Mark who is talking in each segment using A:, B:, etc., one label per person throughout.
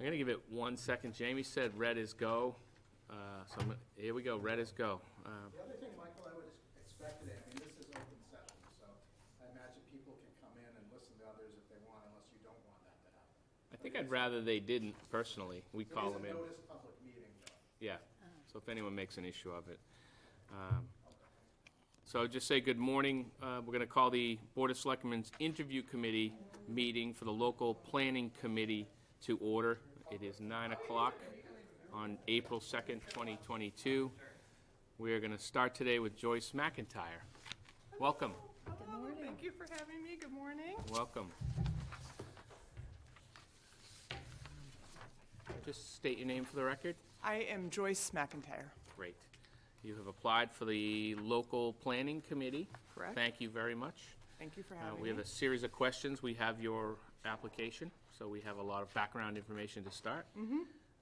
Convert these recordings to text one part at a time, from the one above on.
A: I'm gonna give it 1 second. Jamie said red is go. Here we go, red is go.
B: The other thing, Michael, I would expect today, I mean, this is open session, so I imagine people can come in and listen to others if they want, unless you don't want that to happen.
A: I think I'd rather they didn't personally. We call them in.
B: It is a noticed public meeting, though.
A: Yeah, so if anyone makes an issue of it. So just say good morning. We're gonna call the Board of Selectmen's Interview Committee meeting for the Local Planning Committee to order. It is 9 o'clock on April 2nd, 2022. We are gonna start today with Joyce McIntyre. Welcome.
C: Good morning. Thank you for having me. Good morning.
A: Welcome. Just state your name for the record.
C: I am Joyce McIntyre.
A: Great. You have applied for the Local Planning Committee.
C: Correct.
A: Thank you very much.
C: Thank you for having me.
A: We have a series of questions. We have your application, so we have a lot of background information to start.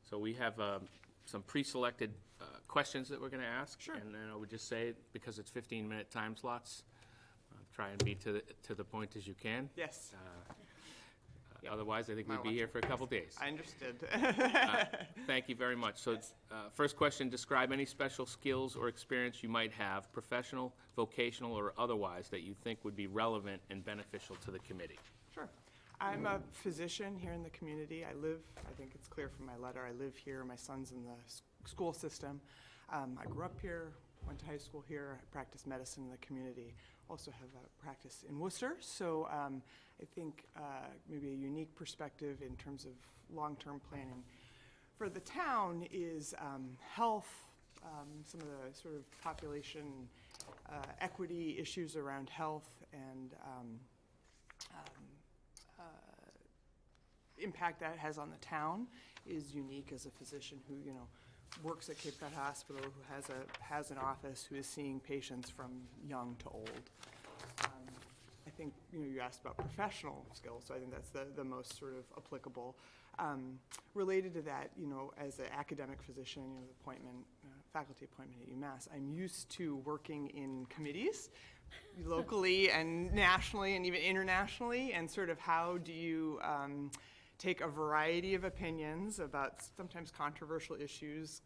A: So we have some pre-selected questions that we're going to ask.
C: Sure.
A: And then I would just say, because it's 15-minute time slots, try and be to the point as you can.
C: Yes,
A: Otherwise, I think we'd be here for a couple days.
C: I understood.
A: Thank you very much. So, first question, describe any special skills or experience you might have, professional, vocational, or otherwise, that you think would be relevant and beneficial to the committee.
C: Sure. I'm a physician here in the community. I think it's clear from my letter, I live here. My son's in the school system. I grew up here, went to high school here. I practice medicine in the community. Also have a practice in Worcester. So I think maybe a unique perspective in terms of long-term planning for the town is health, some of the sort of population equity issues around health and impact that has on the town is unique as a physician who, works at Cape Cod Hospital, who has an office, who is seeing patients from young to old. I think, you asked about professional skills, so I think that's the most sort of applicable. Related to that, as an academic physician, the faculty appointment at UMass, I'm used to working in committees, locally and nationally and even internationally, and sort of how do you take a variety of opinions about sometimes controversial issues,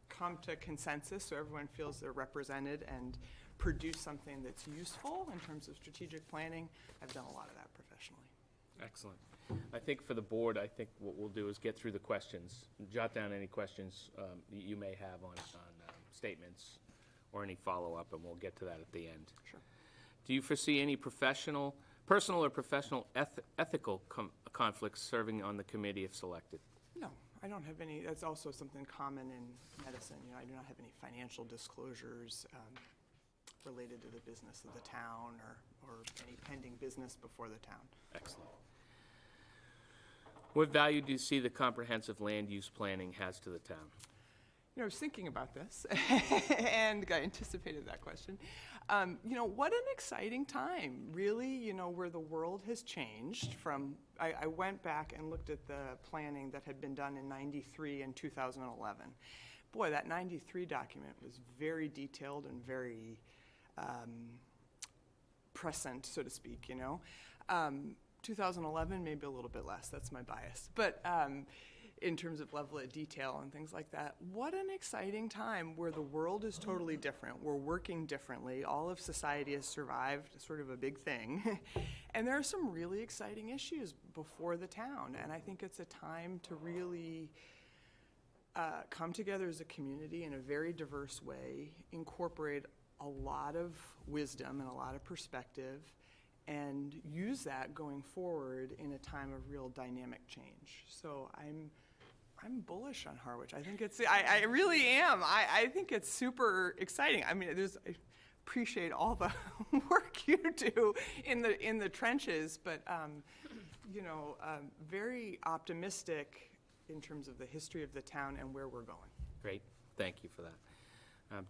C: come to consensus so everyone feels they're represented, and produce something that's useful in terms of strategic planning. I've done a lot of that professionally.
A: Excellent. I think for the board, I think what we'll do is get through the questions, jot down any questions you may have on statements or any follow-up, and we'll get to that at the end.
C: Sure.
A: Do you foresee any personal or professional ethical conflicts serving on the committee if selected?
C: No, I don't have any. That's also something common in medicine. I do not have any financial disclosures related to the business of the town or any pending business before the town.
A: Excellent. What value do you see the comprehensive land use planning has to the town?
C: I was thinking about this, and I anticipated that question. What an exciting time, really, where the world has changed from, I went back and looked at the planning that had been done in '93 and 2011. Boy, that '93 document was very detailed and very prescient, so to speak, 2011, maybe a little bit less, that's my bias. But in terms of level of detail and things like that. What an exciting time where the world is totally different. We're working differently. All of society has survived, sort of a big thing. And there are some really exciting issues before the town. And I think it's a time to really come together as a community in a very diverse way, incorporate a lot of wisdom and a lot of perspective, and use that going forward in a time of real dynamic change. So I'm bullish on Harwich. I think I really am. I think it's super exciting. I mean, I appreciate all the work you do in the trenches, but very optimistic in terms of the history of the town and where we're going.
A: Great, thank you for that.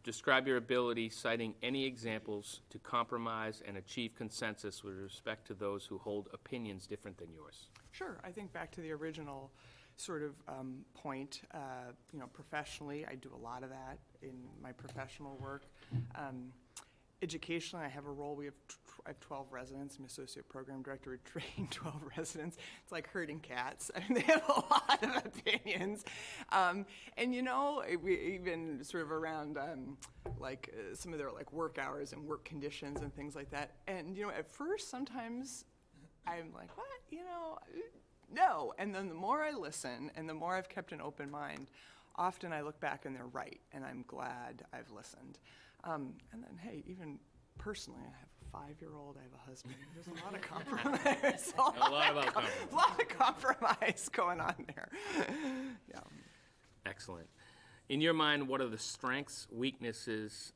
A: Describe your ability, citing any examples to compromise and achieve consensus with respect to those who hold opinions different than yours.
C: Sure. I think back to the original sort of point, professionally, I do a lot of that in my professional work. Educationally, I have a role. I have 12 residents. I'm associate program director. We train 12 residents. It's like herding cats. I mean, they have a lot of opinions. And we even sort of around some of their like work hours and work conditions and things like that. And at first, sometimes I'm like, what? No. And then the more I listen and the more I've kept an open mind, often I look back and they're right, and I'm glad I've listened. And then, hey, even personally, I have a 5-year-old, I have a husband. There's a lot of compromise. A lot of compromise going on there. Yeah.
A: Excellent. In your mind, what are the strengths, weaknesses,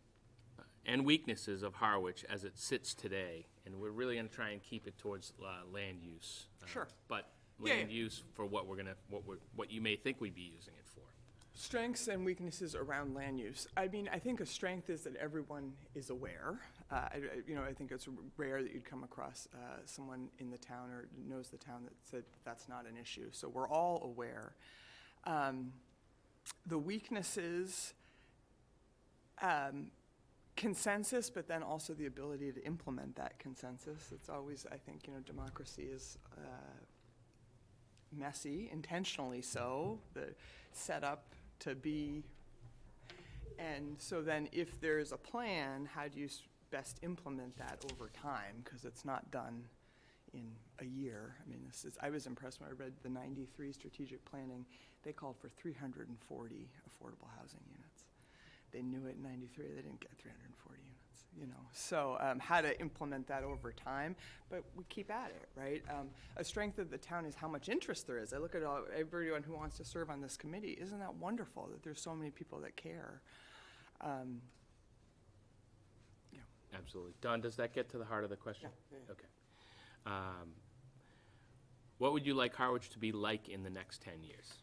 A: and weaknesses of Harwich as it sits today? And we're really going to try and keep it towards land use.
C: Sure.
A: But land use for what you may think we'd be using it for.
C: Strengths and weaknesses around land use. I mean, I think a strength is that everyone is aware. I think it's rare that you'd come across someone in the town or knows the town that said that's not an issue. So we're all aware. The weaknesses, consensus, but then also the ability to implement that consensus. It's always, I think, democracy is messy, intentionally so. The setup to be, and so then if there's a plan, how do you best implement that over time? Because it's not done in a year. I mean, I was impressed when I read the 93 strategic planning. They called for 340 affordable housing units. They knew it in 93, they didn't get 340 units. So how to implement that over time, but we keep at it, right? A strength of the town is how much interest there is. I look at everyone who wants to serve on this committee. Isn't that wonderful that there's so many people that care?
A: Absolutely. Don, does that get to the heart of the question?
C: Yeah.
A: Okay. What would you like Harwich to be like in the next 10 years?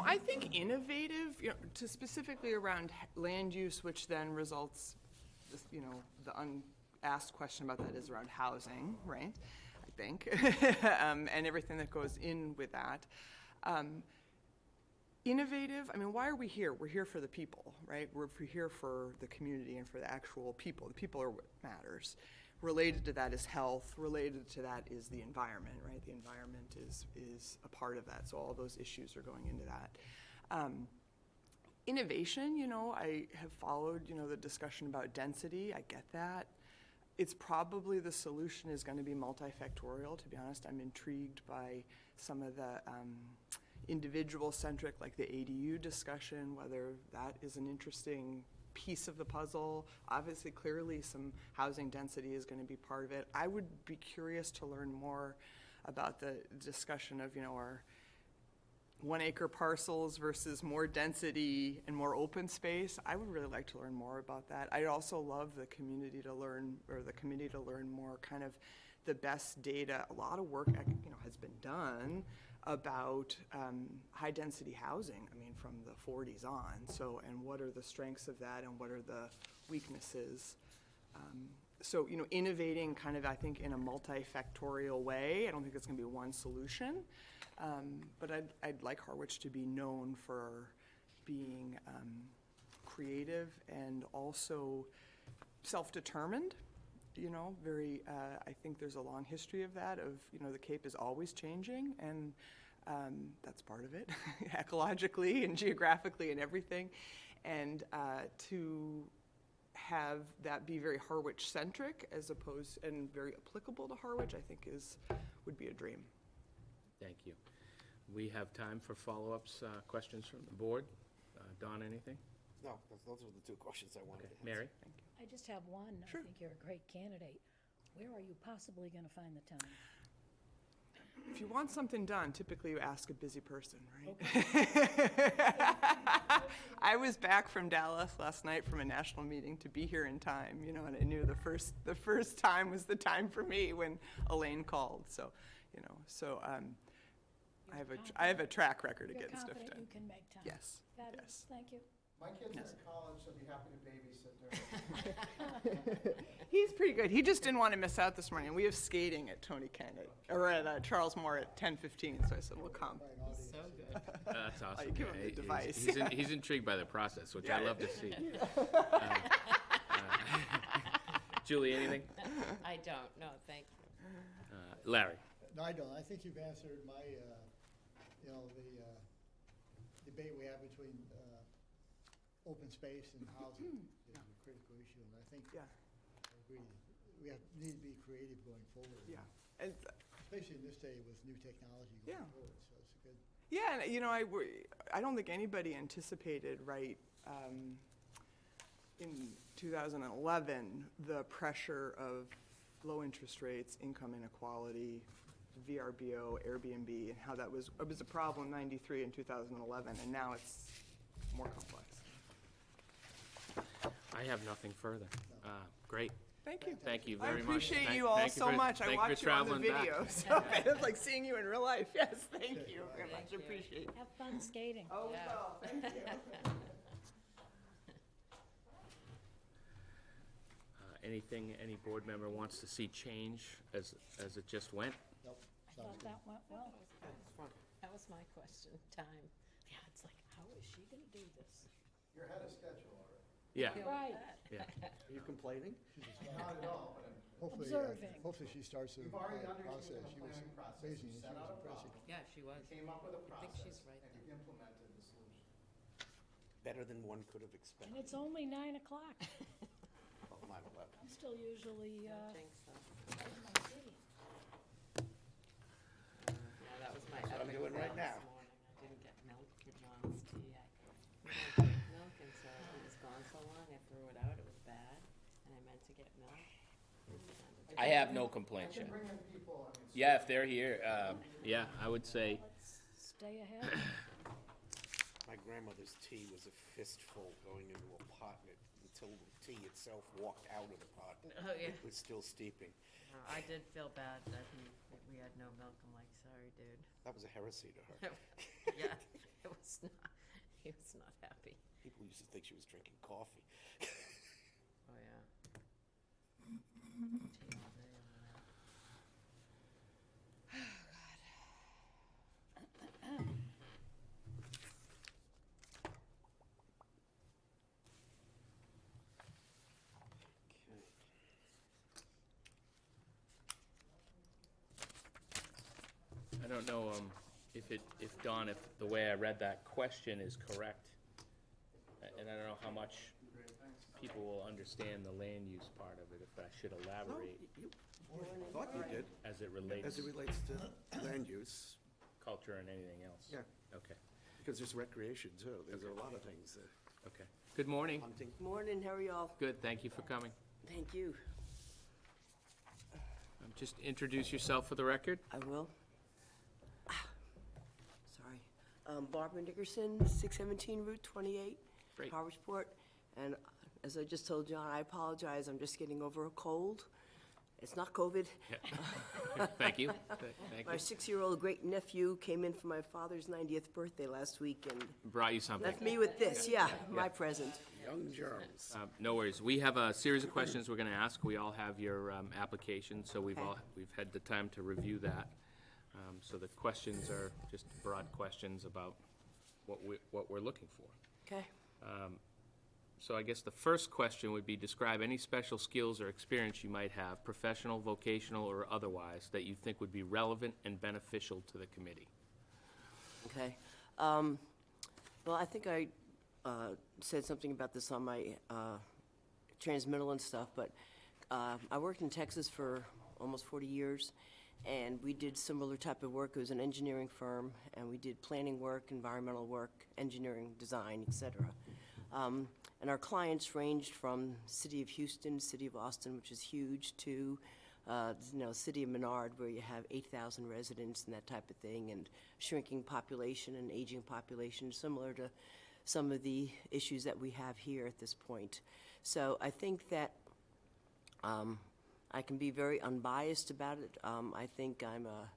C: I think innovative, to specifically around land use, which then results, the unasked question about that is around housing, right? I think, and everything that goes in with that. Innovative, why are we here? We're here for the people, right? We're here for the community and for the actual people. The people are what matters. Related to that is health. Related to that is the environment, right? The environment is a part of that. So all those issues are going into that. Innovation, I have followed, the discussion about density. I get that. It's probably the solution is going to be multifactorial. To be honest, I'm intrigued by some of the individual-centric, like the ADU discussion, whether that is an interesting piece of the puzzle. Obviously, clearly, some housing density is going to be part of it. I would be curious to learn more about the discussion of, our 1-acre parcels versus more density and more open space. I would really like to learn more about that. I'd also love the community to learn, or the committee to learn more kind of the best data. A lot of work, has been done about high-density housing, from the 40s on. So, and what are the strengths of that, and what are the weaknesses? So, innovating kind of, I think, in a multifactorial way. I don't think it's going to be one solution, but I'd like Harwich to be known for being creative and also self-determined. Very, I think there's a long history of that, the Cape is always changing, and that's part of it, ecologically and geographically and everything. And to have that be very Harwich-centric as opposed, and very applicable to Harwich, I think would be a dream.
A: Thank you. We have time for follow-ups, questions from the board. Don, anything?
D: No, those were the two questions I wanted to ask.
A: Mary?
C: Thank you.
E: I just have one.
C: Sure.
E: I think you're a great candidate. Where are you possibly going to find the time?
C: If you want something done, typically you ask a busy person, right?
E: Okay.
C: I was back from Dallas last night from a national meeting to be here in time, and I knew the first time was the time for me when Elaine called. So, I have a track record of
E: You're
C: getting stuff
E: confident
C: done.
E: you can make time.
C: Yes.
E: Fabulous.
C: Yes.
E: Thank you.
B: My kids are in college, so I'd be happy to babysit their.
C: He's pretty good. He just didn't want to miss out this morning. We have skating at Tony Kent, or at Charles Moore at 10:15, so I said, we'll come.
E: So good.
A: That's awesome.
C: you give him the device.
A: He's intrigued by the process, which I love to see. Julie, anything?
F: I don't, no, thank you.
A: Larry?
G: No, I don't. I think you've answered my, the debate we have between open space and housing is a critical issue, and I think
C: Yeah,
G: I agree. Need to be creative going forward.
C: yeah. And,
G: Especially in this day with new technology
C: Yeah.
G: going forward, so it's a good.
C: yeah, and, you know, I don't think anybody anticipated, right, in 2011, the pressure of low interest rates, income inequality, VRBO, Airbnb, and how that was, it was a problem in 93 and 2011, and now it's more complex.
A: I have nothing further. Great.
C: Thank you.
A: Thank you
C: I
A: very much.
C: appreciate
A: Thank-
C: you all
A: thank you
C: so
A: for-
C: much. I
A: thank you for
C: watched you on the
A: traveling back.
C: video, so it was like seeing you in real life. Yes, thank you very much.
F: you.
C: Appreciate it.
E: Have fun skating.
C: Oh,
F: Yeah.
C: well, thank you.
A: Anything any board member wants to see change as it just went?
G: Nope,
E: I thought that went well.
F: That was my question, time.
E: Yeah, it's like, how is she gonna do this?
B: You're ahead of schedule already.
A: Yeah,
E: Right,
A: yeah.
D: Are you complaining?
B: Not at all, but
G: Hopefully,
E: Observing.
G: hopefully she starts the
B: you've already
G: process.
B: undertaken the
G: She was
B: planning process.
G: amazing,
B: You
G: and she
B: set
G: was
B: out a
G: impressive.
B: problem,
F: Yeah, she was.
B: you came up with a
F: I think
B: process,
F: she's right
B: and you implemented the solution.
D: Better than one could have
E: and
D: expected.
E: it's only 9 o'clock.
D: Oh, 9/11.
E: I'm still usually,
F: Jinx them.
E: out of my city.
F: Yeah, that was my
D: That's what I'm
F: epic
D: doing right
F: fail
D: now.
F: this morning. I didn't get milk for John's tea. I didn't drink milk, and so it was gone so long, I threw it out, it was bad, and I meant to get milk.
A: I have no complaints yet.
B: Bring in people, I mean,
A: Yeah, if they're here, yeah, I would say,
E: Let's stay ahead.
D: My grandmother's tea was a fistful going into a pot, and until the tea itself walked out of the pot,
F: Oh, yeah.
D: it was still steeping.
F: I did feel bad that we had no milk. I'm like, sorry, dude.
D: That was a heresy to her.
F: Yeah, it was not, he was not happy.
D: People used to think she was drinking coffee.
F: Oh, yeah. Tea all day on that.
A: I don't know, if Don, if the way I read that question is correct. And I don't know how much people will understand the land use part of it, if I should elaborate
D: I thought you did,
A: as it relates
D: as it relates to land use.
A: culture and anything else.
D: Yeah.
A: Okay,
D: Because there's recreation too. There's a lot of things,
A: okay. Good morning.
D: hunting.
H: Morning, how are y'all?
A: Good, thank you for coming.
H: Thank you.
A: Just introduce yourself for the record.
H: I will. Sorry. Barbara Nickerson, 617 Route 28,
A: Great.
H: Harwichport. And as I just told John, I apologize, I'm just getting over a cold. It's not COVID.
A: Yeah. Thank you. Thank
H: My
A: you.
H: 6-year-old great-nephew came in for my father's 90th birthday last week and
A: Brought you something.
H: left me with this, yeah, my present.
D: Young germs.
A: No worries. We have a series of questions we're going to ask. We all have your application, so we've had the time to review that. So the questions are just broad questions about what we're looking for.
H: Okay.
A: So I guess the first question would be, describe any special skills or experience you might have, professional, vocational, or otherwise, that you think would be relevant and beneficial to the committee.
H: Okay. Well, I think I said something about this on my transmittal and stuff, but I worked in Texas for almost 40 years, and we did similar type of work. It was an engineering firm, and we did planning work, environmental work, engineering, design, et cetera. And our clients ranged from City of Houston, City of Austin, which is huge, to City of Menard, where you have 8,000 residents and that type of thing, and shrinking population and aging population, similar to some of the issues that we have here at this point. So I think that I can be very unbiased about it. I think I'm a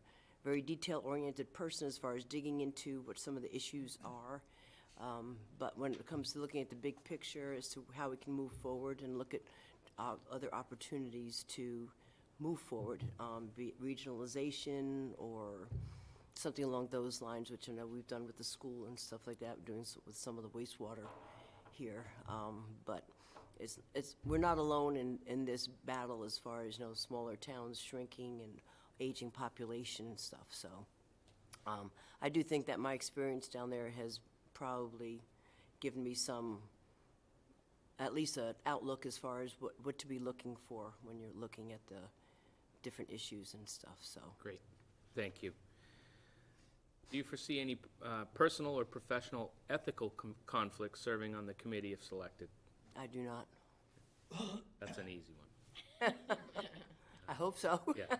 H: very detail-oriented person as far as digging into what some of the issues are. But when it comes to looking at the big picture as to how we can move forward and look at other opportunities to move forward, be it regionalization or something along those lines, which I know we've done with the school and stuff like that, doing with some of the wastewater here. But we're not alone in this battle as far as, smaller towns shrinking and aging population and stuff, so. I do think that my experience down there has probably given me at least an outlook as far as what to be looking for when you're looking at the different issues and stuff, so.
A: Great, thank you. Do you foresee any personal or professional ethical conflicts serving on the committee if selected?
H: I do not.
A: That's an easy one.
H: I hope so.
A: Yeah.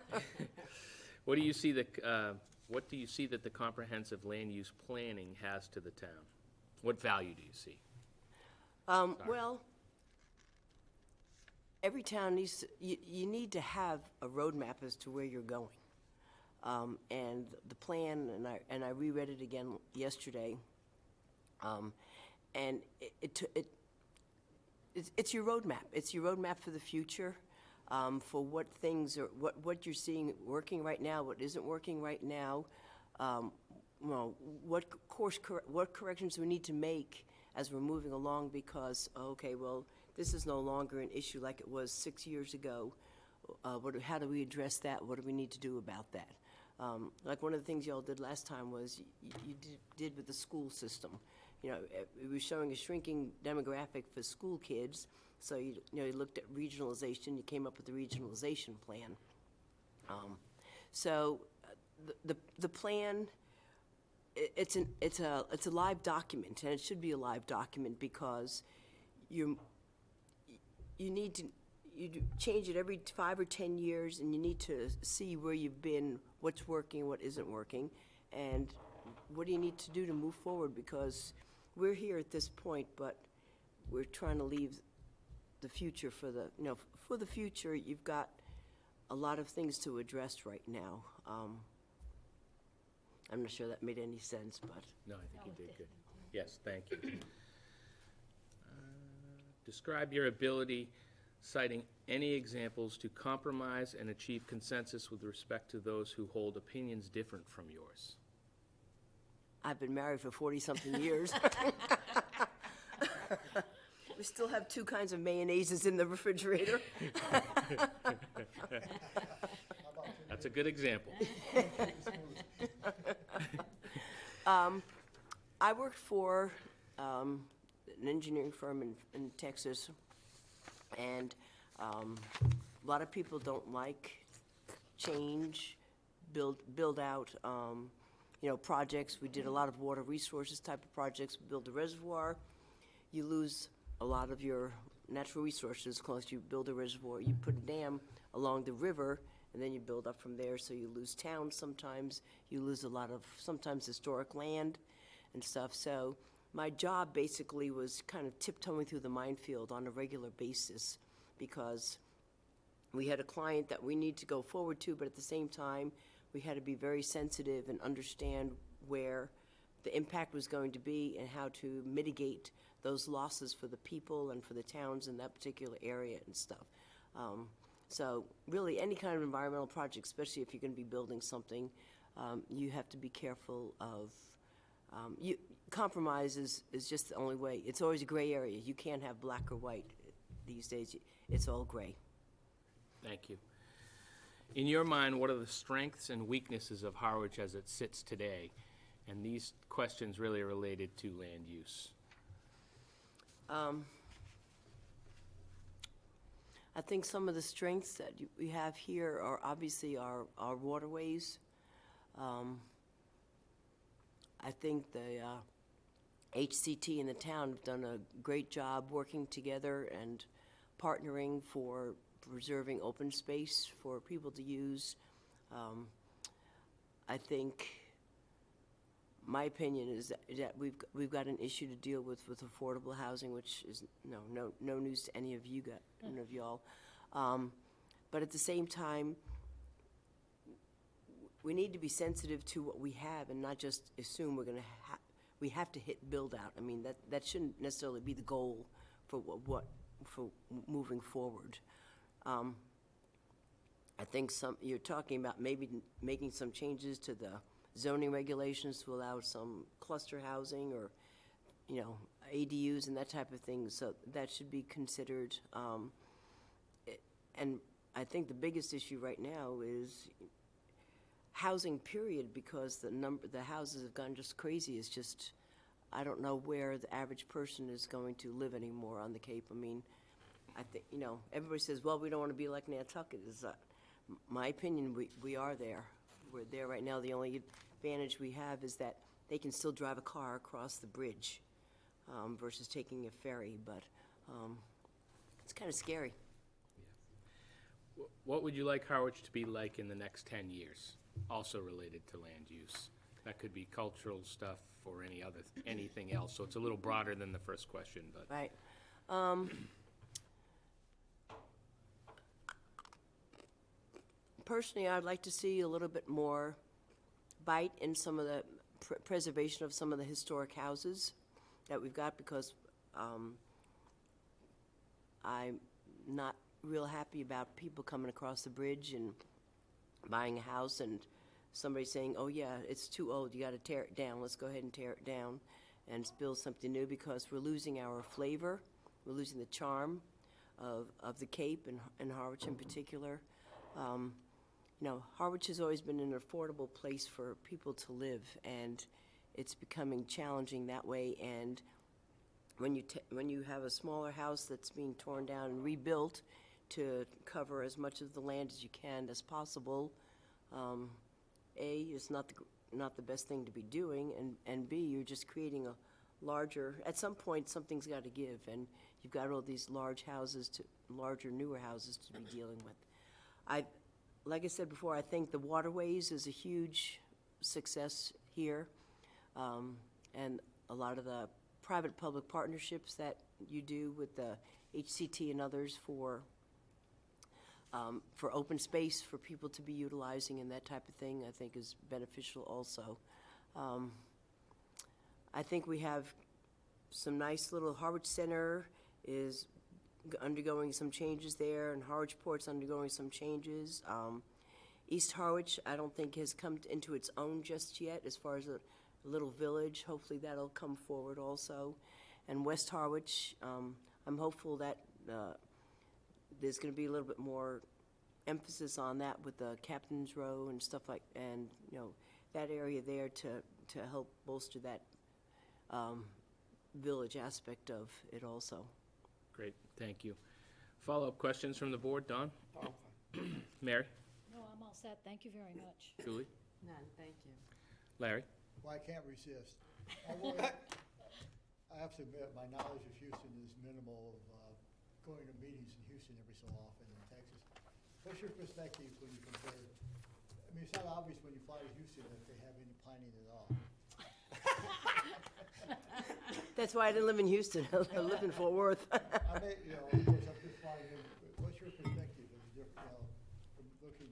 A: What do you see that the comprehensive land use planning has to the town? What value do you see?
H: Well, every town needs, you need to have a roadmap as to where you're going. And the plan, and I reread it again yesterday, and it's your roadmap. It's your roadmap for the future, for what things are, what you're seeing working right now, what isn't working right now, what corrections we need to make as we're moving along, because, okay, well, this is no longer an issue like it was 6 years ago. How do we address that? What do we need to do about that? Like one of the things y'all did last time was you did with the school system. It was showing a shrinking demographic for school kids, so you looked at regionalization, you came up with the regionalization plan. So the plan, it's a live document, and it should be a live document because you change it every 5 or 10 years, and you need to see where you've been, what's working, what isn't working, and what do you need to do to move forward, because we're here at this point, but we're trying to leave the future for the future. You've got a lot of things to address right now. I'm not sure that made any sense, but.
A: No, I think you did good. Yes, thank you. Describe your ability, citing any examples to compromise and achieve consensus with respect to those who hold opinions different from yours.
H: I've been married for 40-something years. We still have 2 kinds of mayonnaises in the refrigerator.
A: That's a good example.
H: I worked for an engineering firm in Texas, and a lot of people don't like change, build out, projects. We did a lot of water resources type of projects. We build a reservoir, you lose a lot of your natural resources. Close, you build a reservoir, you put a dam along the river, and then you build up from there, so you lose towns sometimes, you lose a lot of sometimes historic land and stuff. So my job basically was kind of tiptoeing through the minefield on a regular basis, because we had a client that we need to go forward to, but at the same time, we had to be very sensitive and understand where the impact was going to be and how to mitigate those losses for the people and for the towns in that particular area and stuff. So really, any kind of environmental project, especially if you're going to be building something, you have to be careful of, compromise is just the only way. It's always a gray area. You can't have black or white these days. It's all gray.
A: Thank you. In your mind, what are the strengths and weaknesses of Harwich as it sits today? And these questions really are related to land use.
H: I think some of the strengths that we have here are obviously our waterways. I think the HCT and the town have done a great job working together and partnering for preserving open space for people to use. I think my opinion is that we've got an issue to deal with affordable housing, which is no news to any of you none of y'all. But at the same time, we need to be sensitive to what we have and not just assume we have to hit build out. I mean, that shouldn't necessarily be the goal for for moving forward. I think you're talking about maybe making some changes to the zoning regulations to allow some cluster housing or ADUs and that type of thing, so that should be considered. And I think the biggest issue right now is housing, period, because the houses have gone just crazy. It's just, I don't know where the average person is going to live anymore on the Cape. I mean, I think, everybody says, well, we don't want to be like Nantucket. Is my opinion, we are there. We're there right now. The only advantage we have is that they can still drive a car across the bridge versus taking a ferry, but it's kind of scary.
A: What would you like Harwich to be like in the next 10 years, also related to land use? That could be cultural stuff or anything else, so it's a little broader than the first question, but.
H: Right. Personally, I'd like to see a little bit more bite in some of the preservation of some of the historic houses that we've got, because I'm not real happy about people coming across the bridge and buying a house and somebody saying, oh yeah, it's too old, you gotta tear it down, let's go ahead and tear it down and build something new, because we're losing our flavor, we're losing the charm of the Cape and Harwich in particular. Harwich has always been an affordable place for people to live, and it's becoming challenging that way. And when you have a smaller house that's being torn down and rebuilt to cover as much of the land as you can as possible, is not the best thing to be doing, and B, you're just creating a larger. At some point, something's got to give, and you've got all these larger, newer houses to be dealing with. Like I said before, I think the waterways is a huge success here, and a lot of the private-public partnerships that you do with the HCT and others for open space for people to be utilizing and that type of thing, I think is beneficial also. I think we have some nice little Harwich Center is undergoing some changes there, and Harwich Port's undergoing some changes. East Harwich, I don't think has come into its own just yet as far as a little village. Hopefully that'll come forward also. And West Harwich, I'm hopeful that there's going to be a little bit more emphasis on that with the Captain's Row and stuff and that area there to help bolster that village aspect of it also.
A: Great, thank you. Follow-up questions from the board, Don?
D: Oh,
A: Mary?
E: No, I'm all set. Thank you very much.
A: Julie?
F: None, thank you.
A: Larry?
G: Well, I can't resist. I have to admit, my knowledge of Houston is minimal of going to meetings in Houston every so often in Texas. What's your perspective when you compare? I mean, it's not obvious when you fly to Houston that they have any planning at all.
H: That's why I didn't live in Houston. I lived in Fort Worth.
G: I mean, of course, I'm just flying in. What's your perspective of the different, from looking,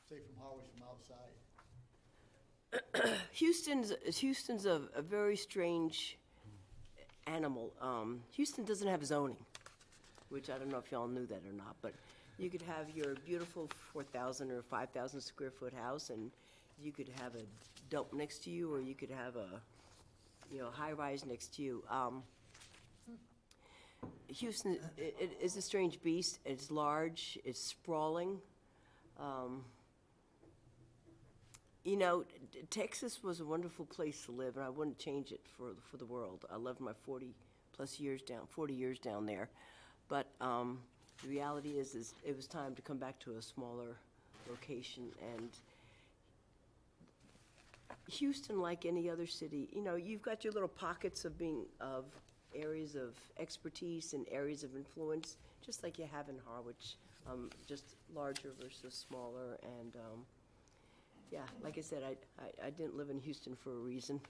G: say, from Harwich from outside?
H: Houston's a very strange animal. Houston doesn't have zoning, which I don't know if y'all knew that or not, but you could have your beautiful 4,000 or 5,000 square foot house, and you could have a dump next to you, or you could have a high rise next to you. Houston it is a strange beast. It's large. It's sprawling. Texas was a wonderful place to live, and I wouldn't change it for the world. I loved my 40 years down there. But the reality is it was time to come back to a smaller location. And Houston, like any other city, you've got your little pockets of areas of expertise and areas of influence, just like you have in Harwich, just larger versus smaller. And yeah, like I said, I didn't live in Houston for a reason.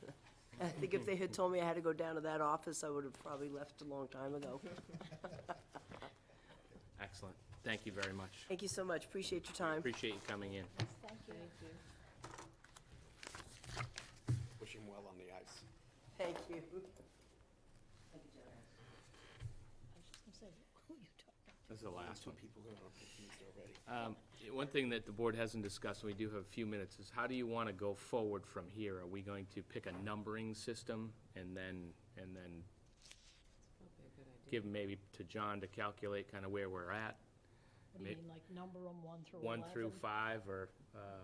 H: I think if they had told me I had to go down to that office, I would have probably left a long time ago.
A: Excellent. Thank you very much.
H: Thank you so much. Appreciate your time.
A: Appreciate you coming in.
E: Thank you.
F: Thank you.
D: wish him well on the ice.
H: Thank you.
E: I was just gonna say, who you talking to?
A: This is the last
D: Two
A: one.
D: people who are confused already.
A: one thing that the board hasn't discussed, and we do have a few minutes, is how do you want to go forward from here? Are we going to pick a numbering system and then
F: Probably a good idea.
A: give maybe to John to calculate kind of where we're at?
E: What do you mean, like number them 1 through 11?
A: 1 through 5, or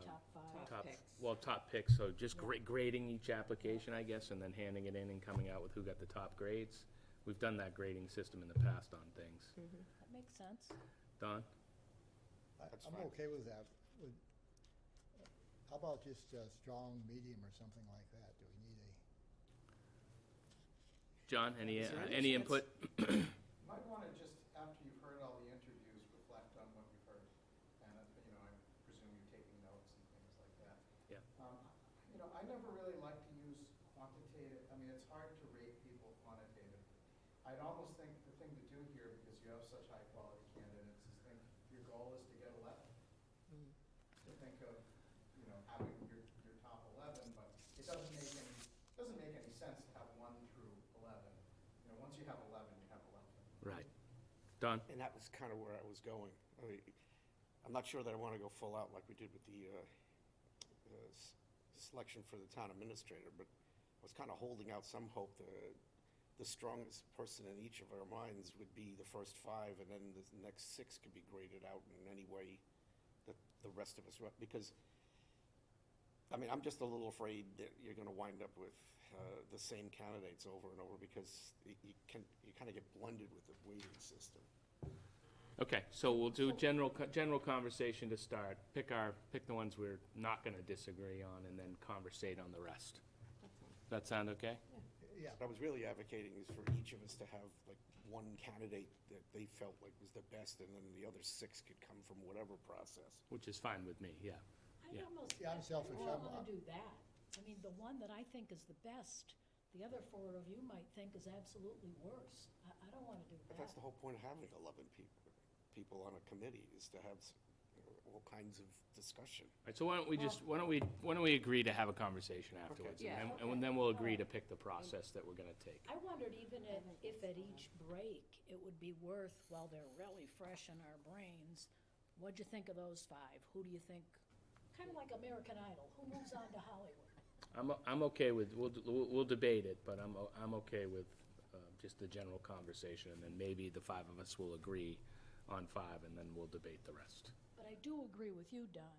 E: Top 5?
F: Top picks.
A: well, top picks, so just grading each application, I guess, and then handing it in and coming out with who got the top grades? We've done that grading system in the past on things.
E: That makes sense.
A: Don?
D: That's
G: I'm
D: fine.
G: okay with that. How about just strong, medium, or something like that? Do we need a?
A: John, any
D: Is there any
A: any
D: chance-
A: input?
B: Might want to just, after you've heard all the interviews, reflect on what you've heard. And, I presume you're taking notes and things like that.
A: Yeah.
B: I never really like to use quantitative, it's hard to rate people quantitatively. I'd almost think the thing to do here, because you have such high-quality candidates, is think your goal is to get 11. To think of, having your top 11, but it doesn't make any sense to have 1 through 11. Once you have 11, you have 11.
A: Right. Don?
D: And that was kind of where I was going. I'm not sure that I want to go full out like we did with the selection for the town administrator, but I was kind of holding out some hope that the strongest person in each of our minds would be the first 5, and then the next 6 could be graded out in any way that the rest of us, because, I'm just a little afraid that you're going to wind up with the same candidates over and over, because you kind of get blended with the weighting system.
A: Okay, so we'll do general conversation to start. Pick the ones we're not going to disagree on, and then conversate on the rest. That sound okay?
G: Yeah.
D: What I was really advocating is for each of us to have like one candidate that they felt like was the best, and then the other 6 could come from whatever process.
A: Which is fine with me, yeah.
E: I'd
A: Yeah.
E: almost,
G: Yeah, I'm selfish.
E: I
G: I'm-
E: don't want to do that. The one that I think is the best, the other 4 of you might think is absolutely worse. I don't want to do
D: But
E: that.
D: that's the whole point of having 11 people on a committee, is to have all kinds of discussion.
A: All right, so why don't we agree to have a conversation afterwards?
F: Yeah.
A: And then we'll agree to pick the process that we're going to take.
E: I wondered even if at each break, it would be worth, while they're really fresh in our brains, what'd you think of those 5? Who do you think, kind of like American Idol, who moves on to Hollywood?
A: I'm okay with, we'll debate it, but I'm okay with just the general conversation, and then maybe the 5 of us will agree on 5, and then we'll debate the rest.
E: But I do agree with you, Don.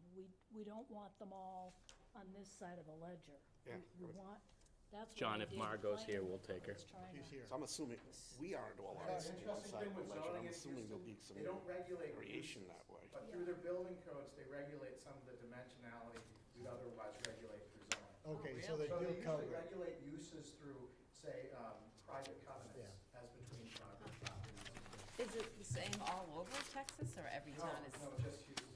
E: We don't want them all on this side of the ledger.
D: Yeah.
E: We want, that's what
A: John,
E: we
A: if
E: did
A: Margot's here,
E: planning
A: we'll take her.
E: was trying
G: She's
E: to-
G: here.
D: So I'm assuming, we aren't all on the same
B: Interesting
D: side
B: thing
D: of the
B: with
D: ledger.
B: zoning
D: I'm
B: in
D: assuming there'll be
B: Houston,
D: some
B: they don't regulate
D: variation
B: uses,
D: that way.
B: But through their building codes, they regulate some of the dimensionality you'd otherwise regulate through zoning.
G: Okay, so they
B: So
G: do
B: they
G: cover
B: usually
G: it.
B: regulate uses through, say, private covenants as between private properties.
F: Is it the same all over Texas, or every
B: No,
F: town is?
B: no, just Houston.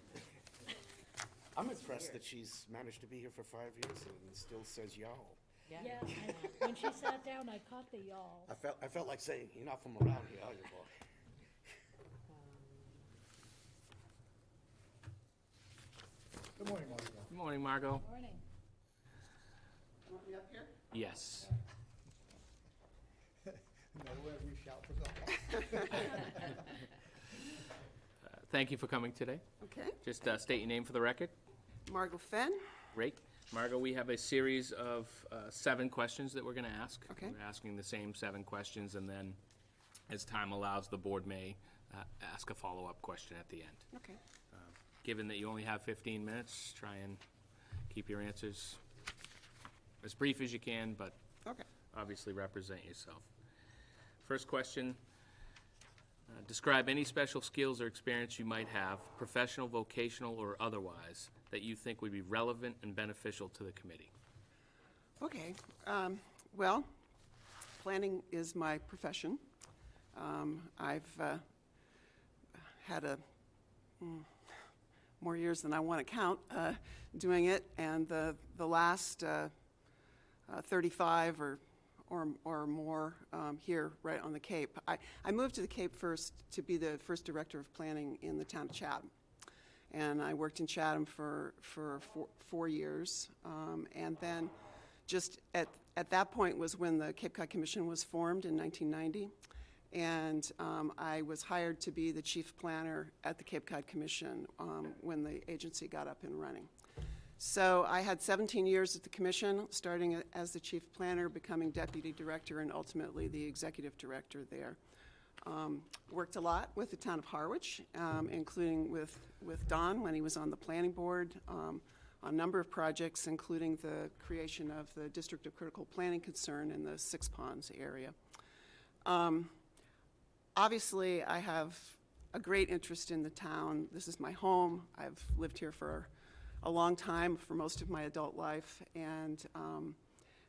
D: I'm impressed that she's managed to be here for 5 years and still says y'all.
E: Yeah, when she sat down, I caught the y'all.
D: I felt like saying, you're not from around here, are you, boy?
G: Good morning, Margot.
A: Good morning, Margot.
E: Morning.
B: Want me up here?
A: Yes.
G: Nowhere we shout for help.
A: Thank you for coming today.
I: Okay,
A: Just state your name for the record.
I: Margot Fenn.
A: Great. Margot, we have a series of 7 questions that we're going to ask.
I: Okay.
A: We're asking the same 7 questions, and then, as time allows, the board may ask a follow-up question at the end.
I: Okay.
A: Given that you only have 15 minutes, try and keep your answers as brief as you can, but
I: Okay.
A: obviously represent yourself. First question, describe any special skills or experience you might have, professional, vocational, or otherwise, that you think would be relevant and beneficial to the committee.
I: Okay. Well, planning is my profession. I've had more years than I want to count doing it, and the last 35 or more here right on the Cape. I moved to the Cape first to be the first director of planning in the town of Chatham. And I worked in Chatham for 4 years. And then just at that point was when the Cape Cod Commission was formed in 1990. And I was hired to be the chief planner at the Cape Cod Commission when the agency got up and running. So I had 17 years at the commission, starting as the chief planner, becoming deputy director, and ultimately the executive director there. Worked a lot with the town of Harwich, including with Don when he was on the planning board, on a number of projects, including the creation of the District of Critical Planning Concern in the Six Ponds area. Obviously, I have a great interest in the town. This is my home. I've lived here for a long time, for most of my adult life, and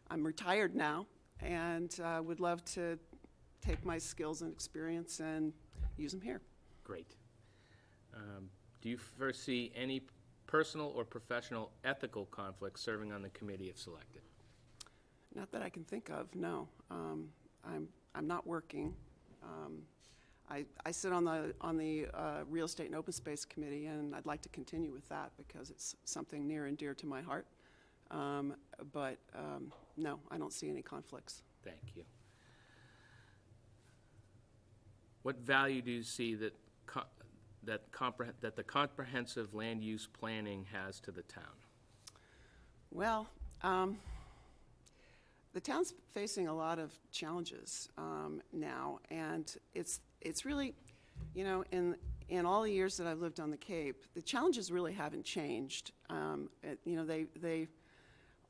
I: I'm retired now, and would love to take my skills and experience and use them here.
A: Great. Do you foresee any personal or professional ethical conflicts serving on the committee if selected?
I: Not that I can think of, no. I'm not working. I sit on the Real Estate and Open Space Committee, and I'd like to continue with that because it's something near and dear to my heart. But no, I don't see any conflicts.
A: Thank you. What value do you see that the comprehensive land use planning has to the town?
I: Well, the town's facing a lot of challenges now, and it's really, you know, in all the years that I've lived on the Cape, the challenges really haven't changed. You know, they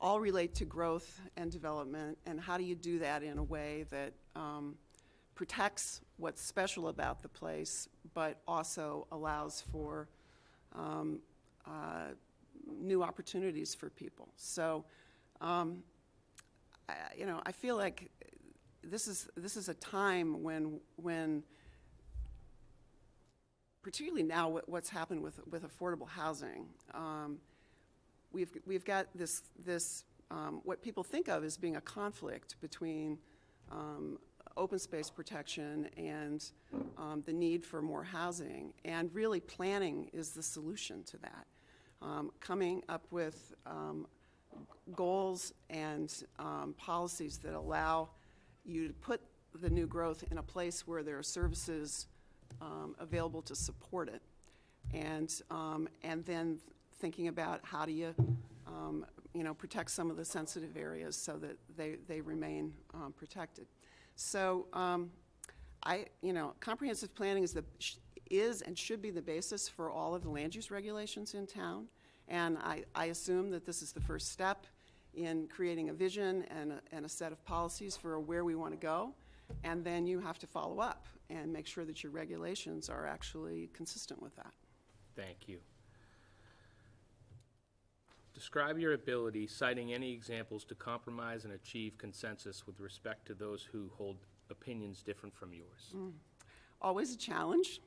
I: all relate to growth and development, and how do you do that in a way that protects what's special about the place, but also allows for new opportunities for people. So, you know, I feel like this is a time when particularly now what's happened with affordable housing, we've got this what people think of as being a conflict between open space protection and the need for more housing, and really planning is the solution to that. Coming up with goals and policies that allow you to put the new growth in a place where there are services available to support it, and then thinking about how do you you know, protect some of the sensitive areas so that they remain protected. So you know, comprehensive planning is and should be the basis for all of the land use regulations in town, and I assume that this is the first step in creating a vision and a set of policies for where we want to go, and then you have to follow up and make sure that your regulations are actually consistent with that.
A: Thank you. Describe your ability, citing any examples, to compromise and achieve consensus with respect to those who hold opinions different from yours.
I: Always a challenge,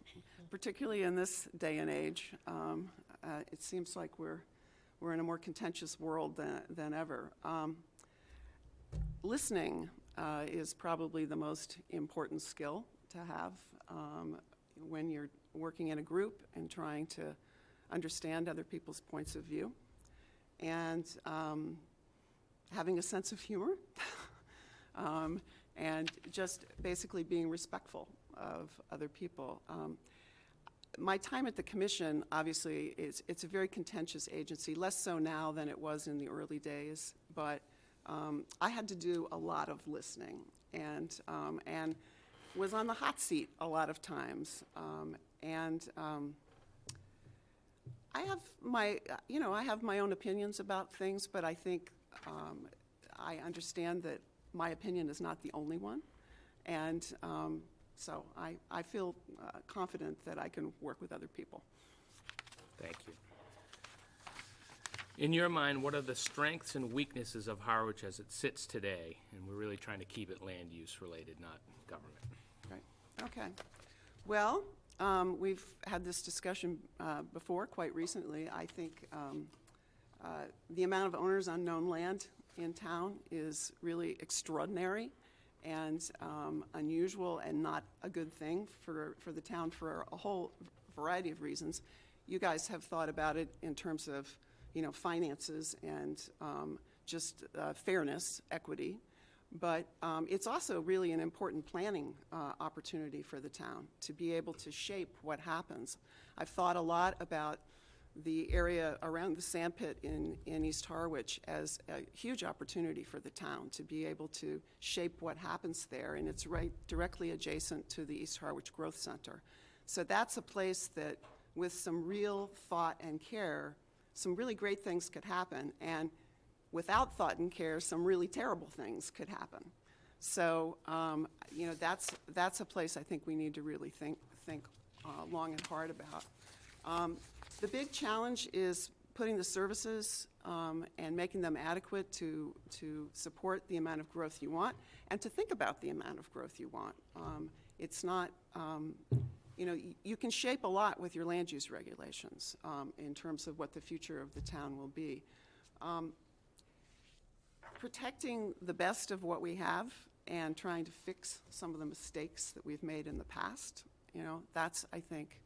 I: particularly in this day and age. It seems like we're in a more contentious world than ever. Listening is probably the most important skill to have when you're working in a group and trying to understand other people's points of view, and having a sense of humor, and just basically being respectful of other people. My time at the commission, obviously, it's a very contentious agency, less so now than it was in the early days, but I had to do a lot of listening, and was on the hot seat a lot of times, I have my own opinions about things, but I think I understand that my opinion is not the only one, and so I feel confident that I can work with other people.
A: Thank you. In your mind, what are the strengths and weaknesses of Harwich as it sits today? And we're really trying to keep it land use related, not government.
I: Right. Okay. Well, we've had this discussion before, quite recently. I think the amount of owners unknown land in town is really extraordinary and unusual, and not a good thing for the town for a whole variety of reasons. You guys have thought about it in terms of, you know, finances and just fairness, equity. But it's also really an important planning opportunity for the town to be able to shape what happens. I've thought a lot about the area around the sand pit in East Harwich as a huge opportunity for the town to be able to shape what happens there, and it's right directly adjacent to the East Harwich Growth Center. So that's a place that, with some real thought and care, some really great things could happen, and without thought and care, some really terrible things could happen. So, you know, that's a place I think we need to really think long and hard about. The big challenge is putting the services and making them adequate to support the amount of growth you want, and to think about the amount of growth you want. It's not, you know, you can shape a lot with your land use regulations in terms of what the future of the town will be. Protecting the best of what we have and trying to fix some of the mistakes that we've made in the past, you know, that's, I think,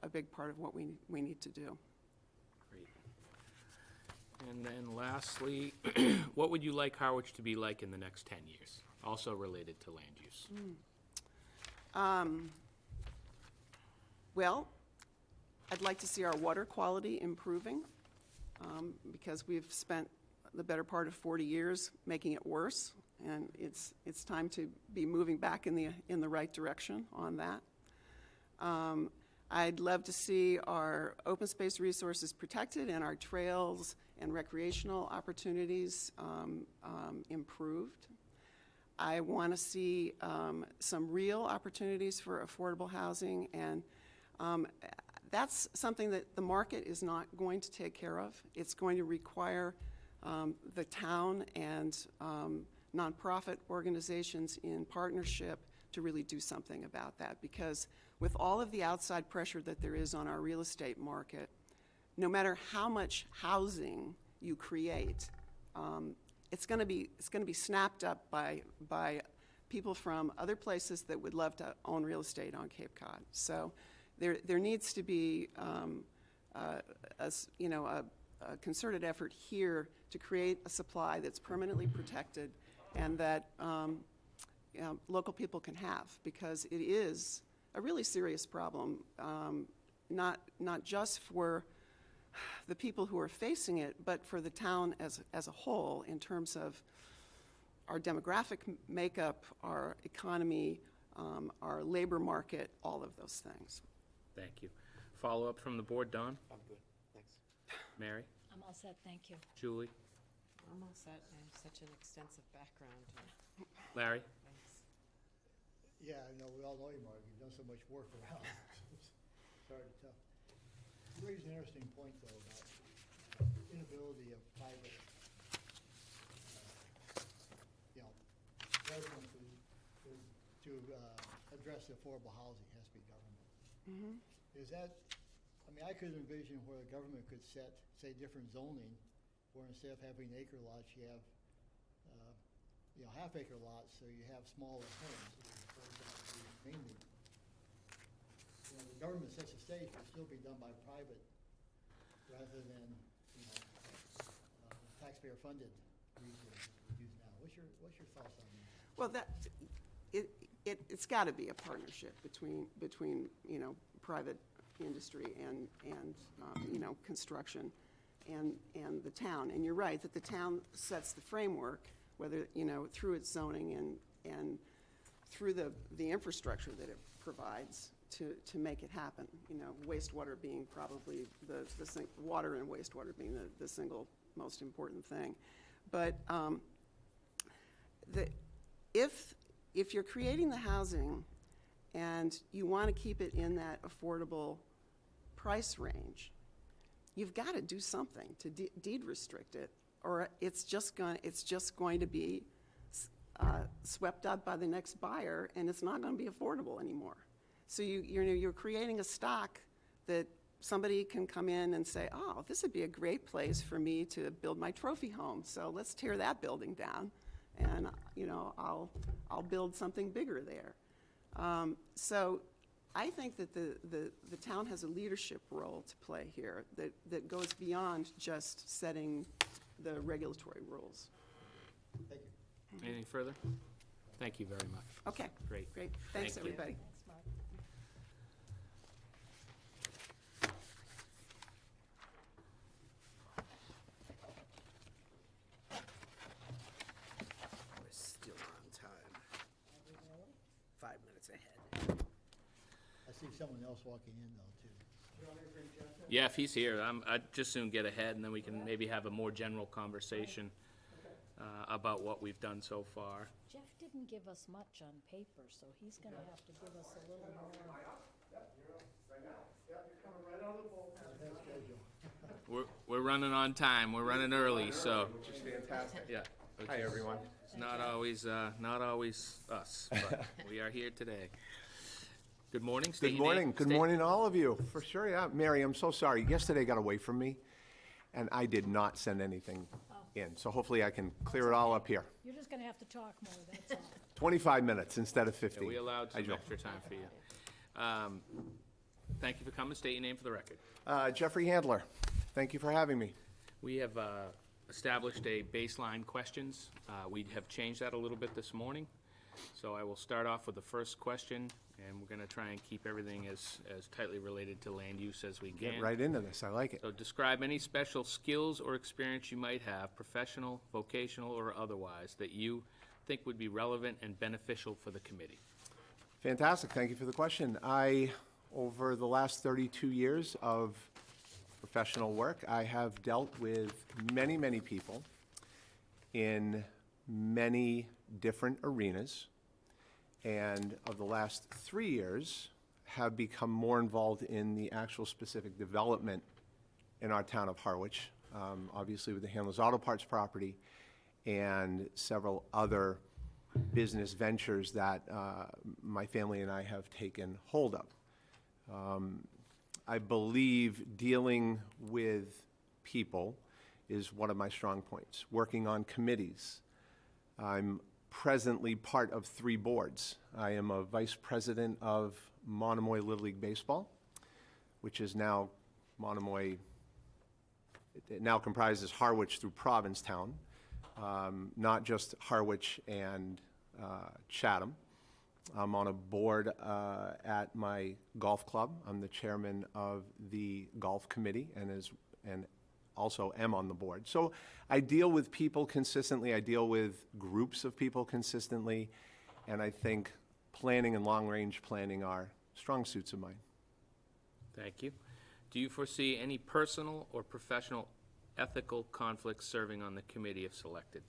I: a big part of what we need to do.
A: Great. And then lastly, what would you like Harwich to be like in the next 10 years? Also related to land use.
I: Well, I'd like to see our water quality improving because we've spent the better part of 40 years making it worse, and it's time to be moving back in the right direction on that. I'd love to see our open space resources protected and our trails and recreational opportunities improved. I want to see some real opportunities for affordable housing, and that's something that the market is not going to take care of. It's going to require the town and nonprofit organizations in partnership to really do something about that, because with all of the outside pressure that there is on our real estate market, no matter how much housing you create, it's going to be snapped up by people from other places that would love to own real estate on Cape Cod. So there needs to be a concerted effort here to create a supply that's permanently protected and that local people can have, because it is a really serious problem, not just for the people who are facing it, but for the town as a whole, in terms of our demographic makeup, our economy, our labor market, all of those things.
A: Thank you. Follow-up from the board, Don?
D: I'm good, thanks.
A: Mary?
E: I'm all set, thank you.
A: Julie?
F: I'm all set. I have such an extensive background.
A: Larry?
F: Thanks.
G: Yeah, I know, we all know you, Mark, you've done so much work around. Sorry to tell. You raised an interesting point, though, about inability of private, residents to address the affordable housing. Has to be government.
I: Mm-hmm.
G: Is that, I mean, I could envision where the government could set, say, different zoning, where instead of having acre lots, you have, half-acre lots, so you have smaller homes, which is mainly. The government sets the stage, but still be done by private rather than, taxpayer-funded resources we use now. What's your thoughts on that?
I: Well, it's got to be a partnership between private industry and construction and the town. And you're right that the town sets the framework, whether through its zoning and through the infrastructure that it provides to make it happen. Wastewater being probably water and wastewater being the single most important thing. But if you're creating the housing and you want to keep it in that affordable price range, you've got to do something to deed restrict it, or it's just going to be swept up by the next buyer, and it's not going to be affordable anymore. So you're creating a stock that somebody can come in and say, oh, this would be a great place for me to build my trophy home. So let's tear that building down, and I'll build something bigger there. So I think that the town has a leadership role to play here that goes beyond just setting the regulatory rules.
G: Thank you.
A: Anything further? Thank you very much.
I: Okay,
A: Great.
I: great. Thanks,
A: Thank you.
I: everybody.
E: Thanks, Mark.
D: We're still on time. 5 minutes ahead.
G: I see someone else walking in though, too.
A: Yeah, if he's here, I'd just soon get ahead, and then we can maybe have a more general conversation about what we've done so far.
E: Jeff didn't give us much on paper, so he's gonna have to give us a little more.
A: We're running on time, we're running early, so.
J: Which is fantastic.
A: Yeah.
J: Hi, everyone.
A: It's not always us, but we are here today. Good morning. State
J: Good
A: your name.
J: morning. Good morning to all of you. For sure, yeah. Mary, I'm so sorry. Yesterday got away from me, and I did not send anything in. So hopefully I can clear it all up here.
E: You're just gonna have to talk more, that's all.
J: 25 minutes instead of
A: Yeah,
J: 15.
A: we allowed
J: I
A: some
J: joke.
A: extra time for you. Thank you for coming. State your name for the record.
J: Jeffrey Handler, thank you for having me.
A: We have established a baseline questions. We have changed that a little bit this morning. So I will start off with the first question, and we're going to try and keep everything as tightly related to land use as we can.
J: Get right into this. I like it.
A: So describe any special skills or experience you might have, professional, vocational, or otherwise, that you think would be relevant and beneficial for the committee.
J: Fantastic. Thank you for the question. Over the last 32 years of professional work, I have dealt with many, many people in many different arenas, and of the last 3 years have become more involved in the actual specific development in our town of Harwich, obviously with the Handler's Auto Parts property and several other business ventures that my family and I have taken hold of. I believe dealing with people is one of my strong points. Working on committees. I'm presently part of 3 boards. I am a vice president of Monomoy Little League Baseball, which is now Monomoy, it now comprises Harwich through Provincetown, not just Harwich and Chatham. I'm on a board at my golf club. I'm the chairman of the golf committee and also am on the board. So I deal with people consistently. I deal with groups of people consistently. And I think planning and long-range planning are strong suits of mine.
A: Thank you. Do you foresee any personal or professional ethical conflicts serving on the committee if selected?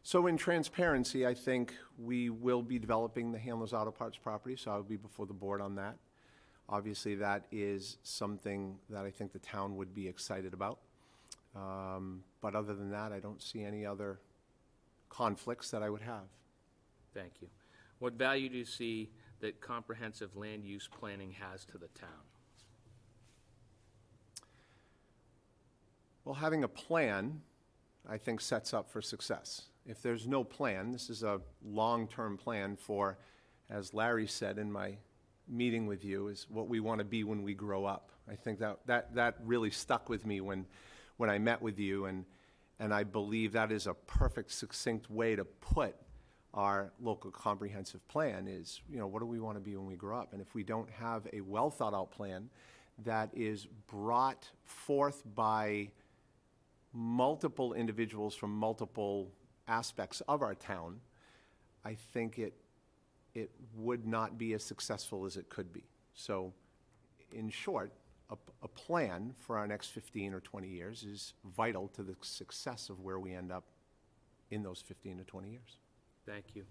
J: So in transparency, I think we will be developing the Handler's Auto Parts property, so I'll be before the board on that. Obviously, that is something that I think the town would be excited about. But other than that, I don't see any other conflicts that I would have.
A: Thank you. What value do you see that comprehensive land use planning has to the town?
J: Well, having a plan, I think, sets up for success. If there's no plan, this is a long-term plan for, as Larry said in my meeting with you, is what we want to be when we grow up. I think that really stuck with me when I met with you, and I believe that is a perfect, succinct way to put our local comprehensive plan is, what do we want to be when we grow up? And if we don't have a well-thought-out plan that is brought forth by multiple individuals from multiple aspects of our town, I think it would not be as successful as it could be. So, in short, a plan for our next 15 or 20 years is vital to the success of where we end up in those 15 to 20 years.
A: Thank you.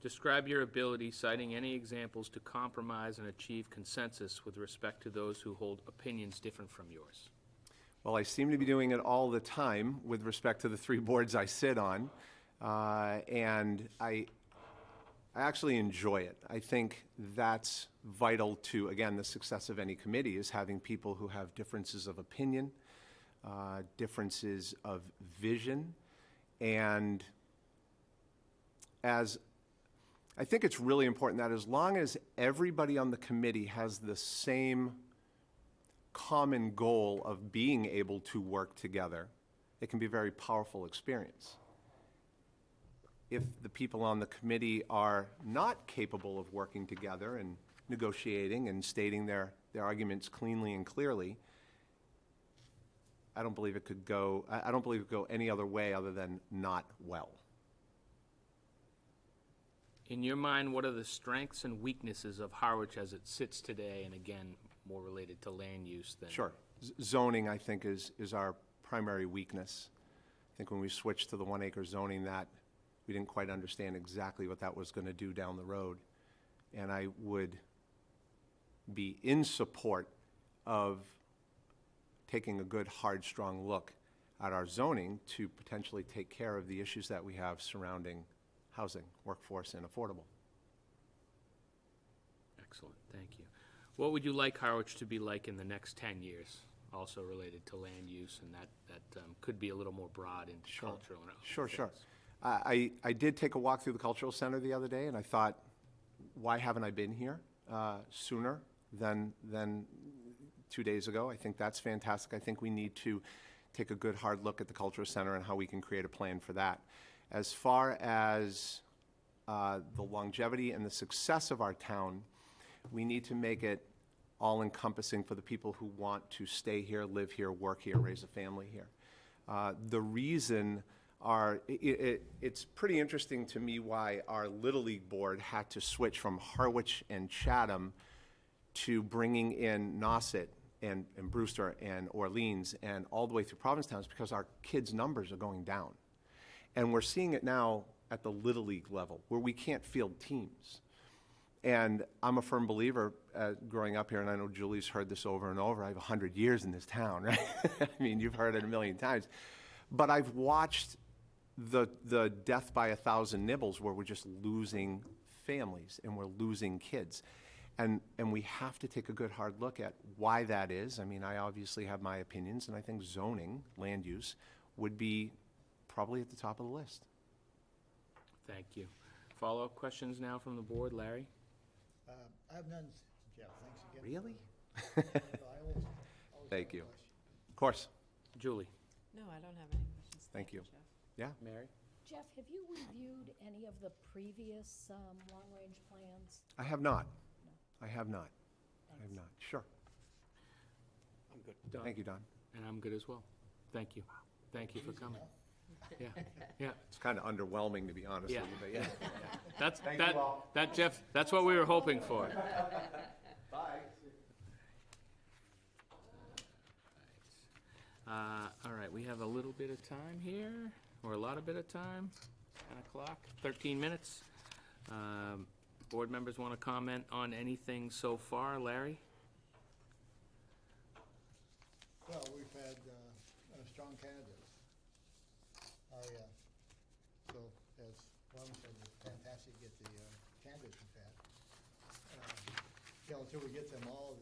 A: Describe your ability, citing any examples, to compromise and achieve consensus with respect to those who hold opinions different from yours.
J: Well, I seem to be doing it all the time with respect to the 3 boards I sit on, and I actually enjoy it. I think that's vital to, again, the success of any committee, is having people who have differences of opinion, differences of vision, and I think it's really important that as long as everybody on the committee has the same common goal of being able to work together, it can be a very powerful experience. if the people on the committee are not capable of working together and negotiating and stating their arguments cleanly and clearly, I don't believe it could go, I don't believe it could go any other way other than not well.
A: In your mind, what are the strengths and weaknesses of Harwich as it sits today, and again, more related to land use than?
J: Sure. Zoning, I think, is our primary weakness. I think when we switched to the 1 acre zoning, that we didn't quite understand exactly what that was going to do down the road. And I would be in support of taking a good, hard, strong look at our zoning to potentially take care of the issues that we have surrounding housing, workforce, and affordable.
A: Excellent, thank you. What would you like Harwich to be like in the next 10 years, also related to land use, and that could be a little more broad into cultural and other
J: Sure.
A: things?
J: I did take a walk through the cultural center the other day, and I thought, why haven't I been here sooner than 2 days ago? I think that's fantastic. I think we need to take a good, hard look at the cultural center and how we can create a plan for that. As far as the longevity and the success of our town, we need to make it all-encompassing for the people who want to stay here, live here, work here, raise a family here. The reason it's pretty interesting to me why our Little League board had to switch from Harwich and Chatham to bringing in Nauset and Brewster and Orleans and all the way through Provincetown, is because our kids' numbers are going down. And we're seeing it now at the Little League level, where we can't field teams. And I'm a firm believer, growing up here, and I know Julie's heard this over and over, I have 100 years in this town, right? I mean, you've heard it a million times. But I've watched the death by 1,000 nibbles, where we're just losing families and we're losing kids. And we have to take a good hard look at why that is. I mean, I obviously have my opinions, and I think zoning, land use, would be probably at the top of the list.
A: Thank you. Follow-up questions now from the board, Larry?
G: I have none, Jeff, thanks again.
J: Really?
G: Always
J: Thank
G: have a
J: you.
G: question.
J: Of course.
A: Julie?
F: No, I don't have any questions.
J: Thank you.
F: Jeff.
J: Yeah.
A: Mary?
E: Jeff, have you reviewed any of the previous long-range plans?
J: I have not.
E: No.
J: I have not. I have
E: Thanks.
J: not. Sure.
D: I'm good.
A: Don?
J: Thank you, Don.
A: And I'm good as well. Thank you. Thank you for coming. Yeah.
J: It's kind of underwhelming, to be honest
A: Yeah.
J: with you, but yeah.
A: That's,
J: Thank you all.
A: that, Jeff, that's what we were hoping for.
J: Bye.
A: All right, we have a little bit of time here, or a lot of bit of time, 10 o'clock, 13 minutes. Board members want to comment on anything so far? Larry?
G: Well, we've had strong candidates. So, as Ron said, it's fantastic to get the candidates we've had. Until we get them all,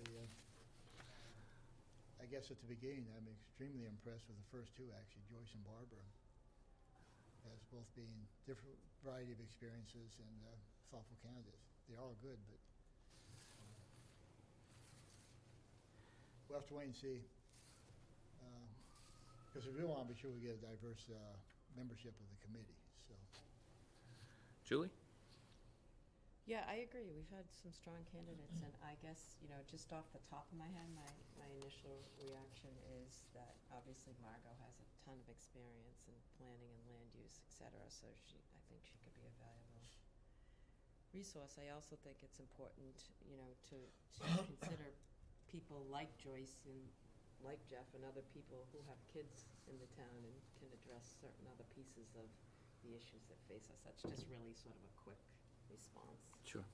G: I guess at the beginning, I'm extremely impressed with the first two, actually, Joyce and Barbara, as both being different variety of experiences and thoughtful candidates. They're all good, but we'll have to wait and see. Because we really want to be sure we get a diverse membership of the committee, so.
A: Julie?
F: Yeah, I agree. We've had some strong candidates, and I guess, just off the top of my head, my initial reaction is that obviously Margot has a ton of experience in planning and land use, et cetera, so I think she could be a valuable resource. I also think it's important, to consider people like Joyce and like Jeff and other people who have kids in the town and can address certain other pieces of the issues that face us. That's just really sort of a quick response.
A: Sure.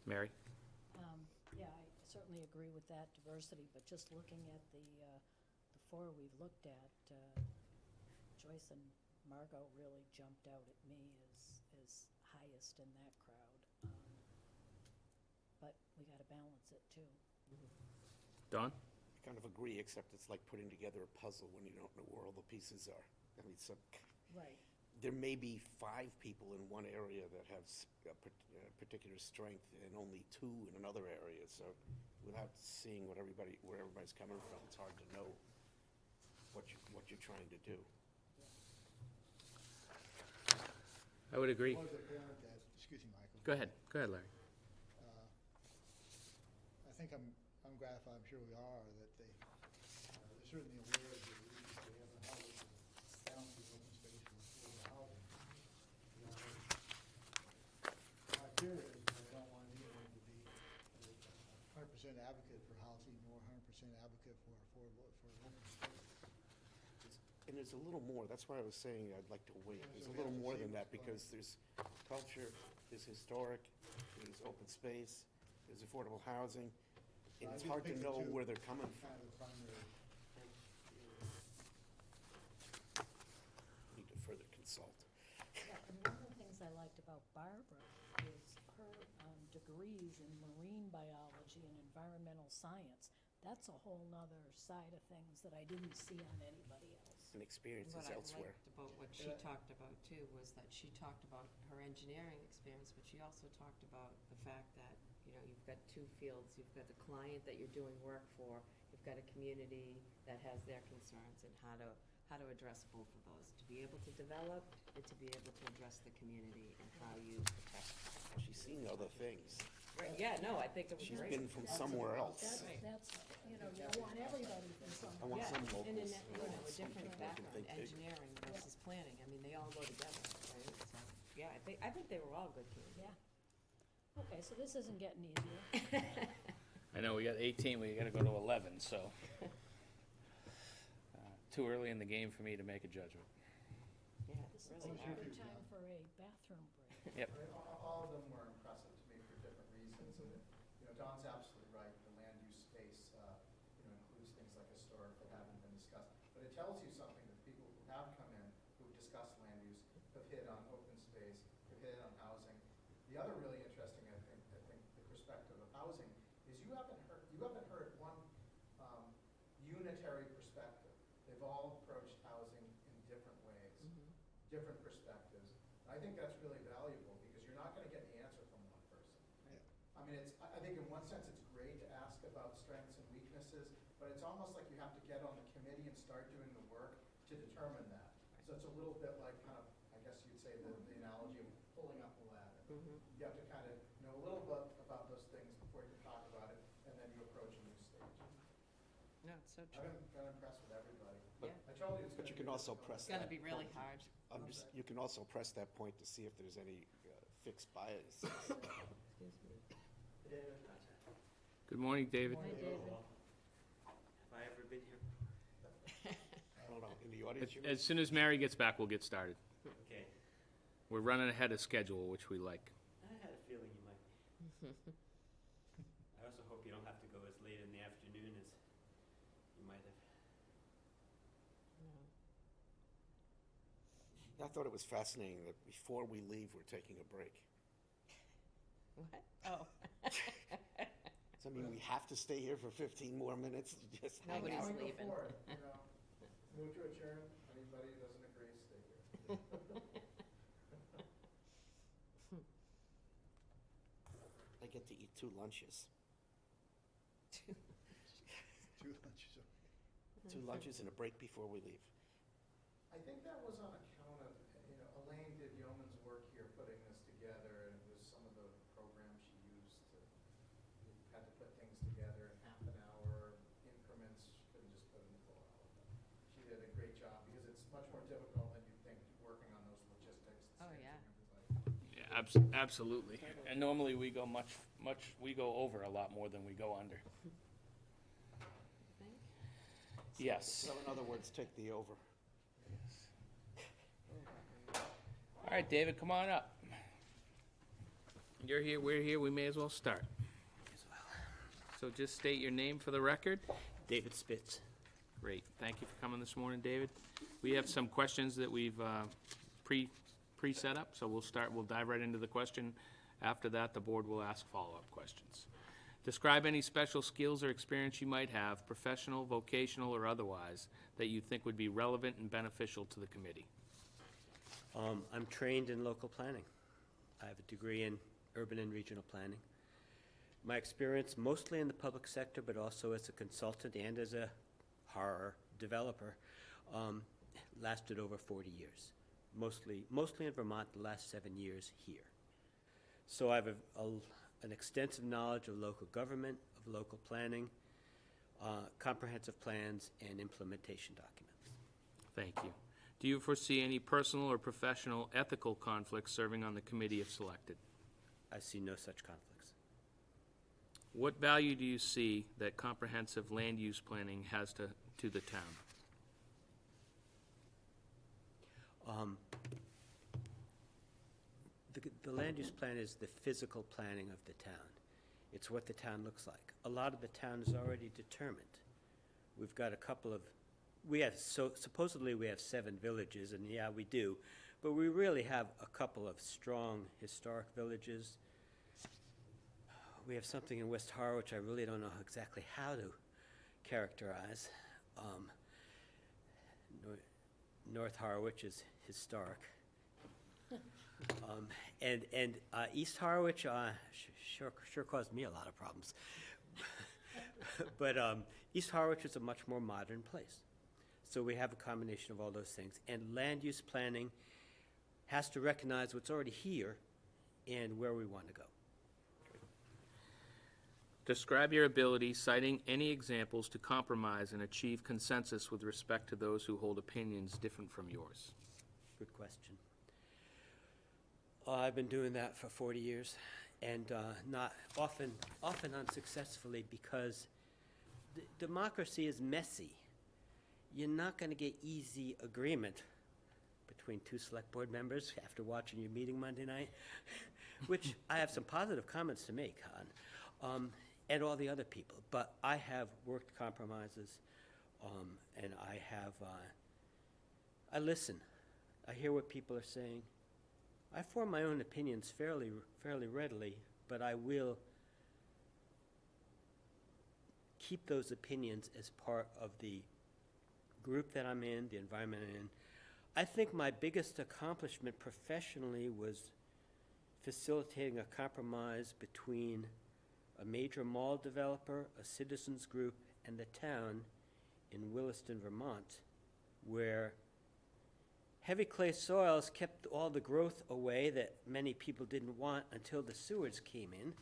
A: Mary?
E: Yeah, I certainly agree with that diversity, but just looking at the four we've looked at, Joyce and Margot really jumped out at me as highest in that crowd. But we gotta balance it too.
A: Don?
D: I kind of agree, except it's like putting together a puzzle when you don't know where all the pieces are. I mean,
E: Right.
D: there may be 5 people in one area that have a particular strength and only 2 in another area. So without seeing where everybody's coming from, it's hard to know what you're trying to do.
A: I would agree.
G: I was a parent that, excuse me, Michael.
A: Go ahead, Larry.
G: I think I'm gratified, I'm sure we are, that they're certainly aware of the issues they have in Harwich, balance of open space and affordable housing. You know, my fear is that I don't want anyone to be a 100% advocate for housing nor 100% advocate for open space.
D: And there's a little more, that's why I was saying I'd like to wait. There's a
G: So we
D: little
G: have to
D: more
G: see
D: than that,
G: what's
D: because there's culture, there's historic, there's open space, there's affordable housing. And
G: I
D: it's
G: just
D: hard to
G: picked the
D: know
G: two
D: where they're coming from.
G: Kind of the primary.
D: Need to further consult.
E: Yeah, and one of the things I liked about Barbara is her degrees in marine biology and environmental science. That's a whole nother side of things that I didn't see on anybody else.
D: And experiences
F: What I
D: elsewhere.
F: liked about what she talked about too was that she talked about her engineering experience, but she also talked about the fact that, you know, you've got two fields. You've got the client that you're doing work for, you've got a community that has their concerns, and how to address both of those. To be able to develop and to be able to address the community and how you protect.
D: She's seen other things.
F: Right, yeah, no, I think it was
D: She's
F: great.
D: been from somewhere else.
E: That's, you know, you don't want everybody from
D: I
E: somewhere.
D: want
F: Yeah,
D: some
F: and in
D: locals.
F: that, you know, a
D: Some
F: different
D: people that can
F: background,
D: think big.
F: engineering versus planning, I mean, they all go together, right? So, yeah, I think they were all good candidates.
E: Yeah. Okay, so this isn't getting easier.
A: I know, we got 18, we gotta go to 11, so. Too early in the game for me to make a judgment.
F: Yeah,
E: This
F: it's
E: is
F: really
E: a
F: hard.
E: good time for a bathroom break.
A: Yep.
B: All of them were impressive to me for different reasons. And, you know, Don's absolutely right. The land use space, you know, includes things like historic that haven't been discussed. But it tells you something that people who have come in, who've discussed land use, have hit on open space, have hit on housing. The other really interesting, I think, the perspective of housing is you haven't heard one unitary perspective. They've all approached housing in different ways, different perspectives. I think that's really valuable because you're not going to get the answer from one person. I mean, I think in one sense it's great to ask about strengths and weaknesses, but it's almost like you have to get on the committee and start doing the work to determine that. So it's a little bit like kind of, I guess you'd say the analogy of pulling up a ladder. You have to kind of know a little bit about those things before you can talk about it, and then you approach a new stage.
F: No, it's so
B: I've
F: true.
B: been impressed with everybody.
F: Yeah.
B: I told you it's
D: But
B: gonna
D: you
B: be
D: can also
B: difficult.
D: press
F: It's gonna
D: that
F: be really
D: point.
F: hard.
D: You can also press that point to see if there's any fixed bias.
F: Excuse me.
A: Good morning, David.
E: Hi, David.
K: Have I ever been here?
D: I don't know, in the audience, you mean?
A: As soon as Mary gets back, we'll get started.
K: Okay.
A: We're running ahead of schedule, which we like.
K: I had a feeling you might be. I also hope you don't have to go as late in the afternoon as you might have.
D: I thought it was fascinating that before we leave, we're taking a break.
F: What? Oh.
D: Does that mean we have to stay here for 15 more minutes? Just hang
F: Nobody's
D: out?
B: Go
F: leaving.
B: for it, you know. Move to adjourn. Anybody who doesn't agree, stay here.
D: I get to eat 2 lunches.
G: 2 lunches.
D: 2 lunches and a break before we leave.
B: I think that was on account of, you know, Elaine did yeoman's work here putting this together, and it was some of the programs she used to, you had to put things together in half an hour increments, she couldn't just put in the full hour. She did a great job, because it's much more difficult than you'd think, working on those logistics.
F: Oh, yeah.
A: Yeah, absolutely. And normally we go we go over a lot more than we go under. Yes.
D: So in other words, take the over.
A: All right, David, come on up. You're here, we're here, we may as well start. So just state your name for the record.
K: David Spitz.
A: Great, thank you for coming this morning, David. We have some questions that we've pre-set up, so we'll dive right into the question. After that, the board will ask follow-up questions. Describe any special skills or experience you might have, professional, vocational, or otherwise, that you think would be relevant and beneficial to the committee.
K: I'm trained in local planning. I have a degree in urban and regional planning. My experience mostly in the public sector, but also as a consultant and as a horror developer, lasted over 40 years. mostly in Vermont, the last 7 years here. So I have an extensive knowledge of local government, of local planning, comprehensive plans, and implementation documents.
A: Thank you. Do you foresee any personal or professional ethical conflicts serving on the committee if selected?
K: I see no such conflicts.
A: What value do you see that comprehensive land use planning has to the town?
K: The land use plan is the physical planning of the town. It's what the town looks like. A lot of the town is already determined. We've got a couple of, supposedly we have 7 villages, and yeah, we do, but we really have a couple of strong historic villages. We have something in West Harwich I really don't know exactly how to characterize. North Harwich is historic. And East Harwich sure caused me a lot of problems. But East Harwich is a much more modern place. So we have a combination of all those things. And land use planning has to recognize what's already here and where we want to go.
A: Describe your ability, citing any examples, to compromise and achieve consensus with respect to those who hold opinions different from yours.
K: Good question. I've been doing that for 40 years, and not often unsuccessfully, because democracy is messy. You're not going to get easy agreement between 2 select board members after watching your meeting Monday night, which I have some positive comments to make on, and all the other people. But I have worked compromises, and I listen. I hear what people are saying. I form my own opinions fairly readily, but I will keep those opinions as part of the group that I'm in, the environment I'm in. I think my biggest accomplishment professionally was facilitating a compromise between a major mall developer, a citizens group, and the town in Williston, Vermont, where heavy clay soils kept all the growth away that many people didn't want until the sewers came in.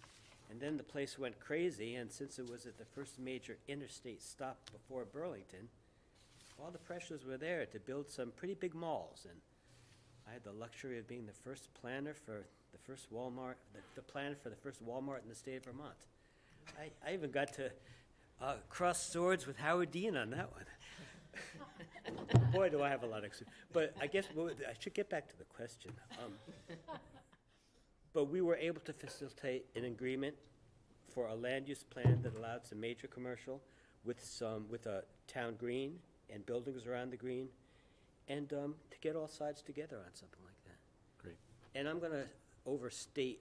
K: And then the place went crazy, and since it was at the first major interstate stop before Burlington, all the pressures were there to build some pretty big malls. And I had the luxury of being the first planner for the first Walmart, the planner for the first Walmart in the state of Vermont. I even got to cross swords with Howard Dean on that one. Boy, do I have a lot of experience. But I guess I should get back to the question. But we were able to facilitate an agreement for a land use plan that allowed some major commercial with a town green and buildings around the green, and to get all sides together on something like that.
A: Great.
K: And I'm going to overstate.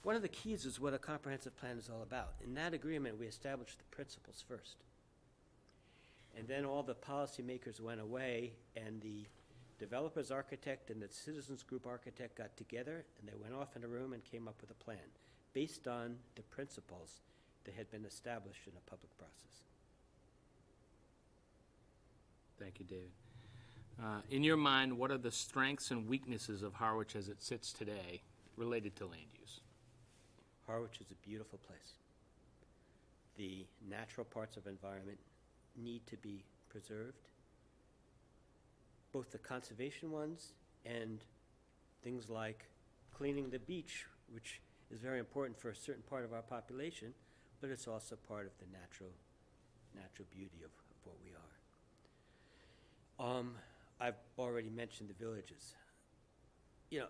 K: One of the keys is what a comprehensive plan is all about. In that agreement, we established the principles first. And then all the policymakers went away, and the developer's architect and the citizens group architect got together, and they went off in a room and came up with a plan based on the principles that had been established in a public process.
A: Thank you, David. In your mind, what are the strengths and weaknesses of Harwich as it sits today related to land use?
K: Harwich is a beautiful place. The natural parts of environment need to be preserved, both the conservation ones and things like cleaning the beach, which is very important for a certain part of our population, but it's also part of the natural beauty of what we are. I've already mentioned the villages. You know,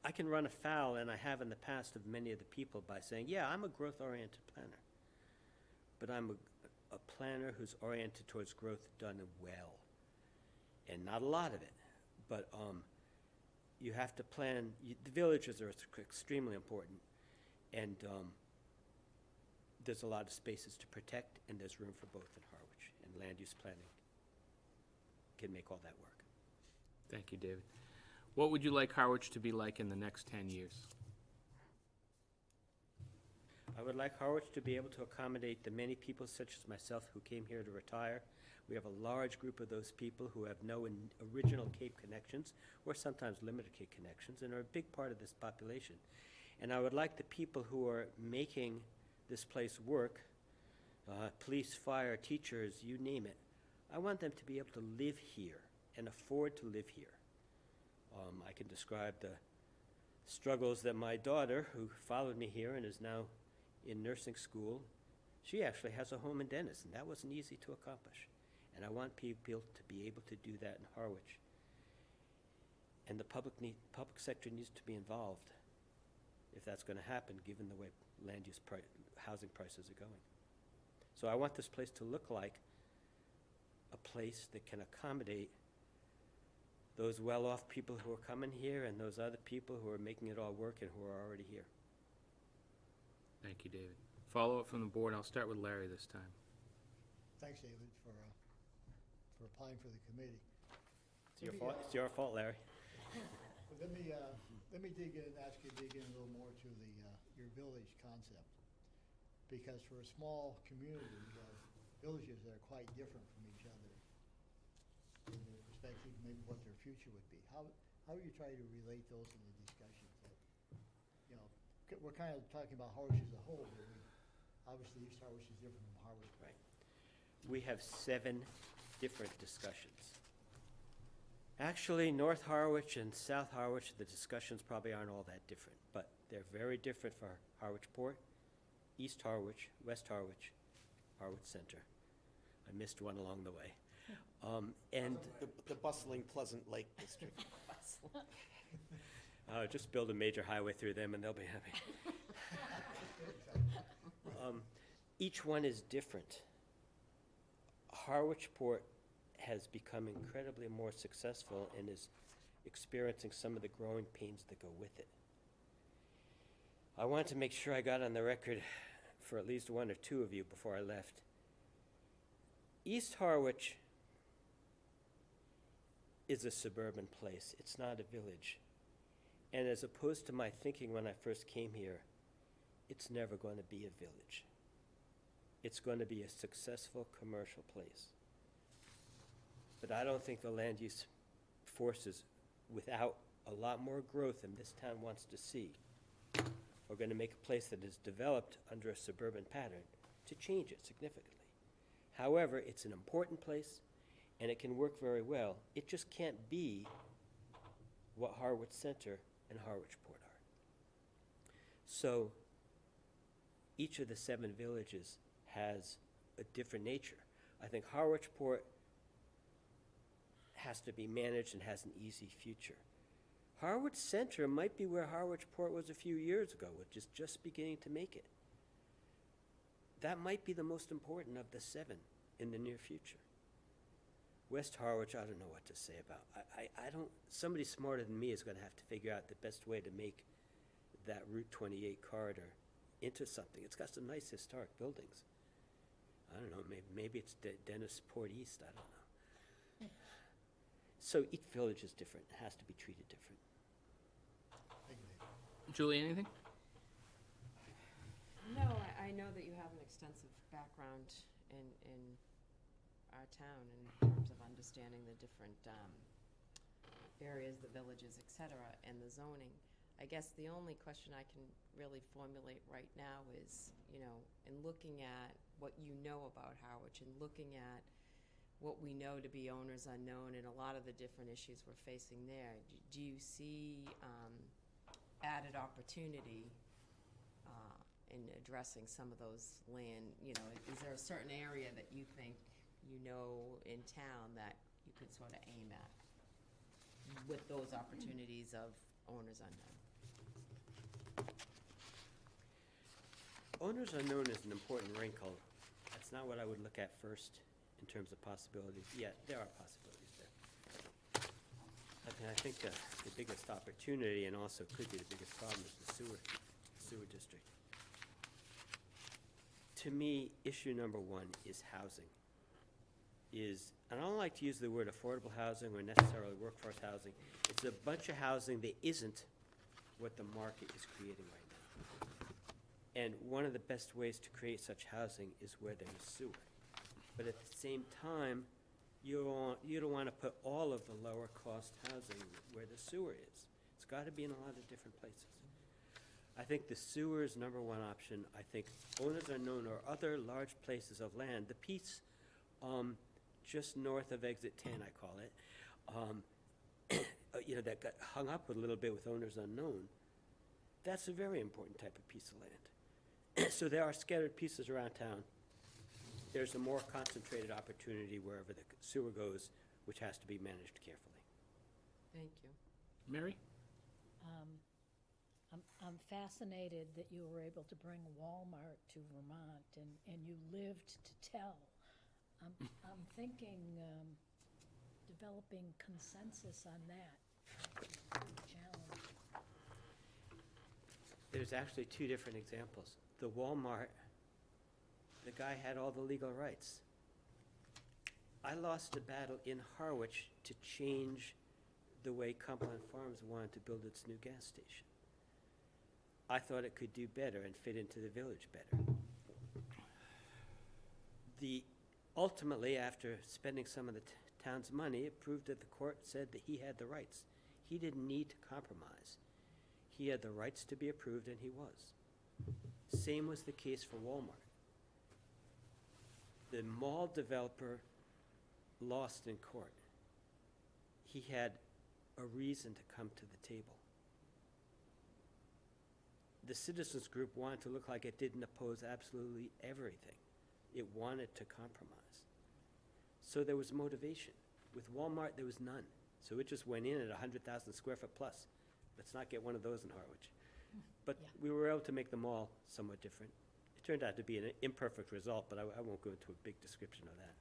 K: I can run afoul, and I have in the past, of many of the people by saying, yeah, I'm a growth-oriented planner, but I'm a planner who's oriented towards growth done well, and not a lot of it, but you have to plan. The villages are extremely important, and there's a lot of spaces to protect, and there's room for both in Harwich, and land use planning can make all that work.
A: Thank you, David. What would you like Harwich to be like in the next 10 years?
K: I would like Harwich to be able to accommodate the many people such as myself who came here to retire. We have a large group of those people who have no original Cape connections, or sometimes limited Cape connections, and are a big part of this population. And I would like the people who are making this place work, police, fire, teachers, you name it, I want them to be able to live here and afford to live here. I can describe the struggles that my daughter, who followed me here and is now in nursing school, she actually has a home in Dennis, and that wasn't easy to accomplish. And I want people to be able to do that in Harwich. And the public sector needs to be involved if that's going to happen, given the way housing prices are going. So I want this place to look like a place that can accommodate those well-off people who are coming here and those other people who are making it all work and who are already here.
A: Thank you, David. Follow-up from the board. I'll start with Larry this time.
G: Thanks, David, for applying for the committee.
K: It's your fault. It's your fault, Larry.
G: But let me dig in, ask you to dig in a little more to your village concept. Because for a small community, you have villages that are quite different from each other in their perspective, maybe what their future would be. How do you try to relate those in the discussions? That, you know, we're kind of talking about Harwich as a whole, but obviously East Harwich is different from Harwich.
K: Right. We have 7 different discussions. Actually, North Harwich and South Harwich, the discussions probably aren't all that different, but they're very different for Harwich Port, East Harwich, West Harwich, Harwich Center. I missed one along the way. And
D: The bustling Pleasant Lake District.
K: just build a major highway through them and they'll be happy. Each one is different. Harwich Port has become incredibly more successful and is experiencing some of the growing pains that go with it. I wanted to make sure I got on the record for at least 1 or 2 of you before I left. East Harwich is a suburban place. It's not a village. And as opposed to my thinking when I first came here, it's never going to be a village. It's going to be a successful commercial place. But I don't think the land use forces, without a lot more growth than this town wants to see, are going to make a place that is developed under a suburban pattern to change it significantly. However, it's an important place, and it can work very well. It just can't be what Harwich Center and Harwich Port are. So each of the 7 villages has a different nature. I think Harwich Port has to be managed and has an easy future. Harwich Center might be where Harwich Port was a few years ago, which is just beginning to make it. That might be the most important of the 7 in the near future. West Harwich, I don't know what to say about. I don't, somebody smarter than me is going to have to figure out the best way to make that Route 28 corridor into something. It's got some nice historic buildings. I don't know, maybe it's Dennis Port East, I don't know. So each village is different, it has to be treated different.
G: Thank you, David.
A: Julie, anything?
F: No, I know that you have an extensive background in our town in terms of understanding the different areas, the villages, et cetera, and the zoning. I guess the only question I can really formulate right now is, you know, in looking at what you know about Harwich and looking at what we know to be owners unknown and a lot of the different issues we're facing there, do you see added opportunity in addressing some of those land, you know, is there a certain area that you think you know in town that you could sort of aim at with those opportunities of owners unknown?
K: Owners unknown is an important wrinkle. That's not what I would look at first in terms of possibilities. Yeah, there are possibilities there. I think the biggest opportunity, and also could be the biggest problem, is the sewer district. To me, issue number 1 is housing. And I don't like to use the word affordable housing or necessarily workforce housing. It's a bunch of housing that isn't what the market is creating right now. And one of the best ways to create such housing is where there is sewer. But at the same time, You don't want to put all of the lower-cost housing where the sewer is. It's got to be in a lot of different places. I think the sewer is number one option. I think owners unknown or other large places of land, the piece just north of exit 10, I call it, that got hung up a little bit with owners unknown, that's a very important type of piece of land. So there are scattered pieces around town. There's a more concentrated opportunity wherever the sewer goes, which has to be managed carefully.
F: Thank you.
A: Mary?
E: I'm fascinated that you were able to bring Walmart to Vermont and you lived to tell. I'm thinking developing consensus on that. Challenge.
K: There's actually two different examples. The Walmart, the guy had all the legal rights. I lost a battle in Harwich to change the way Cumberland Farms wanted to build its new gas station. I thought it could do better and fit into the village better. Ultimately, after spending some of the town's money, it proved that the court said that he had the rights. He didn't need to compromise. He had the rights to be approved, and he was. Same was the case for Walmart. The mall developer lost in court. He had a reason to come to the table. The citizens group wanted to look like it didn't oppose absolutely everything. It wanted to compromise. So there was motivation. With Walmart, there was none. So it just went in at 100,000 square foot plus. Let's not get one of those in Harwich. But
E: Yeah.
K: we were able to make them all somewhat different. It turned out to be an imperfect result, but I won't go into a big description of that.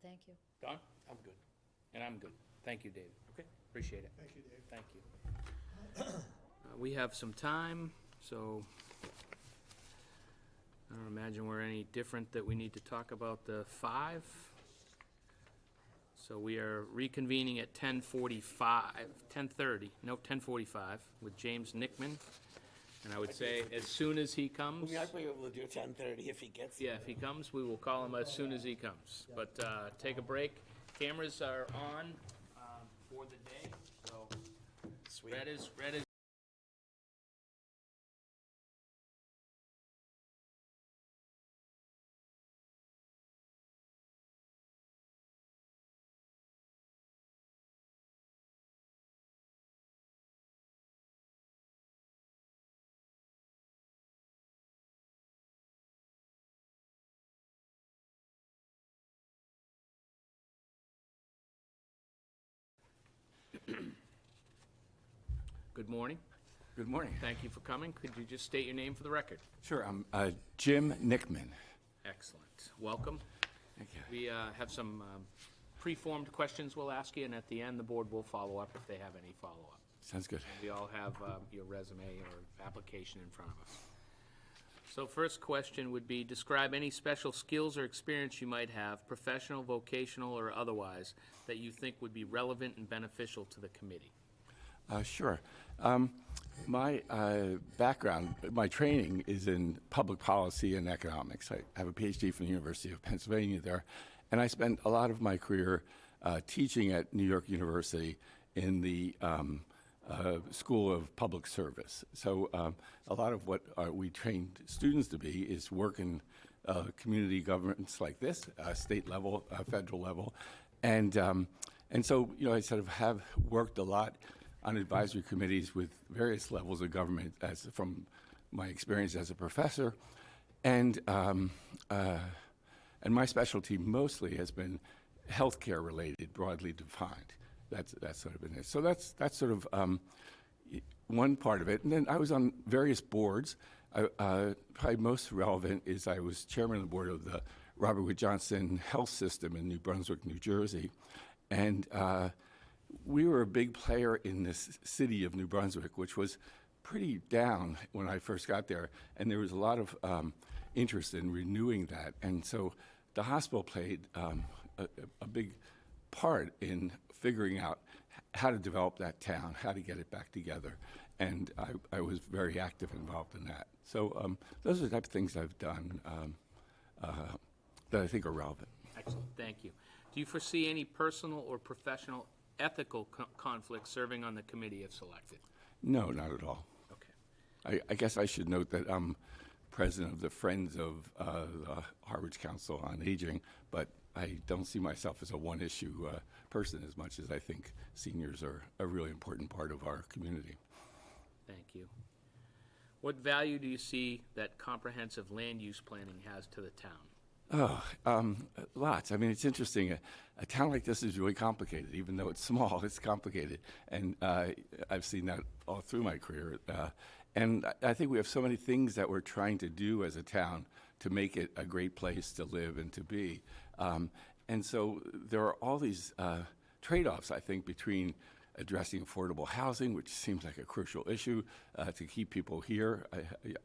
E: Thank you.
A: Don?
D: I'm good.
A: And I'm good. Thank you, David.
K: Okay.
A: Appreciate it.
G: Thank you, Dave.
A: Thank you. We have some time, so I don't imagine we're any different that we need to talk about the 5. So we are reconvening at 10:45 with James Nickman. And I would say as soon as he comes,
D: We might be able to do 10:30 if he gets
A: yeah,
D: here.
A: if he comes, we will call him as soon as he comes. But take a break. Cameras are on for the day, so
D: Sweet.
A: red is. Good morning.
L: Good morning.
A: Thank you for coming. Could you just state your name for the record?
L: Sure, I'm Jim Nickman.
A: Excellent. Welcome.
L: Thank you.
A: We have some pre-formed questions we'll ask you, and at the end, the board will follow up if they have any follow-up.
L: Sounds good.
A: We all have your resume or application in front of us. So first question would be, describe any special skills or experience you might have, professional, vocational, or otherwise, that you think would be relevant and beneficial to the committee.
L: Sure. My background, my training is in public policy and economics. I have a PhD from the University of Pennsylvania there, and I spent a lot of my career teaching at New York University in the School of Public Service. So a lot of what we trained students to be is work in community governments like this, state level, federal level, and so I sort of have worked a lot on advisory committees with various levels of government, as from my experience as a professor, and my specialty mostly has been healthcare related, broadly defined. That's sort of been it. So that's sort of one part of it. And then I was on various boards. Probably most relevant is I was chairman of the board of the Robert Wood Johnson Health System in New Brunswick, New Jersey, and we were a big player in this city of New Brunswick, which was pretty down when I first got there, and there was a lot of interest in renewing that. And so the hospital played a big part in figuring out how to develop that town, how to get it back together. And I was very active involved in that. So those are the type of things I've done that I think are relevant.
A: Excellent, thank you. Do you foresee any personal or professional ethical conflicts serving on the committee if selected?
L: No, not at all.
A: Okay.
L: I guess I should note that I'm president of the Friends of the Harwich Council on Aging, but I don't see myself as a one-issue person as much as I think seniors are a really important part of our community.
A: Thank you. What value do you see that comprehensive land use planning has to the town?
L: Oh, lots. I mean, it's interesting. A town like this is really complicated. Even though it's small, it's complicated. And I've seen that all through my career. And I think we have so many things that we're trying to do as a town to make it a great place to live and to be. And so there are all these trade-offs, I think, between addressing affordable housing, which seems like a crucial issue to keep people here.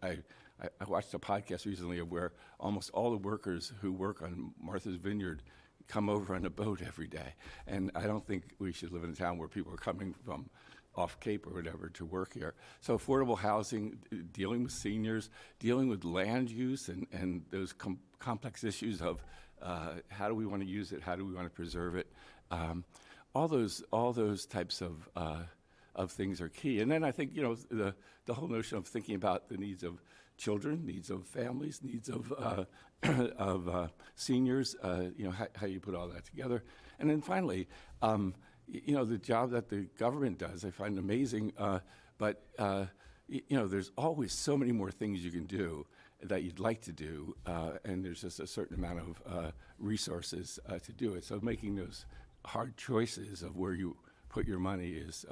L: I watched a podcast recently of where almost all the workers who work on Martha's Vineyard come over on a boat every day. And I don't think we should live in a town where people are coming from off Cape or whatever to work here. So affordable housing, dealing with seniors, dealing with land use and those complex issues of how do we want to use it, how do we want to preserve it. All those types of things are key. And then I think, the whole notion of thinking about the needs of children, needs of families, needs of seniors, how you put all that together. And then finally, the job that the government does, I find amazing, but there's always so many more things you can do that you'd like to do, and there's just a certain amount of resources to do it. So making those hard choices of where you put your money is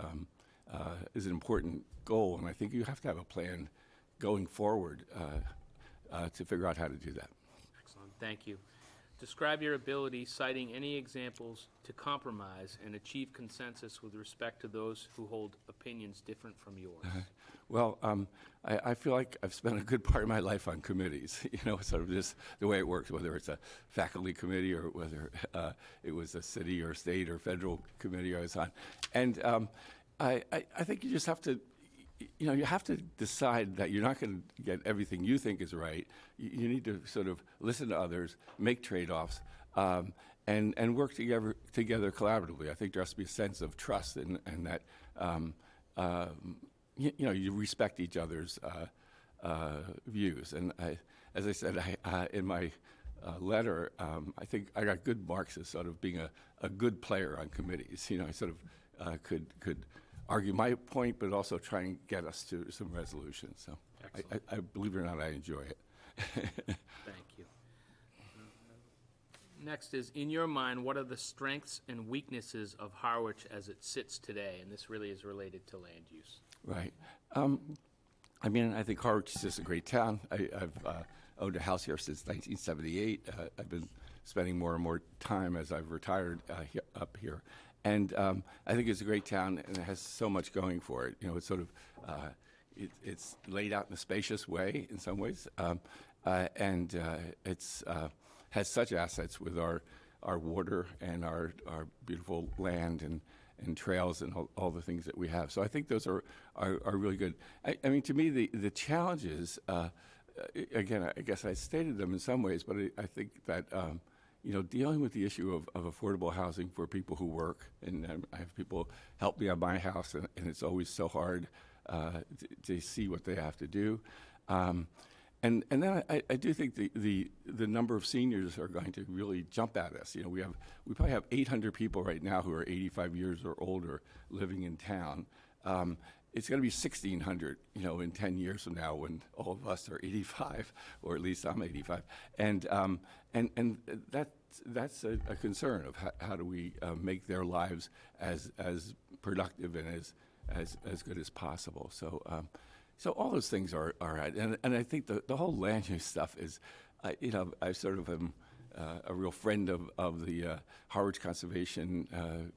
L: an important goal, and I think you have to have a plan going forward to figure out how to do that.
A: Excellent, thank you. Describe your ability citing any examples to compromise and achieve consensus with respect to those who hold opinions different from yours.
L: Well, I feel like I've spent a good part of my life on committees, sort of just the way it works, whether it's a faculty committee or whether it was a city or state or federal committee I was on. And I think you just have to, you have to decide that you're not going to get everything you think is right. You need to sort of listen to others, make trade-offs, and work together collaboratively. I think there has to be a sense of trust and that you respect each other's views. And as I said in my letter, I think I got good marks as sort of being a good player on committees. I sort of could argue my point, but also try and get us to some resolution. So I believe it or not, I enjoy it.
A: Thank you. Next is, in your mind, what are the strengths and weaknesses of Harwich as it sits today? And this really is related to land use.
L: Right. I think Harwich is just a great town. I've owned a house here since 1978. I've been spending more and more time as I've retired up here. And I think it's a great town, and it has so much going for it. It's sort of, it's laid out in a spacious way in some ways, and it's has such assets with our water and our beautiful land and trails and all the things that we have. So I think those are really good. I mean, to me, the challenges, again, I guess I stated them in some ways, but I think that dealing with the issue of affordable housing for people who work, and I have people help me on my house, and it's always so hard to see what they have to do. And then I do think the number of seniors are going to really jump at us. We probably have 800 people right now who are 85 years or older living in town. It's going to be 1,600, in 10 years from now when all of us are 85, or at least I'm 85. And that's a concern of how do we make their lives as productive and as good as possible. So all those things are right. And I think the whole land use stuff is, I sort of am a real friend of the Harwich Conservation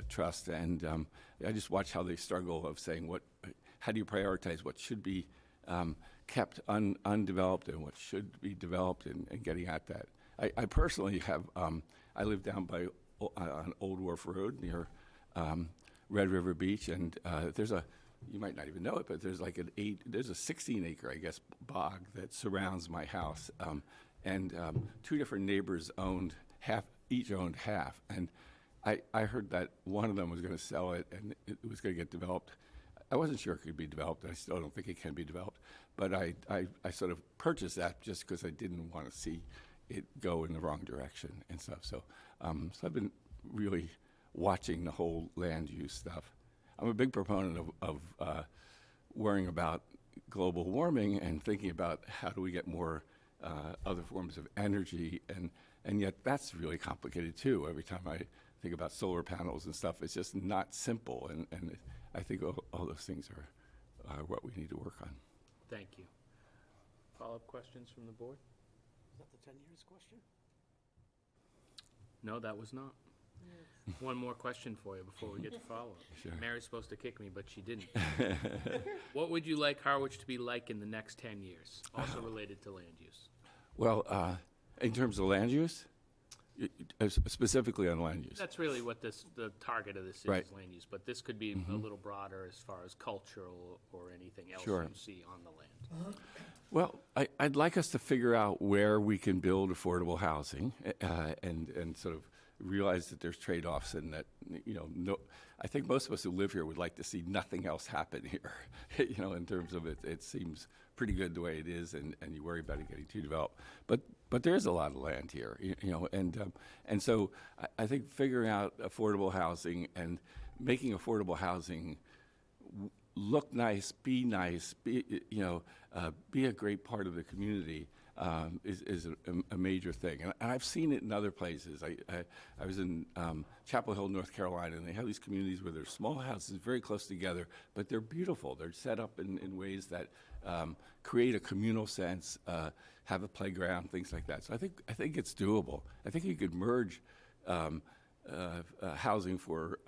L: Trust, and I just watch how they struggle of saying how do you prioritize what should be kept undeveloped and what should be developed, and getting at that. I personally have, I live down by on Old Wharf Road near Red River Beach, and you might not even know it, but there's there's a 16-acre, I guess, bog that surrounds my house, and two different neighbors owned each owned half. And I heard that one of them was going to sell it and it was going to get developed. I wasn't sure it could be developed. I still don't think it can be developed. But I sort of purchased that just because I didn't want to see it go in the wrong direction and stuff. So I've been really watching the whole land use stuff. I'm a big proponent of worrying about global warming and thinking about how do we get more other forms of energy, and yet that's really complicated too. Every time I think about solar panels and stuff, it's just not simple, and I think all those things are what we need to work on.
A: Thank you. Follow-up questions from the board?
D: Is that the 10 years question?
A: No, that was not. One more question for you before we get to follow-up.
L: Sure.
A: Mary's supposed to kick me, but she didn't. What would you like Harwich to be like in the next 10 years, also related to land use?
L: Well, in terms of land use, specifically on land use.
A: That's really what the target of this is,
L: Right.
A: land use, but this could be a little broader as far as cultural or anything else
L: Sure.
A: you see on the land.
L: Well, I'd like us to figure out where we can build affordable housing and sort of realize that there's trade-offs and that, I think most of us who live here would like to see nothing else happen here, in terms of it seems pretty good the way it is, and you worry about it getting too developed. But there is a lot of land here, and so I think figuring out affordable housing and making affordable housing look nice, be a great part of the community is a major thing. And I've seen it in other places. I was in Chapel Hill, North Carolina, and they have these communities where there's small houses very close together, but they're beautiful. They're set up in ways that create a communal sense, have a playground, things like that. So I think it's doable. I think you could merge housing for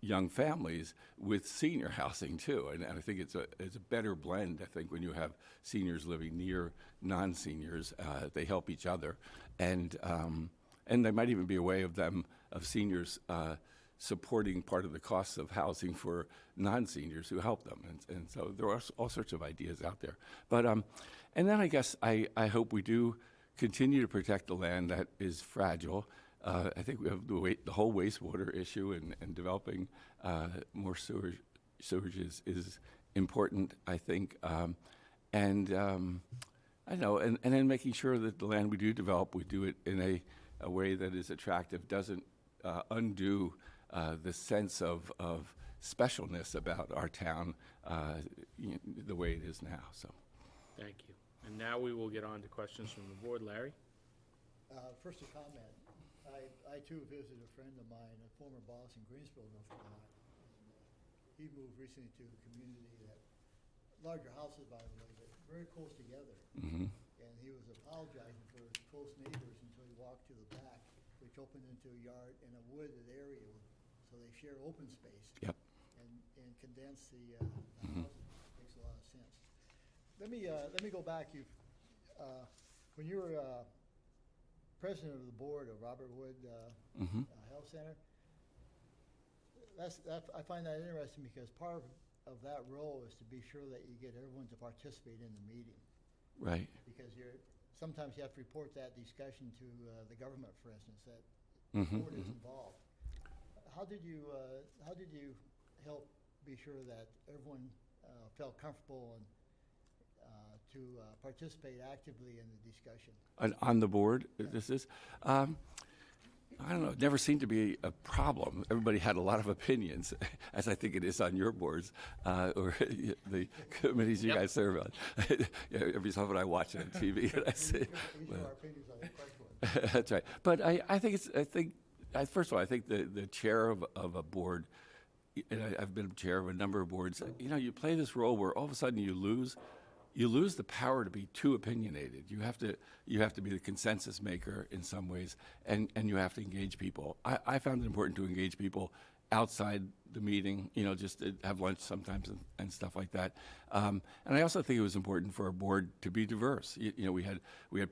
L: young families with senior housing too, and I think it's a better blend. I think when you have seniors living near non-seniors, they help each other, and there might even be a way of seniors supporting part of the costs of housing for non-seniors who help them, and so there are all sorts of ideas out there. But and then I guess I hope we do continue to protect the land that is fragile. I think we have the whole wastewater issue, and developing more sewage is important, I think. And I know, and then making sure that the land we do develop, we do it in a way that is attractive, doesn't undo the sense of specialness about our town the way it is now. So,
A: Thank you. And now we will get on to questions from the board. Larry?
G: First, a comment. I too visited a friend of mine, a former boss in Greensboro, North Carolina. He moved recently to a community that, larger houses by the way, but very close together.
L: mm-hmm.
G: And he was apologizing for his close neighbors until he walked to the back, which opened into a yard in a wooded area. So they share open space.
L: Yep.
G: And condense the houses. Makes a lot of sense. Let me go back. When you were president of the board of Robert Wood Health Center, I find that interesting because part of that role is to be sure that you get everyone to participate in the meeting.
L: Right.
G: Because sometimes you have to report that discussion to the government, for instance, that the board is involved. How did you help be sure that everyone felt comfortable and to participate actively in the discussion?
L: On the board, this is, I don't know, it never seemed to be a problem. Everybody had a lot of opinions, as I think it is on your boards, or the committees you guys serve on. Every so often I watch it on TV and I say,
G: Our opinions on the question.
L: that's right. But first of all, I think the chair of a board, and I've been chair of a number of boards, you play this role where all of a sudden you lose the power to be too opinionated. You have to be the consensus maker in some ways, and you have to engage people. I found it important to engage people outside the meeting, just to have lunch sometimes and stuff like that. And I also think it was important for our board to be diverse. We had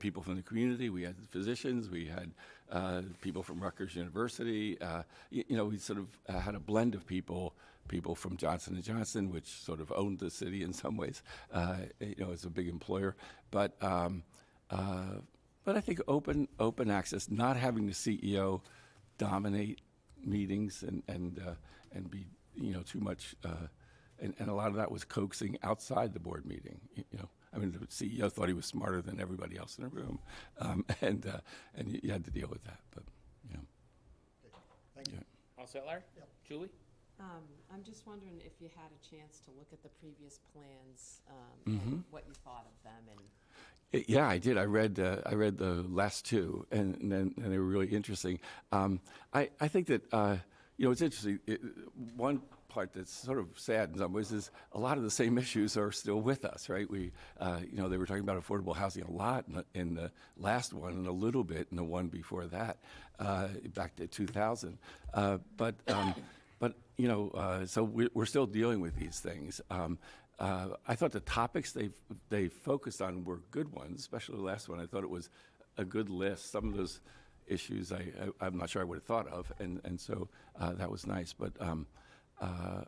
L: people from the community, we had physicians, we had people from Rutgers University. We sort of had a blend of people from Johnson & Johnson, which sort of owned the city in some ways, as a big employer. But But I think open access, not having the CEO dominate meetings and be, too much, and a lot of that was coaxing outside the board meeting, I mean, the CEO thought he was smarter than everybody else in the room, and you had to deal with that, but,
G: Thank you.
L: yeah.
A: All set, Larry?
G: Yep.
A: Julie?
F: I'm just wondering if you had a chance to look at the previous plans, and what you thought of them, and
L: Yeah, I did. I read the last two, and they were really interesting. I think that it's interesting. One part that's sort of sad in some ways is a lot of the same issues are still with us, right? We, they were talking about affordable housing a lot in the last one, and a little bit in the one before that, back to 2000. So we're still dealing with these things. I thought the topics they focused on were good ones, especially the last one. I thought it was a good list. Some of those issues I'm not sure I would have thought of, and so that was nice. But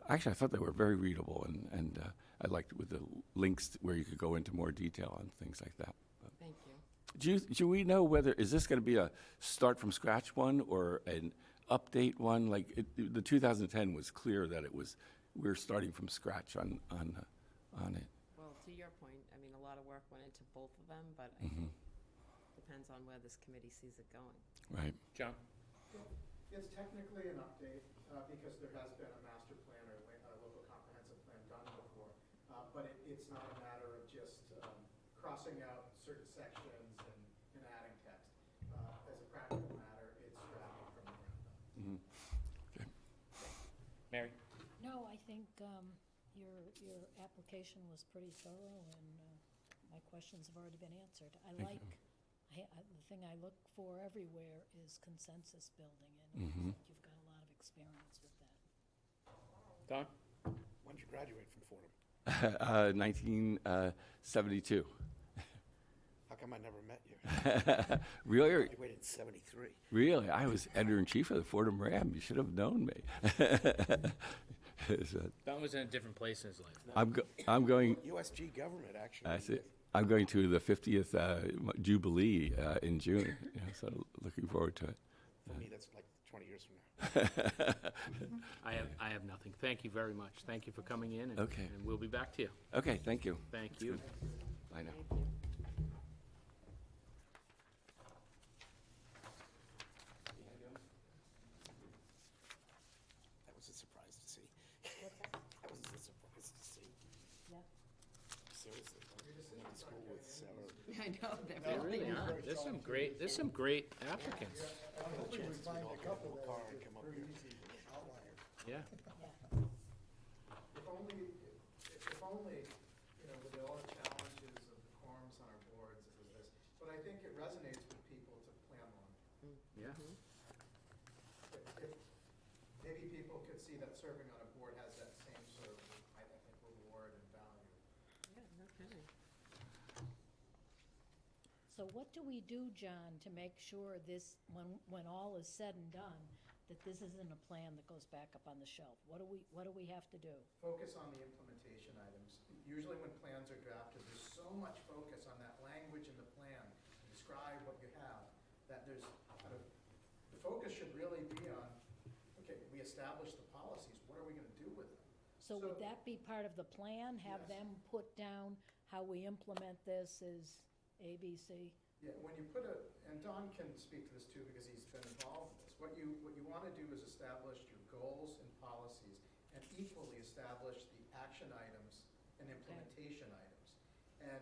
L: actually, I thought they were very readable, and I liked with the links where you could go into more detail on things like that. But
F: thank you.
L: do we know whether is this going to be a start from scratch one or an update one? Like the 2010 was clear that we're starting from scratch on it.
F: Well, to your point, I mean, a lot of work went into both of them, but I think depends on where this committee sees it going.
L: Right.
A: John?
B: It's technically an update, because there has been a master plan or a local comprehensive plan done before. But it's not a matter of just crossing out certain sections and adding text. As a practical matter, it's drafting from the ground up.
L: Okay.
A: Mary?
E: No, I think your application was pretty thorough, and my questions have already been answered. The thing I look for everywhere is consensus building, and I think you've got a lot of experience with that.
A: Don?
D: When did you graduate from Fordham?
L: 1972.
D: How come I never met you?
L: Really?
D: I graduated in 73.
L: Really? I was editor-in-chief of the Fordham Ram. You should have known me.
A: Don was in a different place in his life.
L: I'm going.
D: USG government, actually.
L: I see. I'm going to the 50th Jubilee in June, so looking forward to it.
D: For me, that's like 20 years from now.
A: I have nothing. Thank you very much. Thank you for coming in, and,
L: Okay.
A: and we'll be back to you.
L: Okay, thank you.
A: Thank you.
L: Bye now.
F: Thank you.
D: That was a surprise to see. That was a surprise to see.
E: Yeah.
D: Seriously. I went to school with Sarah.
F: I know,
A: They
F: they're
A: really
F: really
A: are. There's some great applicants.
G: I'm hoping we find a couple that
D: car
G: are
D: and come up
G: pretty
D: here.
G: easy outliers.
A: Yeah.
B: If only, with all the challenges of the quorums on our boards, it was this. But I think it resonates with people to plan long.
A: Yeah.
B: If maybe people could see that serving on a board has that same sort of, I think, reward and value.
F: Yeah, no kidding.
E: So what do we do, John, to make sure this, when all is said and done, that this isn't a plan that goes back up on the shelf? What do we have to do?
B: Focus on the implementation items. Usually when plans are drafted, there's so much focus on that language in the plan, describe what you have, that there's kind of, the focus should really be on, okay, we established the policies, what are we gonna do with them?
E: So would that be part of the plan? Have
B: Yes.
E: them put down how we implement this is A, B, C?
B: Yeah, when you and Don can speak to this too because he's been involved in this. What you want to do is establish your goals and policies and equally establish the action items and implementation items. And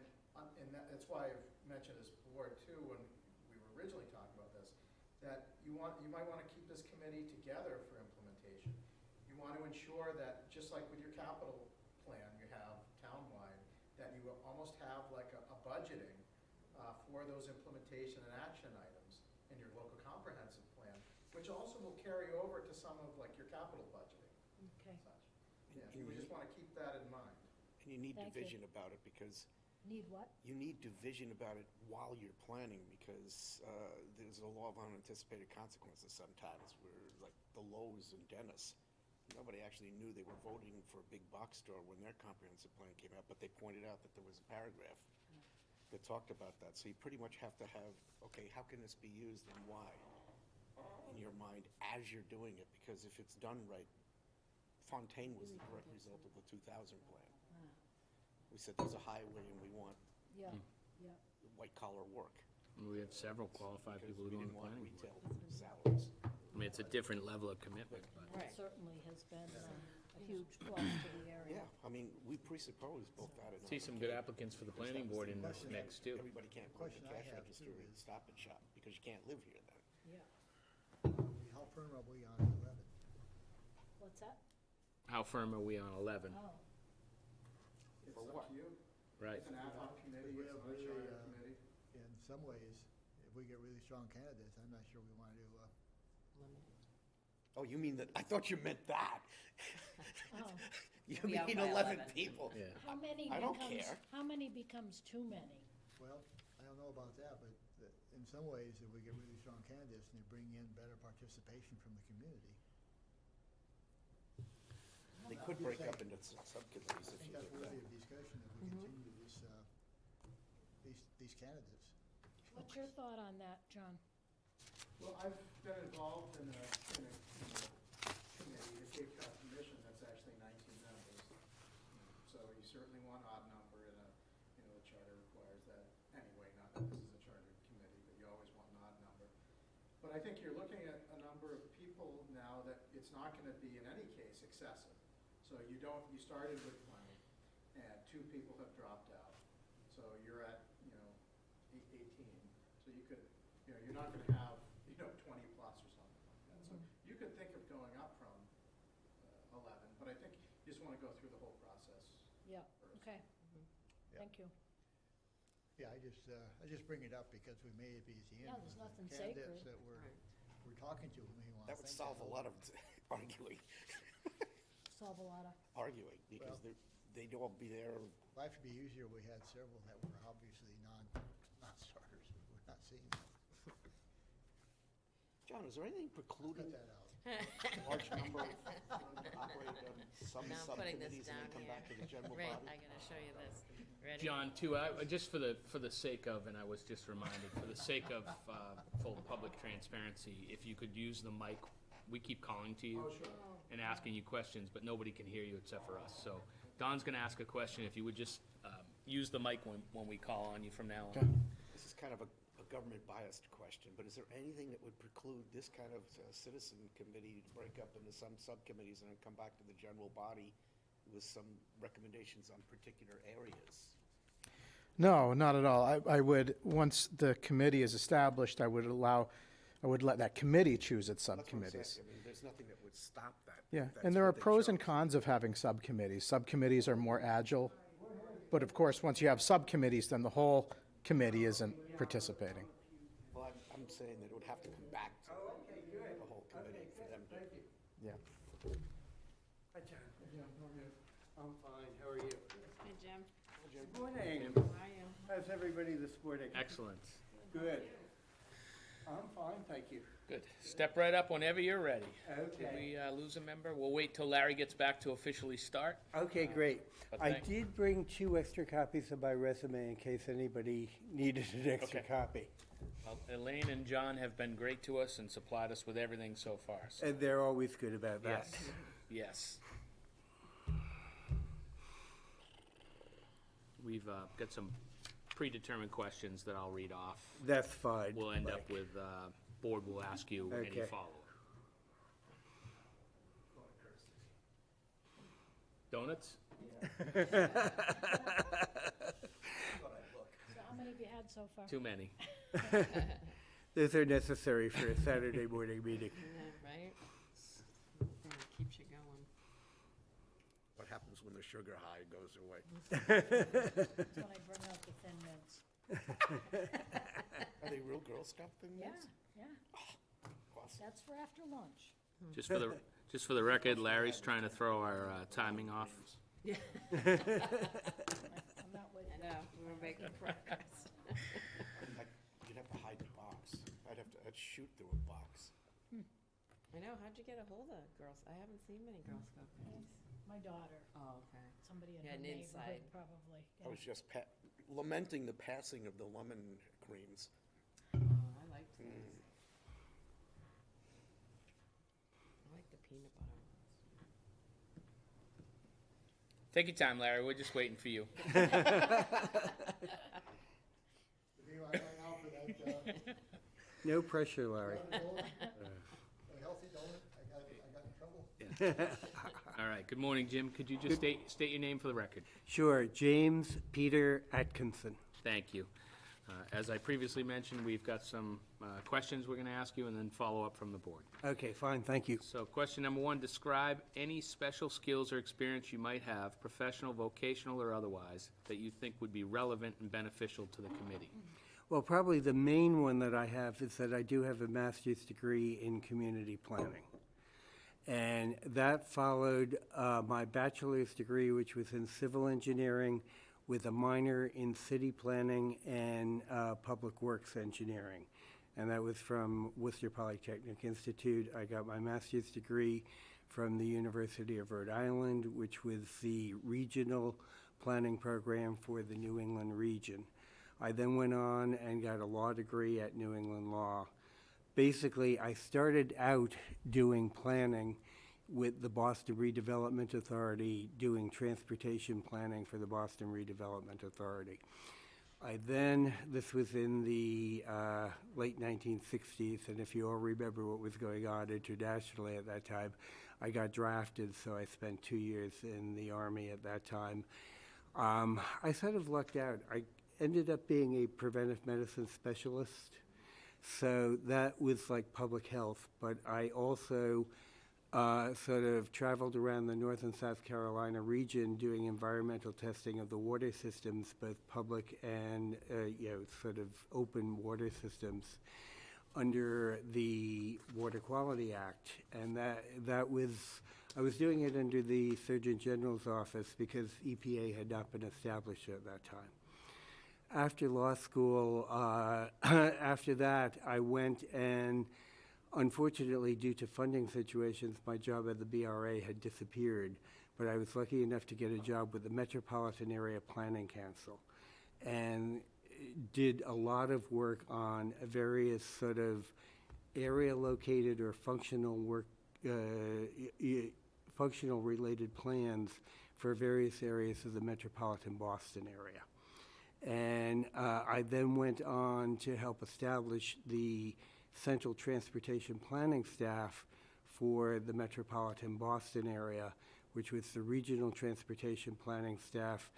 B: that's why I've mentioned this board too when we were originally talking about this, that you might want to keep this committee together for implementation. You want to ensure that just like with your capital plan you have townwide, that you almost have like a budgeting for those implementation and action items in your local comprehensive plan, which also will carry over to some of like your capital budgeting
E: Okay.
B: and such. Yeah, we just want to keep that in mind.
D: And you need
E: Thank you.
D: division about it because
E: Need what?
D: you need division about it while you're planning because there's a law of unanticipated consequences sometimes where like the Lowe's and Dennis, nobody actually knew they were voting for a big box store when their comprehensive plan came out, but they pointed out that there was a paragraph. that talked about that. So you pretty much have to have, okay, how can this be used and why in your mind as you're doing it? Because if it's done right, Fontaine was the direct result of the 2000 plan. We said there's a highway and we want
E: Yeah, yeah.
D: white collar work.
A: We have several qualified
D: Because
A: people
D: we
A: who go on
D: didn't
A: the
D: want
A: planning
D: retail
A: board.
D: salaries.
A: I mean, it's a different level of commitment, but.
E: It certainly has been a huge plus to the area.
D: Yeah, I mean, we presuppose both that and.
A: See some good applicants for the planning board in this mix, too.
D: Everybody can't go to the
G: Question I
D: cash
G: have,
D: register
G: too,
D: and
G: is-
D: Stop and Shop because you can't live here then.
E: Yeah.
G: How firm are we on 11?
E: What's that?
A: How firm are we on 11?
E: Oh,
B: It's
D: For
B: up
D: what?
B: to you.
A: Right.
B: It's an ad hoc committee,
G: We
B: it's
G: have
B: not a
G: really,
B: charter committee.
G: In some ways, if we get really strong candidates, I'm not sure we want to
D: Oh, you mean that, I thought you meant that.
E: oh.
D: You
F: Be out
D: mean
F: by
D: 11
F: 11.
D: people.
A: Yeah.
E: How many
D: I don't
E: becomes,
D: care.
E: how many becomes too many?
G: well, I don't know about that, but in some ways, if we get really strong candidates and they bring in better participation from the community,
D: They could break up into subcommittees
G: I
D: if
G: think
D: you
G: that's
D: did that.
G: worthy of discussion if we continue these candidates.
E: What's your thought on that, John?
B: Well, I've been involved in a committee, the Cape Cod Commission, that's actually 19 members. So you certainly want odd number and the charter requires that anyway, not that this is a chartered committee, but you always want an odd number. But I think you're looking at a number of people now that it's not gonna be in any case excessive. So you started with 20 and 2 people have dropped out. So you're at, 18. So you could, you're not gonna have 20 plus or something like that. So you could think of going up from 11, but I think you just want to go through the whole process.
E: Yeah,
B: first.
E: okay.
G: Yeah.
E: Thank you.
G: Yeah, I just bring it up because we may be at the end.
E: Yeah, there's
G: with the
E: nothing
G: candidates
E: sacred.
G: that we're talking to, who may want to.
D: That would solve a lot of arguing,
E: Solve a lot of,
D: because
G: Well-
D: they'd all be there.
G: Life would be easier, we had several that were obviously non-starters, but we're not seeing them.
D: John, is there anything
G: Cut
D: precluding
G: that out.
D: a large number of operate some
F: Now I'm putting this
D: subcommittees and then
F: down
D: come back to
F: here.
D: the general
F: Right,
D: body?
F: I'm gonna show you this. Ready?
A: John, too, just for the sake of, and I was just reminded, for the sake of full public transparency, if you could use the mic, we keep calling to you and asking you questions, but nobody can hear you except for us. So Don's gonna ask a question, if you would just use the mic when we call on you from now on.
D: This is kind of a government biased question, but is there anything that would preclude this kind of citizen committee to break up into some subcommittees and then come back to the general body with some recommendations on particular areas?
M: No, not at all. I would, once the committee is established, I would let that committee choose its
D: That's what I'm saying.
M: subcommittees.
D: I mean, there's nothing that would stop that.
M: Yeah,
D: if that's
M: and there are
D: what they
M: pros and
D: chose.
M: cons of having subcommittees. Subcommittees are more agile, but of course, once you have subcommittees, then the whole committee isn't participating.
D: Well, I'm saying that it would have to come back to the whole committee for them to.
M: Yeah.
N: Hi, John. I'm fine, how are you?
F: Hey, Jim,
N: Good morning.
F: how are you?
N: How's everybody this morning?
A: Excellent.
N: Good. I'm fine, thank you.
A: Good. Step right up whenever you're ready. Did
N: Okay.
A: we lose a member? We'll wait till Larry gets back to officially start.
N: Okay, great.
A: But
N: I
A: thank-
N: did bring 2 extra copies of my resume in case anybody needed an extra
A: Okay.
N: copy.
A: Elaine and John have been great to us and supplied us with everything so far. So,
N: And they're always good about that.
A: yes. We've got some predetermined questions that I'll read off.
N: That's fine.
A: We'll end up
N: Mike.
A: with, board will ask you any
N: Okay.
A: follow-up. Donuts?
E: so how many have you had so far?
A: Too many.
N: Those are necessary for a Saturday morning meeting.
F: Yeah, right? Thing that keeps you going.
D: What happens when the sugar high goes away?
E: That's when I bring out the Thin Mints.
D: Are they real Girl Scout things?
E: Yeah, yeah,
D: Awesome.
E: that's for after lunch.
A: Just for the record, Larry's trying to throw our timing off.
E: I'm not with
F: I
E: you.
F: know, we're making progress.
D: You'd have to hide the box. I'd shoot through a box.
F: I know, how'd you get a hold of girls? I haven't seen many Girl Scout cookies.
E: My daughter,
F: Oh, okay.
E: somebody in
F: Yeah,
E: her
F: an
E: neighborhood
F: inside.
E: probably.
D: I was just lamenting the passing of the lemon creams.
F: I liked those. I like the peanut butter ones.
A: Take your time, Larry, we're just waiting for you.
G: To be right now for that,
N: No pressure, Larry.
G: a healthy donut, I got in trouble.
A: All right, good morning, Jim. Could you just state your name for the record?
N: Sure, James Peter Atkinson.
A: Thank you. As I previously mentioned, we've got some questions we're going to ask you and then follow up from the board.
N: Okay, fine, thank you.
A: So question number one, describe any special skills or experience you might have, professional, vocational, or otherwise, that you think would be relevant and beneficial to the committee.
N: Well, probably the main one that I have is that I do have a master's degree in community planning. And that followed my bachelor's degree, which was in civil engineering, with a minor in city planning and public works engineering. And that was from Worcester Polytechnic Institute. I got my master's degree from the University of Rhode Island, which was the regional planning program for the New England region. I then went on and got a law degree at New England Law. Basically, I started out doing planning with the Boston Redevelopment Authority, doing transportation planning for the Boston Redevelopment Authority. This was in the late 1960s, and if you all remember what was going on internationally at that time, I got drafted, so I spent 2 years in the Army at that time. I sort of lucked out. I ended up being a preventive medicine specialist, so that was like public health, but I also sort of traveled around the North and South Carolina region doing environmental testing of the water systems, both public and sort of open water systems under the Water Quality Act. And that was, I was doing it under the Surgeon General's office because EPA had not been established at that time. After law school, after that, I went and, unfortunately, due to funding situations, my job at the BRA had disappeared, but I was lucky enough to get a job with the Metropolitan Area Planning Council and did a lot of work on various sort of area-located or functional work, functional related plans for various areas of the metropolitan Boston area. And I then went on to help establish the Central Transportation Planning Staff for the metropolitan Boston area, which was the regional transportation planning staff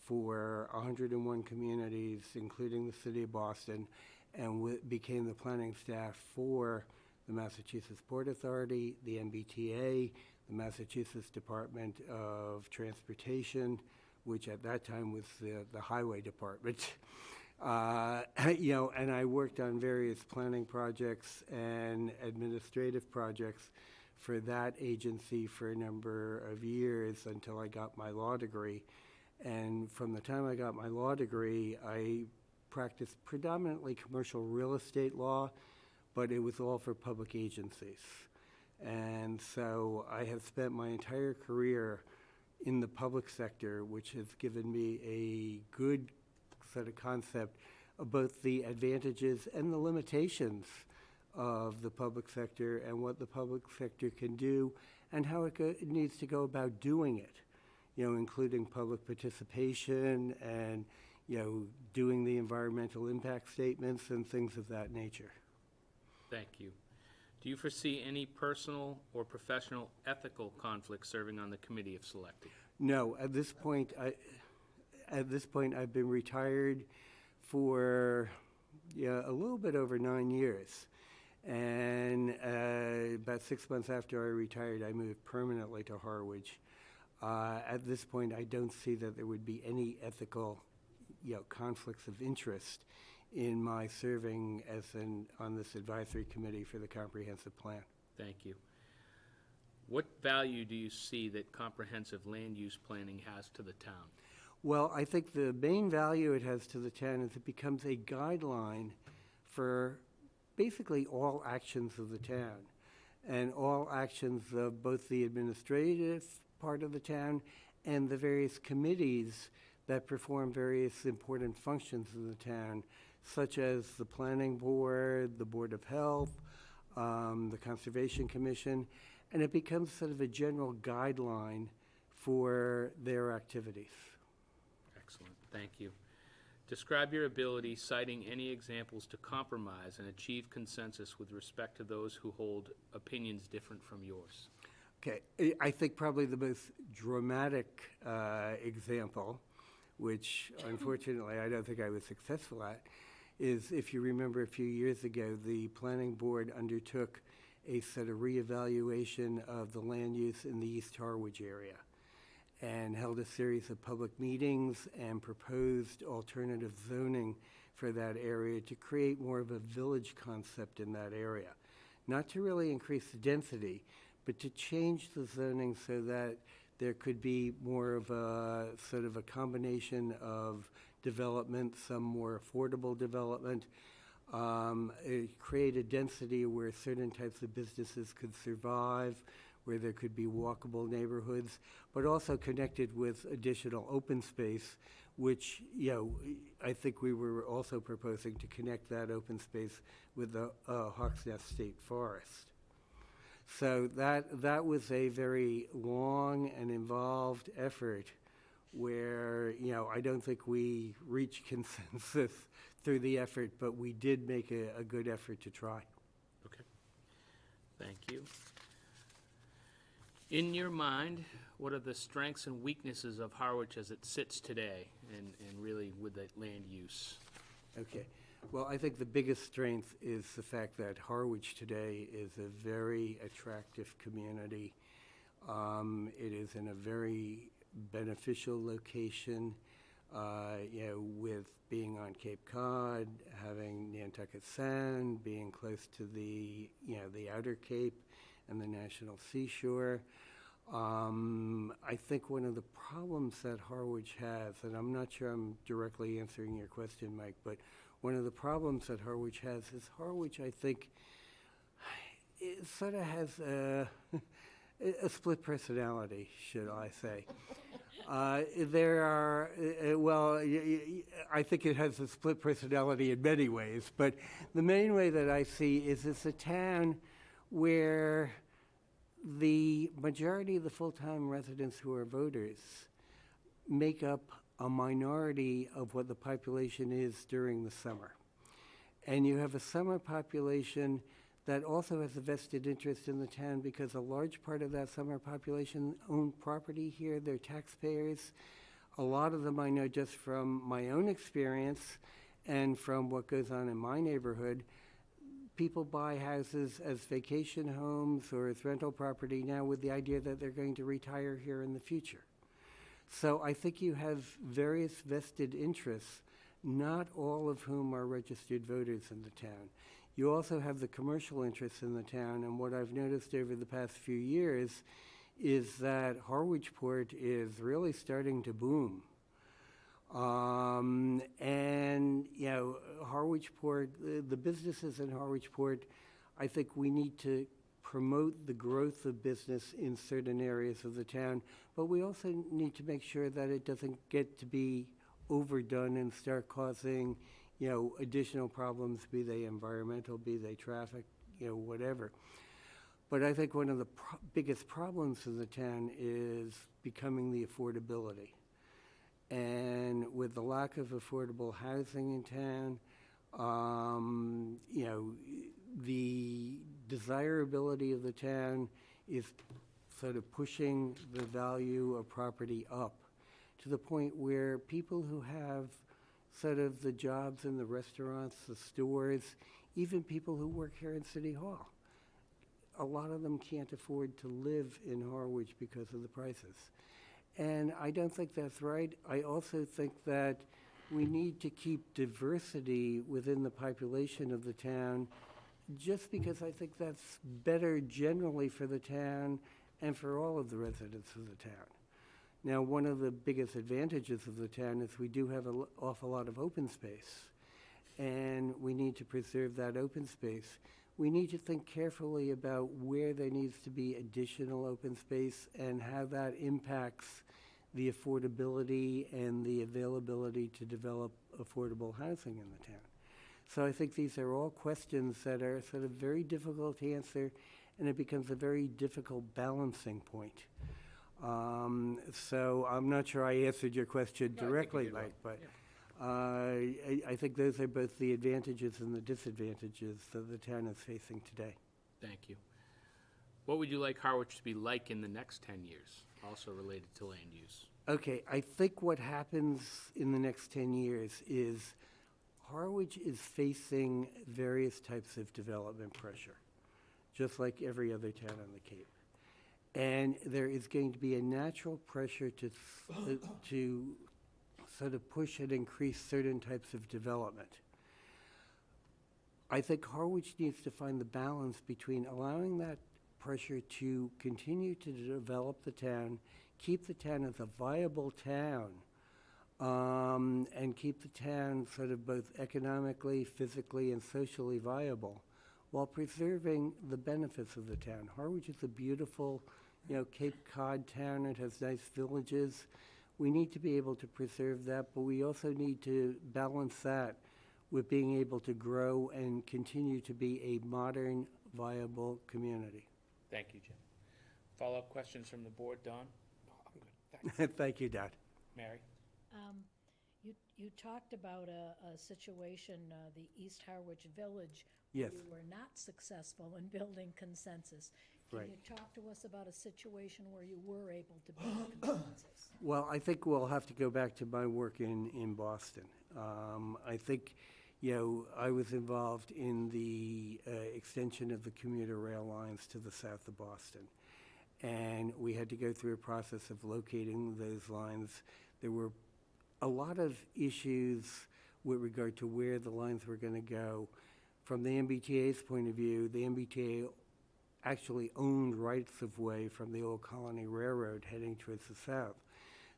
N: for 101 communities, including the city of Boston, and became the planning staff for the Massachusetts Port Authority, the MBTA, the Massachusetts Department of Transportation, which at that time was the Highway Department. And I worked on various planning projects and administrative projects for that agency for a number of years until I got my law degree. And from the time I got my law degree, I practiced predominantly commercial real estate law, but it was all for public agencies. And so I have spent my entire career in the public sector, which has given me a good sort of concept of both the advantages and the limitations of the public sector and what the public sector can do and how it needs to go about doing it, including public participation and, doing the environmental impact statements and things of that nature.
A: Thank you. Do you foresee any personal or professional ethical conflicts serving on the committee if selected?
N: No, at this point, I've been retired for a little bit over 9 years. And about 6 months after I retired, I moved permanently to Harwich. At this point, I don't see that there would be any ethical, conflicts of interest in my serving on this advisory committee for the comprehensive plan.
A: Thank you. What value do you see that comprehensive land use planning has to the town?
N: Well, I think the main value it has to the town is it becomes a guideline for basically all actions of the town and all actions of both the administrative part of the town and the various committees that perform various important functions in the town, such as the planning board, the Board of Health, the Conservation Commission, and it becomes sort of a general guideline for their activities.
A: Excellent, thank you. Describe your ability citing any examples to compromise and achieve consensus with respect to those who hold opinions different from yours.
N: Okay, I think probably the most dramatic example, which unfortunately I don't think I was successful at, is if you remember a few years ago, the planning board undertook a sort of reevaluation of the land use in the East Harwich area and held a series of public meetings and proposed alternative zoning for that area to create more of a village concept in that area. Not to really increase the density, but to change the zoning so that there could be more of a sort of a combination of development, some more affordable development, create a density where certain types of businesses could survive, where there could be walkable neighborhoods, but also connected with additional open space, which, you know, I think we were also proposing to connect that open space with the Hawks Nest State Forest. So that was a very long and involved effort where, you know, I don't think we reached consensus through the effort, but we did make a good effort to try.
A: Okay, thank you. In your mind, what are the strengths and weaknesses of Harwich as it sits today and really with the land use?
N: Okay. Well, I think the biggest strength is the fact that Harwich today is a very attractive community. It is in a very beneficial location, you know, with being on Cape Cod, having Nantucket Sound, being close to the, you know, the Outer Cape and the National Seashore. I think one of the problems that Harwich has, and I'm not sure I'm directly answering your question, Mike, but one of the problems that Harwich has is Harwich, I think, it sort of has a split personality, should I say. There are, well, I think it has a split personality in many ways, but the main way that I see is it's a town where the majority of the full-time residents who are voters make up a minority of what the population is during the summer. And you have a summer population that also has a vested interest in the town because a large part of that summer population own property here. They're taxpayers. A lot of them I know just from my own experience and from what goes on in my neighborhood. People buy houses as vacation homes or as rental property now with the idea that they're going to retire here in the future. So I think you have various vested interests, not all of whom are registered voters in the town. You also have the commercial interests in the town, and what I've noticed over the past few years is that Harwichport is really starting to boom. And, you know, Harwichport, the businesses in Harwichport, I think we need to promote the growth of business in certain areas of the town, but we also need to make sure that it doesn't get to be overdone and start causing, you know, additional problems, be they environmental, be they traffic, you know, whatever. But I think one of the biggest problems in the town is becoming the affordability. And with the lack of affordable housing in town, you know, the desirability of the town is sort of pushing the value of property up to the point where people who have sort of the jobs in the restaurants, the stores, even people who work here in City Hall, a lot of them can't afford to live in Harwich because of the prices. And I don't think that's right. I also think that we need to keep diversity within the population of the town, just because I think that's better generally for the town and for all of the residents of the town. Now, one of the biggest advantages of the town is we do have an awful lot of open space, and we need to preserve that open space. We need to think carefully about where there needs to be additional open space and how that impacts the affordability and the availability to develop affordable housing in the town. So I think these are all questions that are sort of very difficult to answer, and it becomes a very difficult balancing point. So I'm not sure I answered your question
A: No, I think you
N: directly,
A: did well.
N: Mike, but
A: Yeah.
N: I think those are both the advantages and the disadvantages that the town is facing today.
A: Thank you. What would you like Harwich to be like in the next 10 years, also related to land use?
N: Okay, I think what happens in the next 10 years is Harwich is facing various types of development pressure, just like every other town on the Cape. And there is going to be a natural pressure to sort of push and increase certain types of development. I think Harwich needs to find the balance between allowing that pressure to continue to develop the town, keep the town as a viable town, and keep the town sort of both economically, physically, and socially viable, while preserving the benefits of the town. Harwich is a beautiful, Cape Cod town. It has nice villages. We need to be able to preserve that, but we also need to balance that with being able to grow and continue to be a modern, viable community.
A: Thank you, Jim. Follow-up questions from the board, Don?
D: No, I'm good, thanks.
N: Thank you, Dad.
A: Mary?
E: You talked about a situation, the East Harwich Village.
N: Yes.
E: Where you were not successful in building consensus. Can
N: Right.
E: you talk to us about a situation where you were able to build consensus?
N: Well, I think we'll have to go back to my work in Boston. I think, I was involved in the extension of the commuter rail lines to the south of Boston. And we had to go through a process of locating those lines. There were a lot of issues with regard to where the lines were going to go. From the MBTA's point of view, the MBTA actually owned rights of way from the old Colony Railroad heading towards the south.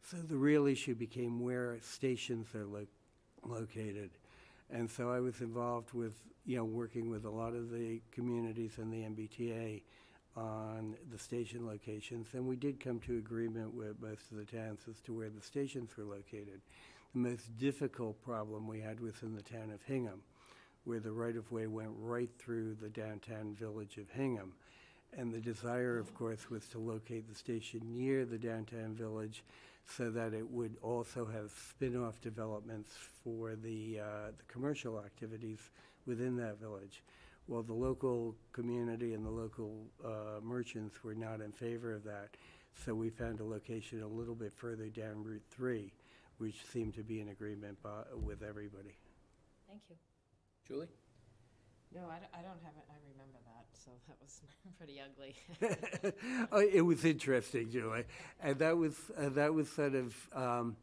N: So the real issue became where stations are located. And so I was involved with, working with a lot of the communities in the MBTA on the station locations, and we did come to agreement with most of the towns as to where the stations were located. The most difficult problem we had was in the town of Hingham, where the right-of-way went right through the downtown village of Hingham. And the desire, of course, was to locate the station near the downtown village so that it would also have spin-off developments for the commercial activities within that village. Well, the local community and the local merchants were not in favor of that, so we found a location a little bit further down Route 3, which seemed to be in agreement with everybody.
E: Thank you.
A: Julie?
F: No, I don't have it, I remember that, so that was pretty ugly.
N: Oh, it was interesting, Julie, and that was sort of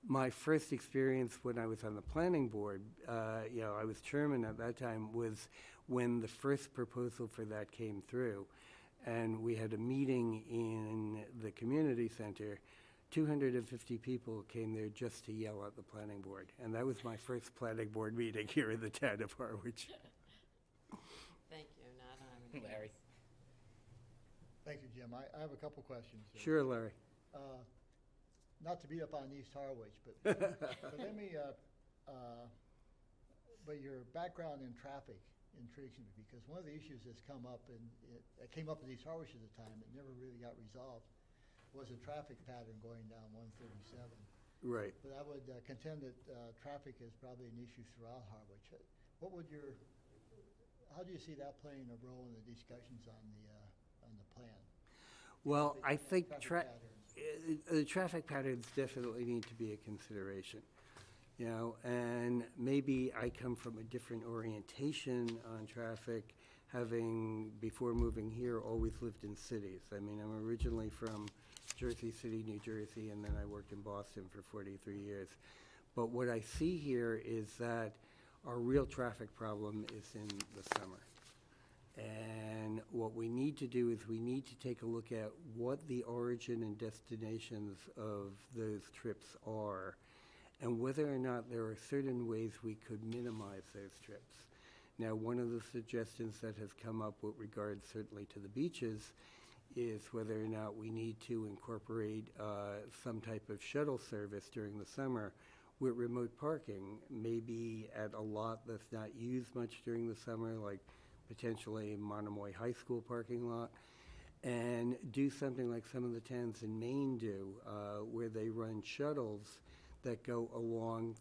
N: my first experience when I was on the planning board. I was chairman at that time, was when the first proposal for that came through, and we had a meeting in the community center. 250 people came there just to yell at the planning board, and that was my first planning board meeting here in the town of Harwich.
F: Thank you, not on.
A: Larry?
G: Thank you, Jim. I have a couple questions.
N: Sure, Larry.
G: Not to beat up on East Harwich, but let me, but your background in traffic intrigues me, because one of the issues that's come up, and it came up in East Harwich at the time, it never really got resolved, was a traffic pattern going down 137.
N: Right.
G: But I would contend that traffic is probably an issue throughout Harwich. How do you see that playing a role in the discussions on the plan?
N: Well, I think
G: Traffic patterns.
N: the traffic patterns definitely need to be a consideration, and maybe I come from a different orientation on traffic, having, before moving here, always lived in cities. I mean, I'm originally from Jersey City, New Jersey, and then I worked in Boston for 43 years. But what I see here is that our real traffic problem is in the summer. And what we need to do is we need to take a look at what the origin and destinations of those trips are, and whether or not there are certain ways we could minimize those trips. Now, one of the suggestions that has come up with regard certainly to the beaches is whether or not we need to incorporate some type of shuttle service during the summer with remote parking, maybe at a lot that's not used much during the summer, like potentially Monomoy High School parking lot, and do something like some of the towns in Maine do, where they run shuttles that go along,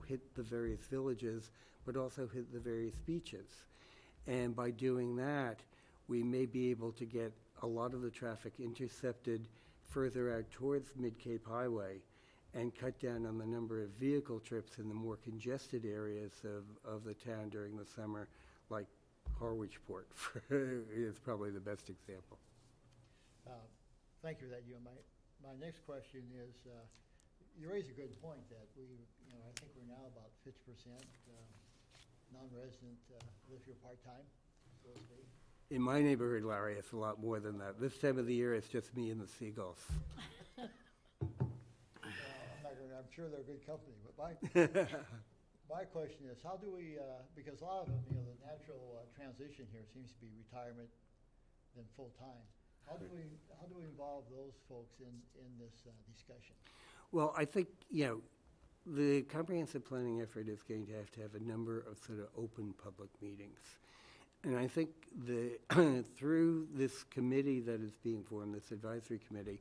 N: hit the various villages, but also hit the various beaches. And by doing that, we may be able to get a lot of the traffic intercepted further out towards Mid-Cape Highway and cut down on the number of vehicle trips in the more congested areas of the town during the summer, like Harwich Port is probably the best example.
G: Thank you for that, My next question is, you raise a good point that I think we're now about 50% non-resident live here part-time, so to speak.
N: In my neighborhood, Larry, it's a lot more than that. This time of the year, it's just me and the seagulls.
G: I'm sure they're good company, but my question is, how do we, because a lot of them, the natural transition here seems to be retirement then full-time. How do we involve those folks in this discussion?
N: Well, I think, the comprehensive planning effort is going to have a number of sort of open public meetings. And I think through this committee that is being formed, this advisory committee,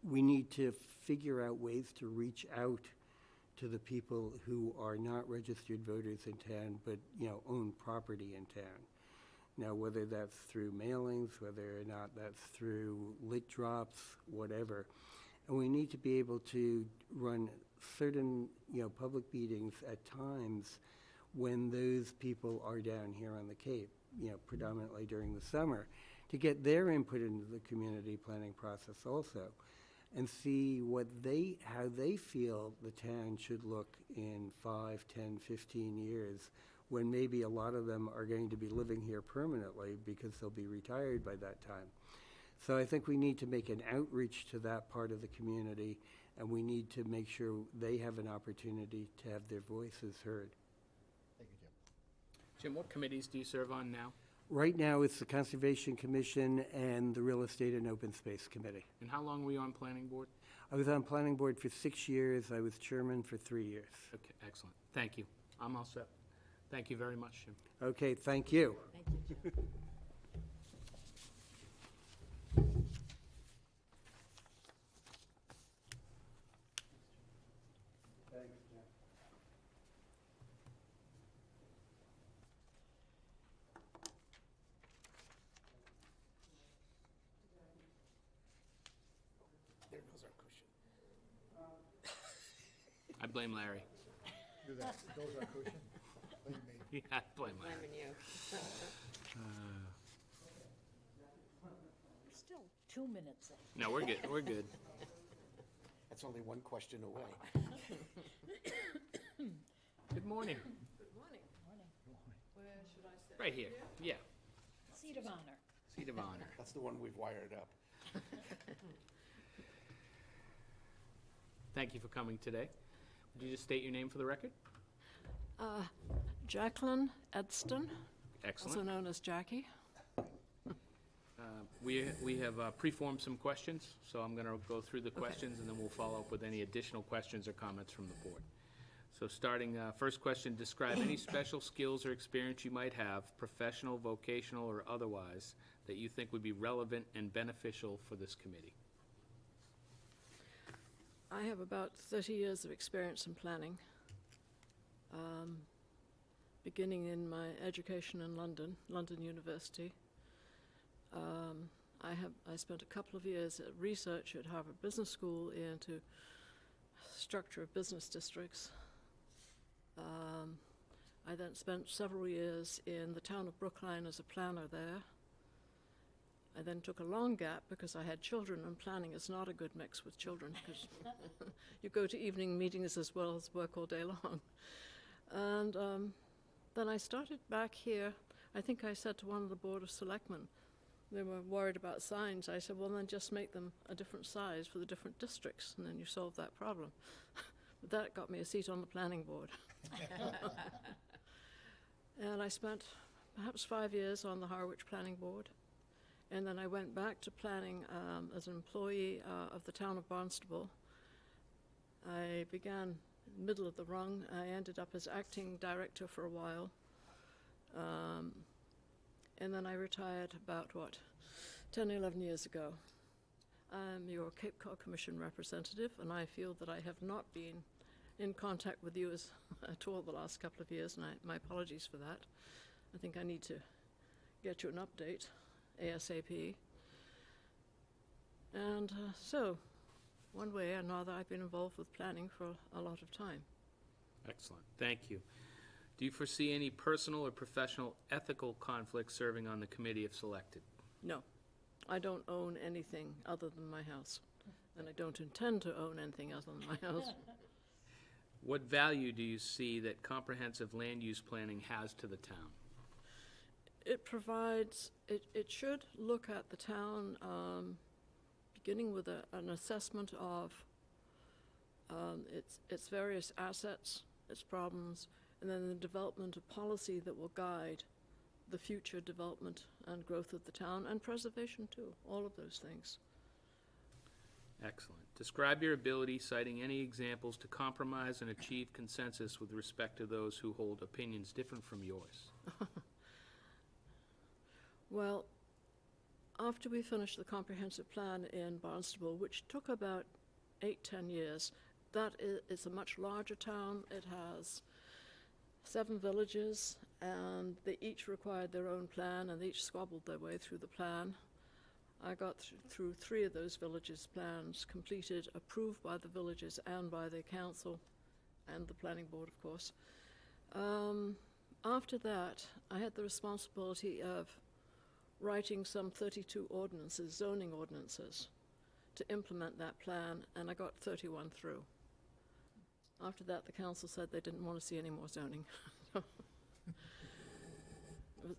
N: we need to figure out ways to reach out to the people who are not registered voters in town, but, own property in town. Now, whether that's through mailings, whether or not that's through lit drops, whatever. And we need to be able to run certain, public meetings at times when those people are down here on the Cape, predominantly during the summer, to get their input into the community planning process also, and see how they feel the town should look in 5, 10, 15 years, when maybe a lot of them are going to be living here permanently because they'll be retired by that time. So I think we need to make an outreach to that part of the community, and we need to make sure they have an opportunity to have their voices heard.
G: Thank you, Jim.
A: Jim, what committees do you serve on now?
N: Right now, it's the Conservation Commission and the Real Estate and Open Space Committee.
A: And how long were you on planning board?
N: I was on planning board for 6 years. I was chairman for 3 years.
A: Okay, excellent. Thank you. I'm all set. Thank you very much, Jim.
N: Okay, thank you.
F: Thank you.
D: There goes our cushion.
A: I blame Larry.
G: Do that, those are cushion. What do you mean?
A: Yeah, I blame Larry.
F: Blaming you.
E: Still 2 minutes in.
A: No, we're good. We're good.
D: That's only one question away.
A: Good morning.
F: Good morning. Where should I sit?
A: Right here. Yeah.
E: Seat of honor.
A: Seat of honor.
D: That's the one we've wired up.
A: Thank you for coming today. Would you just state your name for the record?
O: Jacqueline Edston, also
A: Excellent.
O: known as Jackie.
A: We have preformed some questions, so I'm going to go through the questions, and then we'll follow up with any additional questions or comments from the board. So starting, first question, describe any special skills or experience you might have, professional, vocational, or otherwise, that you think would be relevant and beneficial for this committee.
O: I have about 30 years of experience in planning, beginning in my education in London University. I spent a couple of years at research at Harvard Business School into structure of business districts. I then spent several years in the town of Brookline as a planner there. I then took a long gap because I had children, and planning is not a good mix with children because you go to evening meetings as well as work all day long. And then I started back here. I think I said to one of the Board of Selectmen, they were worried about signs. I said, well, then just make them a different size for the different districts, and then you solve that problem. But that got me a seat on the planning board. And I spent perhaps 5 years on the Harwich Planning Board. And then I went back to planning as an employee of the town of Barnstable. I began middle of the rung. I ended up as acting director for a while. And then I retired about, 10, 11 years ago. I'm your Cape Cod Commission representative, and I feel that I have not been in contact with you at all the last couple of years, and my apologies for that. I think I need to get you an update ASAP. And so, one way or another, I've been involved with planning for a lot of time.
A: Excellent, thank you. Do you foresee any personal or professional ethical conflicts serving on the committee if selected?
O: No, I don't own anything other than my house, and I don't intend to own anything other than my house.
A: What value do you see that comprehensive land use planning has to the town?
O: It provides, it should look at the town, beginning with an assessment of its various assets, its problems, and then the development of policy that will guide the future development and growth of the town, and preservation too, all of those things.
A: Excellent. Describe your ability, citing any examples, to compromise and achieve consensus with respect to those who hold opinions different from yours.
O: Well, after we finished the comprehensive plan in Barnstable, which took about 8-10 years, it's a much larger town. It has 7 villages, and they each required their own plan, and they each squabbled their way through the plan. I got through 3 of those villages' plans, completed, approved by the villages and by the council, and the planning board, of course. After that, I had the responsibility of writing some 32 ordinances, zoning ordinances, to implement that plan, and I got 31 through. After that, the council said they didn't want to see any more zoning.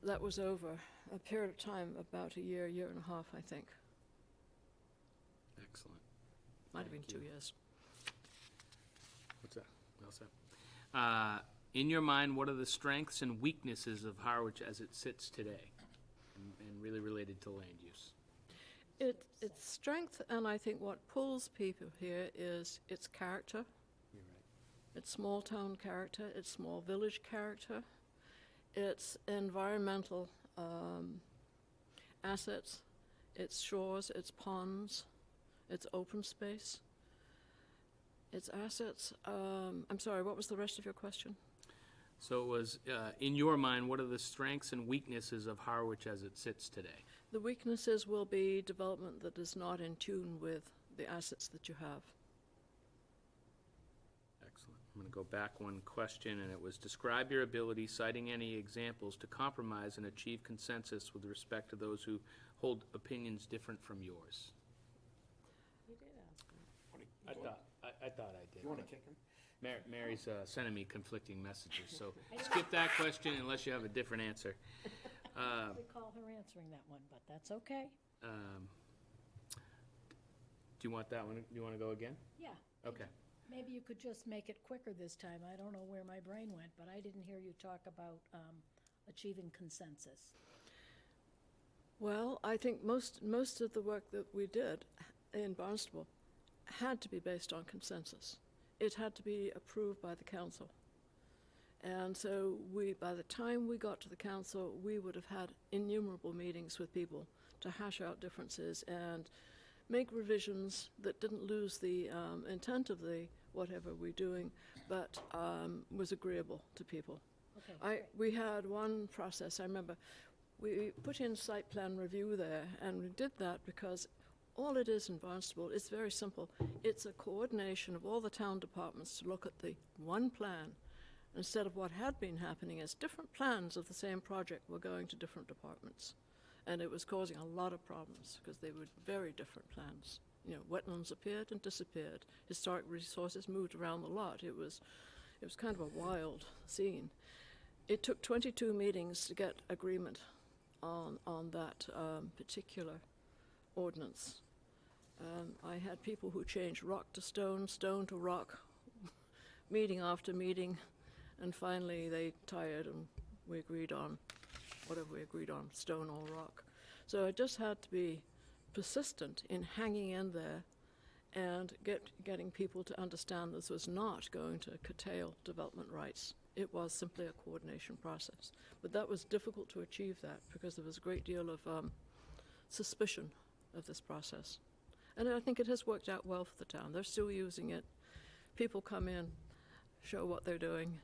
O: That was over a period of time, about a year, year and a half, I think.
A: Excellent.
O: Might have been
A: Thank
O: 2
A: you.
O: years.
A: What's that? Well said. In your mind, what are the strengths and weaknesses of Harwich as it sits today, and really related to land use?
O: Its strength, and I think what pulls people here, is its character.
A: You're right.
O: Its small town character, its small village character, its environmental assets, its shores, its ponds, its open space, its assets. I'm sorry, what was the rest of your question?
A: So it was, in your mind, what are the strengths and weaknesses of Harwich as it sits today?
O: The weaknesses will be development that is not in tune with the assets that you have.
A: Excellent. I'm going to go back one question, and it was, describe your ability, citing any examples, to compromise and achieve consensus with respect to those who hold opinions different from yours.
F: You did ask me.
A: I thought I did.
D: You want to kick him?
A: Mary's sending me conflicting messages, so skip that question unless you have a different answer.
E: I don't recall her answering that one, but that's okay.
A: Do you want that one? Do you want to go again?
E: Yeah.
A: Okay.
E: Maybe you could just make it quicker this time. I don't know where my brain went, but I didn't hear you talk about achieving consensus.
O: Well, I think most of the work that we did in Barnstable had to be based on consensus. It had to be approved by the council. And so by the time we got to the council, we would have had innumerable meetings with people to hash out differences and make revisions that didn't lose the intent of the whatever we're doing, but was agreeable to people.
E: Okay.
O: We had one process, I remember, we put in site plan review there, and we did that because all it is in Barnstable is very simple. It's a coordination of all the town departments to look at the one plan, instead of what had been happening as different plans of the same project were going to different departments. And it was causing a lot of problems because they were very different plans. You know, wetlands appeared and disappeared. Historic resources moved around the lot. It was kind of a wild scene. It took 22 meetings to get agreement on that particular ordinance. I had people who changed rock to stone, stone to rock, meeting after meeting, and finally they tired and we agreed on whatever we agreed on, stone or rock. So I just had to be persistent in hanging in there and getting people to understand this was not going to curtail development rights. It was simply a coordination process. But that was difficult to achieve that because there was a great deal of suspicion of this process. And I think it has worked out well for the town. They're still using it. People come in, show what they're doing,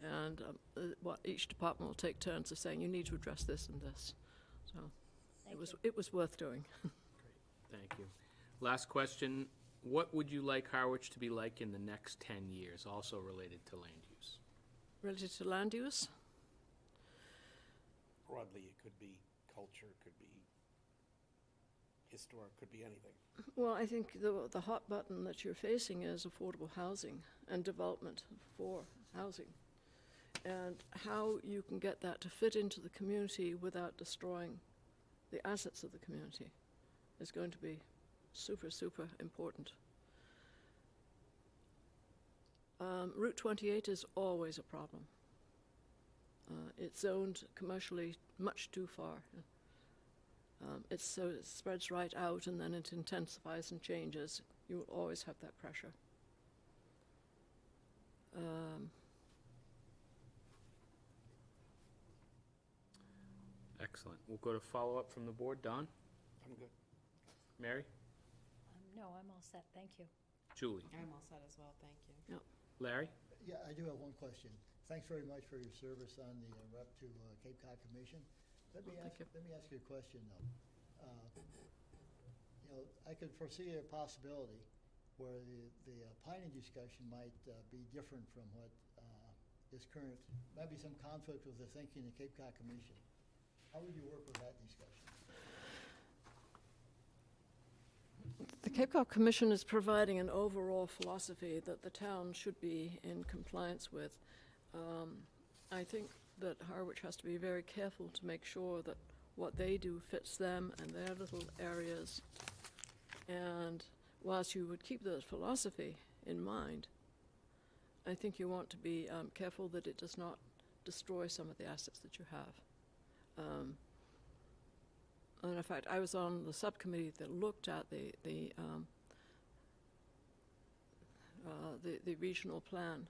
O: and what each department will take turns of saying, you need to address this and this. So it was worth doing.
A: Thank you. Last question. What would you like Harwich to be like in the next 10 years, also related to land use?
O: Related to land use?
D: Broadly, it could be culture, could be historic, could be anything.
O: Well, I think the hot button that you're facing is affordable housing and development for housing. And how you can get that to fit into the community without destroying the assets of the community is going to be super, super important. Route 28 is always a problem. It's zoned commercially much too far. So it spreads right out and then it intensifies and changes. You will always have that pressure.
A: Excellent. We'll go to follow-up from the board. Don?
D: I'm good.
A: Mary?
E: No, I'm all set, thank you.
A: Julie?
F: I'm all set as well, thank you.
A: Larry?
G: Yeah, I do have one question. Thanks very much for your service on the rep to Cape Cod Commission. Let me ask you a question, though. I could foresee a possibility where the planning discussion might be different from what is current, might be some conflict with the thinking of the Cape Cod Commission. How would you work with that discussion?
O: The Cape Cod Commission is providing an overall philosophy that the town should be in compliance with. I think that Harwich has to be very careful to make sure that what they do fits them and their little areas. And whilst you would keep the philosophy in mind, I think you want to be careful that it does not destroy some of the assets that you have. And in fact, I was on the subcommittee that looked at the regional plan,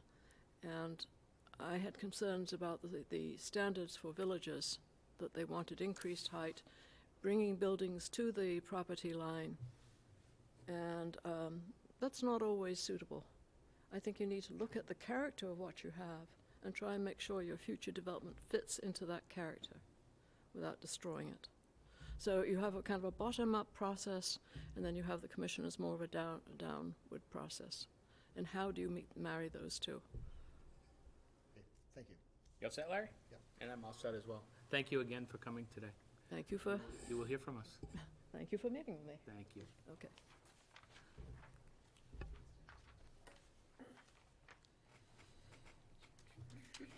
O: and I had concerns about the standards for villages, that they wanted increased height, bringing buildings to the property line, and that's not always suitable. I think you need to look at the character of what you have and try and make sure your future development fits into that character without destroying it. So you have a kind of a bottom-up process, and then you have the commission as more of a downward process. And how do you marry those two?
G: Okay, thank you.
A: You all set, Larry?
G: Yep.
A: And I'm all set as well. Thank you again for coming today.
O: Thank you for,
A: You will hear from us.
O: thank you for meeting with me.
A: Thank you.
O: Okay.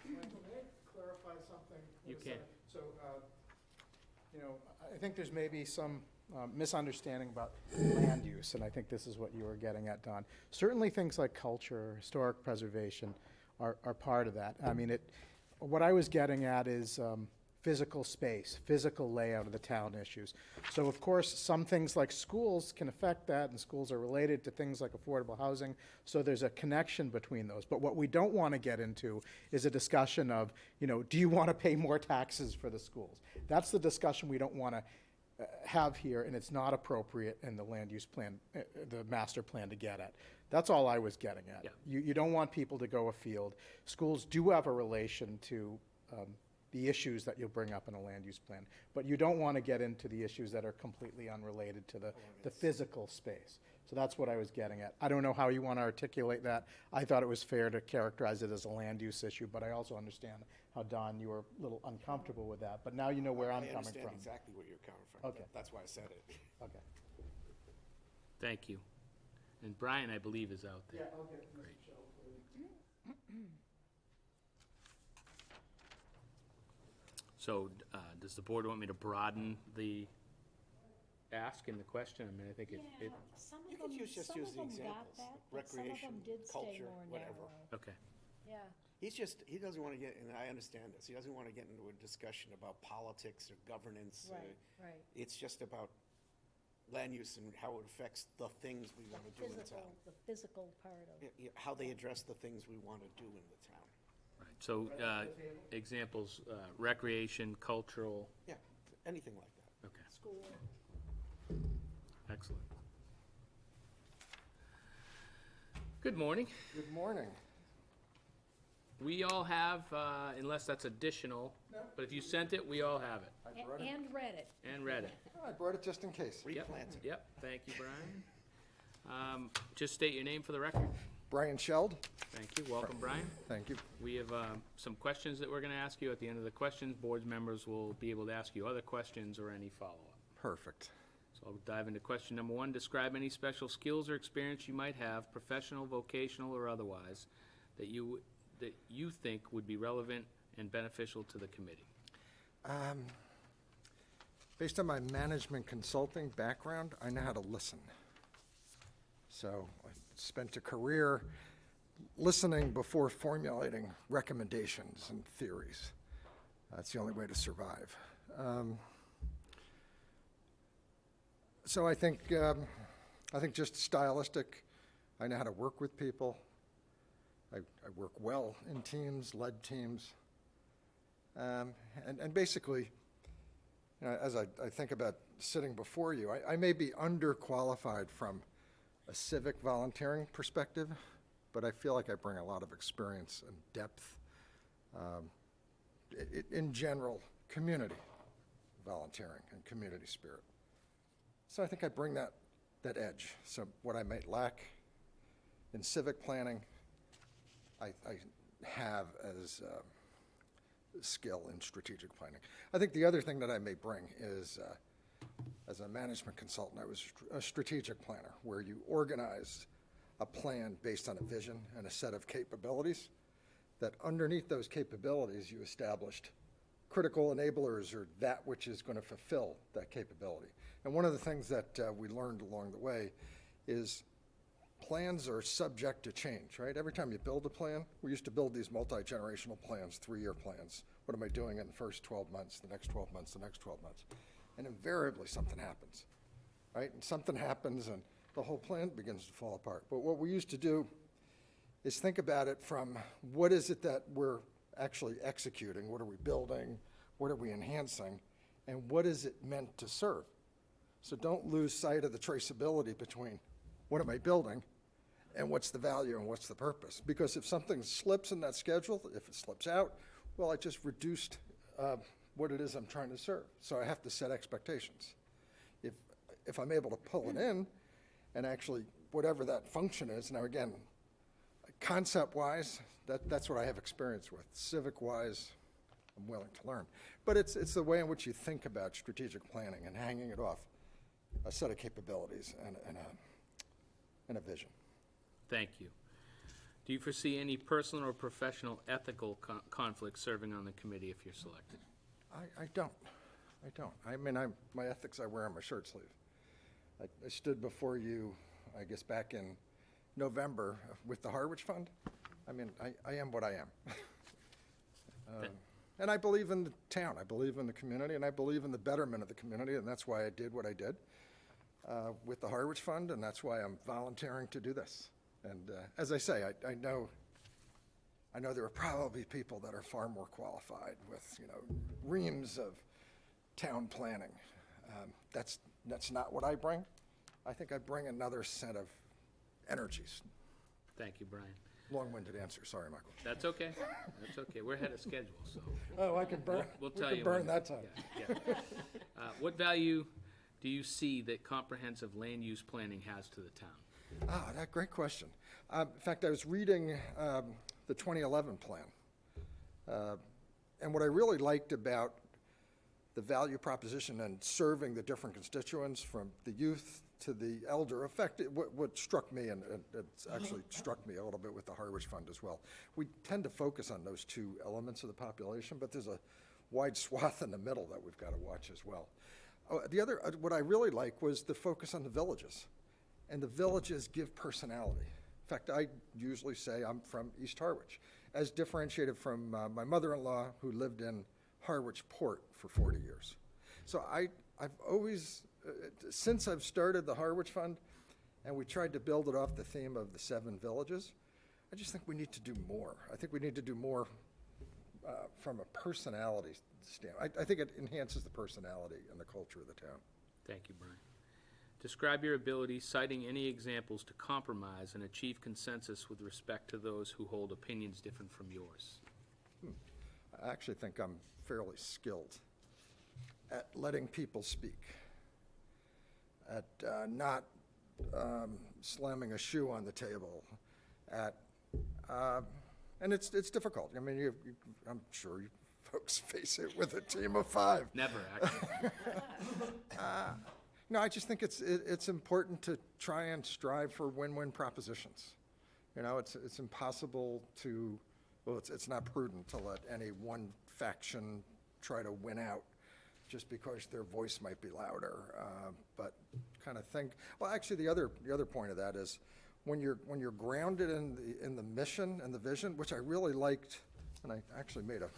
M: Michael, may I clarify something?
A: You can.
M: So, I think there's maybe some misunderstanding about land use, and I think this is what you were getting at, Don. Certainly things like culture, historic preservation are part of that. I mean, what I was getting at is physical space, physical layout of the town issues. So of course, some things like schools can affect that, and schools are related to things like affordable housing, so there's a connection between those. But what we don't want to get into is a discussion of, do you want to pay more taxes for the schools? That's the discussion we don't want to have here, and it's not appropriate in the land use plan, the master plan to get at. That's all I was getting at.
A: Yeah.
M: You don't want people to go afield. Schools do have a relation to the issues that you'll bring up in a land use plan, but you don't want to get into the issues that are completely unrelated to the physical space. So that's what I was getting at. I don't know how you want to articulate that. I thought it was fair to characterize it as a land use issue, but I also understand how, Don, you were a little uncomfortable with that, but now you know where I'm coming from.
D: I understand exactly where you're coming from.
M: Okay.
D: That's why I said it.
M: Okay.
A: Thank you. And Brian, I believe, is out there.
M: Yeah, okay.
A: Great. So, does the board want me to broaden the ask and the question? I mean, I think it,
E: Some
D: You
E: of
D: could
E: them,
D: just
E: some
D: use
E: of
D: the
E: them got
D: examples,
E: that, but some of
D: recreation,
E: them did stay
D: culture,
E: more
D: whatever.
E: narrow.
A: okay.
E: Yeah,
D: He doesn't want to get, and I understand this, he doesn't want to get into a discussion about politics or governance.
E: Right.
D: It's just about land use and how it affects the things we want to do in the town.
E: The physical part of
D: How they address the things we want to do in the town.
A: Right. So, examples, recreation, cultural,
D: Yeah, anything like that.
A: okay,
E: school.
A: excellent. Good morning.
P: Good morning.
A: We all have, unless that's additional, but if you sent it, we all have it,
P: I brought it.
E: And read it.
A: and read it.
P: I brought it just in case.
A: Yep,
D: Replant it.
A: yep, thank you, Brian. Just state your name for the record.
P: Brian Sheld.
A: Thank you, welcome, Brian.
P: Thank you.
A: We have some questions that we're going to ask you. At the end of the questions, board members will be able to ask you other questions or any follow-up.
P: Perfect.
A: So I'll dive into question number one. Describe any special skills or experience you might have, professional, vocational, or otherwise, that you think would be relevant and beneficial to the committee.
P: Based on my management consulting background, I know how to listen. So I spent a career listening before formulating recommendations and theories. That's the only way to survive. So I think just stylistic. I know how to work with people. I work well in teams, led teams. And basically, as I think about sitting before you, I may be underqualified from a civic volunteering perspective, but I feel like I bring a lot of experience and depth. In general, community volunteering and community spirit. So I think I bring that edge. So what I might lack in civic planning, I have as skill in strategic planning. I think the other thing that I may bring is, as a management consultant, I was a strategic planner, where you organize a plan based on a vision and a set of capabilities, that underneath those capabilities you established critical enablers, or that which is going to fulfill that capability. And one of the things that we learned along the way is plans are subject to change, right? Every time you build a plan, we used to build these multi-generational plans, 3-year plans. What am I doing in the first 12 months, the next 12 months, the next 12 months? And invariably something happens, right? And something happens and the whole plan begins to fall apart. But what we used to do is think about it from, what is it that we're actually executing? What are we building? What are we enhancing? And what is it meant to serve? So don't lose sight of the traceability between what am I building and what's the value and what's the purpose. Because if something slips in that schedule, if it slips out, well, I just reduced what it is I'm trying to serve. So I have to set expectations. If I'm able to pull it in and actually whatever that function is, now again, concept-wise, that's what I have experience with. Civic-wise, I'm willing to learn. But it's the way in which you think about strategic planning and hanging it off a set of capabilities and a vision.
A: Thank you. Do you foresee any personal or professional ethical conflicts serving on the committee if you're selected?
P: I don't. I mean, my ethics I wear on my shirt sleeve. I stood before you, I guess, back in November with the Harwich Fund. I mean, I am what I am. And I believe in the town, I believe in the community, and I believe in the betterment of the community, and that's why I did what I did with the Harwich Fund, and that's why I'm volunteering to do this. And as I say, I know there are probably people that are far more qualified with, reams of town planning. That's not what I bring. I think I bring another set of energies.
A: Thank you, Brian.
P: Long-winded answer, sorry, Michael.
A: That's okay. That's okay. We're ahead of schedule, so.
P: Oh, I can burn.
A: We'll
P: we
A: tell
P: can
A: you.
P: burn
A: when-
P: that time.
A: Yeah. What value do you see that comprehensive land use planning has to the town?
P: Ah, that great question. In fact, I was reading the 2011 plan, and what I really liked about the value proposition and serving the different constituents, from the youth to the elder, what struck me, and it's actually struck me a little bit with the Harwich Fund as well. We tend to focus on those two elements of the population, but there's a wide swath in the middle that we've got to watch as well. The other, what I really like was the focus on the villages. And the villages give personality. In fact, I usually say I'm from East Harwich, as differentiated from my mother-in-law who lived in Harwich Port for 40 years. So I've always, since I've started the Harwich Fund, and we tried to build it off the theme of the 7 villages, I just think we need to do more. I think we need to do more from a personality standpoint. I think it enhances the personality and the culture of the town.
A: Thank you, Brian. Describe your ability, citing any examples to compromise and achieve consensus with respect to those who hold opinions different from yours.
P: I actually think I'm fairly skilled at letting people speak, at not slamming a shoe on the table, and it's difficult. I mean, I'm sure you folks face it with a team of 5.
A: Never, actually.
P: No, I just think it's important to try and strive for win-win propositions. You know, it's impossible to, well, it's not prudent to let any one faction try to win out just because their voice might be louder. But kind of think, well, actually, the other point of that is when you're grounded in the mission and the vision, which I really liked, and I actually made a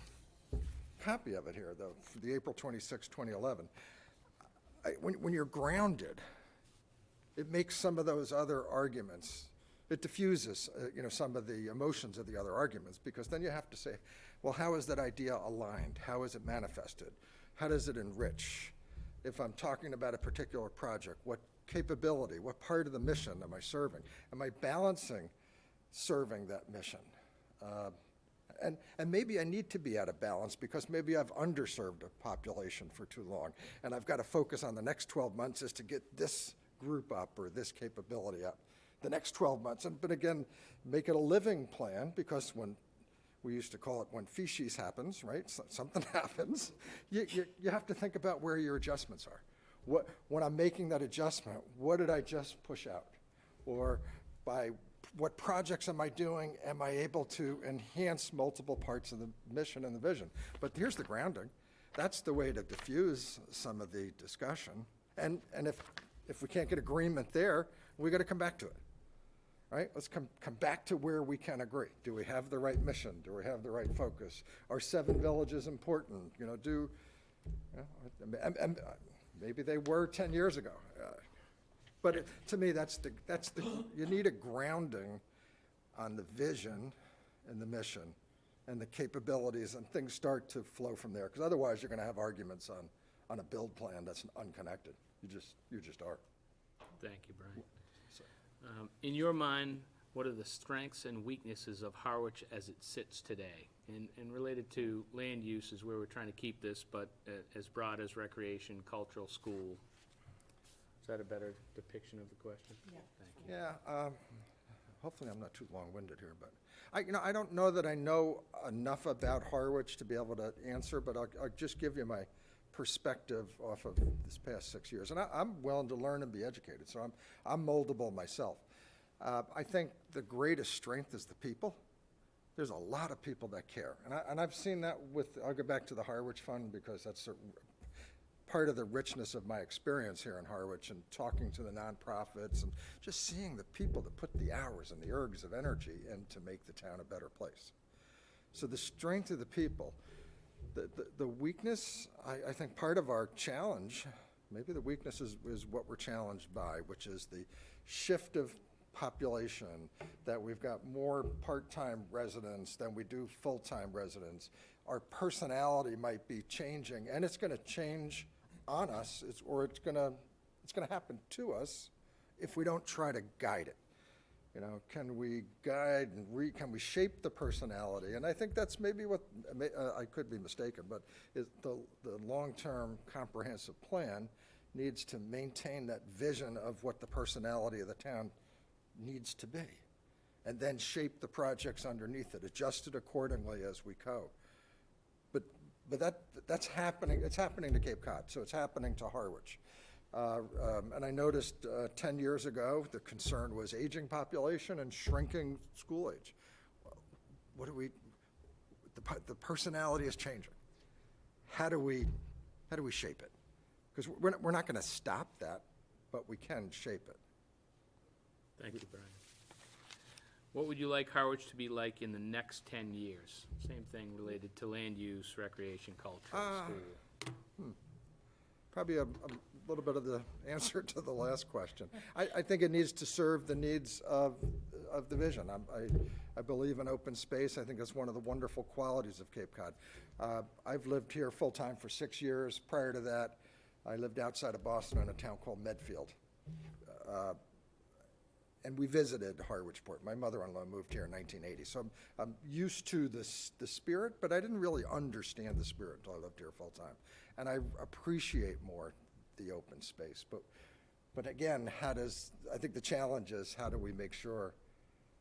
P: copy of it here, though, for the April 26, 2011. When you're grounded, it makes some of those other arguments, it diffuses, some of the emotions of the other arguments, because then you have to say, well, how is that idea aligned? How is it manifested? How does it enrich? If I'm talking about a particular project, what capability, what part of the mission am I serving? Am I balancing serving that mission? And maybe I need to be out of balance because maybe I've underserved a population for too long, and I've got to focus on the next 12 months is to get this group up or this capability up. The next 12 months, but again, make it a living plan, because when we used to call it when feces happens, right? Something happens. You have to think about where your adjustments are. When I'm making that adjustment, what did I just push out? Or by what projects am I doing? Am I able to enhance multiple parts of the mission and the vision? But here's the grounding. That's the way to diffuse some of the discussion. And if we can't get agreement there, we got to come back to it, right? Let's come back to where we can agree. Do we have the right mission? Do we have the right focus? Are 7 villages important? And maybe they were 10 years ago. But to me, you need a grounding on the vision and the mission and the capabilities, and things start to flow from there. Because otherwise, you're going to have arguments on a build plan that's unconnected. You just are.
A: Thank you, Brian. In your mind, what are the strengths and weaknesses of Harwich as it sits today? And related to land use is where we're trying to keep this, but as broad as recreation, cultural, school. Is that a better depiction of the question?
F: Yeah.
A: Thank you.
P: Yeah. Hopefully, I'm not too long-winded here, but I don't know that I know enough about Harwich to be able to answer, but I'll just give you my perspective off of this past 6 years. And I'm willing to learn and be educated, so I'm moldable myself. I think the greatest strength is the people. There's a lot of people that care. And I've seen that I'll go back to the Harwich Fund, because that's part of the richness of my experience here in Harwich, and talking to the nonprofits and just seeing the people that put the hours and the ergs of energy in to make the town a better place. So the strength of the people. The weakness, I think part of our challenge, maybe the weakness is what we're challenged by, which is the shift of population, that we've got more part-time residents than we do full-time residents. Our personality might be changing, and it's going to change on us, it's going to happen to us if we don't try to guide it. Can we guide and can we shape the personality? And I think that's maybe what, I could be mistaken, but the long-term comprehensive plan needs to maintain that vision of what the personality of the town needs to be, and then shape the projects underneath it, adjust it accordingly as we go. But that's happening. It's happening to Cape Cod, so it's happening to Harwich. And I noticed 10 years ago, the concern was aging population and shrinking school age. The personality is changing. How do we shape it? Because we're not going to stop that, but we can shape it.
A: Thank you, Brian. What would you like Harwich to be like in the next 10 years? Same thing related to land use, recreation, culture, school.
P: Probably a little bit of the answer to the last question. I think it needs to serve the needs of the vision. I believe in open space. I think that's one of the wonderful qualities of Cape Cod. I've lived here full-time for 6 years. Prior to that, I lived outside of Boston in a town called Medfield. And we visited Harwichport. My mother-in-law moved here in 1980, so I'm used to the spirit, but I didn't really understand the spirit until I lived here full-time. And I appreciate more the open space. But again, I think the challenge is, how do we make sure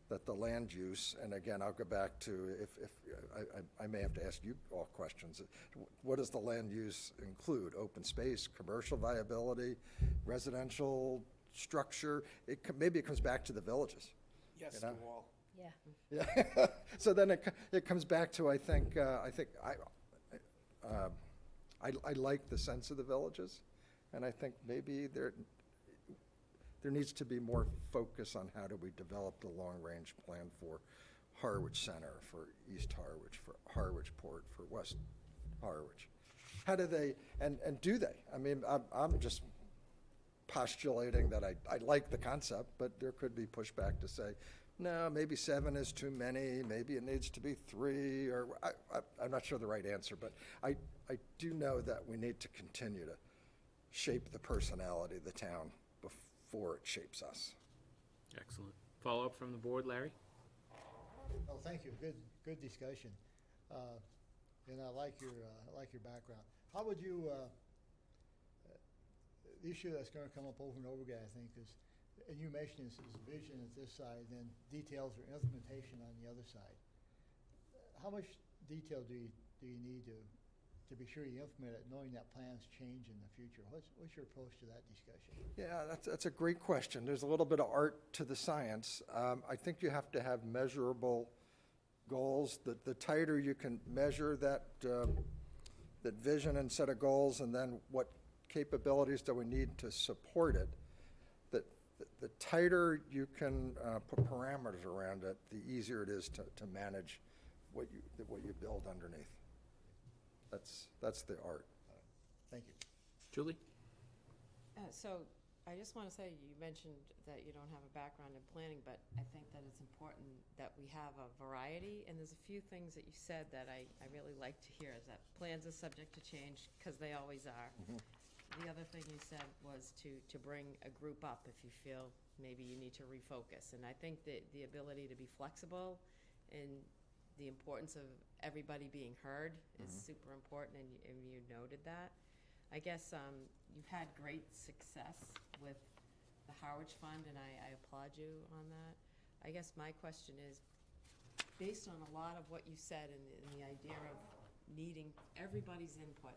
P: that the land use, and again, I'll go back to, if I may have to ask you all questions. What does the land use include? Open space, commercial viability, residential structure? Maybe it comes back to the villages.
D: Yes,
P: You
D: the
P: know?
D: wall.
E: Yeah.
P: Yeah. So then it comes back to, I like the sense of the villages, and I think maybe there needs to be more focus on how do we develop the long-range plan for Harwich Center, for East Harwich, for Harwichport, for West Harwich. How do they, and do they? I mean, I'm just postulating that I like the concept, but there could be pushback to say, no, maybe 7 is too many, maybe it needs to be 3, or I'm not sure the right answer, but I do know that we need to continue to shape the personality of the town before it shapes us.
A: Excellent. Follow-up from the board, Larry?
G: Oh, thank you. Good discussion. And I like your background. How would you, the issue that's gonna come up over and over again, I think, is, and you mentioned this, is vision at this side, then details or implementation on the other side. How much detail do you need to be sure you implement it, knowing that plans change in the future? What's your approach to that discussion?
P: Yeah, that's a great question. There's a little bit of art to the science. I think you have to have measurable goals. The tighter you can measure that vision and set of goals, and then what capabilities do we need to support it, the tighter you can put parameters around it, the easier it is to manage what you build underneath. That's the art.
G: Thank you.
A: Julie?
F: So I just want to say, you mentioned that you don't have a background in planning, but I think that it's important that we have a variety, and there's a few things that you said that I really like to hear, is that plans are subject to change, because they always are.
P: Mhm.
F: The other thing you said was to bring a group up if you feel maybe you need to refocus. And I think that the ability to be flexible and the importance of everybody being heard is super important, and you noted that. I guess you've had great success with the Harwich Fund, and I applaud you on that. I guess my question is, based on a lot of what you said and the idea of needing everybody's input,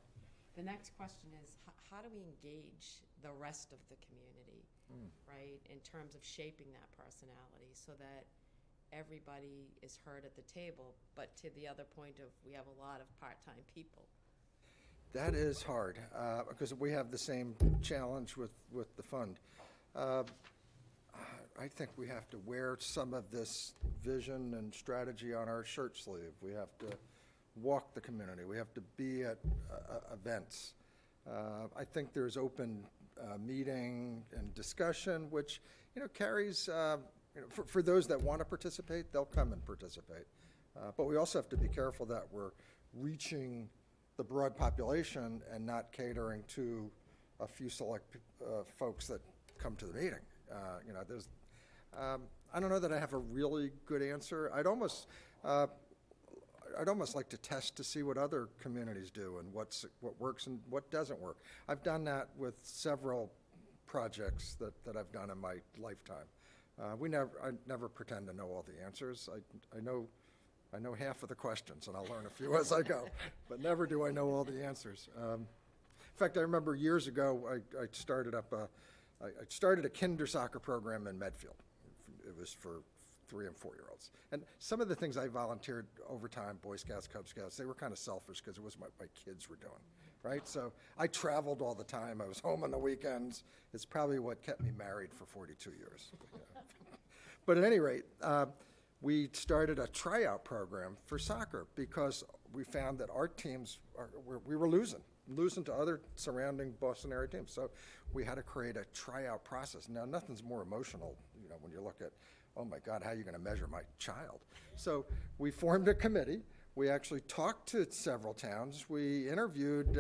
F: the next question is, how do we engage the rest of the community, right, in terms of shaping that personality so that everybody is heard at the table, but to the other point of, we have a lot of part-time people.
P: That is hard, because we have the same challenge with the fund. I think we have to wear some of this vision and strategy on our shirt sleeve. We have to walk the community. We have to be at events. I think there's open meeting and discussion, which, carries, for those that want to participate, they'll come and participate. But we also have to be careful that we're reaching the broad population and not catering to a few select folks that come to the meeting. I don't know that I have a really good answer. I'd almost like to test to see what other communities do and what works and what doesn't work. I've done that with several projects that I've done in my lifetime. I never pretend to know all the answers. I know half of the questions, and I'll learn a few as I go, but never do I know all the answers. In fact, I remember years ago, I started a kinder soccer program in Medfield. It was for 3 and 4-year-olds. And some of the things I volunteered over time, Boy Scouts, Cub Scouts, they were kind of selfish because it was what my kids were doing, right? So I traveled all the time. I was home on the weekends. It's probably what kept me married for 42 years. But at any rate, we started a tryout program for soccer because we found that our teams, we were losing to other surrounding Boston area teams. So we had to create a tryout process. Now, nothing's more emotional, when you look at, oh my God, how are you going to measure my child? So we formed a committee. We actually talked to several towns. We interviewed,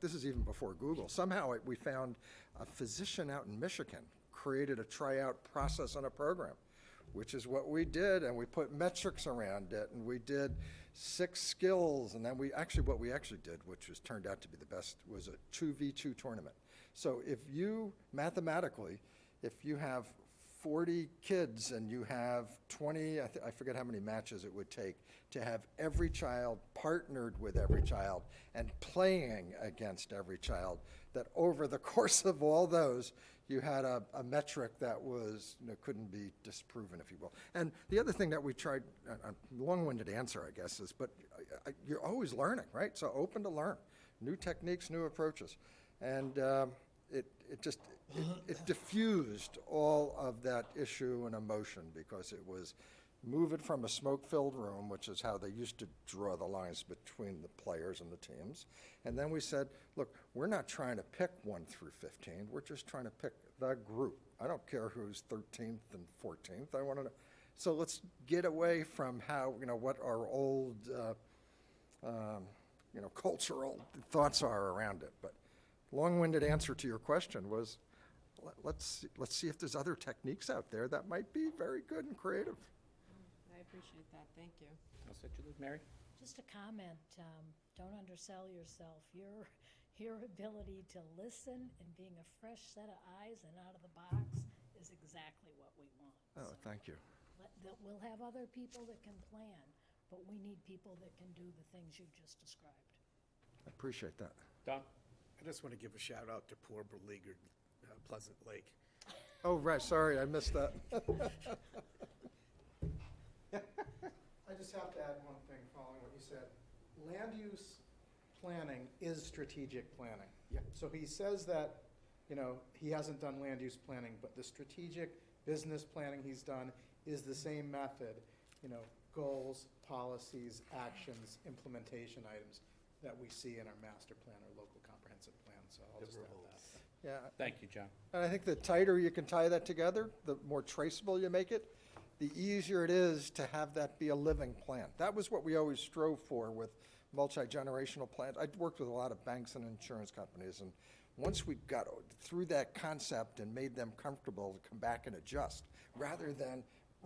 P: this is even before Google. Somehow we found a physician out in Michigan, created a tryout process and a program, which is what we did, and we put metrics around it, and we did 6 skills, and then what we actually did, which turned out to be the best, was a 2v2 tournament. So mathematically, if you have 40 kids and you have 20, I forget how many matches it would take to have every child partnered with every child and playing against every child, that over the course of all those, you had a metric that was, couldn't be disproven, if you will. And the other thing that we tried, a long-winded answer, I guess, is, but you're always learning, right? So open to learn, new techniques, new approaches. And it diffused all of that issue and emotion, because it was move it from a smoke-filled room, which is how they used to draw the lines between the players and the teams. And then we said, look, we're not trying to pick 1 through 15. We're just trying to pick the group. I don't care who's 13th and 14th. I want to know. So let's get away from how, what our old, cultural thoughts are around it. But long-winded answer to your question was, let's see if there's other techniques out there that might be very good and creative.
F: I appreciate that, thank you.
A: I'll set you, Mary.
E: Just a comment, don't undersell yourself. Your ability to listen and being a fresh set of eyes and out of the box is exactly what we want.
P: Oh, thank you.
E: We'll have other people that can plan, but we need people that can do the things you just described.
P: I appreciate that.
A: Don?
D: I just want to give a shout out to poor beleaguered Pleasant Lake.
P: Oh, right, sorry, I missed that.
B: I just have to add one thing following what you said. Land use planning is strategic planning.
P: Yeah.
B: So he says that, he hasn't done land use planning, but the strategic business planning he's done is the same method, goals, policies, actions, implementation items that we see in our master plan or local comprehensive plan. So I'll just add that.
P: Yeah.
A: Thank you, John.
P: And I think the tighter you can tie that together, the more traceable you make it, the easier it is to have that be a living plan. That was what we always strove for with multi-generational plans. I'd worked with a lot of banks and insurance companies, and once we got through that concept and made them comfortable to come back and adjust, rather than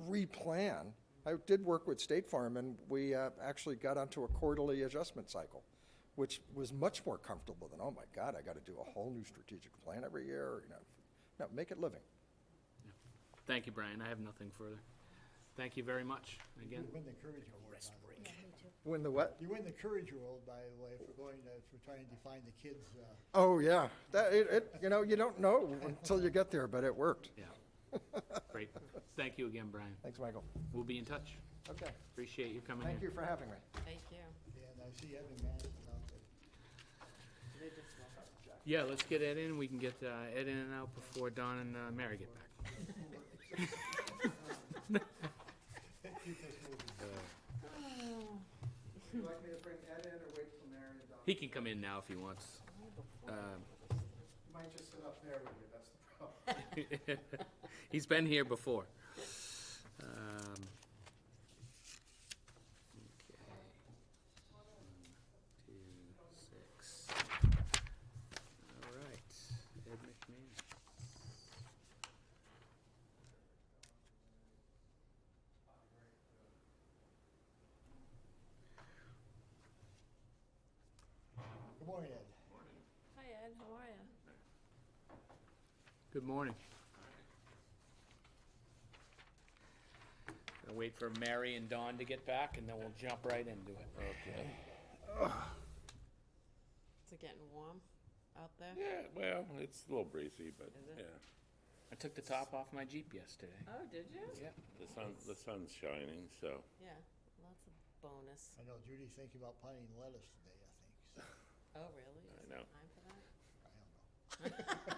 P: replan, I did work with State Farm, and we actually got onto a quarterly adjustment cycle, which was much more comfortable than, oh my God, I got to do a whole new strategic plan every year. No, make it living.
A: Thank you, Brian. I have nothing further. Thank you very much. Again,
G: You win the Courage Award, by the way.
E: Yeah, me too.
P: Win the what?
G: You win the Courage Award, by the way, for trying to define the kids.
P: Oh, yeah. You don't know until you get there, but it worked.
A: yeah. Great. Thank you again, Brian.
P: Thanks, Michael.
A: We'll be in touch.
P: Okay.
A: Appreciate you coming
P: Thank
A: here.
P: you for having me.
F: Thank you.
G: And I see Evan Madison out there.
F: They just left.
A: Yeah, let's get Ed in. We can get Ed in and out before Don and Mary get back.
B: Keep this moving. Would you like me to bring Ed in or wait till Mary and Don?
A: He can come in now if he wants.
B: You might just sit up there with you, that's the problem.
A: He's been here before. Okay. 1, 2, 6. All right. Ed McMahon.
G: Good morning, Ed.
O: Hi, Ed, how are you?
A: Good morning. Gonna wait for Mary and Dawn to get back, and then we'll jump right into it. Okay.
F: Is it getting warm out there?
L: Yeah, well, it's a little breezy, but
F: Is it?
L: yeah.
A: I took the top off my Jeep yesterday.
F: Oh, did you?
A: Yeah.
L: The sun's shining, so.
F: Yeah, lots of bonus.
G: I know Judy's thinking about planting lettuce today, I think. So,
F: Oh, really?
L: I
F: Is
L: know.
F: it time for that?
G: I don't know.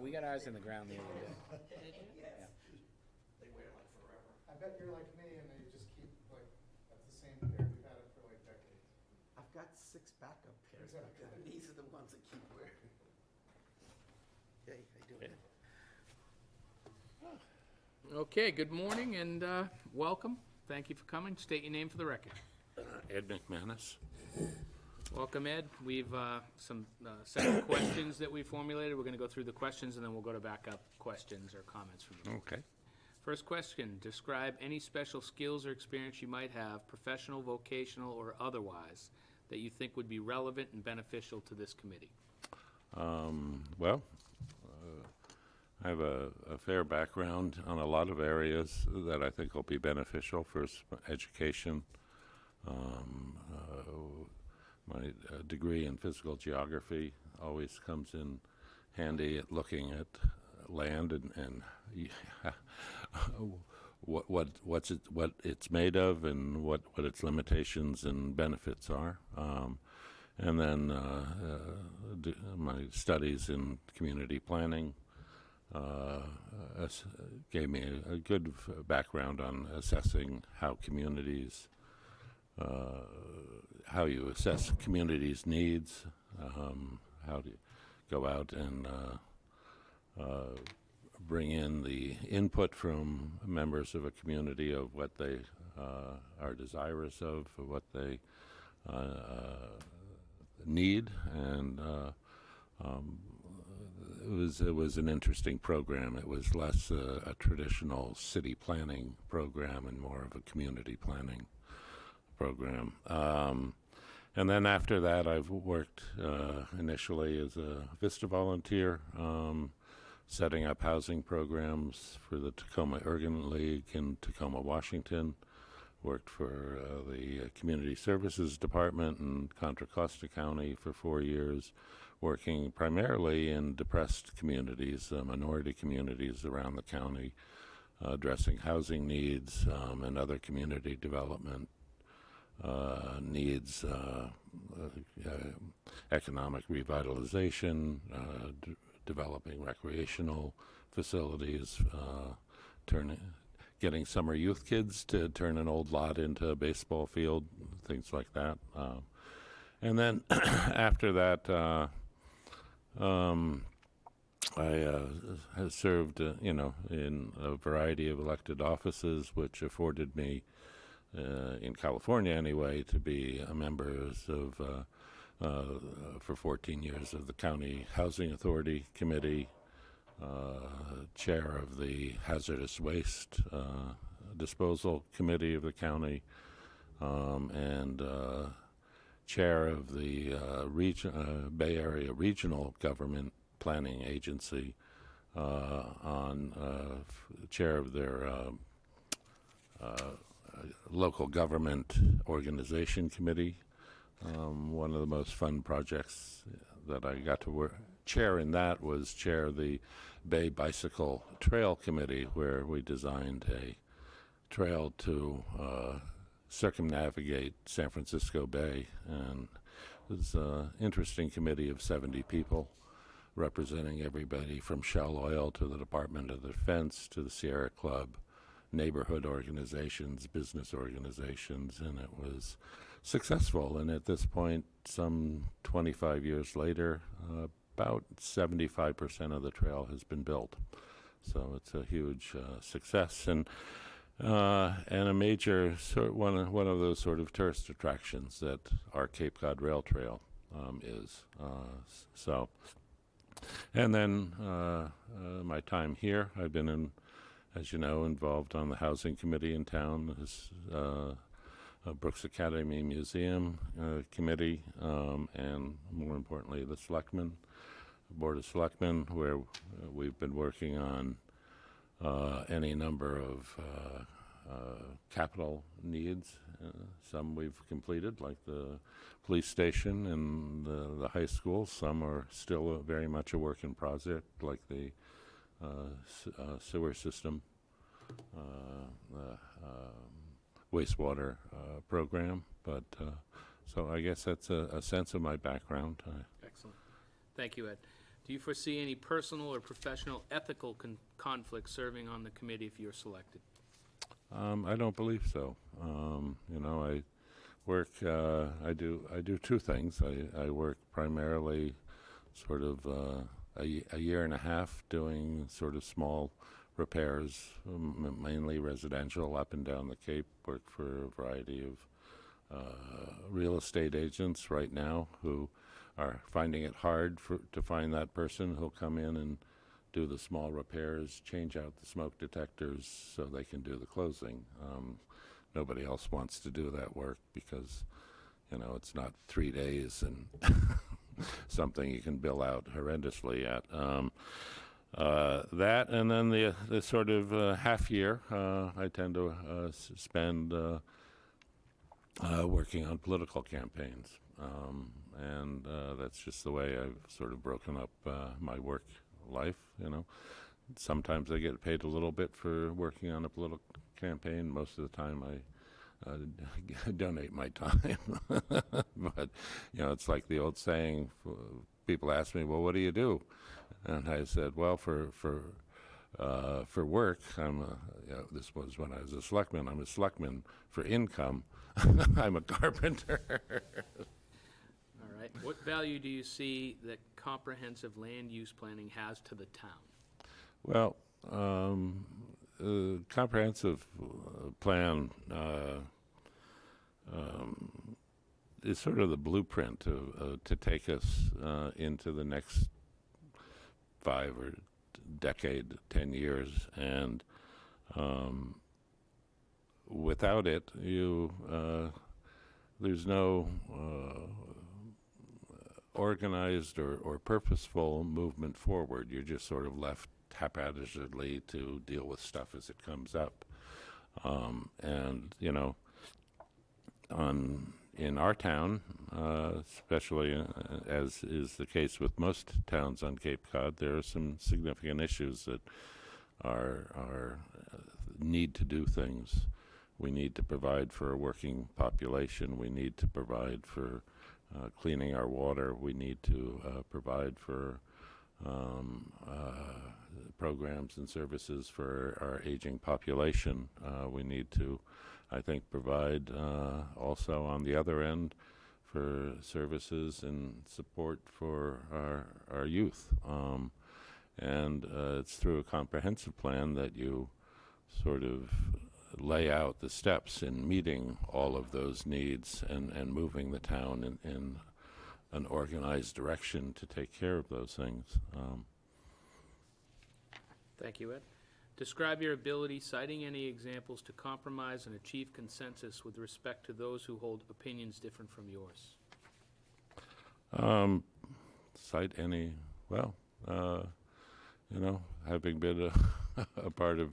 A: We got ours in the ground the other day.
F: Did you?
A: Yeah.
B: They bet you're like me and they just keep like, that's the same pair, you've had it for like decades.
D: I've got 6 backup pairs,
B: Exactly.
D: but these are the ones I keep wearing. Hey, how you doing?
A: Okay, good morning and welcome. Thank you for coming. State your name for the record.
Q: Ed McManus.
A: Welcome, Ed. We've some set of questions that we formulated. We're going to go through the questions, and then we'll go to backup questions or comments from you.
Q: Okay.
A: First question, describe any special skills or experience you might have, professional, vocational, or otherwise, that you think would be relevant and beneficial to this committee.
Q: Well, I have a fair background on a lot of areas that I think will be beneficial. First, education. My degree in physical geography always comes in handy at looking at land and what it's made of and what its limitations and benefits are. And then my studies in community planning gave me a good background on assessing how communities, how you assess communities' needs, how to go out and bring in the input from members of a community of what they are desirous of, what they need, and it was an interesting program. It was less a traditional city planning program and more of a community planning program. And then after that, I've worked initially as a VISTA volunteer, setting up housing programs for the Tacoma Urban League in Tacoma, Washington. Worked for the Community Services Department in Contra Costa County for 4 years, working primarily in depressed communities, minority communities around the county, addressing housing needs and other community development needs, economic revitalization, developing recreational facilities, getting summer youth kids to turn an old lot into a baseball field, things like that. And then after that, I have served, in a variety of elected offices, which afforded me, in California anyway, to be a member of, for 14 years, of the County Housing Authority Committee, chair of the Hazardous Waste Disposal Committee of the county, and chair of the Bay Area Regional Government Planning Agency, chair of their local government organization committee. One of the most fun projects that I got to chair in that was chair the Bay Bicycle Trail Committee, where we designed a trail to circumnavigate San Francisco Bay. And it was an interesting committee of 70 people, representing everybody from Shell Oil to the Department of Defense to the Sierra Club, neighborhood organizations, business organizations, and it was successful. And at this point, some 25 years later, about 75% of the trail has been built. So it's a huge success, and a major one of those sort of tourist attractions that our Cape Cod Rail Trail is. And then my time here, I've been as you know, involved on the housing committee in town, Brooks Academy Museum committee, and more importantly, the Selectmen, Board of Selectmen, where we've been working on any number of capital needs. Some we've completed, like the police station and the high school. Some are still very much a work in project, like the sewer system, wastewater program. But so I guess that's a sense of my background.
A: Excellent. Thank you, Ed. Do you foresee any personal or professional ethical conflicts serving on the committee if you're selected?
Q: I don't believe so. I work. I do two things. I work primarily, sort of a year and a half doing sort of small repairs, mainly residential, up and down the Cape. Work for a variety of real estate agents right now who are finding it hard to find that person who'll come in and do the small repairs, change out the smoke detectors so they can do the closing. Nobody else wants to do that work because, it's not 3 days and something you can bill out horrendously at. That, and then the sort of half year I tend to spend working on political campaigns. And that's just the way I've sort of broken up my work life. Sometimes I get paid a little bit for working on a political campaign. Most of the time I donate my time. But, it's like the old saying, people ask me, well, what do you do? And I said, well, for work, this was when I was a selectman. I'm a selectman. For income, I'm a carpenter.
A: All right. What value do you see that comprehensive land use planning has to the town?
Q: Well, comprehensive plan is sort of the blueprint to take us into the next 5 or decade, 10 years, and without it, there's no organized or purposeful movement forward. You're just sort of left haphazardly to deal with stuff as it comes up. And, in our town, especially as is the case with most towns on Cape Cod, there are some significant issues that are need to do things. We need to provide for a working population. We need to provide for cleaning our water. We need to provide for programs and services for our aging population. We need to, I think, provide also on the other end for services and support for our youth. And it's through a comprehensive plan that you sort of lay out the steps in meeting all of those needs and moving the town in an organized direction to take care of those things.
A: Thank you, Ed. Describe your ability, citing any examples, to compromise and achieve consensus with respect to those who hold opinions different from yours.
Q: Cite any, well, having been a part of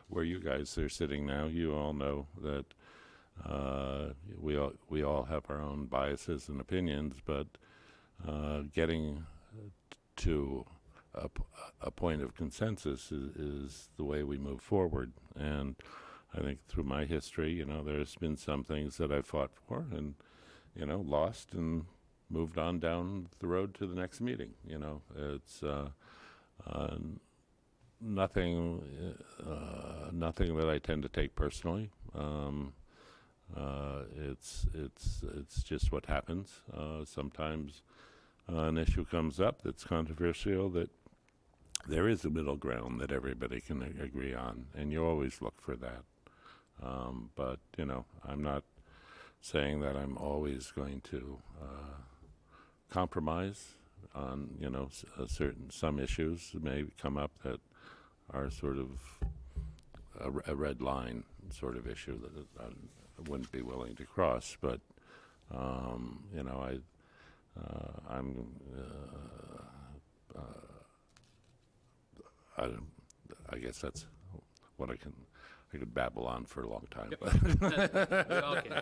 Q: where you guys are sitting now, you all know that we all have our own biases and opinions, but getting to a point of consensus is the way we move forward. And I think through my history, there's been some things that I fought for and, lost and moved on down the road to the next meeting. It's nothing that I tend to take personally. It's just what happens. Sometimes an issue comes up that's controversial, that there is a middle ground that everybody can agree on, and you always look for that. But, I'm not saying that I'm always going to compromise on, some issues that may come up that are sort of a red line sort of issue that I wouldn't be willing to cross. But, I guess that's what I could babble on for a long time.
A: Okay.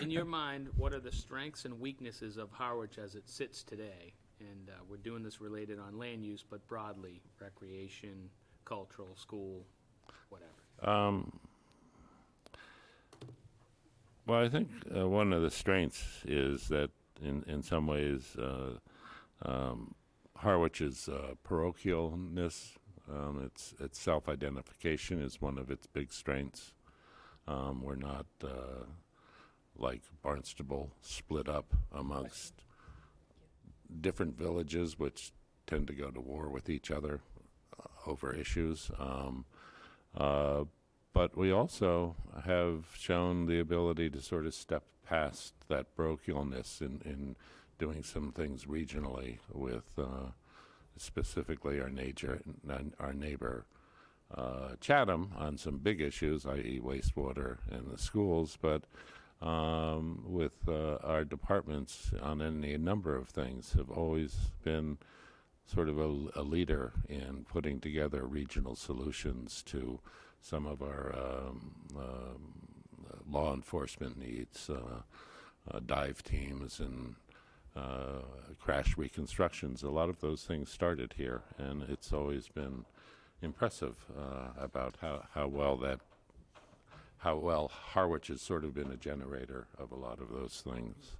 A: In your mind, what are the strengths and weaknesses of Harwich as it sits today? And we're doing this related on land use, but broadly, recreation, cultural, school, whatever.
Q: Well, I think one of the strengths is that in some ways Harwich's parochialness Its self-identification is one of its big strengths. We're not like Barnstable, split up amongst different villages, which tend to go to war with each other over issues. But we also have shown the ability to sort of step past that parochialness in doing some things regionally with specifically our neighbor Chatham on some big issues, i.e. wastewater and the schools, but with our departments on any number of things have always been sort of a leader in putting together regional solutions to some of our law enforcement needs, dive teams and crash reconstructions. A lot of those things started here, and it's always been impressive about how well Harwich has sort of been a generator of a lot of those things.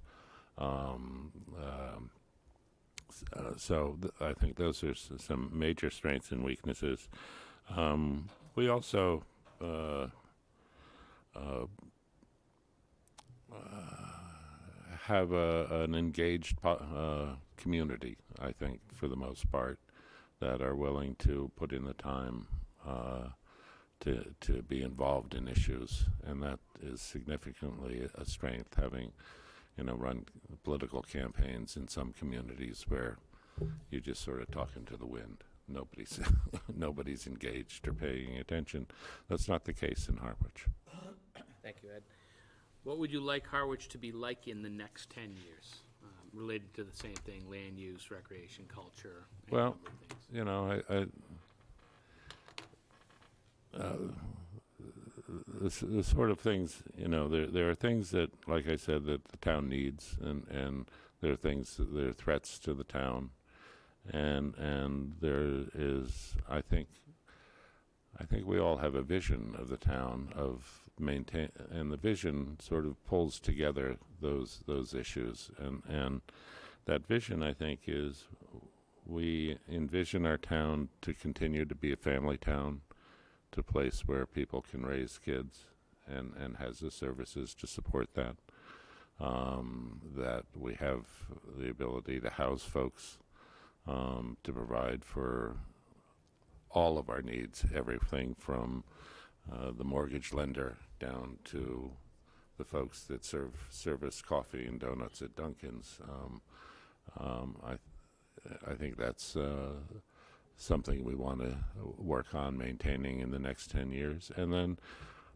Q: I think those are some major strengths and weaknesses. We also have an engaged community, I think, for the most part, that are willing to put in the time to be involved in issues, and that is significantly a strength, having run political campaigns in some communities where you're just sort of talking to the wind. Nobody's engaged or paying attention. That's not the case in Harwich.
A: Thank you, Ed. What would you like Harwich to be like in the next 10 years, related to the same thing, land use, recreation, culture, any
Q: Well,
A: number of things?
Q: The sort of things, there are things that, like I said, that the town needs, and there are things, there are threats to the town, and there is, I think we all have a vision of the town of maintain, and the vision sort of pulls together those issues, and that vision, I think, is we envision our town to continue to be a family town, to a place where people can raise kids and has the services to support that. That we have the ability to house folks, to provide for all of our needs, everything from the mortgage lender down to the folks that service coffee and donuts at Dunkin's. I think that's something we want to work on maintaining in the next 10 years. And then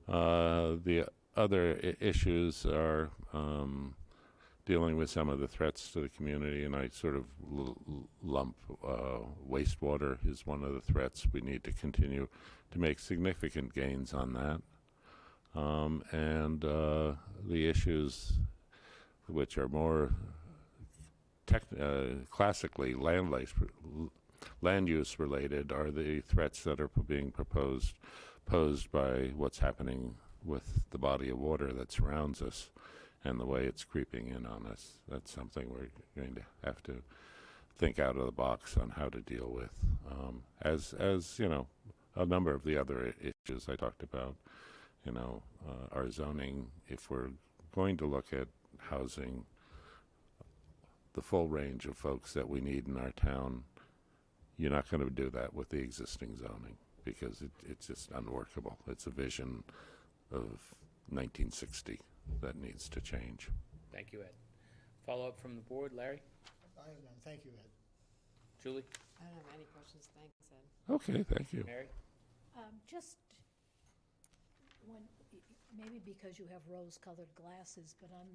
Q: the other issues are dealing with some of the threats to the community, and I sort of lump wastewater is one of the threats. We need to continue to make significant gains on that. And the issues which are more classically land use related are the threats that are being posed by what's happening with the body of water that surrounds us and the way it's creeping in on us. That's something we're going to have to think out of the box on how to deal with. As a number of the other issues I talked about, our zoning, if we're going to look at housing the full range of folks that we need in our town, you're not going to do that with the existing zoning because it's just unworkable. It's a vision of 1960 that needs to change.
A: Thank you, Ed. Follow-up from the board, Larry?
G: I have none. Thank you, Ed.
A: Julie?
F: I don't have any questions, thanks, Ed.
Q: Okay, thank you.
A: Mary?
E: Just when, maybe because you have rose-colored glasses, but on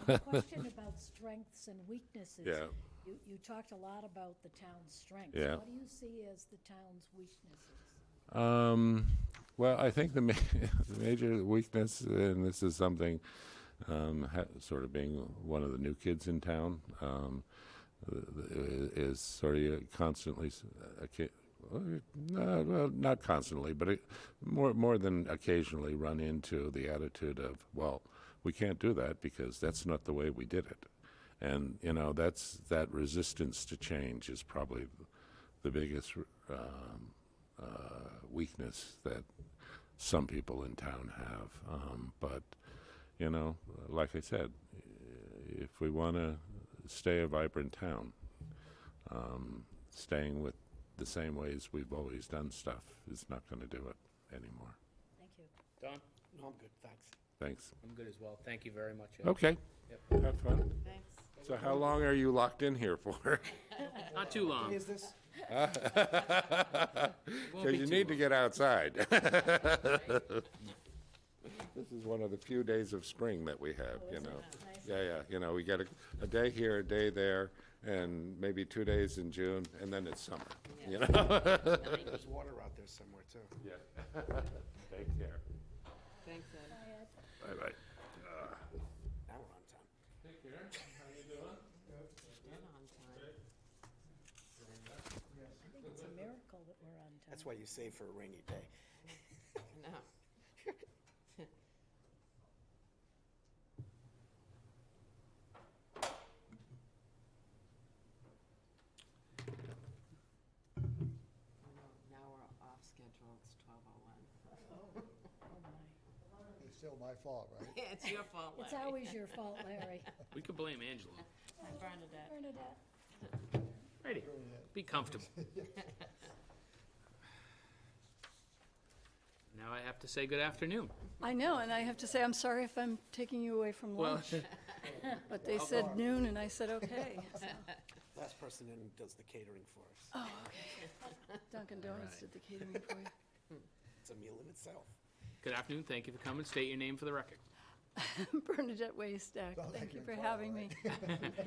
E: the question about strengths and weaknesses,
Q: Yeah.
E: you talked a lot about the town's strengths.
Q: Yeah.
E: What do you see as the town's weaknesses?
Q: Well, I think the major weakness, and this is something sort of being one of the new kids in town, is sort of constantly, well, not constantly, but more than occasionally run into the attitude of, well, we can't do that because that's not the way we did it. And, that resistance to change is probably the biggest weakness that some people in town have. But, you know, like I said, if we want to stay a vibrant town, staying with the same ways we've always done stuff is not going to do it anymore.
E: Thank you.
A: Don?
D: No, I'm good, thanks.
Q: Thanks.
A: I'm good as well. Thank you very much, Ed.
Q: Okay.
A: Yep.
Q: Have fun.
F: Thanks.
Q: So how long are you locked in here for?
A: Not too long.
D: Is this?
A: Won't
Q: Because
A: be
Q: you
A: too
Q: need to
A: long.
Q: get outside. This is one of the few days of spring that we have, you know. Yeah, you know, we get a day here, a day there, and maybe 2 days in June, and then it's summer, you know?
D: There's water out there somewhere, too.
Q: Yeah. Take care.
F: Thanks, Ed.
E: Hi, Ed.
Q: Bye-bye.
D: Now we're on time.
Q: Take care. How you doing?
F: And on time.
E: I think it's a miracle that we're on time.
D: That's why you save for a rainy day.
F: No. Now we're off schedule, it's 12:01.
E: Oh, my.
G: It's still my fault, right?
F: Yeah, it's your fault,
E: It's
F: Larry.
E: always your fault, Larry.
A: We could blame Angela.
F: Hi, Bernadette.
E: Bernadette.
A: Ready? Be comfortable. Now I have to say good afternoon.
O: I know, and I have to say, I'm sorry if I'm taking you away from
A: Well,
O: lunch. But they said noon, and I said, okay. So,
D: Last person in does the catering for us.
O: oh, okay. Dunkin' Donuts did the catering for you.
D: It's a meal in itself.
A: good afternoon. Thank you for coming. State your name for the record.
O: Bernadette Waystack, thank you for having me.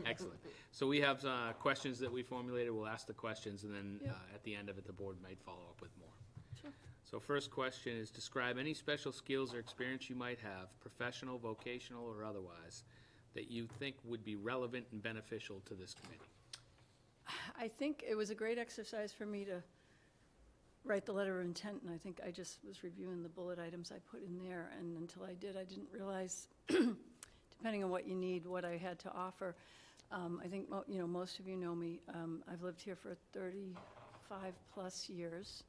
A: Excellent. So we have questions that we formulated. We'll ask the questions, and then
O: Yep.
A: at the end of it, the board might follow up with more.
O: Sure.
A: So first question is, describe any special skills or experience you might have, professional, vocational, or otherwise, that you think would be relevant and beneficial to this committee.
O: I think it was a great exercise for me to write the letter of intent, and I think I just was reviewing the bullet items I put in there, and until I did, I didn't realize, depending on what you need, what I had to offer. I think, most of you know me. I've lived here for 35-plus years.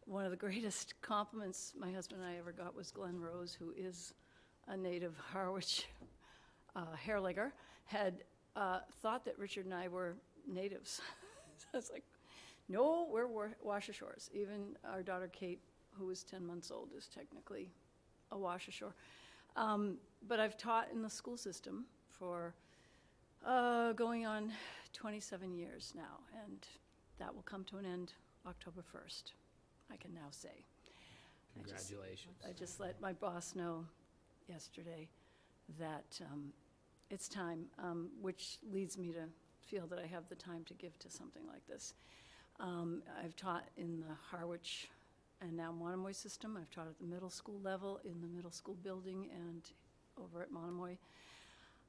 O: One of the greatest compliments my husband and I ever got was Glenn Rose, who is a native Harwich hairlegger, had thought that Richard and I were natives. So I was like, no, we're Washashores. Even our daughter Kate, who is 10 months old, is technically a Washashore. But I've taught in the school system for going on 27 years now, and that will come to an end October 1st, I can now say.
A: Congratulations.
O: I just let my boss know yesterday that it's time, which leads me to feel that I have the time to give to something like this. I've taught in the Harwich and now Monomoy system. I've taught at the middle school level, in the middle school building, and over at Monomoy.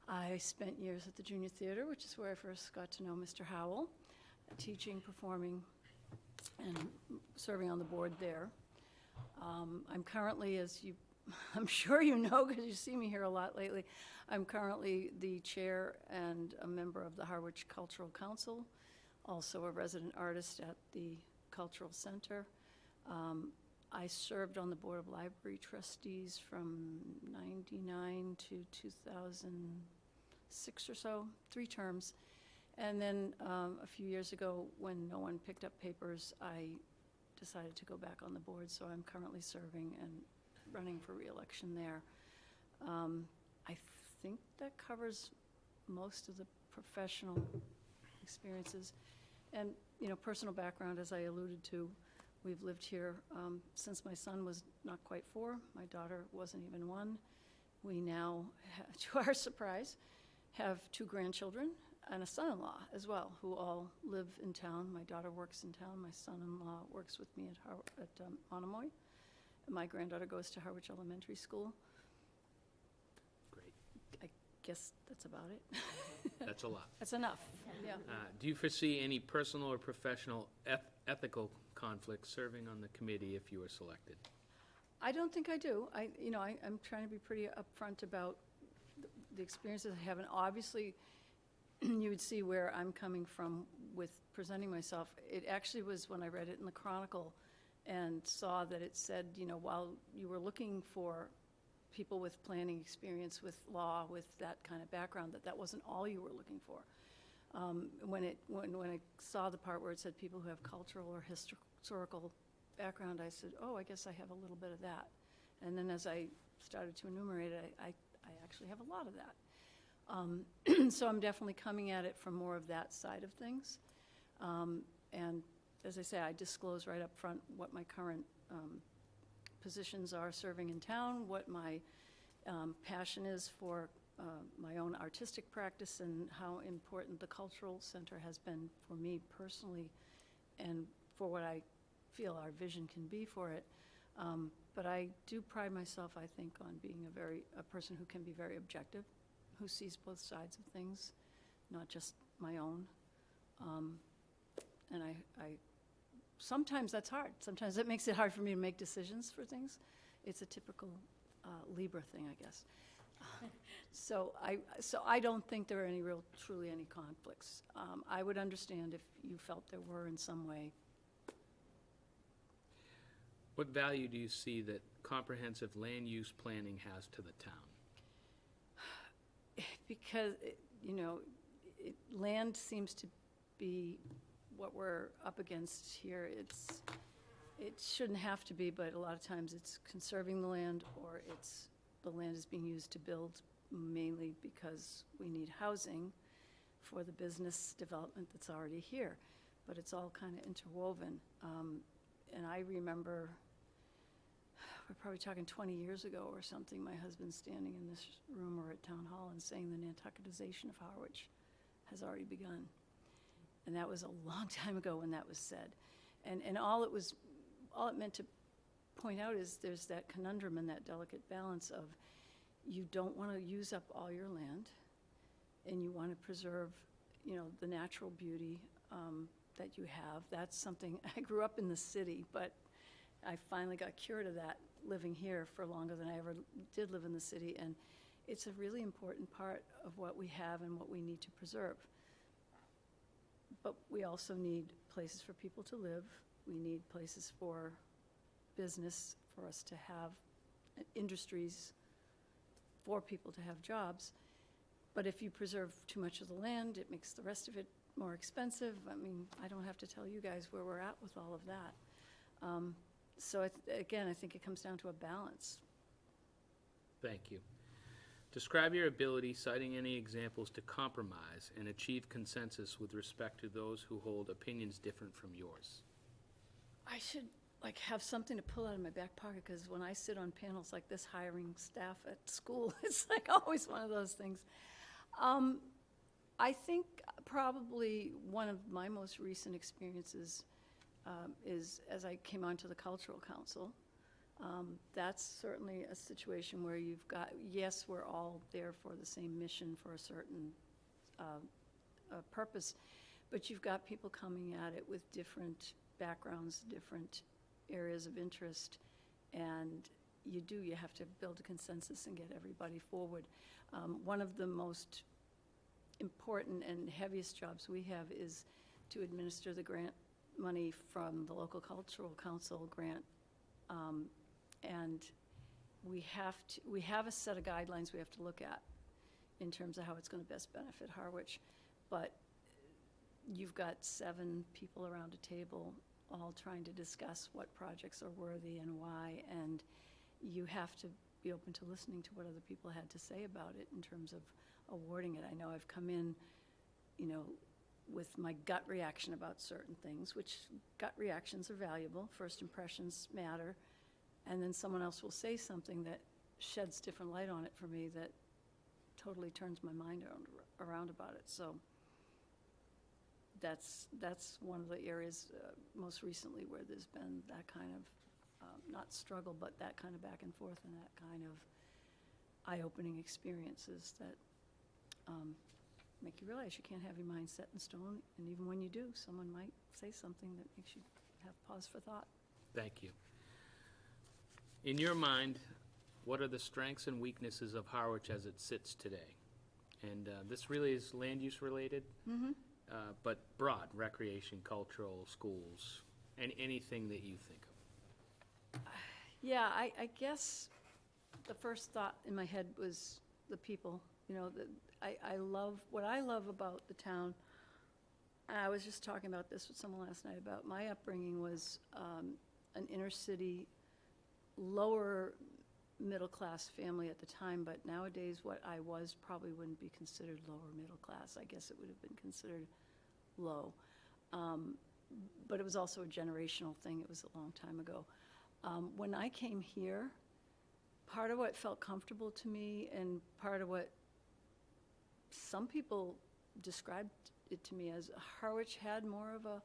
O: I spent years at the Junior Theater, which is where I first got to know Mr. Howell, teaching, performing, and serving on the board there. I'm currently, I'm sure you know because you see me here a lot lately, I'm currently the chair and a member of the Harwich Cultural Council, also a resident artist at the Cultural Center. I served on the Board of Library Trustees from '99 to 2006 or so, 3 terms. And then a few years ago, when no one picked up papers, I decided to go back on the board, so I'm currently serving and running for re-election there. I think that covers most of the professional experiences. And, personal background, as I alluded to, we've lived here since my son was not quite 4. My daughter wasn't even 1. We now, to our surprise, have 2 grandchildren and a son-in-law as well, who all live in town. My daughter works in town. My son-in-law works with me at Monomoy. And my granddaughter goes to Harwich Elementary School.
A: Great.
O: I guess that's about it.
A: That's a lot.
O: That's enough, yeah.
A: Do you foresee any personal or professional ethical conflicts serving on the committee if you were selected?
O: I don't think I do. I'm trying to be pretty upfront about the experiences I have, and obviously, you would see where I'm coming from with presenting myself. It actually was when I read it in the Chronicle and saw that it said, you know, while you were looking for people with planning experience, with law, with that kind of background, that wasn't all you were looking for. When I saw the part where it said people who have cultural or historical background, I said, oh, I guess I have a little bit of that. And then as I started to enumerate it, I actually have a lot of that. So I'm definitely coming at it from more of that side of things. And as I say, I disclose right up front what my current positions are serving in town, what my passion is for my own artistic practice, and how important the cultural center has been for me personally, and for what I feel our vision can be for it. But I do pride myself, I think, on being a person who can be very objective, who sees both sides of things, not just my own. And I sometimes that's hard. Sometimes it makes it hard for me to make decisions for things. It's a typical Libra thing, I guess. So I don't think there are truly any conflicts. I would understand if you felt there were in some way.
A: What value do you see that comprehensive land use planning has to the town?
O: Because, land seems to be what we're up against here. It shouldn't have to be, but a lot of times it's conserving the land, or the land is being used to build, mainly because we need housing for the business development that's already here. But it's all kind of interwoven. And I remember, we're probably talking 20 years ago or something, my husband standing in this room or at Town Hall and saying the Nantucketization of Harwich has already begun. And that was a long time ago when that was said. And all it meant to point out is there's that conundrum and that delicate balance of, you don't want to use up all your land, and you want to preserve, the natural beauty that you have. That's something, I grew up in the city, but I finally got cured of that living here for longer than I ever did live in the city, and it's a really important part of what we have and what we need to preserve. But we also need places for people to live. We need places for business, for us to have industries, for people to have jobs. But if you preserve too much of the land, it makes the rest of it more expensive. I mean, I don't have to tell you guys where we're at with all of that. So again, I think it comes down to a balance.
A: Thank you. Describe your ability, citing any examples, to compromise and achieve consensus with respect to those who hold opinions different from yours.
O: I should have something to pull out of my back pocket, because when I sit on panels like this hiring staff at school, it's always one of those things. I think probably one of my most recent experiences is as I came onto the Cultural Council. That's certainly a situation where you've got, yes, we're all there for the same mission, for a certain purpose, but you've got people coming at it with different backgrounds, different areas of interest, and you have to build a consensus and get everybody forward. One of the most important and heaviest jobs we have is to administer the grant money from the local cultural council grant, and we have a set of guidelines we have to look at in terms of how it's going to best benefit Harwich, but you've got 7 people around a table all trying to discuss what projects are worthy and why, and you have to be open to listening to what other people had to say about it in terms of awarding it. I know I've come in, with my gut reaction about certain things, which gut reactions are valuable, first impressions matter, and then someone else will say something that sheds different light on it for me that totally turns my mind around about it. So that's one of the areas most recently where there's been that kind of, not struggle, but that kind of back and forth and that kind of eye-opening experiences that make you realize you can't have your mind set in stone, and even when you do, someone might say something that makes you have pause for thought.
A: Thank you. In your mind, what are the strengths and weaknesses of Harwich as it sits today? And this really is land use related, but broad, recreation, cultural, schools, and anything that you think of.
O: Yeah, I guess the first thought in my head was the people, you know, I love, what I love about the town, I was just talking about this with someone last night, about my upbringing was an inner city, lower middle-class family at the time, but nowadays what I was probably wouldn't be considered lower middle class. I guess it would have been considered low. But it was also a generational thing. It was a long time ago. When I came here, part of what felt comfortable to me and part of what some people described it to me as, Harwich had more of a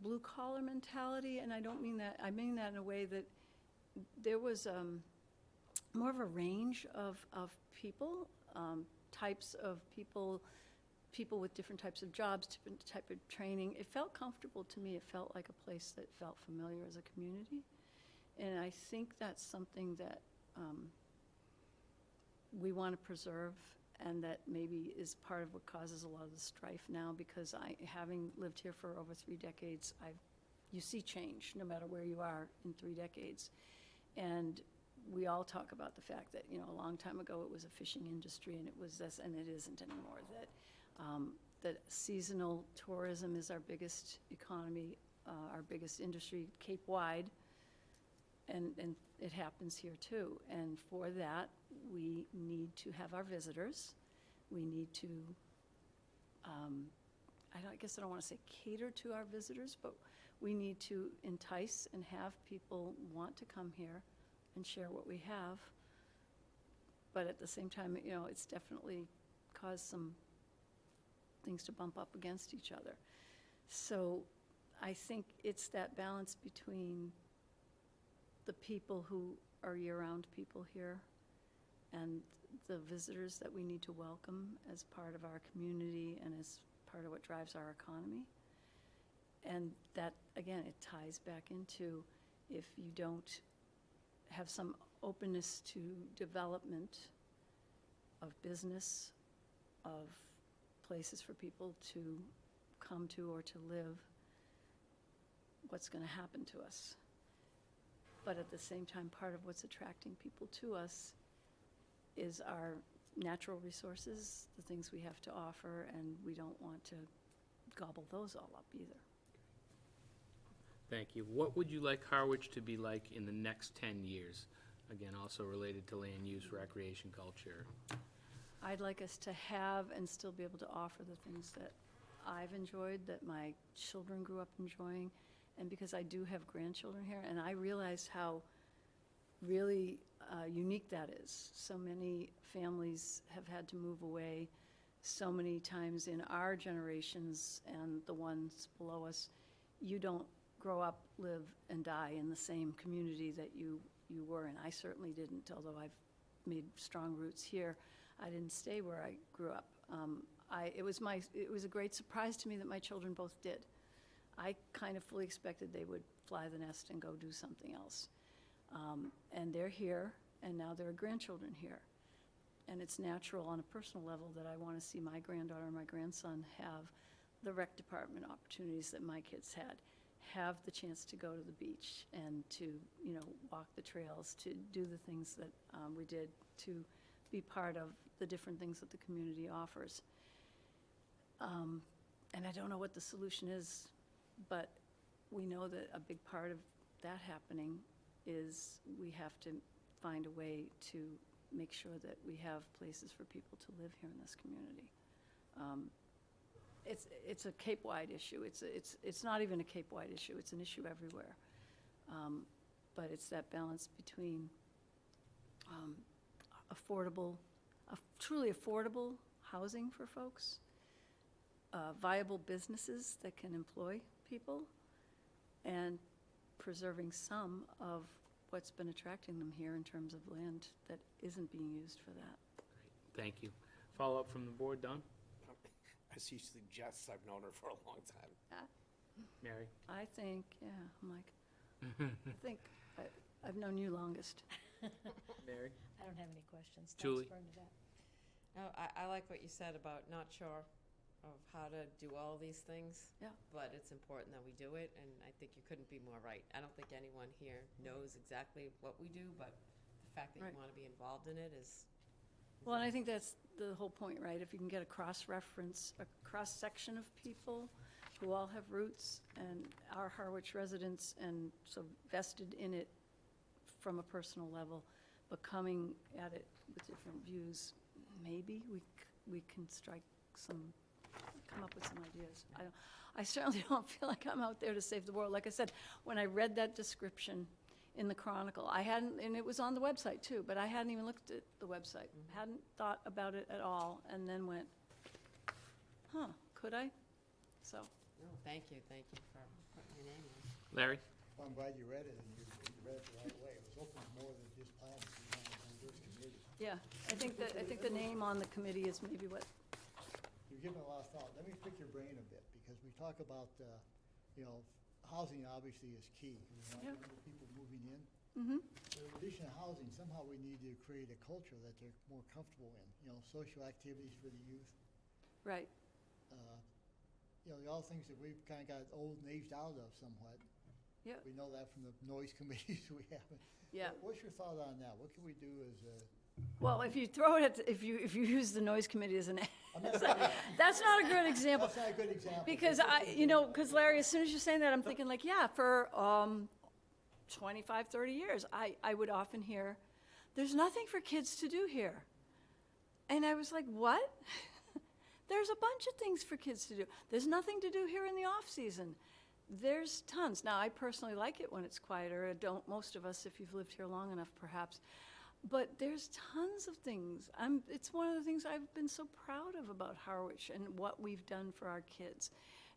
O: blue-collar mentality, and I don't mean that, I mean that in a way that there was more of a range of people, types of people, people with different types of jobs, different type of training. It felt comfortable to me. It felt like a place that felt familiar as a community. And I think that's something that we want to preserve, and that maybe is part of what causes a lot of the strife now, because having lived here for over 3 decades, you see change no matter where you are in 3 decades. And we all talk about the fact that, you know, a long time ago it was a fishing industry and it was this, and it isn't anymore. That seasonal tourism is our biggest economy, our biggest industry Cape-wide, and it happens here too. And for that, we need to have our visitors. We need to, I guess I don't want to say cater to our visitors, but we need to entice and have people want to come here and share what we have. But at the same time, you know, it's definitely caused some things to bump up against each other. So I think it's that balance between the people who are year-round people here and the visitors that we need to welcome as part of our community and as part of what drives our economy. And that, again, it ties back into, if you don't have some openness to development of business, of places for people to come to or to live, what's going to happen to us? But at the same time, part of what's attracting people to us is our natural resources, the things we have to offer, and we don't want to gobble those all up either.
A: Thank you. What would you like Harwich to be like in the next 10 years? Again, also related to land use, recreation, culture.
O: I'd like us to have and still be able to offer the things that I've enjoyed, that my children grew up enjoying, and because I do have grandchildren here, and I realize how really unique that is. So many families have had to move away so many times in our generations and the ones below us. You don't grow up, live, and die in the same community that you were, and I certainly didn't, although I've made strong roots here. I didn't stay where I grew up. It was a great surprise to me that my children both did. I kind of fully expected they would fly the nest and go do something else. And they're here, and now there are grandchildren here. And it's natural on a personal level that I want to see my granddaughter and my grandson have the rec department opportunities that my kids had, have the chance to go to the beach and to, you know, walk the trails, to do the things that we did, to be part of the different things that the community offers. And I don't know what the solution is, but we know that a big part of that happening is we have to find a way to make sure that we have places for people to live here in this community. It's a Cape-wide issue. It's not even a Cape-wide issue. It's an issue everywhere. But it's that balance between truly affordable housing for folks, viable businesses that can employ people, and preserving some of what's been attracting them here in terms of land that isn't being used for that.
A: Great, thank you. Follow-up from the board, Don?
D: As she suggests, I've known her for a long time.
A: Mary?
O: I think, yeah, Mike, I think I've known you longest.
A: Mary?
E: I don't have any questions.
A: Julie?
E: Thanks, Bernadette.
F: No, I like what you said about not sure of how to do all these things.
O: Yeah.
F: But it's important that we do it, and I think you couldn't be more right. I don't think anyone here knows exactly what we do, but the fact that
O: Right.
F: you want to be involved in it is.
O: Well, and I think that's the whole point, right? If you can get a cross-reference, a cross-section of people who all have roots and are Harwich residents and so vested in it from a personal level, but coming at it with different views, maybe we can come up with some ideas. I certainly don't feel like I'm out there to save the world. Like I said, when I read that description in the Chronicle, and it was on the website too, but I hadn't even looked at the website, hadn't thought about it at all, and then went, could I? So.
F: No, thank you for putting your name in.
A: Larry?
G: Well, I'm glad you read it, and you read it the right way. It was open to more than just planning, it was a diverse committee.
O: Yeah, I think the name on the committee is maybe what.
G: You've given a lot of thought. Let me pick your brain a bit, because we talk about, housing obviously is key. We want
O: Yeah.
G: younger people moving in.
O: Mm-hmm.
G: But in addition to housing, somehow we need to create a culture that they're more comfortable in, social activities for the youth.
O: Right.
G: All things that we've kind of got old and aged out of somewhat.
O: Yeah.
G: We know that from the noise committees we have.
O: Yeah.
G: What's your thought on that? What can we do as a?
O: Well, if you throw it at, if you use the noise committee as an,
G: I'm not saying-
O: that's not a good example.
G: That's not a good example.
O: Because because Larry, as soon as you're saying that, I'm thinking like, yeah, for 25, 30 years, I would often hear, there's nothing for kids to do here. And I was like, what? There's a bunch of things for kids to do. There's nothing to do here in the off-season. There's tons. Now, I personally like it when it's quieter. Don't most of us, if you've lived here long enough, perhaps. But there's tons of things. It's one of the things I've been so proud of about Harwich and what we've done for our kids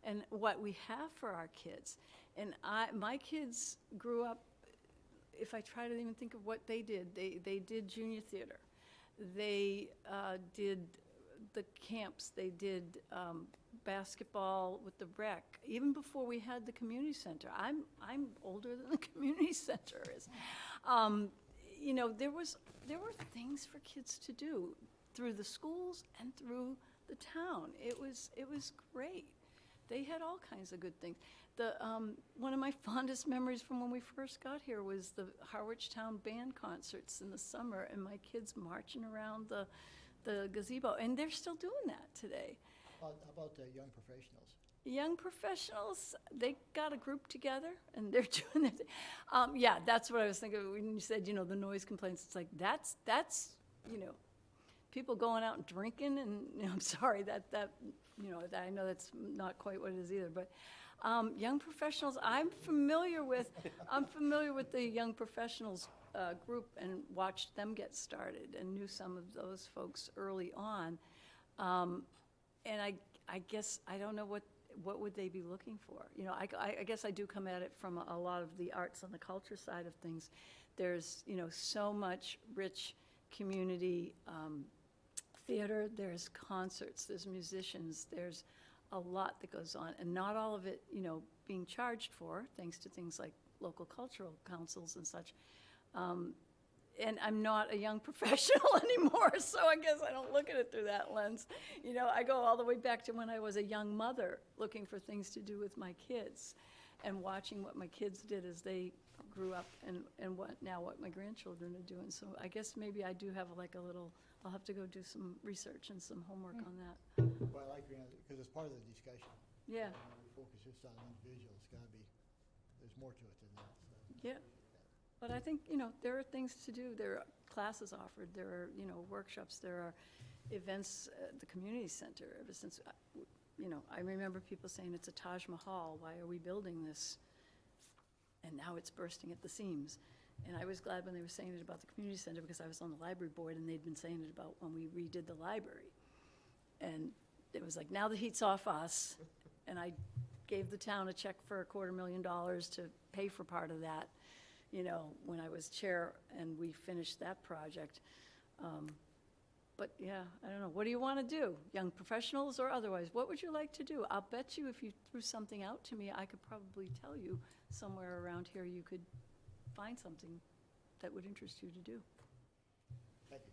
O: and what we have for our kids. And my kids grew up, if I try to even think of what they did did junior theater. They did the camps. They did basketball with the rec. Even before we had the community center. I'm older than the community center is. There were things for kids to do through the schools and through the town. It was great. They had all kinds of good things. One of my fondest memories from when we first got here was the Harwich Town band concerts in the summer, and my kids marching around the gazebo, and they're still doing that today.
G: How about young professionals?
O: Young professionals, they got a group together, and they're doing their thing. Yeah, that's what I was thinking of when you said, the noise complaints. It's like, that's people going out and drinking, and I'm sorry, that I know that's not quite what it is either, but young professionals, I'm familiar with the young professionals group and watched them get started and knew some of those folks early on. And I guess, I don't know what would they be looking for? I guess I do come at it from a lot of the arts and the culture side of things. There's, so much rich community theater, there's concerts, there's musicians, there's a lot that goes on, and not all of it, being charged for, thanks to things like local cultural councils and such. And I'm not a young professional anymore, so I guess I don't look at it through that lens. I go all the way back to when I was a young mother looking for things to do with my kids and watching what my kids did as they grew up and what my grandchildren are doing. So I guess maybe I do have I'll have to go do some research and some homework on that.
G: Well, I like because it's part of the discussion.
O: Yeah.
G: We focus just on individuals. There's more to it than that. So.
O: Yeah. But I think, there are things to do. There are classes offered. There are, workshops. There are events at the community center. Ever since, I remember people saying it's a Taj Mahal. Why are we building this? And now it's bursting at the seams. And I was glad when they were saying it about the community center because I was on the library board and they'd been saying it about when we redid the library. And it was like, now the heat's off us. And I gave the town a check for $250,000 to pay for part of that. When I was chair and we finished that project. But yeah, I don't know. What do you want to do? Young professionals or otherwise? What would you like to do? I'll bet you if you threw something out to me, I could probably tell you somewhere around here you could find something that would interest you to do.
G: Thank you.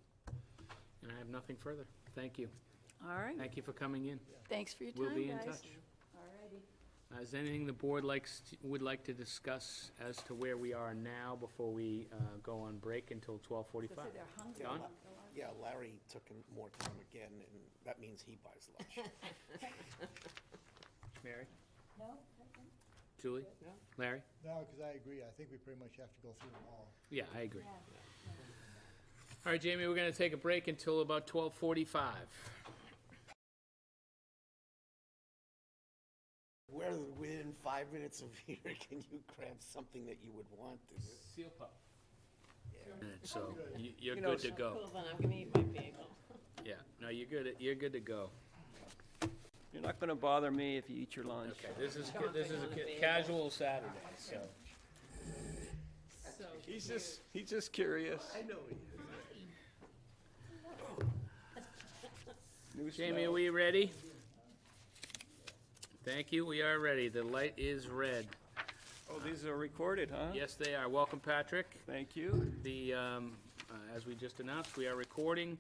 A: And I have nothing further. Thank you.
O: All right.
A: Thank you for coming in.
O: Thanks for your time,
A: We'll
O: guys.
A: be in touch. Is there anything the board would like to discuss as to where we are now before we go on break until 12:45?
E: They're hungry.
A: Don?
D: Yeah, Larry took more time again, and that means he buys lunch.
A: Mary?
E: No?
A: Julie?
F: No.
A: Larry?
G: No, because I agree. I think we pretty much have to go through them all.
A: Yeah, I agree. All right, Jamie, we're going to take a break until about 12:45.
D: We're within 5 minutes of here. Can you grab something that you would want?
A: Seal pup. So you're
F: You know,
A: good to go.
F: Cool, then I'm gonna eat my bagel.
A: Yeah, no, you're good to go.
N: You're not going to bother me if you eat your lunch.
A: Okay, this is a casual Saturday, so.
N: He's just curious. I know he is.
A: Jamie, are we ready? Thank you, we are ready. The light is red.
N: Oh, these are recorded, huh?
A: Yes, they are. Welcome, Patrick.
N: Thank you.
A: As we just announced, we are recording.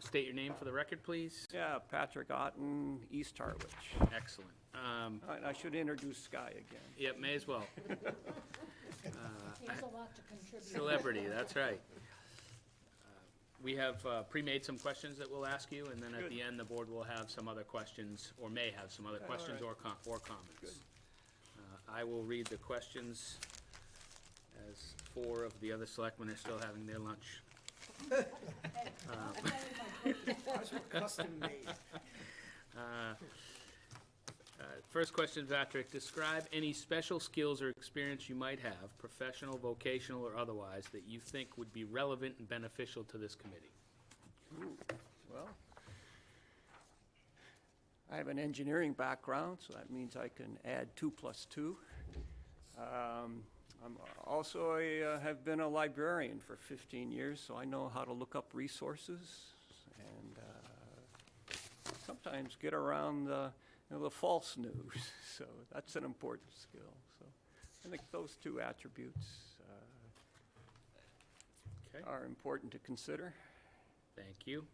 A: State your name for the record, please.
N: Yeah, Patrick Otten, East Harwich.
A: Excellent.
N: I should introduce Sky again.
A: Yep, may as well.
E: He has a lot to contribute.
A: Celebrity, that's right. We have pre-made some questions that we'll ask you, and then at the end, the board will have some other questions, or may have some other questions or comments. I will read the questions as 4 of the other selectmen are still having their lunch.
D: Custom made.
A: First question, Patrick. Describe any special skills or experience you might have, professional, vocational, or otherwise, that you think would be relevant and beneficial to this committee.
N: Well, I have an engineering background, so that means I can add 2 + 2. I'm also have been a librarian for 15 years, so I know how to look up resources and sometimes get around the false news. So that's an important skill. So I think those 2 attributes are important to consider.
A: Thank you.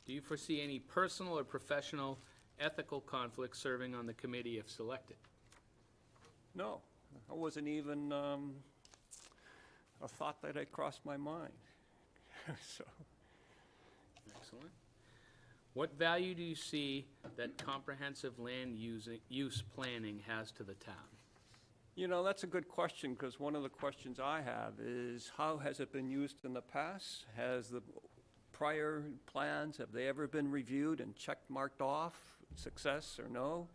A: Do you foresee any personal or professional ethical conflicts serving on the committee if selected?
N: No, that wasn't even a thought that had crossed my mind. So,
A: Excellent. What value do you see that comprehensive land use planning has to the town?
N: you know, that's a good question, because one of the questions I have is, how has it been used in the past? Has the prior plans, have they ever been reviewed and checked, marked off, success or no?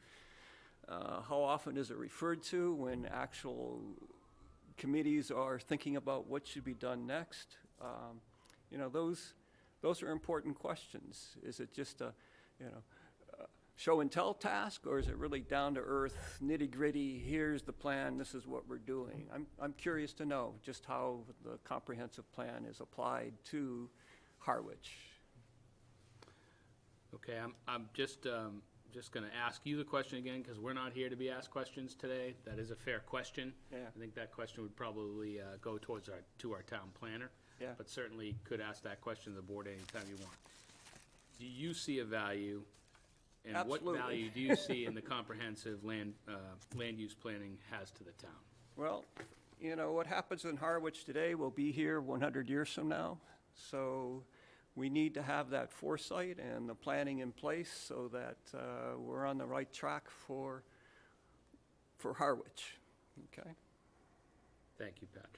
N: How often is it referred to when actual committees are thinking about what should be done next? You know, those are important questions. Is it just a, show and tell task, or is it really down to earth, nitty gritty, here's the plan, this is what we're doing? I'm curious to know just how the comprehensive plan is applied to Harwich.
A: Okay, I'm just going to ask you the question again, because we're not here to be asked questions today. That is a fair question.
N: Yeah.
A: I think that question would probably go towards our town planner.
N: Yeah.
A: But certainly could ask that question to the board anytime you want. Do you see a value, and
N: Absolutely.
A: what value do you see in the comprehensive land use planning has to the town?
N: Well, you know, what happens in Harwich today will be here 100 years from now. So we need to have that foresight and the planning in place so that we're on the right track for Harwich. Okay?
A: Thank you, Patrick.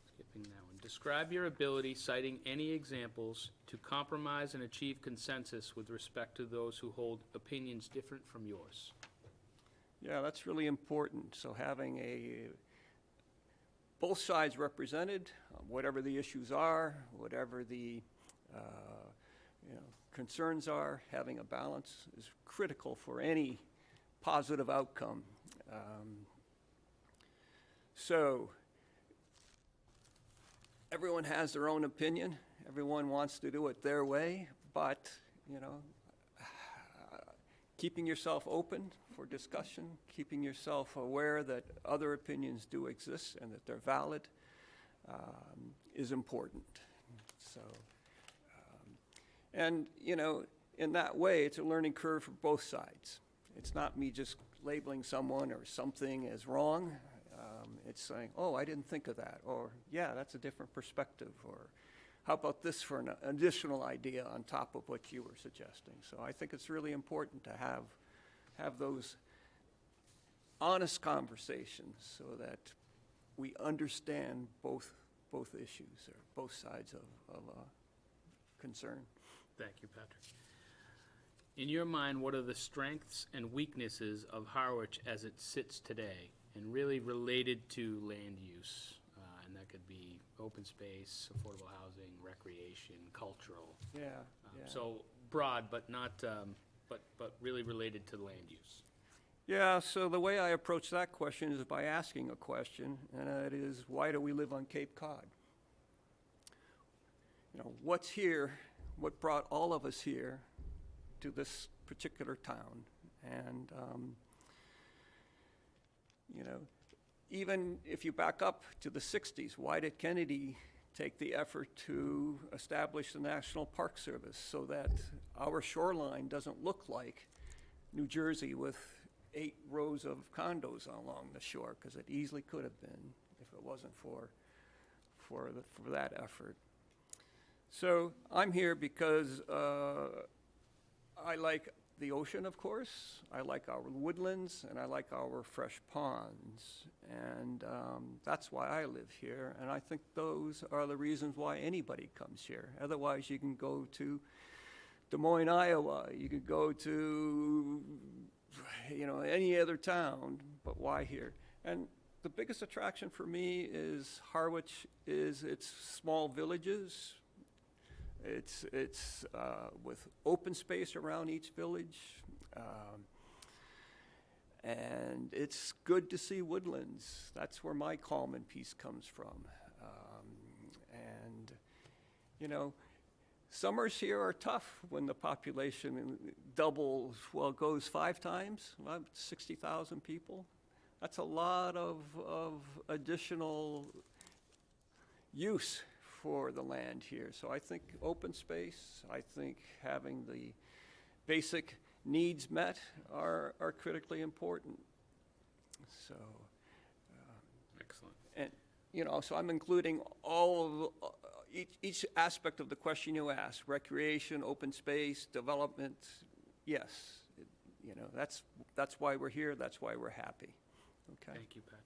A: Skipping that one. Describe your ability, citing any examples, to compromise and achieve consensus with respect to those who hold opinions different from yours.
N: Yeah, that's really important. So having both sides represented, whatever the issues are, whatever the concerns are, having a balance is critical for any positive outcome. So everyone has their own opinion. Everyone wants to do it their way, but, keeping yourself open for discussion, keeping yourself aware that other opinions do exist and that they're valid, is important. So
R: And, you know, in that way, it's a learning curve for both sides. It's not me just labeling someone or something as wrong. It's saying, oh, I didn't think of that, or yeah, that's a different perspective, or how about this for an additional idea on top of what you were suggesting? So I think it's really important to have those honest conversations so that we understand both issues or both sides of concern.
A: Thank you, Patrick. In your mind, what are the strengths and weaknesses of Harwich as it sits today, and really related to land use? And that could be open space, affordable housing, recreation, cultural.
R: Yeah,
A: So broad, but not, but really related to land use.
R: Yeah, so the way I approach that question is by asking a question, and that is, why do we live on Cape Cod? You know, what's here, what brought all of us here to this particular town? And, you know, even if you back up to the 60s, why did Kennedy take the effort to establish the National Park Service so that our shoreline doesn't look like New Jersey with 8 rows of condos along the shore, because it easily could have been if it wasn't for that effort. So I'm here because I like the ocean, of course. I like our woodlands, and I like our fresh ponds, and that's why I live here. And I think those are the reasons why anybody comes here. Otherwise, you can go to Des Moines, Iowa. You could go to, you know, any other town, but why here? And the biggest attraction for me is Harwich is its small villages. It's with open space around each village, and it's good to see woodlands. That's where my calm and peace comes from. And, you know, summers here are tough when the population doubles, well, it goes 5 times, well, 60,000 people. That's a lot of additional use for the land here. So I think open space, I think having the basic needs met are critically important. So,
A: excellent.
R: And, you know, so I'm including all of each aspect of the question you asked: recreation, open space, development. Yes, you know, that's why we're here. That's why we're happy. Okay.
A: Thank you, Patrick.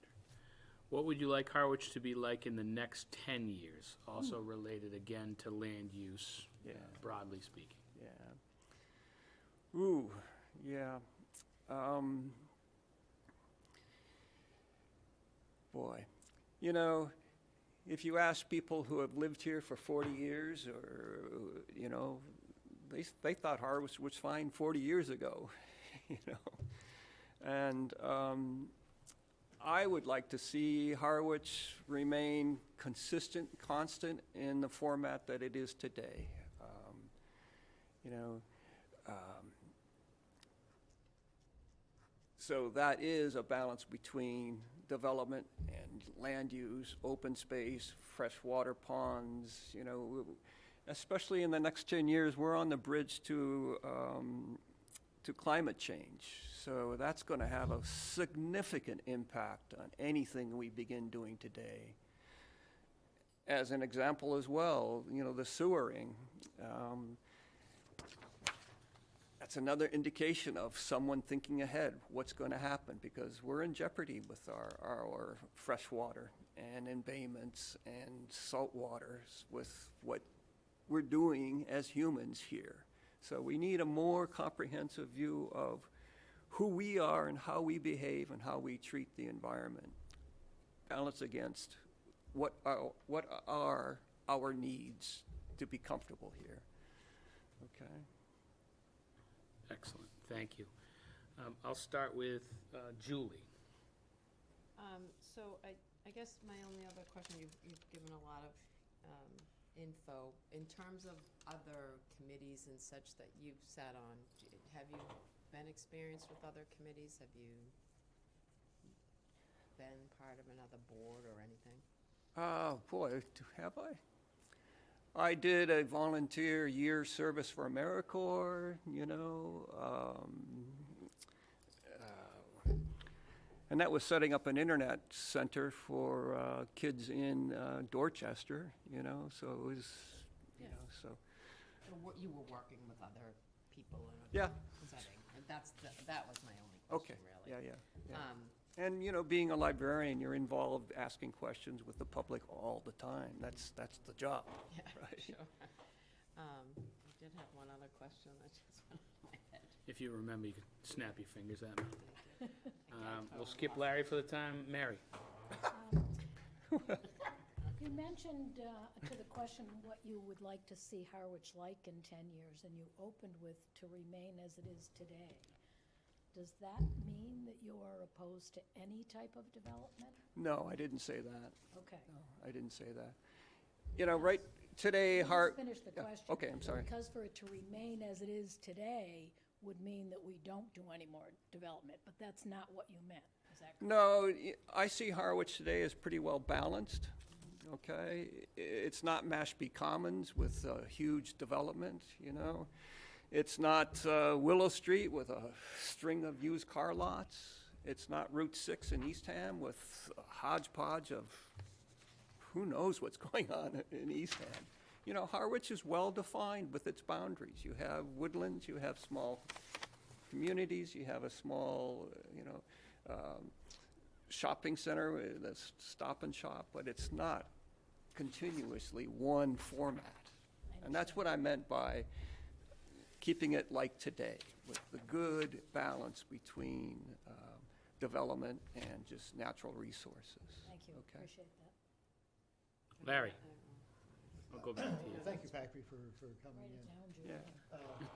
A: What would you like Harwich to be like in the next 10 years? Also related again to land use, broadly speaking.
R: Yeah. Ooh, yeah. Boy, you know, if you ask people who have lived here for 40 years, or, you know, they thought Harwich was fine 40 years ago, you know. And I would like to see Harwich remain consistent, constant in the format that it is today. You know, so that is a balance between development and land use, open space, freshwater ponds. You know, especially in the next 10 years, we're on the bridge to climate change. So that's going to have a significant impact on anything we begin doing today. As an example as well, you know, the sewering. That's another indication of someone thinking ahead, what's going to happen, because we're in jeopardy with our fresh water and embayments and salt waters with what we're doing as humans here. So we need a more comprehensive view of who we are and how we behave and how we treat the environment, balanced against what are our needs to be comfortable here. Okay.
A: Excellent, thank you. I'll start with Julie.
F: So I guess my only other question, you've given a lot of info. In terms of other committees and such that you've sat on, have you been experienced with other committees? Have you been part of another board or anything?
R: Boy, have I? I did a volunteer year service for AmeriCorps, you know, and that was setting up an internet center for kids in Dorchester, you know, so it was, you know, so.
F: You were working with other people in a
R: Yeah.
F: setting, and that was my only
R: Okay,
F: question, really.
R: yeah. And, you know, being a librarian, you're involved asking questions with the public all the time. That's the job.
F: Yeah,
R: right?
F: sure. I did have one other question that just went off my head.
A: If you remember, you can snap your fingers at me.
F: Thank you.
A: We'll skip Larry for the time. Mary?
E: You mentioned to the question what you would like to see Harwich like in 10 years, and you opened with to remain as it is today. Does that mean that you are opposed to any type of development?
R: No, I didn't say that.
E: Okay.
R: No, I didn't say that. You know, right today,
E: Just finish the
R: yeah,
E: question.
R: okay, I'm sorry.
E: Because for it to remain as it is today would mean that we don't do any more development, but that's not what you meant, is that correct?
R: No, I see Harwich today as pretty well balanced, okay? It's not Mashpee Commons with huge development, you know? It's not Willow Street with a string of used car lots. It's not Route 6 in Eastham with a hodgepodge of who knows what's going on in Eastham. You know, Harwich is well-defined with its boundaries. You have woodlands, you have small communities, you have a small, you know, shopping center, that's Stop and Shop, but it's not continuously one format. And that's what I meant by keeping it like today, with the good balance between development and just natural resources.
E: Thank you,
R: Okay.
E: appreciate that.
A: Larry? I'll go back to you.
G: Thank you, Patrick, for coming
E: Write
G: in.
E: it down, Julie.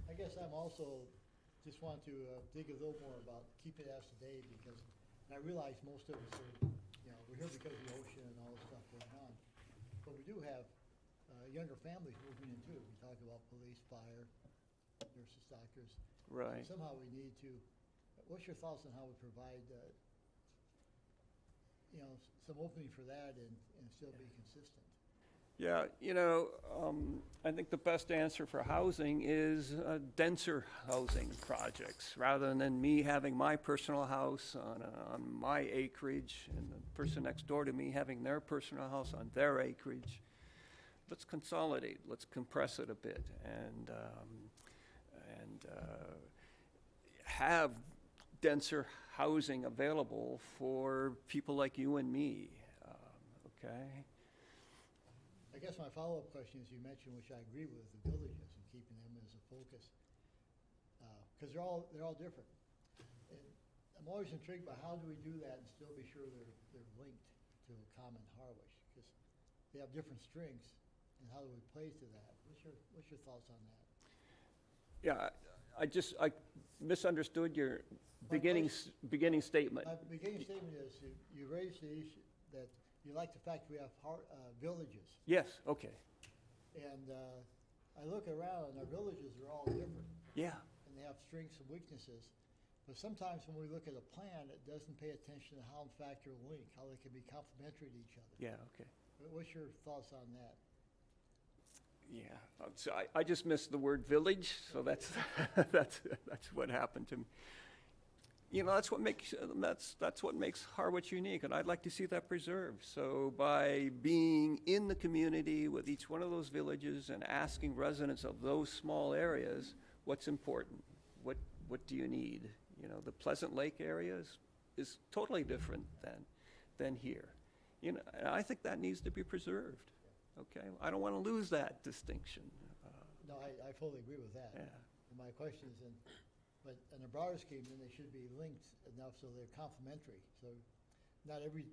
G: I guess I'm also, just want to dig a little more about keeping it as today, because I realize most of us are, you know, we're here because of the ocean and all this stuff going on. But we do have younger families moving in too. We talk about police, fire, nurses, doctors.
R: Right.
G: Somehow we need to, what's your thoughts on how we provide, you know, some opening for that and still be consistent?
R: Yeah, you know, I think the best answer for housing is denser housing projects, rather than me having my personal house on my acreage and the person next door to me having their personal house on their acreage. Let's consolidate, let's compress it a bit, and have denser housing available for people like you and me, okay?
G: I guess my follow-up question is, you mentioned, which I agree with, the villages and keeping them as a focus, because they're all different. And I'm always intrigued by how do we do that and still be sure they're linked to a common Harwich, because they have different strengths, and how do we play to that? What's your thoughts on that?
R: Yeah, I misunderstood your beginning statement.
G: My beginning statement is, you raised the issue that you like the fact we have villages.
R: Yes, okay,
G: And I look around, and our villages are all different.
R: yeah,
G: And they have strengths and weaknesses. But sometimes when we look at a plan, it doesn't pay attention to how in fact they're linked, how they can be complementary to each other.
R: yeah, okay.
G: What's your thoughts on that?
R: Yeah, so I just missed the word village, so that's, that's what happened to me. You know, that's what makes Harwich unique, and I'd like to see that preserved. So by being in the community with each one of those villages and asking residents of those small areas, what's important? What do you need? You know, the Pleasant Lake area is totally different than here. You know, and I think that needs to be preserved. Okay, I don't want to lose that distinction.
G: No, I fully agree with that.
R: Yeah.
G: And my question is, but in a broader scheme, then they should be linked enough so they're complementary. So not every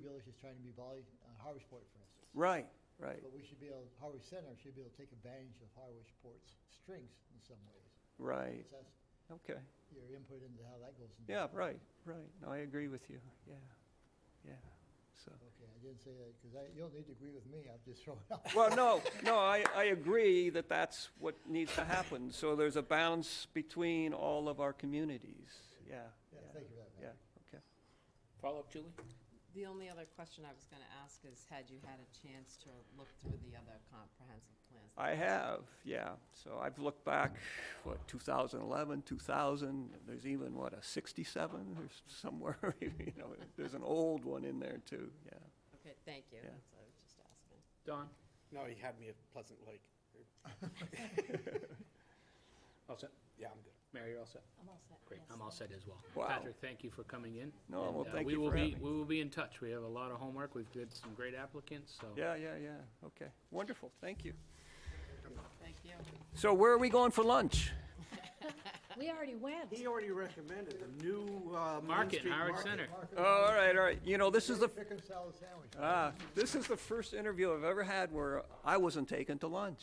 G: village is trying to be Harwichport, for instance.
R: Right.
G: But we should be able, Harwich Center should be able to take advantage of Harwichport's strengths in some ways.
R: Right.
G: So that's
R: Okay.
G: your input into how that goes.
R: Yeah, right. No, I agree with you. Yeah. So.
G: Okay, I didn't say that, because you don't need to agree with me, I'm just throwing out.
R: Well, no, I agree that that's what needs to happen. So there's a balance between all of our communities. Yeah.
G: Yeah, thank you for that,
R: Yeah,
G: Matt.
R: okay.
A: Follow-up, Julie?
F: The only other question I was gonna ask is, had you had a chance to look through the other comprehensive plans?
R: I have, yeah. So I've looked back, 2011, 2000, there's even, a 67 or somewhere, there's an old one in there too, yeah.
F: Okay, thank you.
R: Yeah.
F: That's what I was just asking.
A: Don?
D: No, he had me at Pleasant Lake.
A: All set?
D: Yeah, I'm good.
A: Mary, you're all set?
E: I'm all set.
A: Great,
E: yes.
A: I'm all set as well.
R: Wow.
A: Patrick, thank you for coming in.
R: No,
A: And,
R: well, thank
A: we
R: you
A: will
R: for
A: be-
R: having me.
A: We will be in touch. We have a lot of homework. We've got some great applicants, so.
R: Yeah, okay. Wonderful, thank you.
F: Thank you.
R: So where are we going for lunch?
E: We already went.
N: He already recommended the new, Main
A: Market,
N: Street
A: Harwich
N: Market.
A: Center.
R: All right. This is the,
G: Chicken salad sandwich.
R: this is the first interview I've ever had where I wasn't taken to lunch.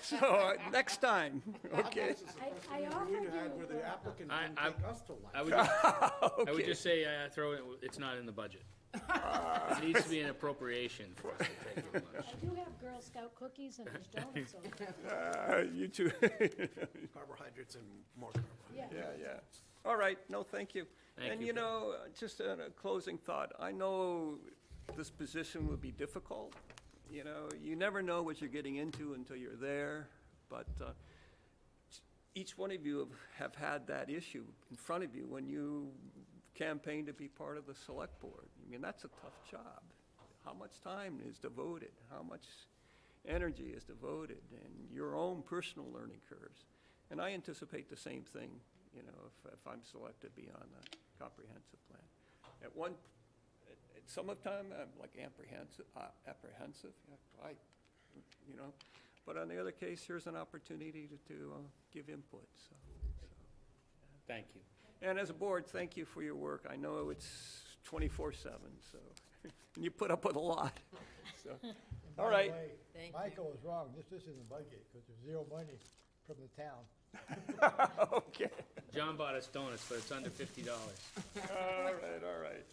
R: So, next time, okay?
E: I offered
N: You had where
E: you,
N: the applicant
A: I-
N: didn't
A: I-
N: take us to lunch.
A: I would just, I would
R: Okay.
A: just say, throw it, it's not in the budget. It needs to be an appropriation for us to take it to lunch.
E: I do have Girl Scout cookies and there's donuts over there.
R: You too.
D: Carbohydrates and more carbohydrates.
E: Yeah.
R: Yeah. All right, no, thank you.
A: Thank
R: And
A: you.
R: you know, just a closing thought, I know this position would be difficult. You know, you never know what you're getting into until you're there, but each one of you have had that issue in front of you when you campaign to be part of the select board. I mean, that's a tough job. How much time is devoted? How much energy is devoted? And your own personal learning curves. And I anticipate the same thing, if I'm selected to be on the comprehensive plan. At some of the time, I'm like apprehensive, but on the other case, here's an opportunity to give input, so.
A: Thank you.
R: And as a board, thank you for your work. I know it's 24/7, so, and you put up with a lot, so. All right.
F: Thank you.
G: Michael was wrong, this isn't the budget, because there's zero money from the town.
R: Okay.
A: John bought us donuts, but it's under $50.
R: All right.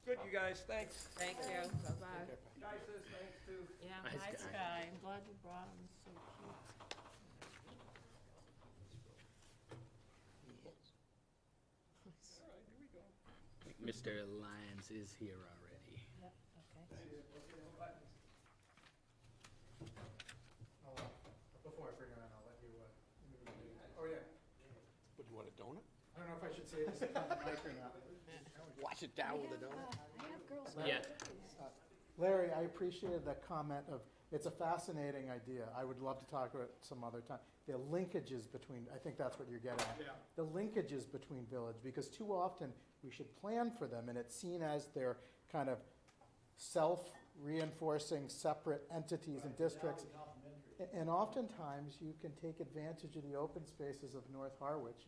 R: Good, you guys, thanks.
F: Thank you. Bye-bye.
R: Guys, thanks too.
F: Yeah,
A: Nice
F: nice
A: guy.
F: guy. I'm glad you brought him. So cute.
A: Mr. Lyons is here already.
E: Yep, okay.
M: Before I forget, I'll let you, oh, yeah.
D: Would you want a donut?
M: I don't know if I should say this in the mic or not.
D: Wash it down with a donut?
E: I have Girl Scout
A: Yeah.
E: cookies.
M: Larry, I appreciated that comment of, it's a fascinating idea. I would love to talk about it some other time. The linkages between, I think that's what you're getting at.
N: Yeah.
M: The linkages between village, because too often we should plan for them and it's seen as they're kind of self-reinforcing separate entities and districts. And oftentimes you can take advantage of the open spaces of North Harwich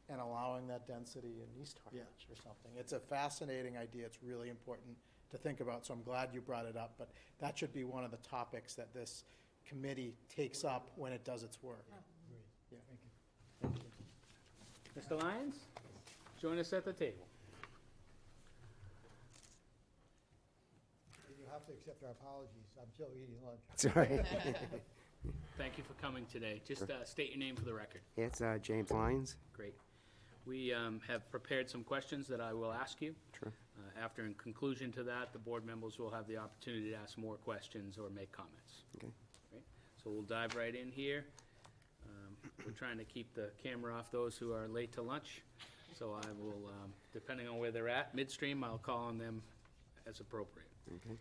M: and allowing that density in East Harwich or something. It's a fascinating idea. It's really important to think about, so I'm glad you brought it up, but that should be one of the topics that this committee takes up when it does its work. Yeah, thank you.
A: Mr. Lyons, join us at the table.
G: You have to accept our apologies, I'm still eating lunch.
S: That's all right.
A: Thank you for coming today. Just state your name for the record.
S: It's James Lyons.
A: Great. We have prepared some questions that I will ask you.
S: Sure.
A: After in conclusion to that, the board members will have the opportunity to ask more questions or make comments.
S: Okay.
A: Great. So we'll dive right in here. We're trying to keep the camera off those who are late to lunch. So I will, depending on where they're at, midstream, I'll call on them as appropriate.
S: Okay.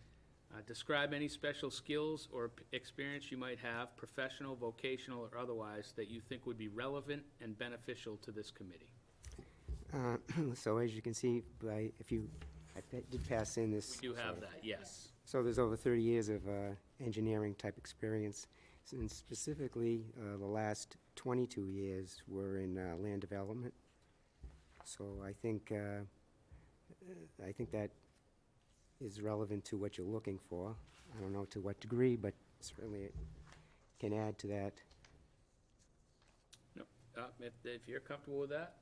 A: Describe any special skills or experience you might have, professional, vocational, or otherwise, that you think would be relevant and beneficial to this committee.
S: So as you can see, I did pass in this.
A: You have that, yes.
S: So there's over 30 years of engineering type experience, and specifically the last 22 years were in land development. So I think that is relevant to what you're looking for. I don't know to what degree, but certainly it can add to that.
A: Nope. If you're comfortable with that,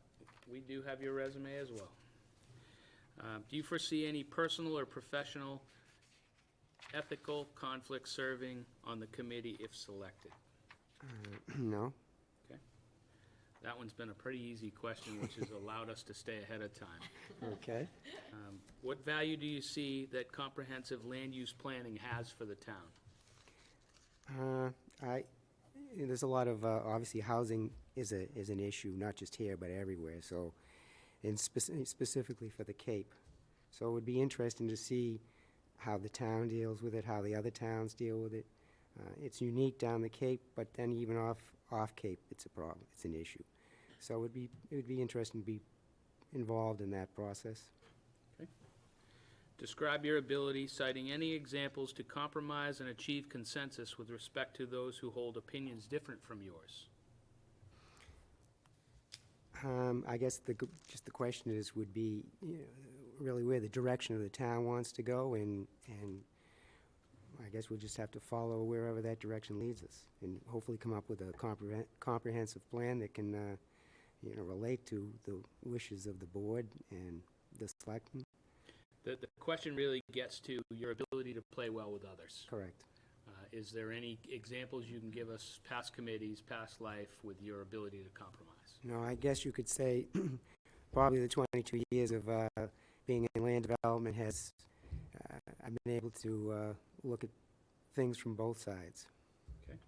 A: we do have your resume as well. Do you foresee any personal or professional ethical conflict serving on the committee if selected?
S: No.
A: Okay. That one's been a pretty easy question, which has allowed us to stay ahead of time.
S: Okay.
A: What value do you see that comprehensive land use planning has for the town?
S: There's a lot of, obviously, housing is an issue, not just here, but everywhere, so, and specifically for the Cape. So it would be interesting to see how the town deals with it, how the other towns deal with it. It's unique down the Cape, but then even off Cape, it's a problem, it's an issue. So it would be interesting to be involved in that process.
A: Okay. Describe your ability, citing any examples to compromise and achieve consensus with respect to those who hold opinions different from yours.
S: I guess just the question would be, really where the direction of the town wants to go, and I guess we'll just have to follow wherever that direction leads us, and hopefully come up with a comprehensive plan that can, relate to the wishes of the board and the selectmen.
A: The question really gets to your ability to play well with others.
S: Correct.
A: Is there any examples you can give us, past committees, past life, with your ability to compromise?
S: No, I guess you could say probably the 22 years of being in land development has, I've been able to look at things from both sides.
A: Okay.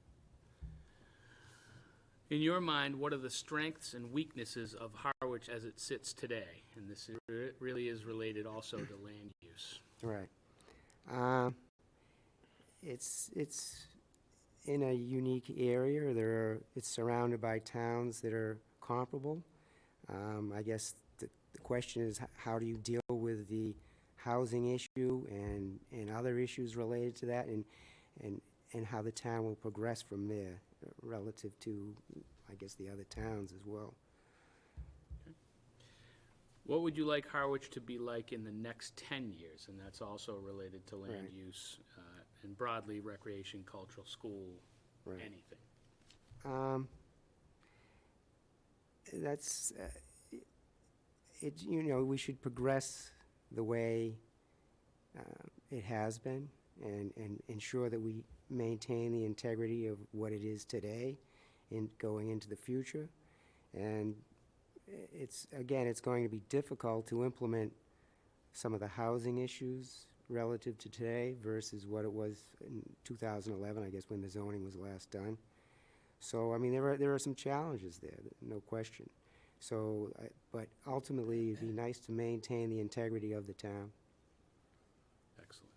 A: In your mind, what are the strengths and weaknesses of Harwich as it sits today? And this really is related also to land use.
S: Right. It's in a unique area. It's surrounded by towns that are comparable. I guess the question is, how do you deal with the housing issue and other issues related to that, and how the town will progress from there relative to, I guess, the other towns as well.
A: Okay. What would you like Harwich to be like in the next 10 years? And that's also related to land use and broadly recreation, cultural, school, anything.
S: That's, we should progress the way it has been and ensure that we maintain the integrity of what it is today in going into the future. And it's going to be difficult to implement some of the housing issues relative to today versus what it was in 2011, I guess, when the zoning was last done. So, I mean, there are some challenges there, no question. So, but ultimately, it'd be nice to maintain the integrity of the town.
A: Excellent.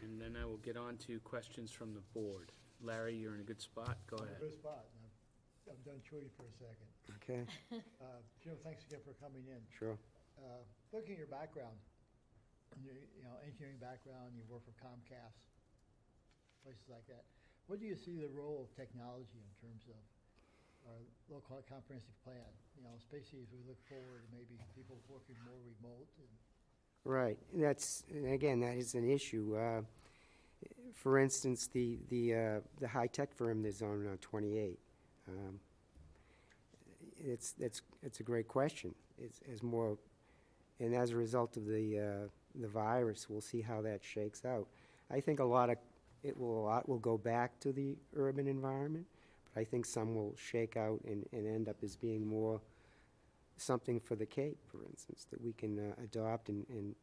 A: And then I will get on to questions from the board. Larry, you're in a good spot. Go ahead.
G: Good spot. I'm done chewing for a second.
S: Okay.
G: Jim, thanks again for coming in.
S: Sure.
G: Looking at your background, engineering background, you work for Comcast, places like that. What do you see the role of technology in terms of our local comprehensive plan? Especially as we look forward to maybe people working more remote.
S: Right. That is an issue. For instance, the high-tech firm that's on 28. It's a great question. It's more, and as a result of the virus, we'll see how that shakes out. I think a lot will go back to the urban environment, but I think some will shake out and end up as being more something for the Cape, for instance, that we can adopt and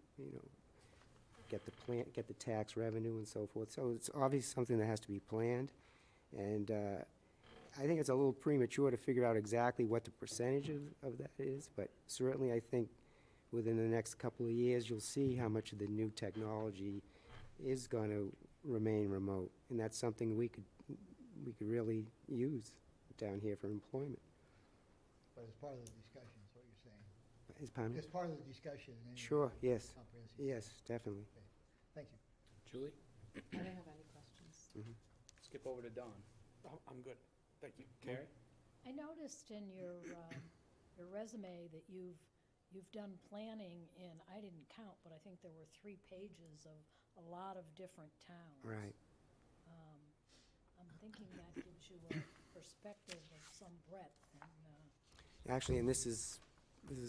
S: get the tax revenue and so forth. So it's obviously something that has to be planned, and I think it's a little premature to figure out exactly what the percentage of that is, but certainly I think within the next couple of years, you'll see how much of the new technology is going to remain remote, and that's something we could really use down here for employment.
G: But as part of the discussion, is what you're saying.
S: As
G: part of the discussion.
S: Sure, yes. Yes, definitely.
G: Okay. Thank you.
A: Julie?
F: I don't have any questions.
A: Skip over to Don.
D: Oh, I'm good. Thank you.
A: Carrie?
E: I noticed in your resume that you've done planning in, I didn't count, but I think there were 3 pages of a lot of different towns.
S: Right.
E: I'm thinking that gives you a perspective of some breadth.
S: Actually, and this is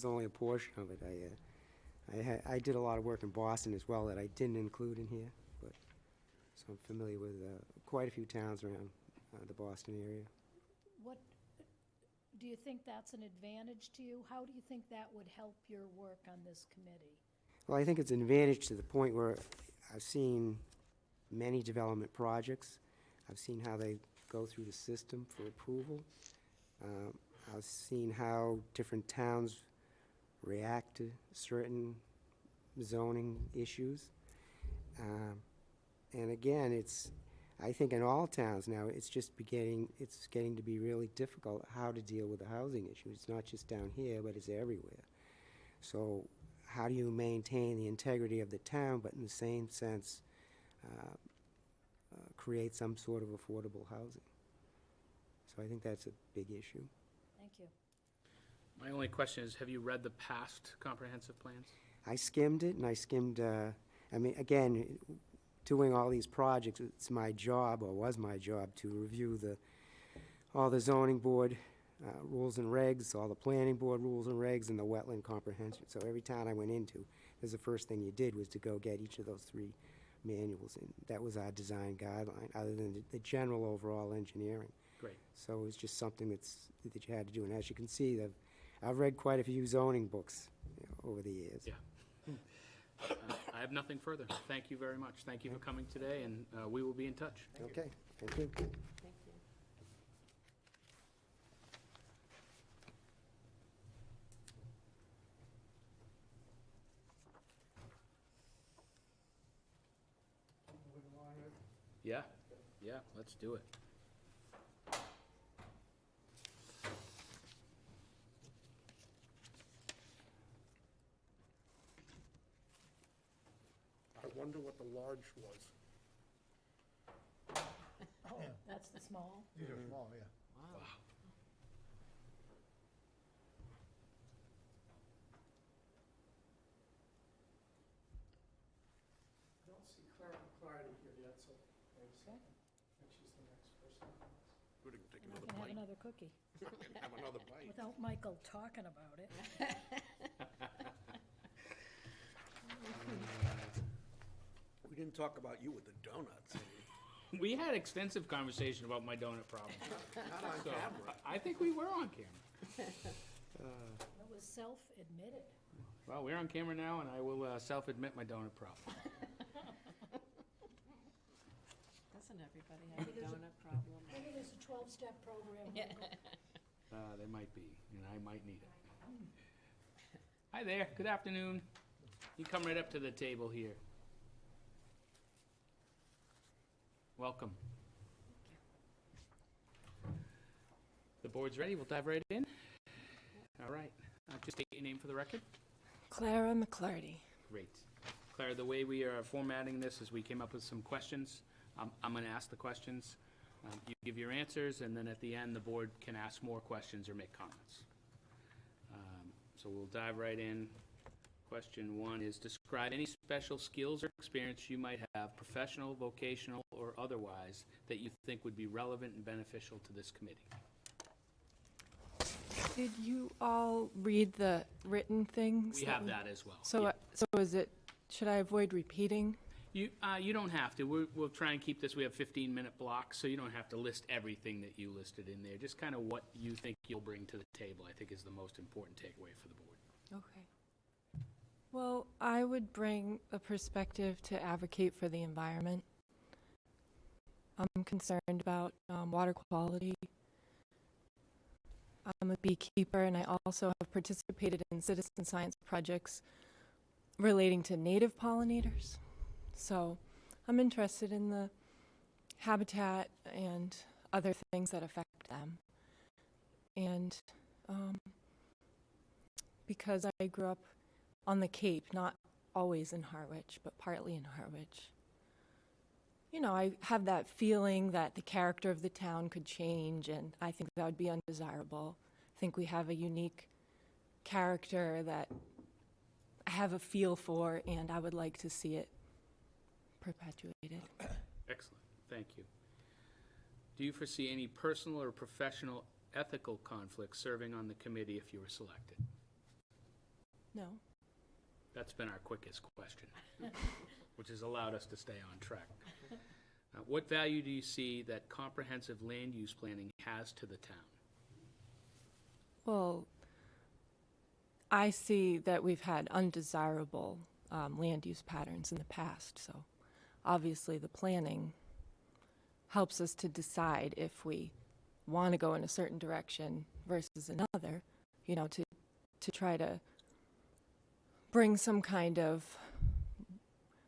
S: only a portion of it. I did a lot of work in Boston as well that I didn't include in here, but so I'm familiar with quite a few towns around the Boston area.
E: What, do you think that's an advantage to you? How do you think that would help your work on this committee?
S: Well, I think it's an advantage to the point where I've seen many development projects. I've seen how they go through the system for approval. I've seen how different towns react to certain zoning issues. And again, I think in all towns now, it's getting to be really difficult how to deal with the housing issue. It's not just down here, but it's everywhere. So how do you maintain the integrity of the town, but in the same sense, create some sort of affordable housing? So I think that's a big issue.
E: Thank you.
A: My only question is, have you read the past comprehensive plans?
S: I skimmed it, and I skimmed, I mean, again, doing all these projects, it's my job, or was my job, to review all the zoning board rules and regs, all the planning board rules and regs, and the wetland comprehension. So every town I went into, that's the first thing you did, was to go get each of those 3 manuals, and that was our design guideline, other than the general overall engineering.
A: Great.
S: So it was just something that you had to do, and as you can see, I've read quite a few zoning books, over the years.
A: Yeah. I have nothing further. Thank you very much. Thank you for coming today, and we will be in touch.
S: Okay, thank you.
F: Thank you.
A: Yeah, yeah, let's do it.
D: I wonder what the large was.
E: Oh, that's the small?
G: These are small, yeah.
A: Wow.
B: I don't see Clara McClarty here yet, so wait a second. I think she's the next person.
D: We're gonna take
E: And I
D: another
E: can have
D: bite.
E: another cookie,
D: Have another bite.
E: without Michael talking about it.
D: We didn't talk about you with the donuts.
A: We had extensive conversation about my donut problem.
D: Not on
A: So,
D: camera.
A: I think we were on camera.
E: It was self-admitted.
A: Well, we're on camera now, and I will self-admit my donut problem.
F: Doesn't everybody have a donut problem?
E: Maybe there's a 12-step program. Michael.
A: There might be, and I might need it. Hi there, good afternoon. You come right up to the table here. Welcome. The board's ready, we'll dive right in. All right, just state your name for the record.
O: Clara McClarty.
A: Great. Clara, the way we are formatting this is we came up with some questions. I'm going to ask the questions. You give your answers, and then at the end, the board can ask more questions or make comments. So we'll dive right in. Question 1 is, describe any special skills or experience you might have, professional, vocational, or otherwise, that you think would be relevant and beneficial to this committee.
O: Did you all read the written things?
A: We have that as well.
O: So,
A: Yeah.
O: so is it, should I avoid repeating?
A: You don't have to. We'll try and keep this, we have 15-minute blocks, so you don't have to list everything that you listed in there. Just kind of what you think you'll bring to the table, I think, is the most important takeaway for the board.
O: Okay. Well, I would bring a perspective to advocate for the environment. I'm concerned about water quality. I'm a beekeeper, and I also have participated in citizen science projects relating to native pollinators. So I'm interested in the habitat and other things that affect them. And because I grew up on the Cape, not always in Harwich, but partly in Harwich, you know, I have that feeling that the character of the town could change, and I think that would be undesirable. I think we have a unique character that I have a feel for, and I would like to see it perpetuated.
A: Excellent, thank you. Do you foresee any personal or professional ethical conflicts serving on the committee if you were selected?
O: No.
A: That's been our quickest question, which has allowed us to stay on track. What value do you see that comprehensive land use planning has to the town?
T: Well, I see that we've had undesirable land use patterns in the past, so obviously the planning helps us to decide if we want to go in a certain direction versus another, you know, to try to bring some kind of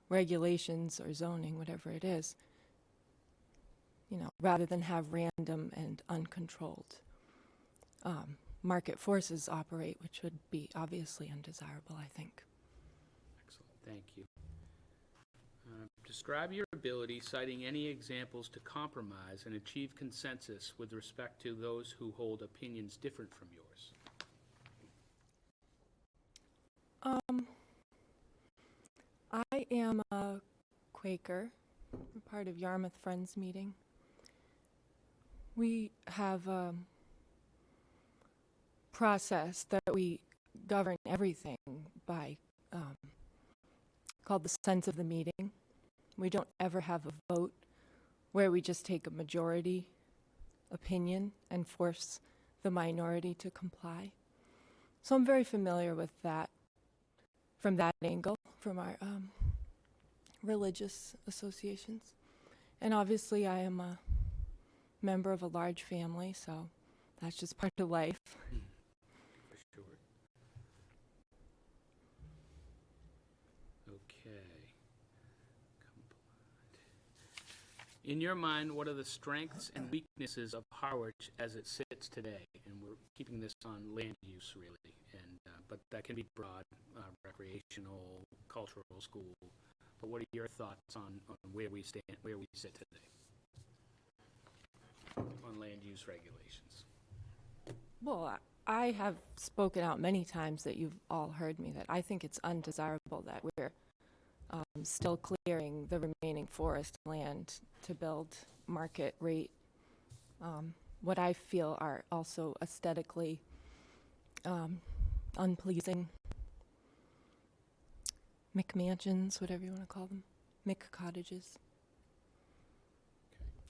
T: regulations or zoning, whatever it is, you know, rather than have random and uncontrolled market forces operate, which would be obviously undesirable, I think.
A: Excellent, thank you. Describe your ability citing any examples to compromise and achieve consensus with respect to those who hold opinions different from yours.
T: I am a Quaker, a part of Yarmouth Friends meeting. We have a process that we govern everything by, called the sense of the meeting. We don't ever have a vote where we just take a majority opinion and force the minority to comply. So I'm very familiar with that from that angle, from our religious associations. And obviously I am a member of a large family, so that's just part of life.
A: For sure. Okay. In your mind, what are the strengths and weaknesses of Harwich as it sits today? And we're keeping this on land use, really, and but that can be broad, recreational, cultural, school. But what are your thoughts on where we stand, where we sit today on land use regulations?
T: Well, I have spoken out many times that you've all heard me, that I think it's undesirable that we're still clearing the remaining forest land to build market rate, what I feel are also aesthetically unpleasing McMansions, whatever you want to call them, McCottages.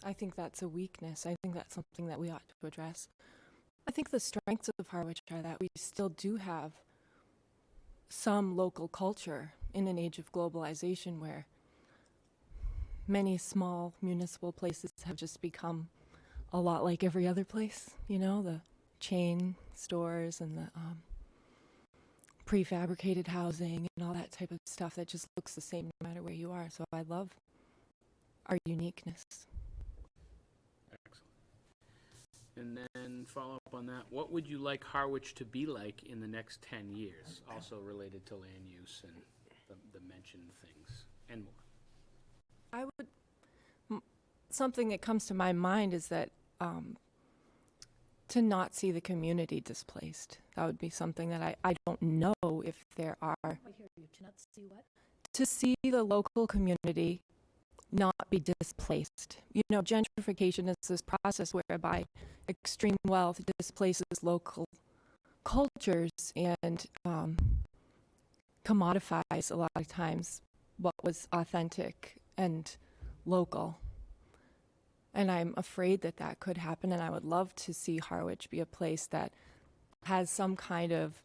T: I think that's a weakness. I think that's something that we ought to address. I think the strengths of Harwich are that we still do have some local culture in an age of globalization where many small municipal places have just become a lot like every other place, you know, the chain stores and the prefabricated housing and all that type of stuff that just looks the same no matter where you are. So I love our uniqueness.
A: Excellent. And then follow up on that, what would you like Harwich to be like in the next 10 years, also related to land use and the mentioned things and more?
T: Something that comes to my mind is that to not see the community displaced. That would be something that I don't know if there are.
E: I hear you. To not see what?
T: To see the local community not be displaced. You know, gentrification is this process whereby extreme wealth displaces local cultures and commodifies a lot of times what was authentic and local. And I'm afraid that that could happen, and I would love to see Harwich be a place that has some kind of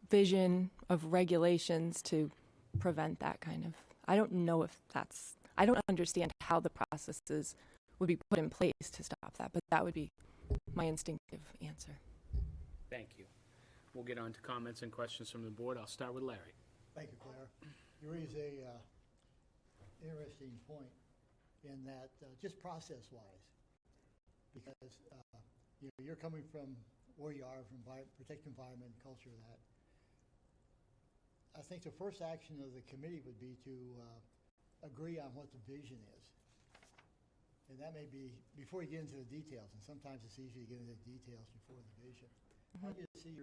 T: vision of regulations to prevent that kind of. I don't know if that's, I don't understand how the processes would be put in place to stop that, but that would be my instinctive answer.
A: Thank you. We'll get on to comments and questions from the board. I'll start with Larry.
G: Thank you, Claire. You raise a interesting point in that, just process-wise, because you know, you're coming from where you are, from protect environment, culture, that. I think the first action of the committee would be to agree on what the vision is. And that may be before you get into the details, and sometimes it's easy to get into the details before the vision. Mm-hmm. How do you see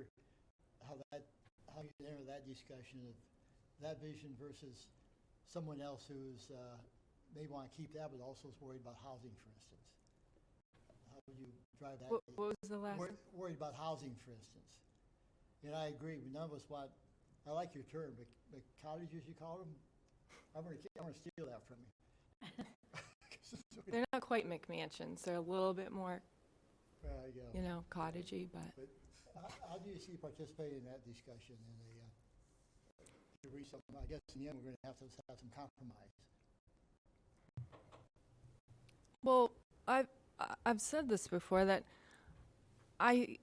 G: how you enter that discussion of that vision versus someone else who's may want to keep that, but also is worried about housing, for instance? How would you drive that?
T: What was the last?
G: Worried about housing, for instance. And I agree. None of us want. I like your term, but cottages, you call them. I'm going to steal that from you.
T: They're not quite McMansions. They're a little bit more,
G: Yeah.
T: cottagey, but.
G: But how do you see participating in that discussion and to reach some, I guess in the end, we're going to have some compromise.
T: Well, I've said this before, that I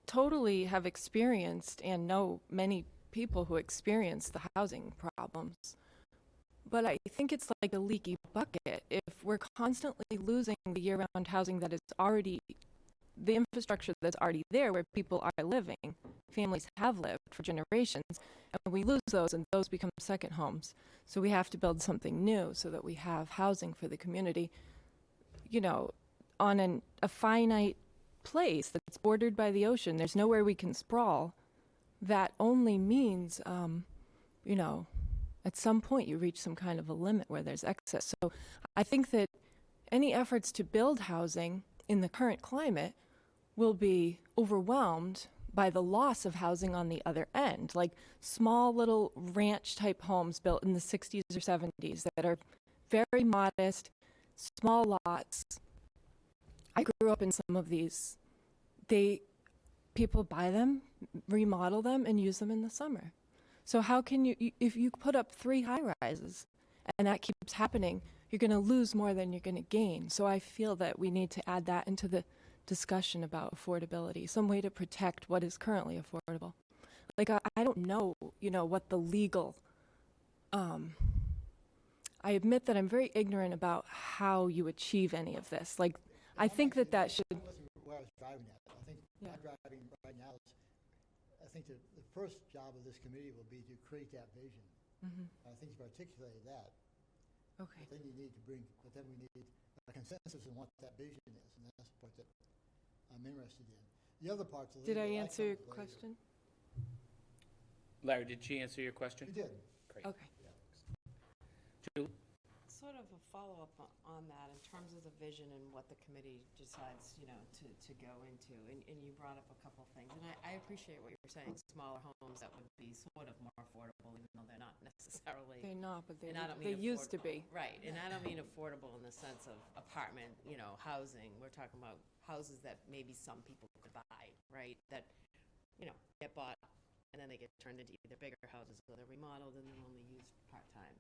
T: totally have experienced and know many people who experience the housing problems. But I think it's like a leaky bucket. If we're constantly losing the year-round housing that is already, the infrastructure that's already there where people are living, families have lived for generations, and we lose those and those become second homes. So we have to build something new so that we have housing for the community, on a finite place that's bordered by the ocean. There's nowhere we can sprawl. That only means, at some point you reach some kind of a limit where there's excess. So I think that any efforts to build housing in the current climate will be overwhelmed by the loss of housing on the other end, like small little ranch type homes built in the 60s or 70s that are very modest, small lots. I grew up in some of these. People buy them, remodel them, and use them in the summer. So how can you, if you put up 3 high-rises and that keeps happening, you're going to lose more than you're going to gain. So I feel that we need to add that into the discussion about affordability, some way to protect what is currently affordable. Like, I don't know, what the legal, I admit that I'm very ignorant about how you achieve any of this. Like, I think that should.
G: That wasn't where I was driving at. I think my driving right now is, I think the first job of this committee will be to create that vision. I think you've articulated that.
T: Okay.
G: But then we need a consensus on what that vision is, and that's the part that I'm interested in. The other parts of the
T: Did I
G: legal,
T: answer your
G: covered later.
T: question?
A: Larry, did she answer your question?
G: You did.
A: Great.
T: Okay.
A: Julie?
F: Sort of a follow-up on that in terms of the vision and what the committee decides, to go into. And you brought up a couple of things. And I appreciate what you're saying, smaller homes that would be sort of more affordable, even though they're not necessarily.
T: They're not, but
F: and I don't
T: they
F: mean
T: used to be.
F: Right, and I don't mean affordable in the sense of apartment, housing. We're talking about houses that maybe some people could buy, right? That, get bought and then they get turned into either bigger houses or they're remodeled and then only used part-time.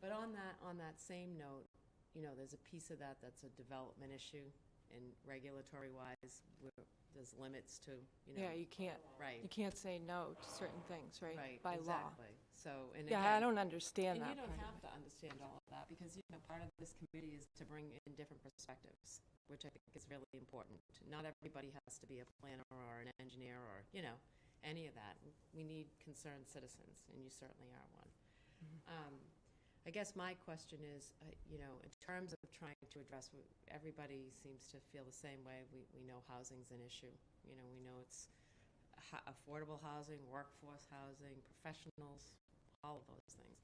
F: But on that same note, there's a piece of that that's a development issue, and regulatory-wise, there's limits to,
T: Yeah, you can't.
F: Right.
T: You can't say no to certain things, right?
F: Right,
T: By law.
F: exactly. So, and
T: Yeah,
F: again,
T: I don't understand
F: and
T: that
F: you don't
T: part of
F: have to understand all of that because, part of this committee is to bring in different perspectives, which I think is really important. Not everybody has to be a planner or an engineer or, any of that. We need concerned citizens, and you certainly are one. I guess my question is, in terms of trying to address, everybody seems to feel the same way. We know housing's an issue. We know it's affordable housing, workforce housing, professionals, all of those things.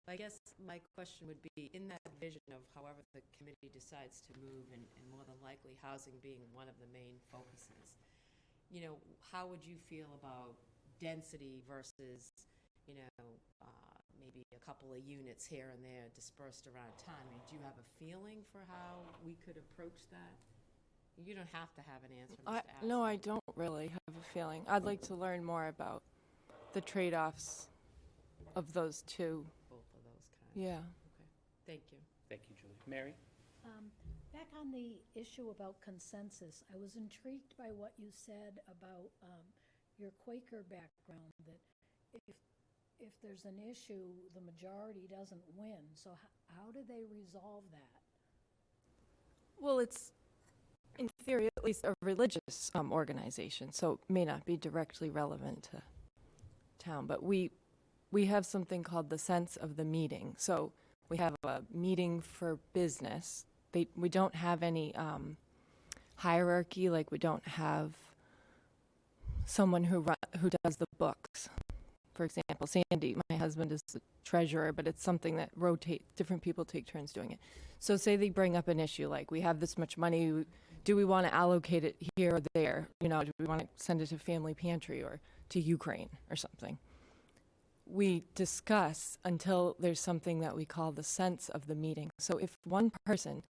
F: But I guess my question would be, in that vision of however the committee decides to move, and more than likely housing being one of the main focuses, how would you feel about density versus, maybe a couple of units here and there dispersed around town? I mean, do you have a feeling for how we could approach that? You don't have to have an answer, just ask.
T: No, I don't really have a feeling. I'd like to learn more about the trade-offs of those two.
F: Both of those kinds.
T: Yeah.
F: Okay, thank you.
A: Thank you, Julie. Mary?
E: Back on the issue about consensus, I was intrigued by what you said about your Quaker background, that if there's an issue, the majority doesn't win. So how do they resolve that?
T: Well, it's, in theory, at least a religious organization, so it may not be directly relevant to town. But we have something called the sense of the meeting. So we have a meeting for business. We don't have any hierarchy, like we don't have someone who does the books. For example, Sandy, my husband, is the treasurer, but it's something that rotates. Different people take turns doing it. So say they bring up an issue like, we have this much money, do we want to allocate it here or there? Do we want to send it to Family Pantry or to Ukraine or something? we discuss until there's something that we call the sense of the meeting. So if one person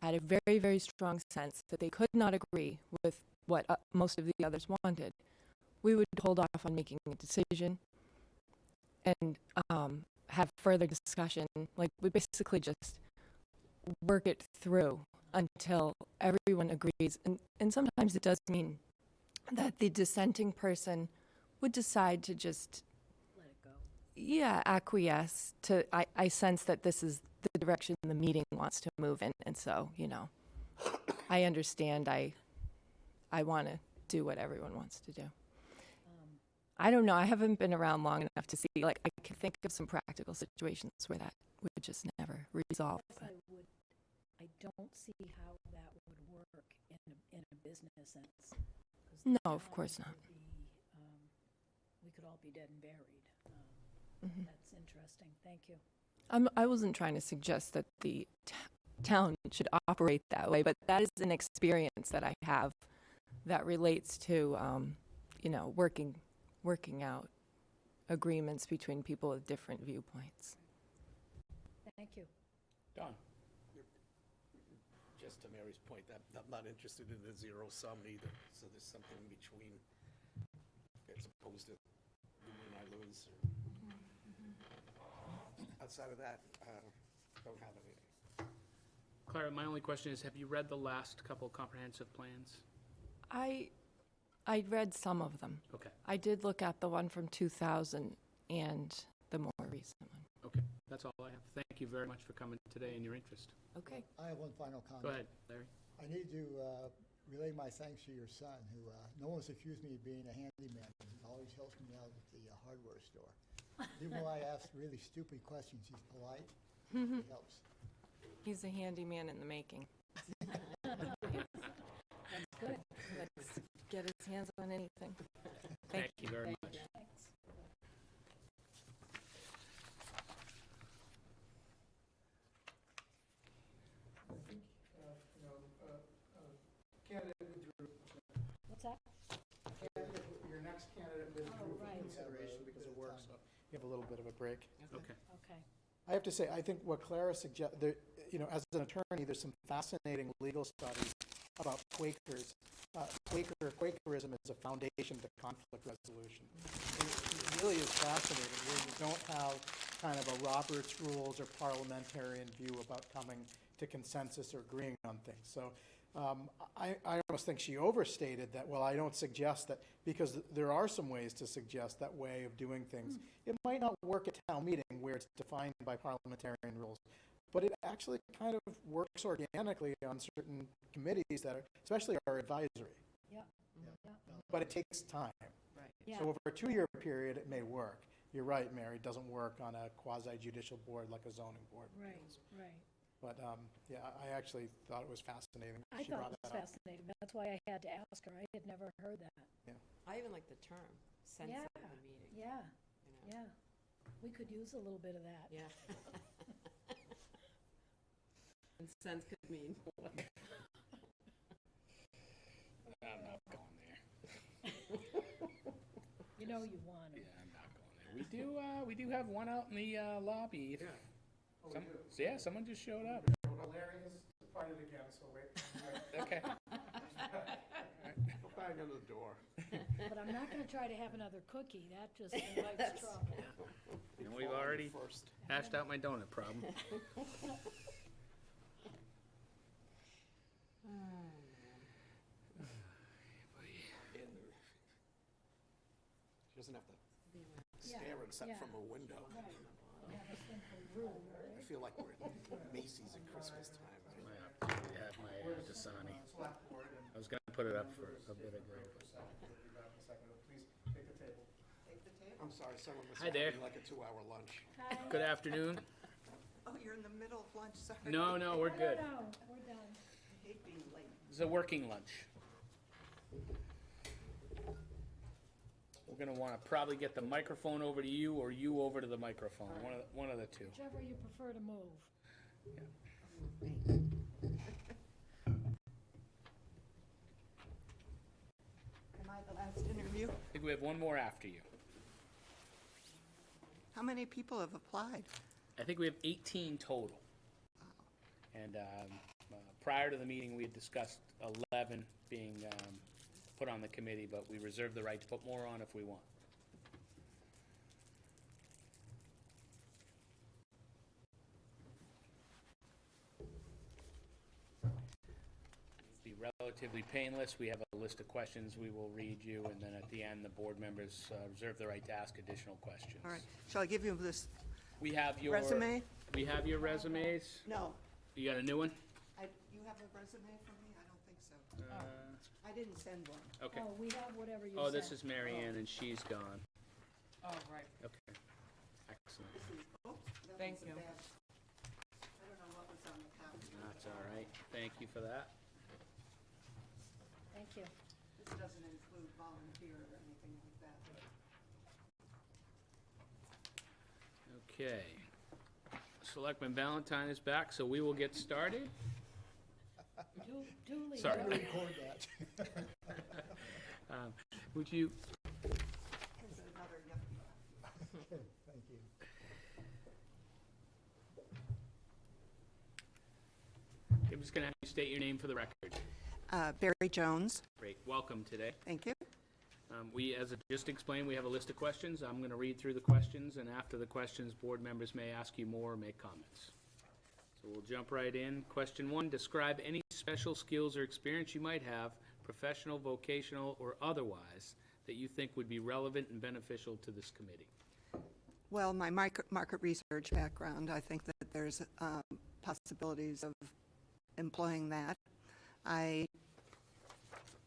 T: had a very, very strong sense that they could not agree with what most of the others wanted, we would hold off on making a decision and have further discussion. Like, we basically just work it through until everyone agrees. And sometimes it does mean that the dissenting person would decide to just,
E: Let it go.
T: yeah, acquiesce to, I sense that this is the direction the meeting wants to move in. And so, you know, I understand. I want to do what everyone wants to do. I don't know. I haven't been around long enough to see, like, I can think of some practical situations where that would just never resolve.
E: I don't see how that would work in a business sense. 'Cause the
T: No, of
E: town
T: course not.
E: would be, we could all be dead and buried.
T: Mhm.
E: That's interesting. Thank you.
T: I wasn't trying to suggest that the town should operate that way, but that is an experience that I have that relates to, you know, working out agreements between people with different viewpoints.
E: Thank you.
A: Don?
D: Just to Mary's point, I'm not interested in the zero sum either, so there's something in between, as opposed to you win, I lose. Outside of that, don't have anything.
A: Clara, my only question is, have you read the last couple comprehensive plans?
T: I read some of them.
A: Okay.
T: I did look at the one from 2000 and the more recent one.
A: Okay, that's all I have. Thank you very much for coming today and your interest.
T: Okay.
G: I have one final comment.
A: Go ahead, Larry.
G: I need to relay my thanks to your son, who, no one's accused me of being a handyman. He always helps me out at the hardware store. Even though I ask really stupid questions, he's polite. He helps.
T: He's a handyman in the making.
E: That's good.
T: Let's get his hands on anything.
A: Thank you very much.
E: Thanks.
B: Candidate withdrew.
E: What's that?
B: Your next candidate withdrew for
E: right.
B: consideration because of work, so you have a little bit of a break.
A: Okay.
E: Okay.
B: I have to say, I think what Clara suggested, you know, as an attorney, there's some fascinating legal studies about Quakers. Quakerism is a foundation to conflict resolution. It really is fascinating, where you don't have kind of a Roberts rules or parliamentarian view about coming to consensus or agreeing on things. So I almost think she overstated that. Well, I don't suggest that, because there are some ways to suggest that way of doing things. It might not work at town meeting where it's defined by parliamentarian rules, but it actually kind of works organically on certain committees that are, especially our advisory.
E: Yeah.
B: But it takes time.
T: Right.
E: Yeah.
B: So over a 2-year period, it may work. You're right, Mary, it doesn't work on a quasi-judicial board like a zoning board.
E: Right, right.
B: But, yeah, I actually thought it was fascinating.
E: I
B: She
E: thought
B: brought
E: it was
B: that up.
E: fascinating. That's why I had to ask her. I had never heard that.
F: I even like the term, sense
E: Yeah.
F: of the meeting.
E: Yeah,
F: You know?
E: yeah. We could use a little bit of that.
F: Yeah. And sense could mean what?
A: I'm not going there.
E: You know you want to.
A: Yeah, I'm not going there. We do have one out in the lobby. Yeah. Yeah, someone just showed up.
B: Larry has departed again, so wait.
A: Okay.
D: Bang on the door.
E: But I'm not going to try to have another cookie. That just invites trouble.
A: And we've already hashed out my donut problem.
D: She doesn't have to stare and set from a window.
E: Have a simple rule,
D: I feel like we're at Macy's at Christmas time.
A: I have my Dasani. I was going to put it up for a bit ago.
B: Please take the table.
D: I'm sorry, someone was
A: Hi there.
D: having like a 2-hour lunch.
A: Good afternoon.
I: Oh, you're in the middle of lunch, sorry.
A: No, we're good.
E: No, we're done.
I: I hate being late.
A: It's a working lunch. We're going to want to probably get the microphone over to you or you over to the microphone, one of the two.
E: Whichever you prefer to move.
I: Am I the last interview?
A: I think we have one more after you.
I: How many people have applied?
A: I think we have 18 total. And prior to the meeting, we had discussed 11 being put on the committee, but we reserve the right to put more on if we want. Be relatively painless. We have a list of questions we will read you, and then at the end, the board members reserve the right to ask additional questions.
I: All right. Shall I give you this
A: We have your
I: resume?
A: We have your resumes.
I: No.
A: You got a new one?
I: You have a resume for me? I don't think so. I didn't send one.
A: Okay.
E: Oh, we have whatever you
A: Oh,
E: said.
A: this is Mary Ann, and she's gone.
C: Oh, right.
A: Okay. Excellent.
C: Thank you.
I: I don't know what was on the copy.
A: That's all right. Thank you for that.
E: Thank you.
I: This doesn't include volunteer or anything like that.
A: Okay. Selectman Valentine is back, so we will get started.
E: Duly
A: Sorry.
E: noted.
G: Record that.
A: Would you,
I: Here's another yuppie.
G: Okay, thank you.
A: I'm just going to have you state your name for the record.
I: Barry Jones.
A: Great. Welcome today.
I: Thank you.
A: As I just explained, we have a list of questions. I'm going to read through the questions, and after the questions, board members may ask you more or make comments. So we'll jump right in. Question 1, describe any special skills or experience you might have, professional, vocational, or otherwise, that you think would be relevant and beneficial to this committee.
I: Well, my market research background, I think that there's possibilities of employing that. I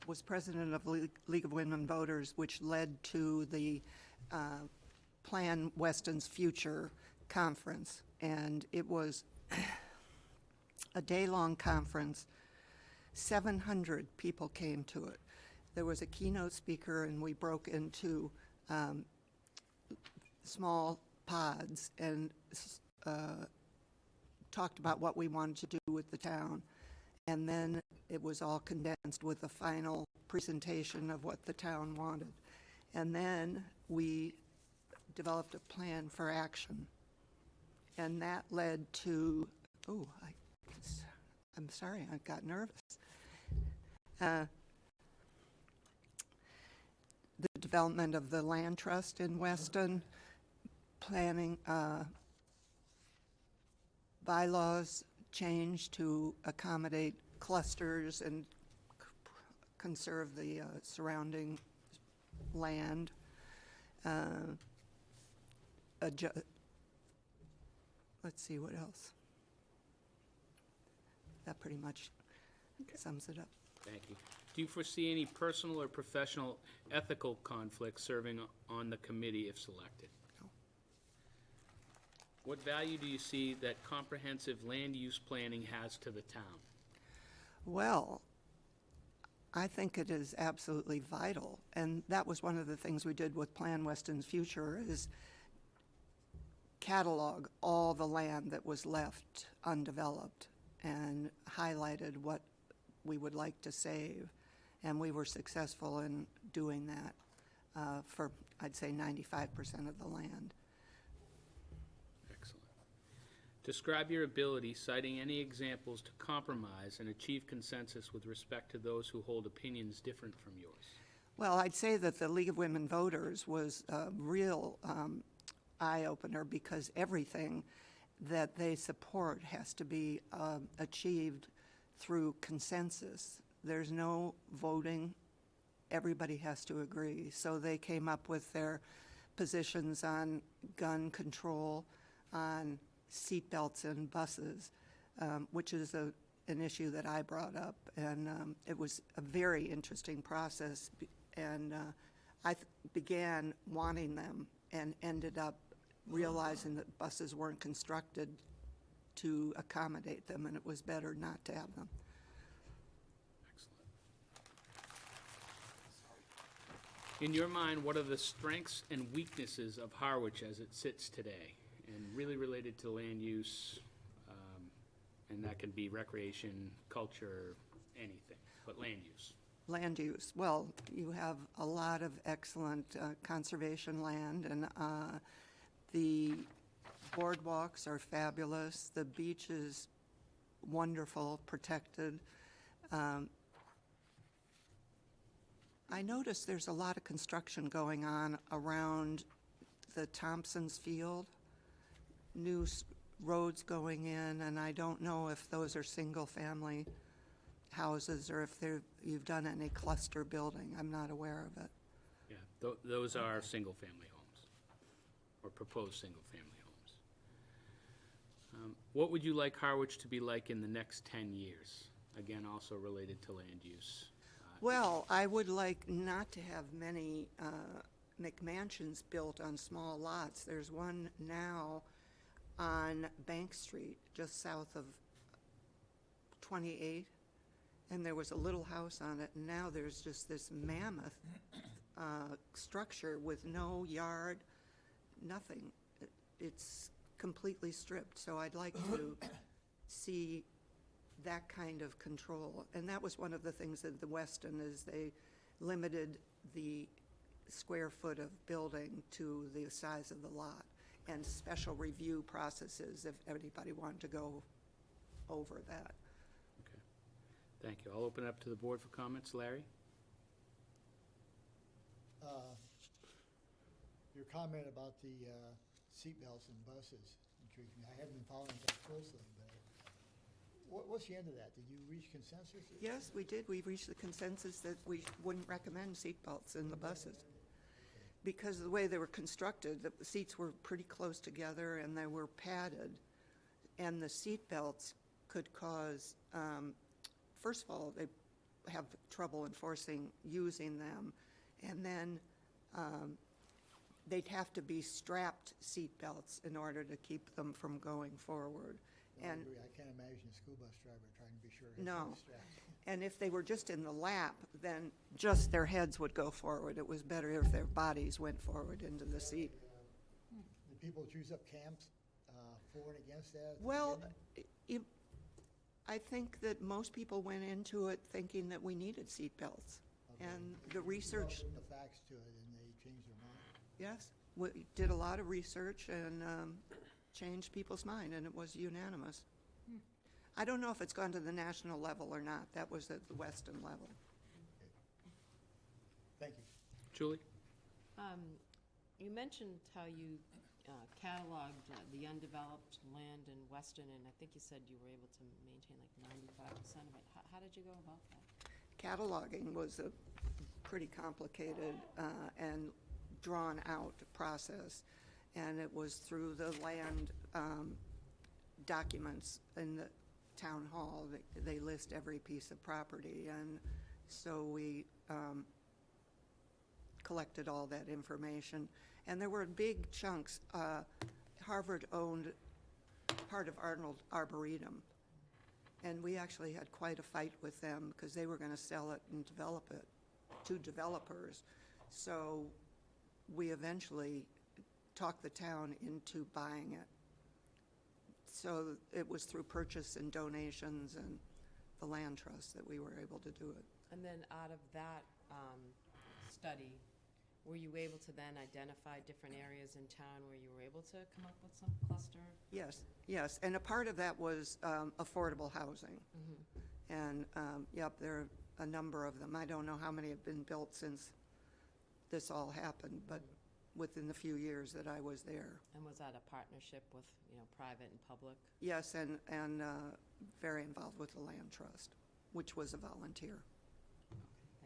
I: was president of League of Women Voters, which led to the Plan Weston's Future conference, and it was a day-long conference. 700 people came to it. There was a keynote speaker, and we broke into small pods and talked about what we wanted to do with the town. And then it was all condensed with a final presentation of what the town wanted. And then we developed a plan for action. And that led to, I'm sorry, I got nervous. The development of the land trust in Weston, planning bylaws change to accommodate clusters and conserve the surrounding land. Let's see, what else? That pretty much sums it up.
A: Thank you. Do you foresee any personal or professional ethical conflicts serving on the committee if selected?
I: No.
A: What value do you see that comprehensive land use planning has to the town?
I: Well, I think it is absolutely vital, and that was one of the things we did with Plan Weston's Future, is catalog all the land that was left undeveloped and highlighted what we would like to save. And we were successful in doing that for, I'd say, 95% of the land.
A: Excellent. Describe your ability, citing any examples to compromise and achieve consensus with respect to those who hold opinions different from yours.
I: Well, I'd say that the League of Women Voters was a real eye-opener, because everything that they support has to be achieved through consensus. There's no voting. Everybody has to agree. So they came up with their positions on gun control, on seatbelts in buses, which is an issue that I brought up. And it was a very interesting process. And I began wanting them and ended up realizing that buses weren't constructed to accommodate them, and it was better not to have them.
A: In your mind, what are the strengths and weaknesses of Harwich as it sits today? And really related to land use, and that can be recreation, culture, anything, but land use.
I: Land use. Well, you have a lot of excellent conservation land, and the
U: boardwalks are fabulous. The beach is wonderful, protected. I noticed there's a lot of construction going on around the Thompson's Field, new roads going in, and I don't know if those are single-family houses or if you've done any cluster building. I'm not aware of it.
A: Yeah, those are single-family homes, or proposed single-family homes. What would you like Harwich to be like in the next 10 years? Again, also related to land use.
U: Well, I would like not to have many McMansions built on small lots. There's one now on Bank Street, just south of 28, and there was a little house on it, and now there's just this mammoth structure with no yard, nothing. It's completely stripped, so I'd like to see that kind of control. And that was one of the things at the Weston, is they limited the square foot of building to the size of the lot, and special review processes if anybody wanted to go over that.
A: Okay, thank you. I'll open it up to the board for comments. Larry?
G: Your comment about the seatbelts in buses intrigued me. I haven't been following that closely, but what's the end of that? Did you reach consensus?
U: Yes, we did. We reached the consensus that we wouldn't recommend seatbelts in the buses. Because of the way they were constructed, the seats were pretty close together and they were padded. And the seatbelts could cause, first of all, they have trouble enforcing using them. And then they'd have to be strapped seatbelts in order to keep them from going forward.
G: No, I
U: And
G: agree. I can't imagine a school bus driver trying to be sure.
U: no. And if they were just in the lap, then just their heads would go forward. It was better if their bodies went forward into the seat.
G: Did people choose up camps for and against that? at the
U: Well,
G: beginning?
U: I think that most people went into it thinking that we needed seatbelts.
G: Okay.
U: And the
G: You
U: research,
G: brought the facts to it and they changed their mind.
U: yes, we did a lot of research and changed people's mind, and it was unanimous. I don't know if it's gone to the national level or not. That was at the Weston level.
G: Thank you.
A: Julie?
F: You mentioned how you cataloged the undeveloped land in Weston, and I think you said you were able to maintain like 95% of it. How did you go about that?
U: Cataloging was a pretty complicated and drawn-out process, and it was through the land documents in the town hall. They list every piece of property, and so we collected all that information. And there were big chunks. Harvard owned part of Arnold Arboretum, and we actually had quite a fight with them because they were going to sell it and develop it to developers. So we eventually talked the town into buying it. So it was through purchase and donations and the land trust that we were able to do it.
F: And then out of that study, were you able to then identify different areas in town where you were able to come up with some cluster?
U: Yes, yes, and a part of that was affordable housing. And, yep, there are a number of them. I don't know how many have been built since this all happened, but within the few years that I was there.
F: And was that a partnership with, private and public?
U: Yes, and very involved with the land trust, which was a volunteer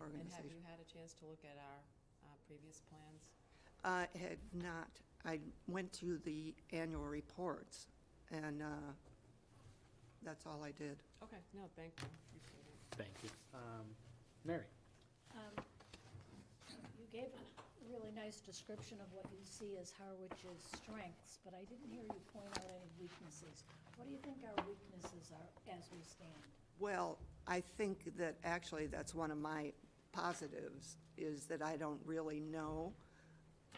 U: organization.
F: And have you had a chance to look at our previous plans?
U: I had not. I went to the annual reports, and that's all I did.
F: Okay, no, thank you. Appreciate it.
A: Thank you. Mary?
E: You gave a really nice description of what you see as Harwich's strengths, but I didn't hear you point out any weaknesses. What do you think our weaknesses are as we stand?
U: Well, I think that actually that's one of my positives, is that I don't really know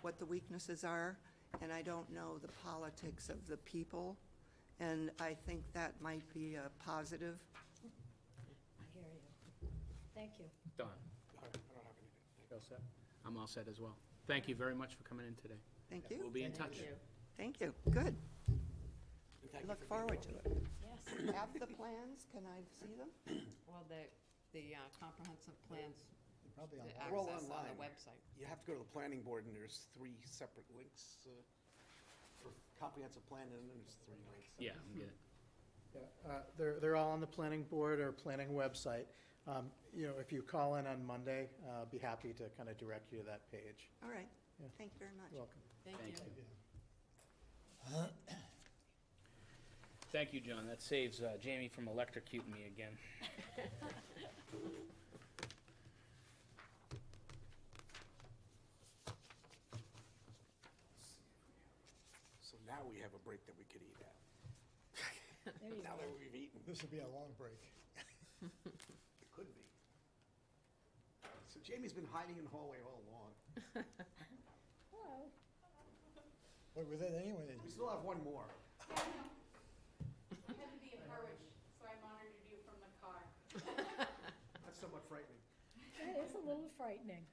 U: what the weaknesses are, and I don't know the politics of the people, and I think that might be a positive.
E: I hear you. Thank you.
A: Don?
D: I don't have anything.
A: You all set? I'm all set as well. Thank you very much for coming in today.
U: Thank you.
A: We'll be in touch.
U: Thank you. Good.
D: Thank you
U: Look
D: for being
U: forward to
D: willing.
U: it.
E: Yes.
U: Have the plans, can I see them?
F: Well, the comprehensive plans,
G: Probably
F: the
G: online.
D: Well,
F: access on the
D: online.
F: website.
D: You have to go to the planning board, and there's 3 separate links for comprehensive plan, and then there's 3 links.
A: Yeah, I'm good.
M: Yeah, they're all on the planning board or planning website. You know, if you call in on Monday, be happy to kind of direct you to that page.
U: All right,
M: Yeah.
U: thank you very much.
M: You're welcome.
F: Thank
A: Thank
F: you.
A: Thank you, John. That saves Jamie from electrocuting me again.
D: So now we have a break that we could eat at.
E: There you
D: Now
E: go.
D: that we've eaten,
G: This would be a long break.
D: it could be. So Jamie's been hiding in the hallway all along.
E: Hello.
G: Wait, was that anyone?
D: We still have one more.
H: I had to be in Harwich, so I monitored you from the car.
D: That's somewhat frightening.
E: It is a little frightening.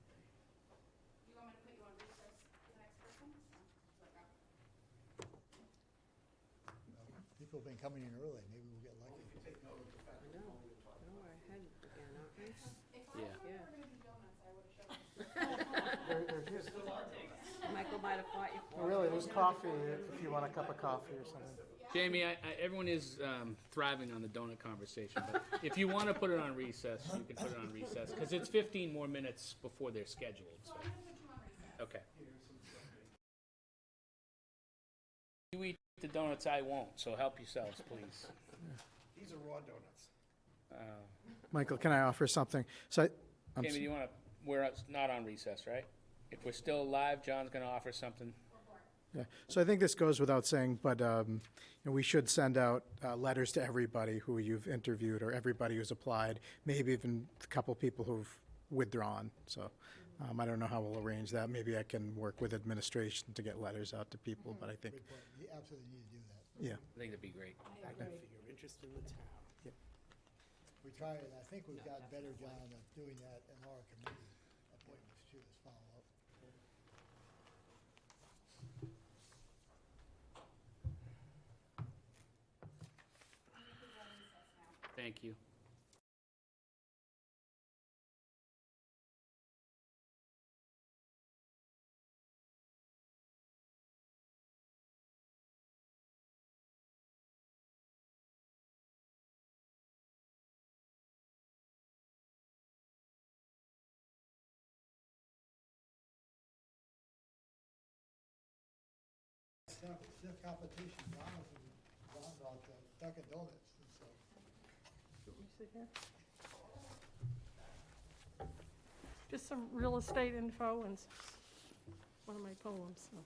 H: You want me to put you on recess, the next person?
G: People have been coming in early, maybe we'll get lucky.
F: I know. Oh, we're ahead again, aren't we?
H: If I
F: Yeah.
H: thought there were gonna be donuts, I would've shown up.
F: Michael might have fought you for it.
M: Really, there's coffee if you want a cup of coffee or something.
A: Jamie, everyone is thriving on the donut conversation, but if you want to put it on recess, you can put it on recess, because it's 15 more minutes before they're scheduled, so.
H: So I'm gonna put you on recess.
A: Okay. You eat the donuts, I won't, so help yourselves, please.
D: These are raw donuts.
M: Michael, can I offer something? So,
A: Jamie, do you want to, we're not on recess, right? If we're still live, John's going to offer something.
M: yeah. So I think this goes without saying, but you know, we should send out letters to everybody who you've interviewed or everybody who's applied, maybe even a couple people who've withdrawn. So I don't know how we'll arrange that. Maybe I can work with administration to get letters out to people, but I think,
G: Good point. You absolutely need to do that.
M: yeah.
A: I think that'd be great.
E: I agree.
D: For your interest in the town.
G: We try, and I think we've gotten better, John, at doing that in our committee appointments too, as follow-up.
A: Thank you.
G: Stiff competition, John's out Dunkin' Donuts and so.
H: Just some real estate info and one of my poems, so.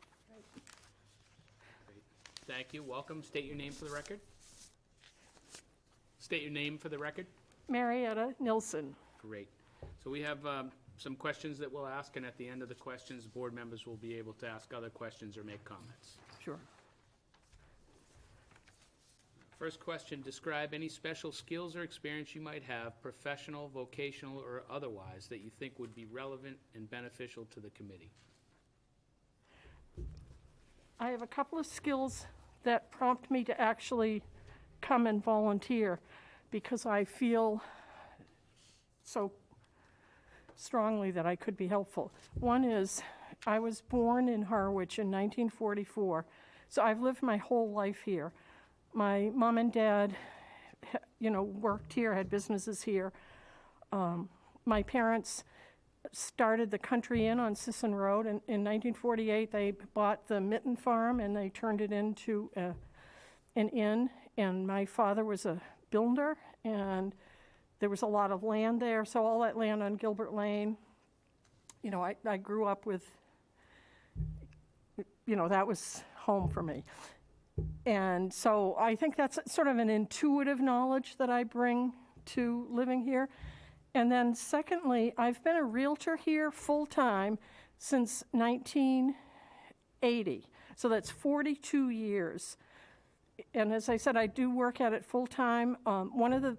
A: Great. Thank you. Welcome. State your name for the record. State your name for the record.
H: Marietta Nilsson.
A: Great. So we have some questions that we'll ask, and at the end of the questions, board members will be able to ask other questions or make comments.
H: Sure.
A: First question, describe any special skills or experience you might have, professional, vocational, or otherwise, that you think would be relevant and beneficial to the committee.
H: I have a couple of skills that prompt me to actually come and volunteer because I feel so strongly that I could be helpful. One is, I was born in Harwich in 1944, so I've lived my whole life here. My mom and dad, you know, worked here, had businesses here. My parents started the Country Inn on Sisson Road. In 1948, they bought the Mitten Farm and they turned it into an inn. And my father was a builder, and there was a lot of land there. So all that land on Gilbert Lane, you know, I grew up with, you know, that was home for me. And so I think that's sort of an intuitive knowledge that I bring to living here. And then secondly, I've been a realtor here full-time since 1980. So that's 42 years. And as I said, I do work at it full-time. One of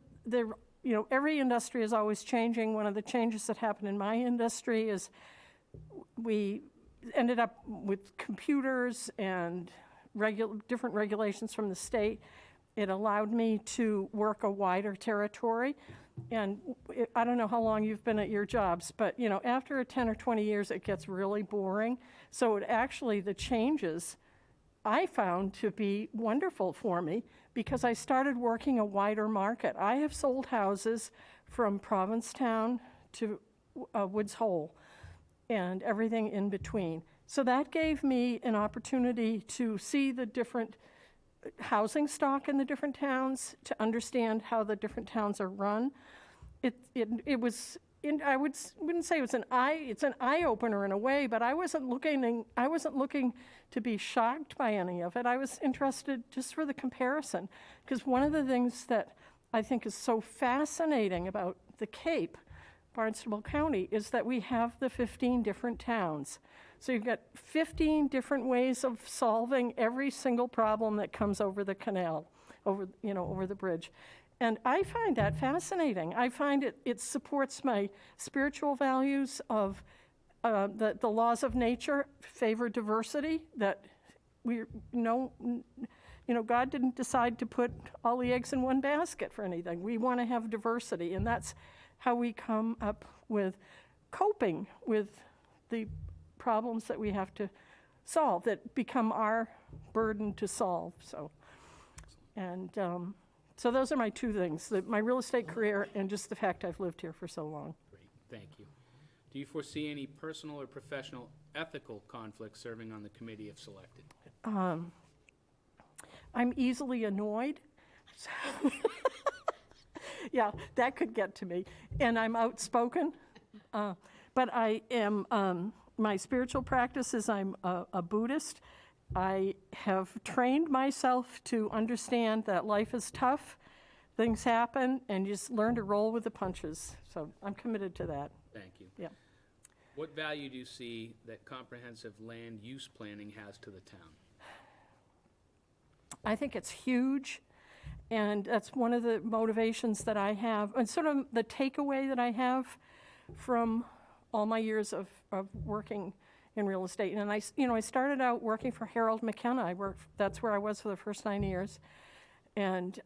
H: every industry is always changing. One of the changes that happened in my industry is we ended up with computers and different regulations from the state. It allowed me to work a wider territory. And I don't know how long you've been at your jobs, but after 10 or 20 years, it gets really boring. So the changes I found to be wonderful for me because I started working a wider market. I have sold houses from Provincetown to Woods Hole and everything in between. So that gave me an opportunity to see the different housing stock in the different towns, to understand how the different towns are run. It was, I wouldn't say it's an eye opener in a way, but I wasn't looking to be shocked by any of it. I was interested just for the comparison, because one of the things that I think is so fascinating about the Cape, Barnstable County, is that we have the 15 different towns. So you've got 15 different ways of solving every single problem that comes over the canal, over the bridge. And I find that fascinating. I find it supports my spiritual values of the laws of nature favor diversity, that God didn't decide to put all the eggs in one basket for anything. We want to have diversity, and that's how we come up with coping with the problems that we have to solve, that become our burden to solve. So those are my two things, my real estate career and just the fact I've lived here for so long.
A: Great, thank you. Do you foresee any personal or professional ethical conflicts serving on the committee if selected?
H: I'm easily annoyed. Yeah, that could get to me. And I'm outspoken. But I am, my spiritual practice is I'm a Buddhist. I have trained myself to understand that life is tough, things happen, and you just learn to roll with the punches. So I'm committed to that.
A: Thank you.
H: Yeah.
A: What value do you see that comprehensive land use planning has to the town?
H: I think it's huge, and that's one of the motivations that I have, and sort of the takeaway that I have from all my years of working in real estate. And I started out working for Harold McKenna. That's where I was for the first 9 years. And,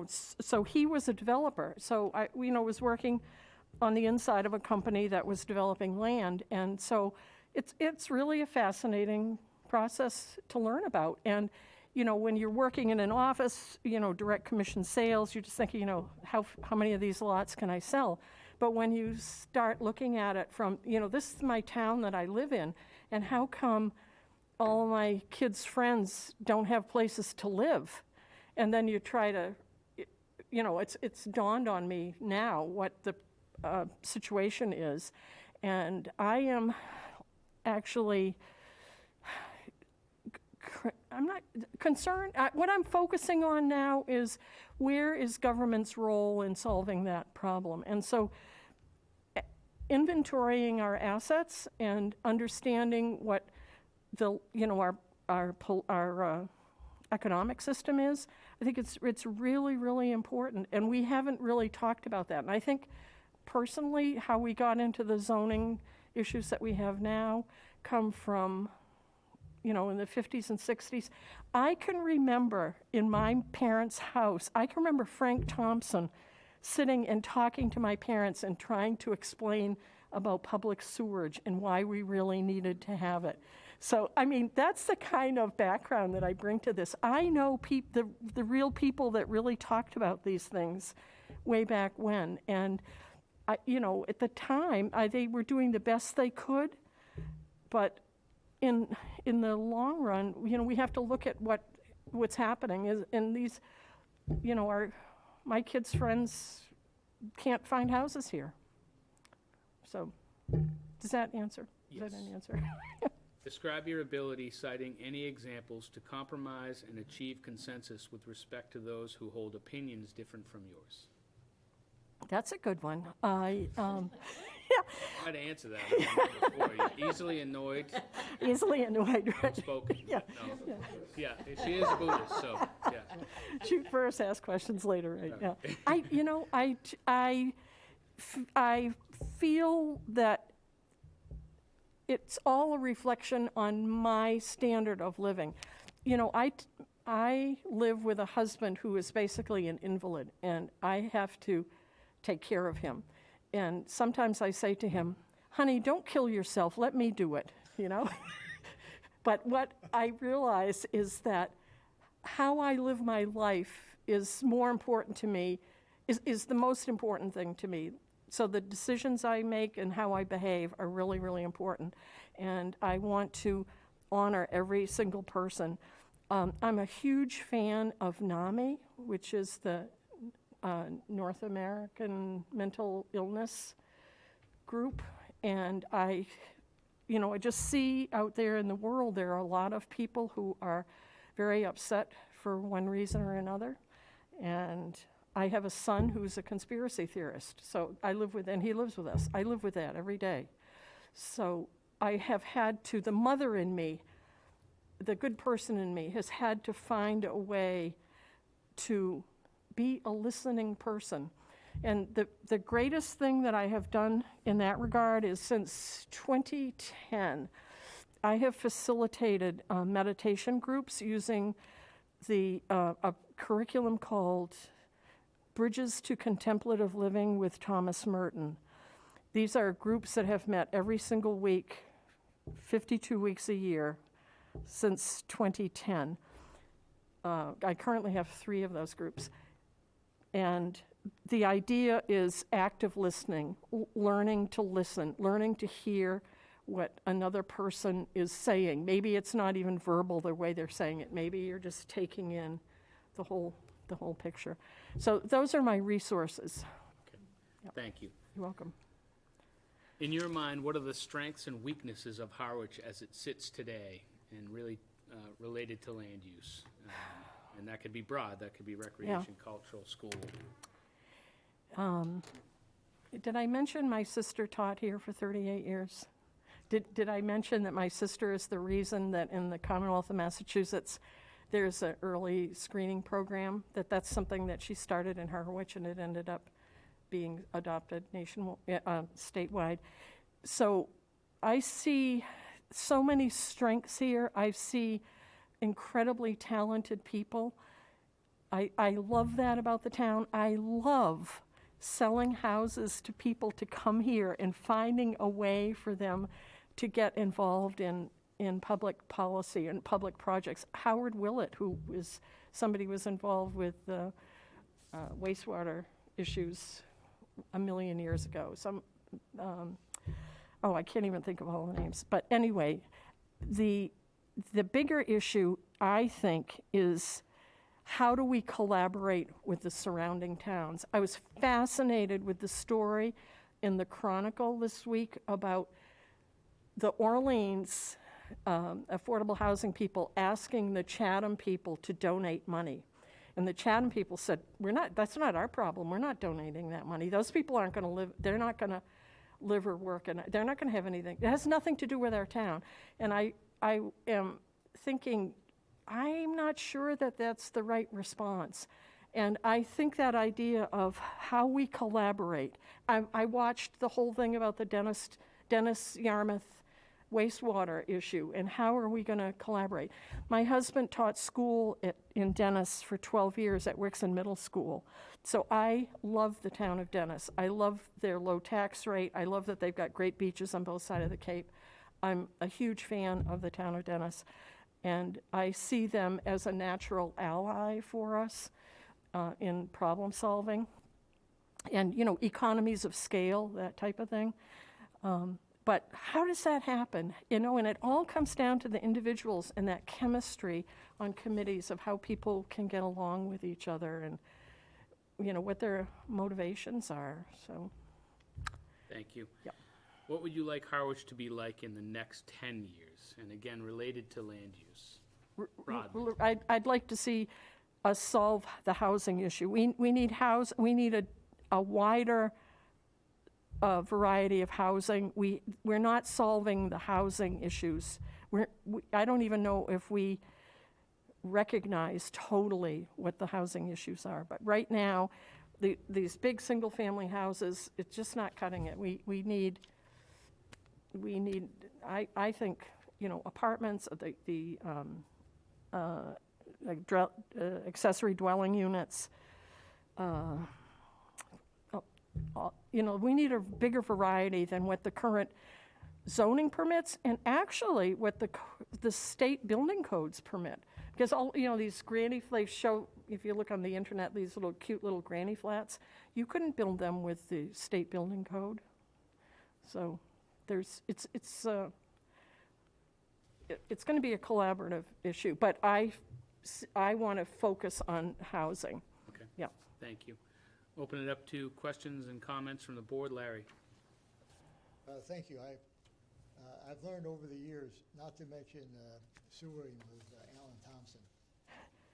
H: so he was a developer. So I was working on the inside of a company that was developing land. And so it's really a fascinating process to learn about. And, when you're working in an office, direct commission sales, you're just thinking, how many of these lots can I sell? But when you start looking at it from, this is my town that I live in, and how come all my kids' friends don't have places to live? And then you try to, it's dawned on me now what the situation is. And I am actually, I'm not concerned. What I'm focusing on now is where is government's role in solving that problem? And so inventorying our assets and understanding what our economic system is, I think it's really, really important. And we haven't really talked about that. And I think personally how we got into the zoning issues that we have now come from in the 50s and 60s. I can remember in my parents' house, I can remember Frank Thompson sitting and talking to my parents and trying to explain about public sewerage and why we really needed to have it. So, that's the kind of background that I bring to this. I know the real people that really talked about these things way back when. And, at the time, they were doing the best they could, but in the long run, we have to look at what's happening. And these, my kids' friends can't find houses here. So, does that answer?
A: Yes.
H: Is that an answer?
A: Describe your ability citing any examples to compromise and achieve consensus with respect to those who hold opinions different from yours.
H: That's a good one.
A: I'd answer that before. You're easily annoyed,
H: Easily annoyed, right?
A: spoken.
H: Yeah.
A: No. Yeah, she is a Buddhist, so, yeah.
H: Shoot first, ask questions later, right? Yeah. I feel that it's all a reflection on my standard of living. I live with a husband who is basically an invalid, and I have to take care of him. And sometimes I say to him, honey, don't kill yourself, let me do it, But what I realize is that how I live my life is more important to me, is the most important thing to me. So the decisions I make and how I behave are really, really important. And I want to honor every single person. I'm a huge fan of NAMI, which is the North American Mental Illness Group. And I just see out there in the world, there are a lot of people who are very upset for one reason or another. And I have a son who's a conspiracy theorist. So I live with, and he lives with us. I live with that every day. So I have had to, the mother in me, the good person in me, has had to find a way to be a listening person. And the greatest thing that I have done in that regard is since 2010, I have facilitated meditation groups using a curriculum called Bridges to Contemplative Living with Thomas Merton. These are groups that have met every single week, 52 weeks a year, since 2010. I currently have 3 of those groups. And the idea is active listening, learning to listen, learning to hear what another person is saying. Maybe it's not even verbal the way they're saying it. Maybe you're just taking in the whole picture. So those are my resources.
A: Okay. Yep. Thank you.
H: You're welcome.
A: In your mind, what are the strengths and weaknesses of Harwich as it sits today and really related to land use? And that could be broad. That could be recreation, cultural, school.
H: Did I mention my sister taught here for 38 years? Did I mention that my sister is the reason that in the Commonwealth of Massachusetts there's an early screening program, that's something that she started in Harwich and it ended up being adopted statewide. So I see so many strengths here. I see incredibly talented people. I love that about the town. I love selling houses to people to come here and finding a way for them to get involved in public policy and public projects. Howard Willett, who was involved with wastewater issues a million years ago. I can't even think of all the names. But anyway, the bigger issue, I think, is how do we collaborate with the surrounding towns? I was fascinated with the story in the Chronicle this week about the Orleans affordable housing people asking the Chatham people to donate money. And the Chatham people said, that's not our problem. We're not donating that money. Those people aren't going to live, they're not going to live or work, and they're not going to have anything. It has nothing to do with our town. And I am thinking, I'm not sure that that's the right response. And I think that idea of how we collaborate. I watched the whole thing about the Dennis Yarmouth wastewater issue, and how are we going to collaborate? My husband taught school in Dennis for 12 years at Wixon Middle School. So I love the town of Dennis. I love their low tax rate. I love that they've got great beaches on both sides of the Cape. I'm a huge fan of the town of Dennis, and I see them as a natural ally for us in problem solving and, economies of scale, that type of thing. But how does that happen? And it all comes down to the individuals and that chemistry on committees of how people can get along with each other and, what their motivations are. So.
A: Thank you.
H: Yep.
A: What would you like Harwich to be like in the next 10 years? And again, related to land use. Broadly.
H: I'd like to see us solve the housing issue. We need a wider variety of housing. We're not solving the housing issues. I don't even know if we recognize totally what the housing issues are. But right now, these big single-family houses, it's just not cutting it. We need, I think, apartments, accessory dwelling units. We need a bigger variety than what the current zoning permits, and actually what the state building codes permit. Because these granny, they show, if you look on the internet, these little cute little granny flats, you couldn't build them with the state building code. So it's going to be a collaborative issue, but I want to focus on housing.
A: Okay.
H: Yeah.
A: Thank you. Open it up to questions and comments from the board. Larry?
G: Thank you. I've learned over the years not to mention sewering with Alan Thompson,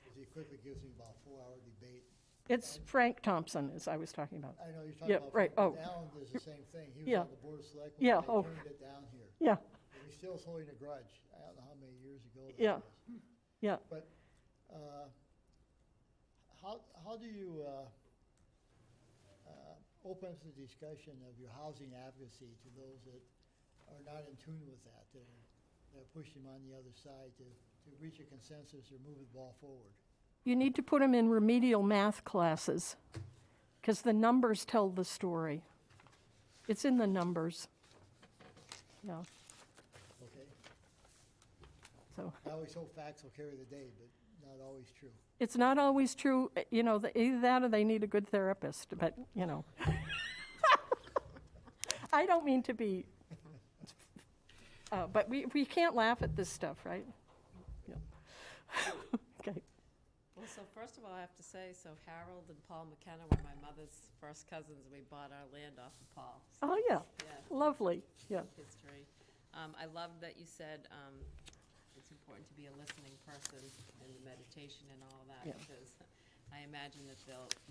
G: because he quickly gives me about a 4-hour debate.
H: It's Frank Thompson, as I was talking about.
G: I know you're talking about
H: right.
G: Frank, but Alan does the same thing. He was on the Board of Selectmen,
H: Yeah.
G: and they turned it down here.
H: Yeah.
G: And he's still holding a grudge. I don't know how many years ago that
H: Yeah.
G: was.
H: Yeah.
G: But how do you open up the discussion of your housing advocacy to those that are not in tune with that, that are pushing them on the other side to reach a consensus or move the ball forward?
H: You need to put them in remedial math classes, because the numbers tell the story. It's in the numbers. Yeah.
G: Okay.
H: So
G: I always hope facts will carry the day, but not always true.
H: it's not always true. Either that or they need a good therapist. But I don't mean to be. But we can't laugh at this stuff, right? Yeah. Okay.
F: Well, so first of all, I have to say, Harold and Paul McKenna were my mother's first cousins, and we bought our land off of Paul. So,
H: Oh yeah. Lovely. Yeah.
F: History. I love that you said it's important to be a listening person and the meditation and all of that, because I imagine that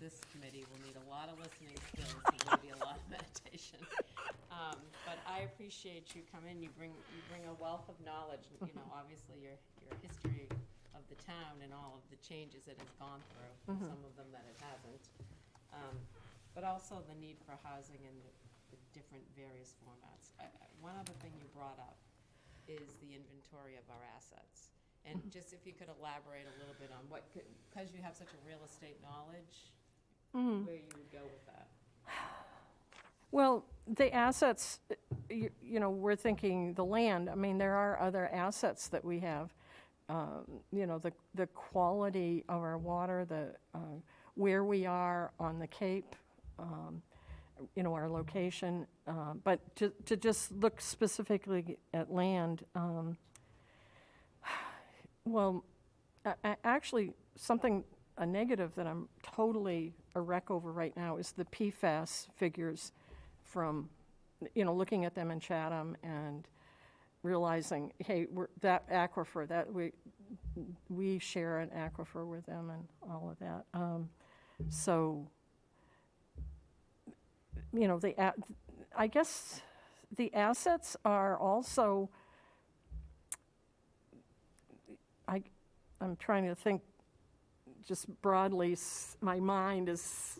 F: this committee will need a lot of listening skills and maybe a lot of meditation. But I appreciate you coming. You bring a wealth of knowledge. Obviously your history of the town and all of the changes it has gone through, some of them that it hasn't. But also the need for housing in the different various formats. One other thing you brought up is the inventory of our assets. And just if you could elaborate a little bit on because you have such a real estate knowledge, where you would go with that.
H: Well, the assets, we're thinking the land. I mean, there are other assets that we have. The quality of our water, where we are on the Cape, our location. But to just look specifically at land, actually, a negative that I'm totally a wreck over right now is the PFAS figures from, looking at them in Chatham and realizing, hey, that aquifer, that we share an aquifer with them and all of that. I guess the assets are also, I'm trying to think just broadly. My mind is,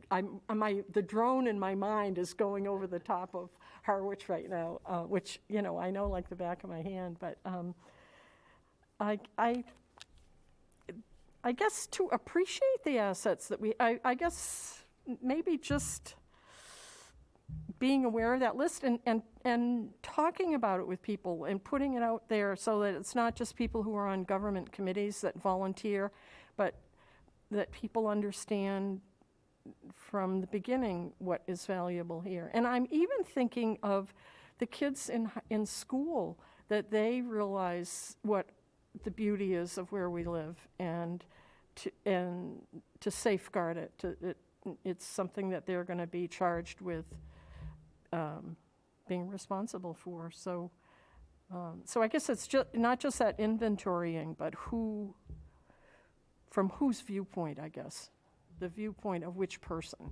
H: the drone in my mind is going over the top of Harwich right now, which, I know like the back of my hand, but I guess to appreciate the assets that I guess maybe just being aware of that list and talking about it with people and putting it out there so that it's not just people who are on government committees that volunteer, but that people understand from the beginning what is valuable here. And I'm even thinking of the kids in school, that they realize what the beauty is of where we live and to safeguard it. It's something that they're going to be charged with being responsible for. So I guess it's not just that inventorying, but from whose viewpoint, I guess. The viewpoint of which person,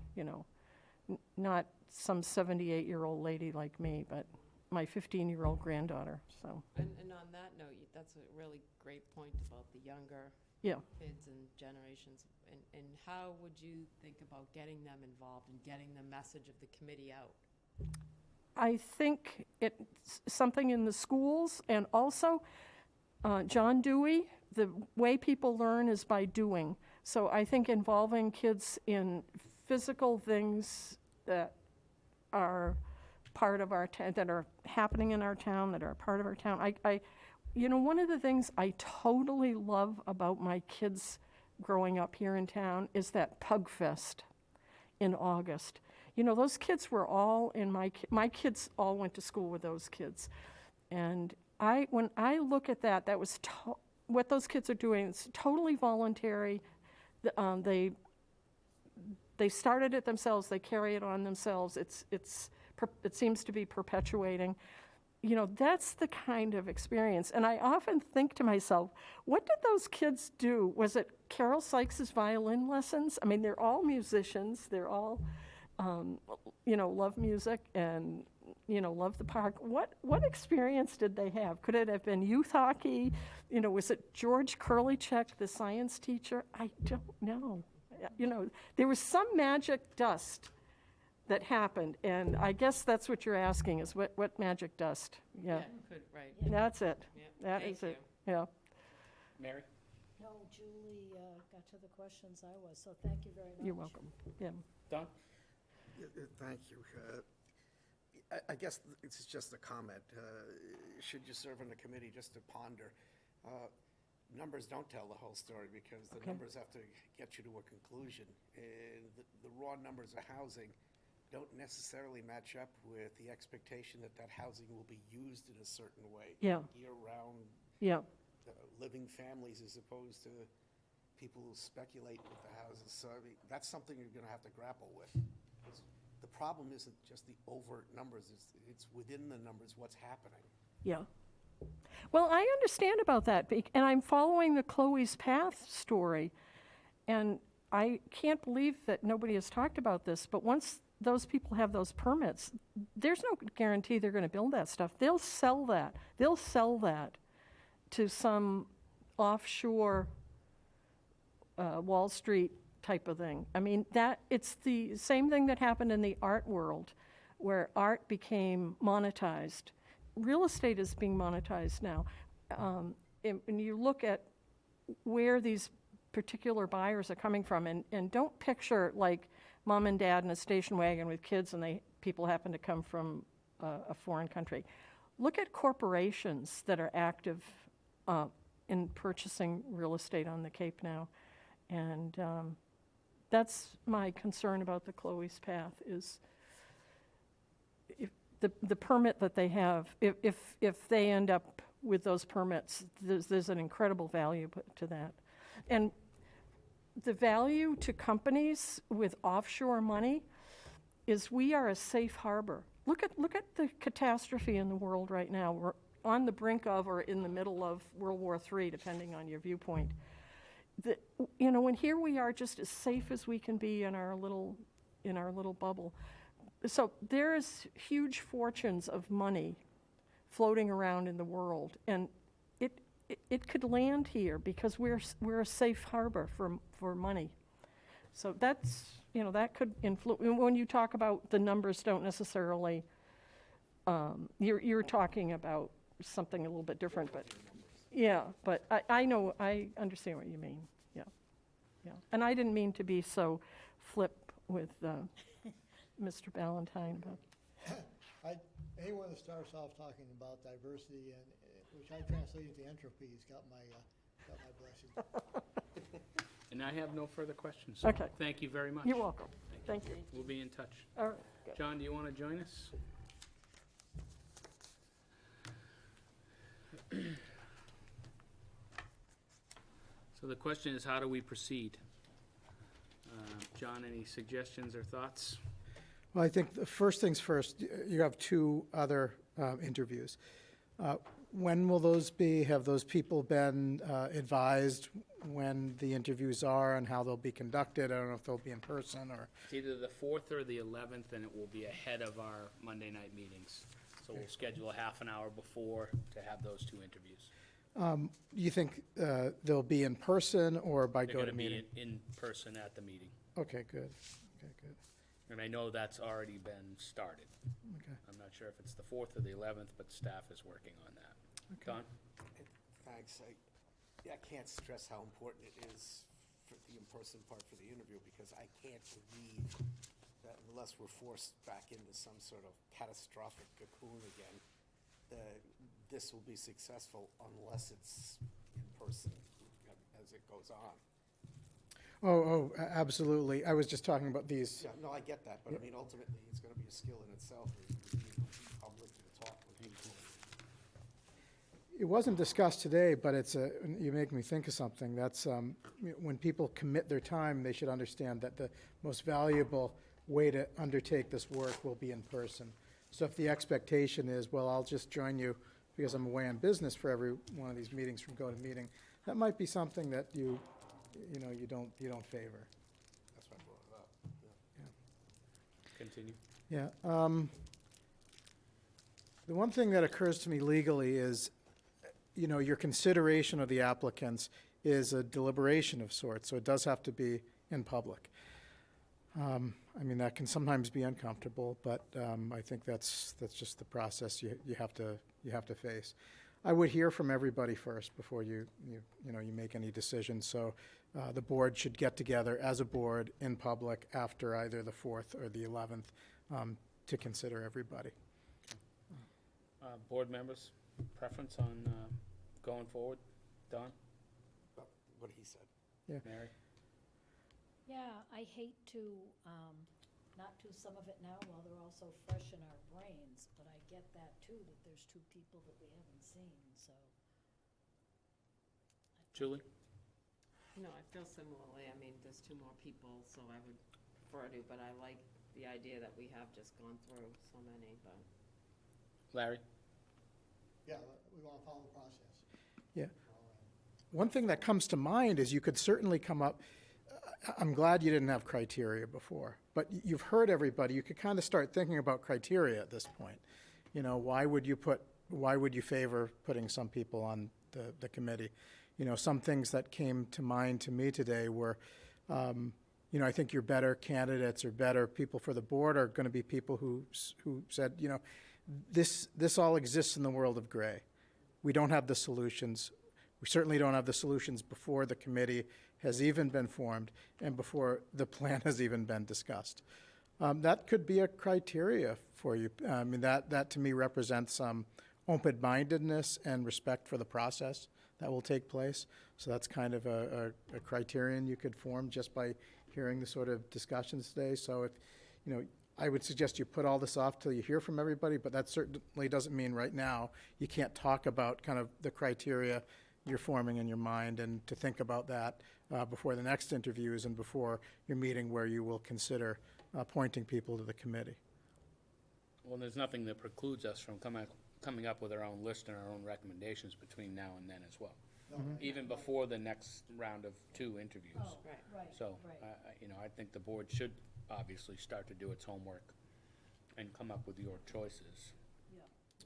H: not some 78-year-old lady like me, but my 15-year-old granddaughter, so.
F: And on that note, that's a really great point about the younger
H: Yeah.
F: kids and generations. And how would you think about getting them involved and getting the message of the committee out?
H: I think it's something in the schools, and also John Dewey, the way people learn is by doing. So I think involving kids in physical things that are part of our town, that are happening in our town, that are part of our town. You know, one of the things I totally love about my kids growing up here in town is that Pug Fest in August. You know, those kids were all in my kids all went to school with those kids. And when I look at that, that was what those kids are doing. It's totally voluntary. They started it themselves. They carry it on themselves. It seems to be perpetuating. You know, that's the kind of experience. And I often think to myself, what did those kids do? Was it Carol Sykes' violin lessons? I mean, they're all musicians. They're all, you know, love music and, you know, love the park. What experience did they have? Could it have been youth hockey? You know, was it George Kurlychek, the science teacher? I don't know. You know, there was some magic dust that happened, and I guess that's what you're asking, is what magic dust? Yeah.
F: Right.
H: That's it.
F: Yeah.
H: That
F: Thank
H: is it.
F: you.
H: Yeah.
A: Mary?
E: No, Julie got to the questions I was, so thank you very much.
H: You're welcome. Yeah.
A: Don?
D: Thank you. I guess it's just a comment. Should you serve on the committee, just to ponder, numbers don't tell the whole story, because the numbers have to get you to a conclusion. And the raw numbers of housing don't necessarily match up with the expectation that housing will be used in a certain way.
H: Yeah.
D: Year-round
H: Yeah.
D: living families, as opposed to people who speculate with the houses. So I mean, that's something you're going to have to grapple with. The problem isn't just the overt numbers, it's within the numbers what's happening.
H: Yeah. Well, I understand about that, and I'm following the Chloe's Path story, and I can't believe that nobody has talked about this, but once those people have those permits, there's no guarantee they're going to build that stuff. They'll sell that. They'll sell that to some offshore Wall Street type of thing. I mean, it's the same thing that happened in the art world, where art became monetized. Real estate is being monetized now. And you look at where these particular buyers are coming from, and don't picture like mom and dad in a station wagon with kids and people happen to come from a foreign country. Look at corporations that are active in purchasing real estate on the Cape now. And that's my concern about the Chloe's Path, is if the permit that they have, if they end up with those permits, there's an incredible value to that. And the value to companies with offshore money is we are a safe harbor. Look at the catastrophe in the world right now. We're on the brink of, or in the middle of, World War III, depending on your viewpoint. You know, and here we are, just as safe as we can be in our little bubble. So there's huge fortunes of money floating around in the world, and it could land here because we're a safe harbor for money. So that's, you know, that could influence. When you talk about the numbers, don't necessarily. You're talking about something a little bit different, but yeah. But I know, I understand what you mean. Yeah, yeah. And I didn't mean to be so flip with Mr. Ballantyne, but.
G: Anyone that starts off talking about diversity, and which I translate into entropy, has got my blessing.
A: And I have no further questions.
H: Okay.
A: Thank you very much.
H: You're welcome. Thank you.
A: We'll be in touch.
H: All right. Good.
A: John, do you want to join us? So the question is, how do we proceed? John, any suggestions or thoughts?
M: Well, I think the first things first, you have two other interviews. When will those be? Have those people been advised when the interviews are and how they'll be conducted. I don't know if they'll be in person or,
A: It's either the 4th or the 11th, and it will be ahead of our Monday night meetings. So we'll schedule a half an hour before to have those 2 interviews.
M: you think they'll be in person or by
A: They're gonna
M: GoToMeeting?
A: be in person at the meeting.
M: Okay, good. Okay, good.
A: And I know that's already been started.
M: Okay.
A: I'm not sure if it's the 4th or the 11th, but staff is working on that. Don?
D: Thanks. I can't stress how important it is for the in-person part for the interview, because I can't believe that unless we're forced back into some sort of catastrophic cocoon again, this will be successful unless it's in person as it goes on.
M: Absolutely. I was just talking about these.
D: Yeah, no, I get that, but I mean, ultimately, it's gonna be a skill in itself, is being public and talk with people.
M: It wasn't discussed today, but you make me think of something. That's, when people commit their time, they should understand that the most valuable way to undertake this work will be in person. So if the expectation is, well, I'll just join you because I'm away on business for every one of these meetings from GoToMeeting, that might be something that you don't favor.
D: That's why I brought it up. Yeah.
A: Continue.
M: Yeah. The one thing that occurs to me legally is, your consideration of the applicants is a deliberation of sorts, so it does have to be in public. I mean, that can sometimes be uncomfortable, but I think that's just the process you have to face. I would hear from everybody first before you make any decisions. So the board should get together as a board in public after either the 4th or the 11th to consider everybody.
A: Board members, preference on going forward? Don?
D: What he said.
M: Yeah.
A: Mary?
E: Yeah, I hate to not do some of it now while they're all so fresh in our brains, but I get that too, that there's 2 people that we haven't seen, so.
A: Julie?
F: No, I feel similarly. I mean, there's 2 more people, so I would prefer to, but I like the idea that we have just gone through so many, but.
A: Larry?
G: Yeah, we want to follow the process.
M: Yeah. One thing that comes to mind is you could certainly come up, I'm glad you didn't have criteria before, but you've heard everybody. You could kind of start thinking about criteria at this point. Why would you favor putting some people on the committee? Some things that came to mind to me today were, I think your better candidates or better people for the board are going to be people who said, this all exists in the world of gray. We don't have the solutions. We certainly don't have the solutions before the committee has even been formed and before the plan has even been discussed. That could be a criteria for you. I mean, that to me represents some open-mindedness and respect for the process that will take place. So that's kind of a criterion you could form just by hearing the sort of discussions today. So if, I would suggest you put all this off till you hear from everybody, but that certainly doesn't mean right now you can't talk about kind of the criteria you're forming in your mind, and to think about that before the next interviews and before your meeting where you will consider appointing people to the committee.
A: Well, there's nothing that precludes us from coming up with our own list and our own recommendations between now and then as well. Even before the next round of 2 interviews.
E: Oh, right,
A: So,
E: right.
A: I think the board should obviously start to do its homework and come up with your choices.
E: Yeah,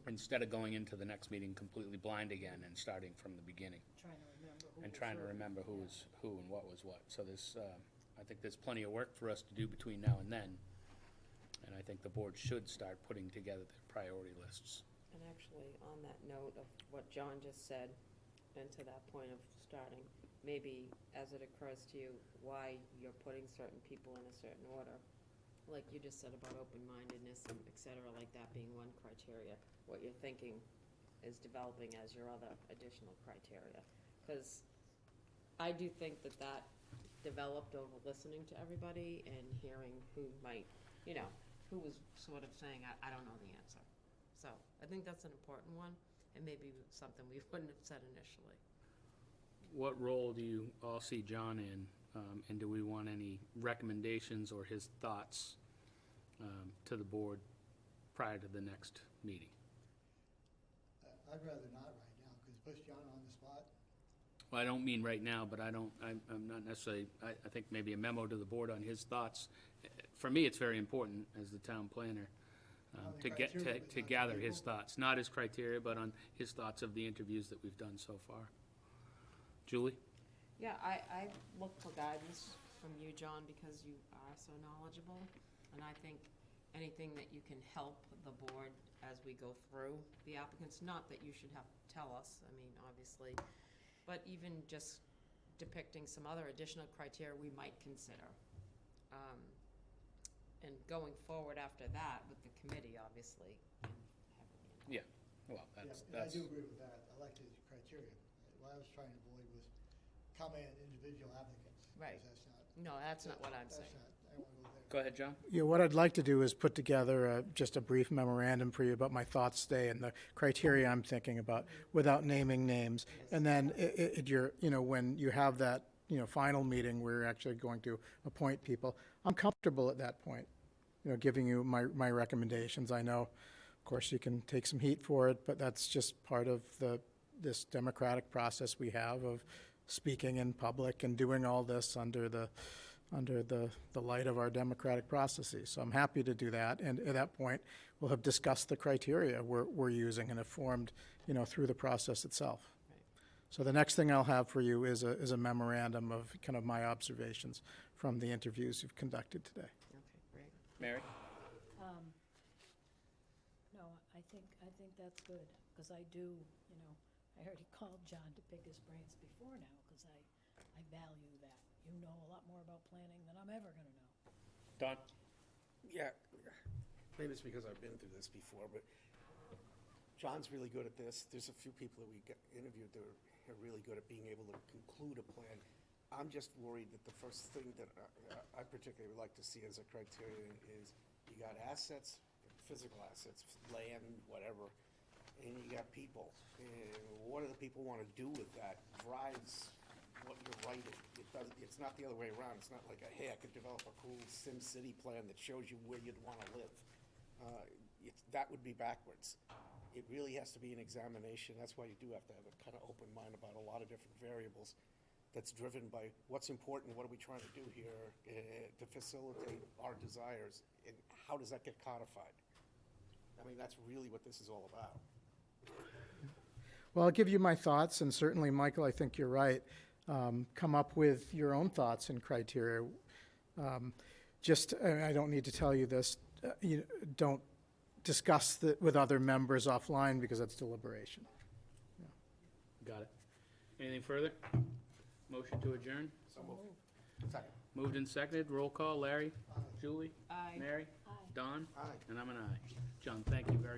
A: Instead of going into the next meeting completely blind again and starting from the beginning.
E: trying to remember who
A: Who
E: was
A: was who and what was what. So I think there's plenty of work for us to do between now and then. And I think the board should start putting together their priority lists.
F: And actually, on that note of what John just said, and to that point of starting, maybe as it occurs to you, why you're putting certain people in a certain order. Like you just said about open-mindedness and et cetera, like that being one criteria. What you're thinking is developing as your other additional criteria. Because I do think that developed over listening to everybody and hearing who might, who was sort of saying, I don't know the answer. So I think that's an important one, and maybe something we wouldn't have said initially.
A: What role do you all see John in, and do we want any recommendations or his thoughts to the board prior to the next meeting?
G: I'd rather not right now, because push John on the spot.
A: Well, I don't mean right now, but I'm not necessarily, I think maybe a memo to the board on his thoughts. For me, it's very important as the town planner to gather his thoughts, not his criteria, but on his thoughts of the interviews that we've done so far. Julie?
F: Yeah, I look for guidance from you, John, because you are so knowledgeable. And I think anything that you can help the board as we go through the applicants, not that you should have to tell us, I mean, obviously, but even just depicting some other additional criteria we might consider. And going forward after that with the committee, obviously.
A: Yeah, well, that's.
G: I do agree with that. I like the criteria. What I was trying to avoid was comment on individual applicants. 'cause
F: Right.
G: That's not.
F: No, that's not what I'm
G: That's
F: saying.
G: not, I don't want to go there.
A: Go ahead, John.
M: Yeah, what I'd like to do is put together just a brief memorandum for you about my thoughts today and the criteria I'm thinking about without naming names. And then when you have that, final meeting, we're actually going to appoint people. I'm comfortable at that point, giving you my recommendations. I know, of course, you can take some heat for it, but that's just part of this democratic process we have of speaking in public and doing all this under the light of our democratic processes. So I'm happy to do that, and at that point, we'll have discussed the criteria we're using and have formed, through the process itself. So the next thing I'll have for you is a memorandum of kind of my observations from the interviews you've conducted today.
F: Okay, great.
A: Mary?
E: No, I think that's good, because I do, I already called John to pick his brains before now, because I value that. You know a lot more about planning than I'm ever gonna know.
A: Don?
D: Yeah, maybe it's because I've been through this before, but John's really good at this. There's a few people that we interviewed that are really good at being able to conclude a plan. I'm just worried that the first thing that I particularly would like to see as a criterion is you got assets, physical assets, land, whatever, and you got people. And what do the people want to do with that drives what you're writing. It's not the other way around. It's not like, hey, I could develop a cool Sim City plan that shows you where you'd want to live. That would be backwards. It really has to be an examination. That's why you do have to have a kind of open mind about a lot of different variables that's driven by what's important, what are we trying to do here to facilitate our desires, and how does that get codified? I mean, that's really what this is all about.
M: Well, I'll give you my thoughts, and certainly, Michael, I think you're right. Come up with your own thoughts and criteria. I don't need to tell you this, don't discuss with other members offline because that's deliberation.
A: Got it. Anything further? Motion to adjourn?
D: So moved. Second.
A: Moved and seconded. Roll call. Larry? Julie?
F: Aye.
A: Mary?
E: Aye.
A: Don?
D: Aye.
A: And I'm an aye. John, thank you very